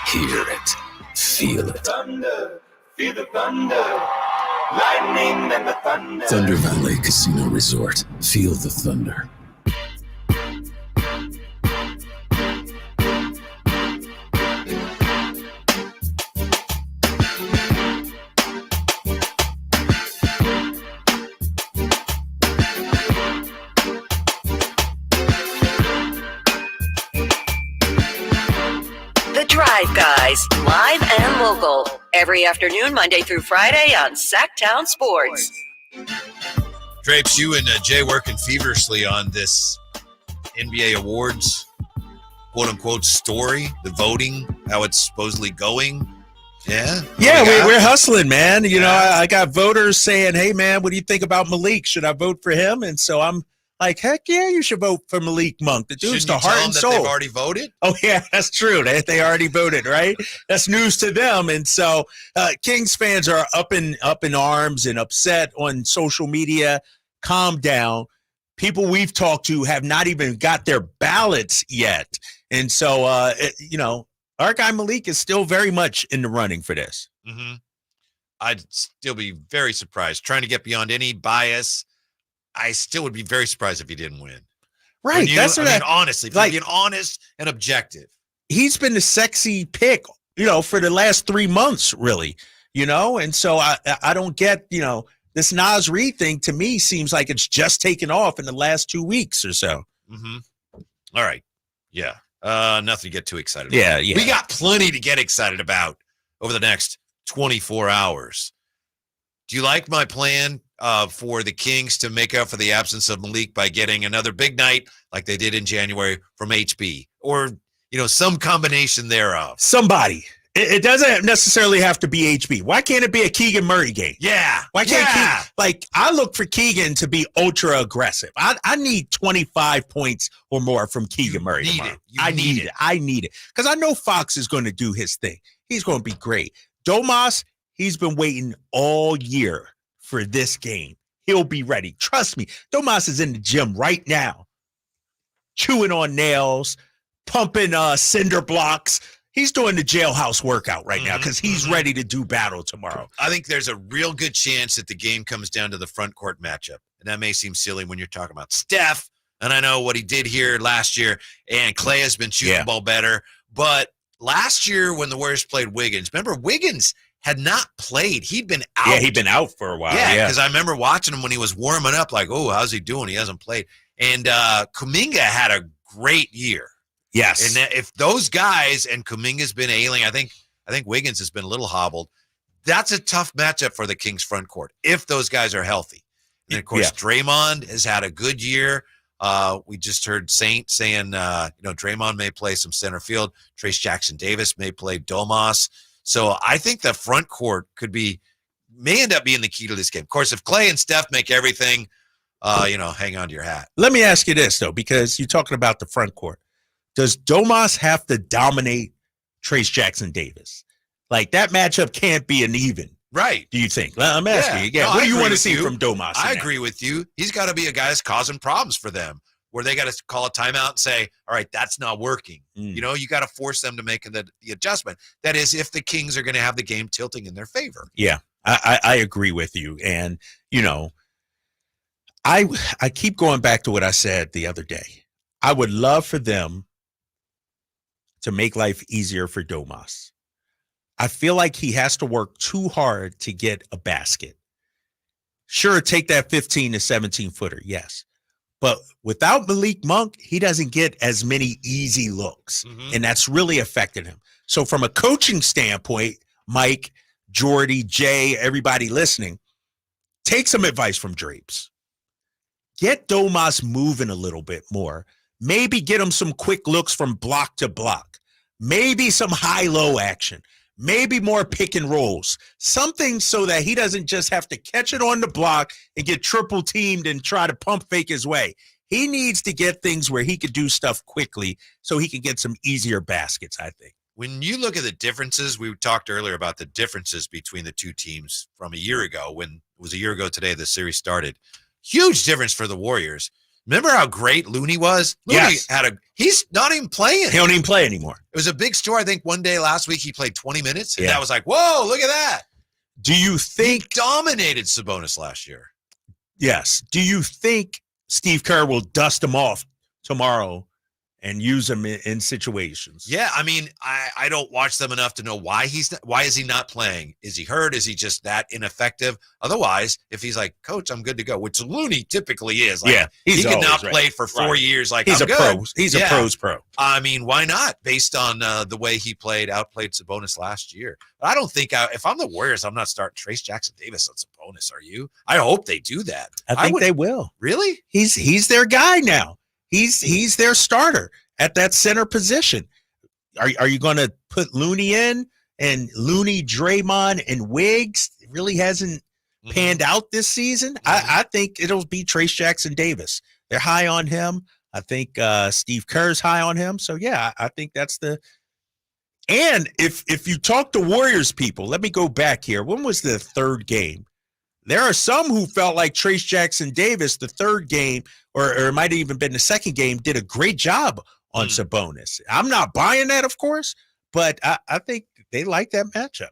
S26: hear it, feel it.
S15: Thunder, feel the thunder. Lightning and the thunder.
S26: Thunder Valley Casino Resort. Feel the thunder.
S16: The Drive Guys, live and local. Every afternoon, Monday through Friday on Sactown Sports.
S5: Drapes, you and Jay working feverishly on this NBA awards, quote-unquote, story, the voting, how it's supposedly going. Yeah?
S6: Yeah, we're hustling, man. You know, I got voters saying, hey, man, what do you think about Malik? Should I vote for him? And so I'm like, heck yeah, you should vote for Malik Monk. The dude's the heart and soul.
S5: They've already voted?
S6: Oh, yeah, that's true. They already voted, right? That's news to them. And so Kings fans are up in arms and upset on social media. Calm down. People we've talked to have not even got their ballots yet. And so, you know, our guy Malik is still very much in the running for this.
S5: Mm-hmm. I'd still be very surprised. Trying to get beyond any bias, I still would be very surprised if he didn't win.
S6: Right.
S5: That's what I mean, honestly, like, being honest and objective.
S6: He's been the sexy pick, you know, for the last 3 months, really, you know? And so I don't get, you know, this Nas Reed thing to me seems like it's just taken off in the last 2 weeks or so.
S5: Mm-hmm. All right. Yeah. Nothing to get too excited about.
S6: Yeah.
S5: We got plenty to get excited about over the next 24 hours. Do you like my plan? for the Kings to make up for the absence of Malik by getting another big night like they did in January from HB, or some combination thereof.
S6: Somebody. It doesn't necessarily have to be HB. Why can't it be a Keegan Murray game?
S5: Yeah.
S6: Why can't Keegan, I look for Keegan to be ultra aggressive. I need 25 points or more from Keegan Murray tomorrow. I need it. Because I know Fox is going to do his thing. He's going to be great. Domas, he's been waiting all year for this game. He'll be ready. Trust me. Domas is in the gym right now, chewing on nails, pumping cinder blocks. He's doing the jailhouse workout right now because he's ready to do battle tomorrow.
S5: I think there's a real good chance that the game comes down to the front court matchup. And that may seem silly when you're talking about Steph, and I know what he did here last year, and Clay has been shooting the ball better. But last year when the Warriors played Wiggins, remember Wiggins had not played. He'd been out.
S6: Yeah, he'd been out for a while.
S5: Yeah, because I remember watching him when he was warming up, like, oh, how's he doing? He hasn't played. And Kuminga had a great year.
S6: Yes.
S5: And if those guys, and Kuminga's been ailing, I think Wiggins has been a little hobbled. That's a tough matchup for the Kings front court if those guys are healthy. And of course, Draymond has had a good year. We just heard Saint saying, Draymond may play some center field. Trace Jackson Davis may play Domas. So I think the front court may end up being the key to this game. Of course, if Clay and Steph make everything, hang on to your hat.
S6: Let me ask you this, though, because you're talking about the front court. Does Domas have to dominate Trace Jackson Davis? Like, that matchup can't be an even.
S5: Right.
S6: Do you think? Well, I'm asking you again.
S5: No,
S6: what do you want to see from Domas?
S5: I agree with you. He's got to be a guy that's causing problems for them, where they got to call a timeout and say, all right, that's not working. You got to force them to make the adjustment. That is, if the Kings are going to have the game tilting in their favor.
S6: Yeah, I agree with you. And, I keep going back to what I said the other day. I would love for them to make life easier for Domas. I feel like he has to work too hard to get a basket. Sure, take that 15 to 17 footer, yes. But without Malik Monk, he doesn't get as many easy looks, and that's really affected him. So from a coaching standpoint, Mike, Jordy, Jay, everybody listening, take some advice from Drapes. Get Domas moving a little bit more. Maybe get him some quick looks from block to block. Maybe some high-low action. Maybe more pick and rolls. Something so that he doesn't just have to catch it on the block and get triple teamed and try to pump fake his way. He needs to get things where he could do stuff quickly so he can get some easier baskets, I think.
S5: When you look at the differences, we talked earlier about the differences between the two teams from a year ago. When it was a year ago today, the series started. Huge difference for the Warriors. Remember how great Looney was? Looney he's not even playing.
S6: He don't even play anymore.
S5: It was a big story. I think one day last week he played 20 minutes, and that was like, whoa, look at that.
S6: Do you think
S5: he dominated Sabonis last year?
S6: Yes. Do you think Steve Kerr will dust him off tomorrow and use him in situations?
S5: Yeah, I mean, I don't watch them enough to know why is he not playing? Is he hurt? Is he just that ineffective? Otherwise, if he's like, Coach, I'm good to go, which Looney typically is. Like, he could not play for 4 years. Like,
S6: he's
S5: I'm
S6: a
S5: good.
S6: pro. He's a pro's pro.
S5: I mean, why not? Based on the way he outplayed Sabonis last year. But I don't think if I'm the Warriors, I'm not starting Trace Jackson Davis on Sabonis. Are you? I hope they do that.
S6: I think they will.
S5: Really?
S6: He's their guy now. He's their starter at that center position. Are you going to put Looney in, and Looney, Draymond, and Wiggs really hasn't panned out this season? I think it'll be Trace Jackson Davis. They're high on him. I think Steve Kerr's high on him. So yeah, I think that's the. And if you talk to Warriors people, let me go back here. When was the third game? There are some who felt like Trace Jackson Davis, the third game, or it might have even been the second game, did a great job on Sabonis. I'm not buying that, of course, but I think they like that matchup.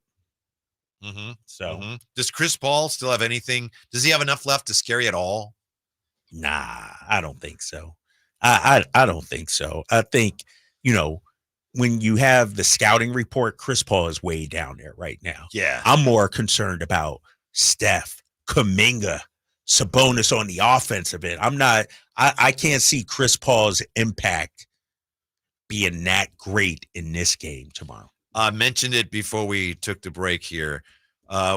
S6: So
S5: does Chris Paul still have anything? Does he have enough left to scare you at all?
S6: Nah, I don't think so. I don't think so. I think, when you have the scouting report, Chris Paul is way down there right now.
S5: Yeah.
S6: I'm more concerned about Steph, Kuminga, Sabonis on the offensive end. I can't see Chris Paul's impact being that great in this game tomorrow.
S5: I mentioned it before we took the break here.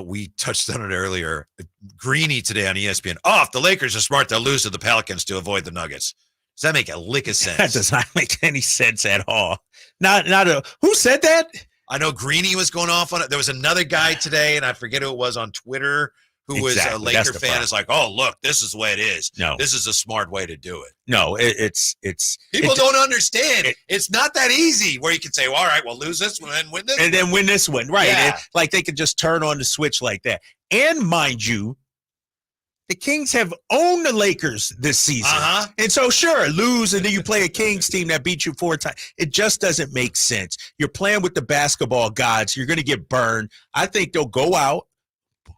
S5: We touched on it earlier. Greeny today on ESPN. Oh, if the Lakers are smart, they'll lose to the Pelicans to avoid the Nuggets. Does that make a lick of sense?
S6: That does not make any sense at all. Who said that?
S5: I know Greeny was going off on it. There was another guy today, and I forget who it was on Twitter, who was a Laker fan. Is like, oh, look, this is the way it is.
S6: No,
S5: this is a smart way to do it.
S6: No, it's
S5: people don't understand. It's not that easy. Where you can say, well, all right, we'll lose this one and win this,
S6: and then win this one, right?
S5: Yeah.
S6: Like they could just turn on the switch like that. And mind you, the Kings have owned the Lakers this season. And so, sure, lose, and then you play a Kings team that beat you 4 times. It just doesn't make sense. You're playing with the basketball gods. You're going to get burned. I think they'll go out,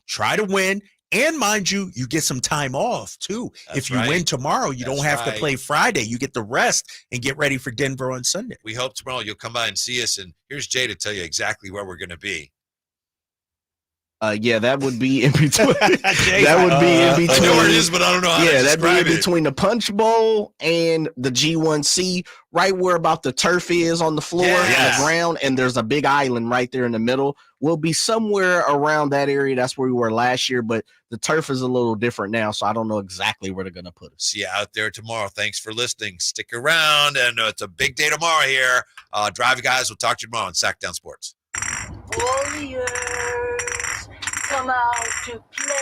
S6: try to win, and mind you, you get some time off, too. If you win tomorrow, you don't have to play Friday. You get the rest and get ready for Denver on Sunday.
S5: We hope tomorrow you'll come by and see us, and here's Jay to tell you exactly where we're going to be.
S2: Yeah, that would be in between. That would be in between.
S5: I know where it is, but I don't know how to describe it.
S2: Yeah, that'd be in between the Punch Bowl and the G1C, right where about the turf is on the floor and the ground, and there's a big island right there in the middle. We'll be somewhere around that area. That's where we were last year, but the turf is a little different now, so I don't know exactly where they're going to put us.
S5: See you out there tomorrow. Thanks for listening. Stick around, and it's a big day tomorrow here. Drive, guys. We'll talk to you tomorrow on Sactown Sports.
S7: Warriors come out to play.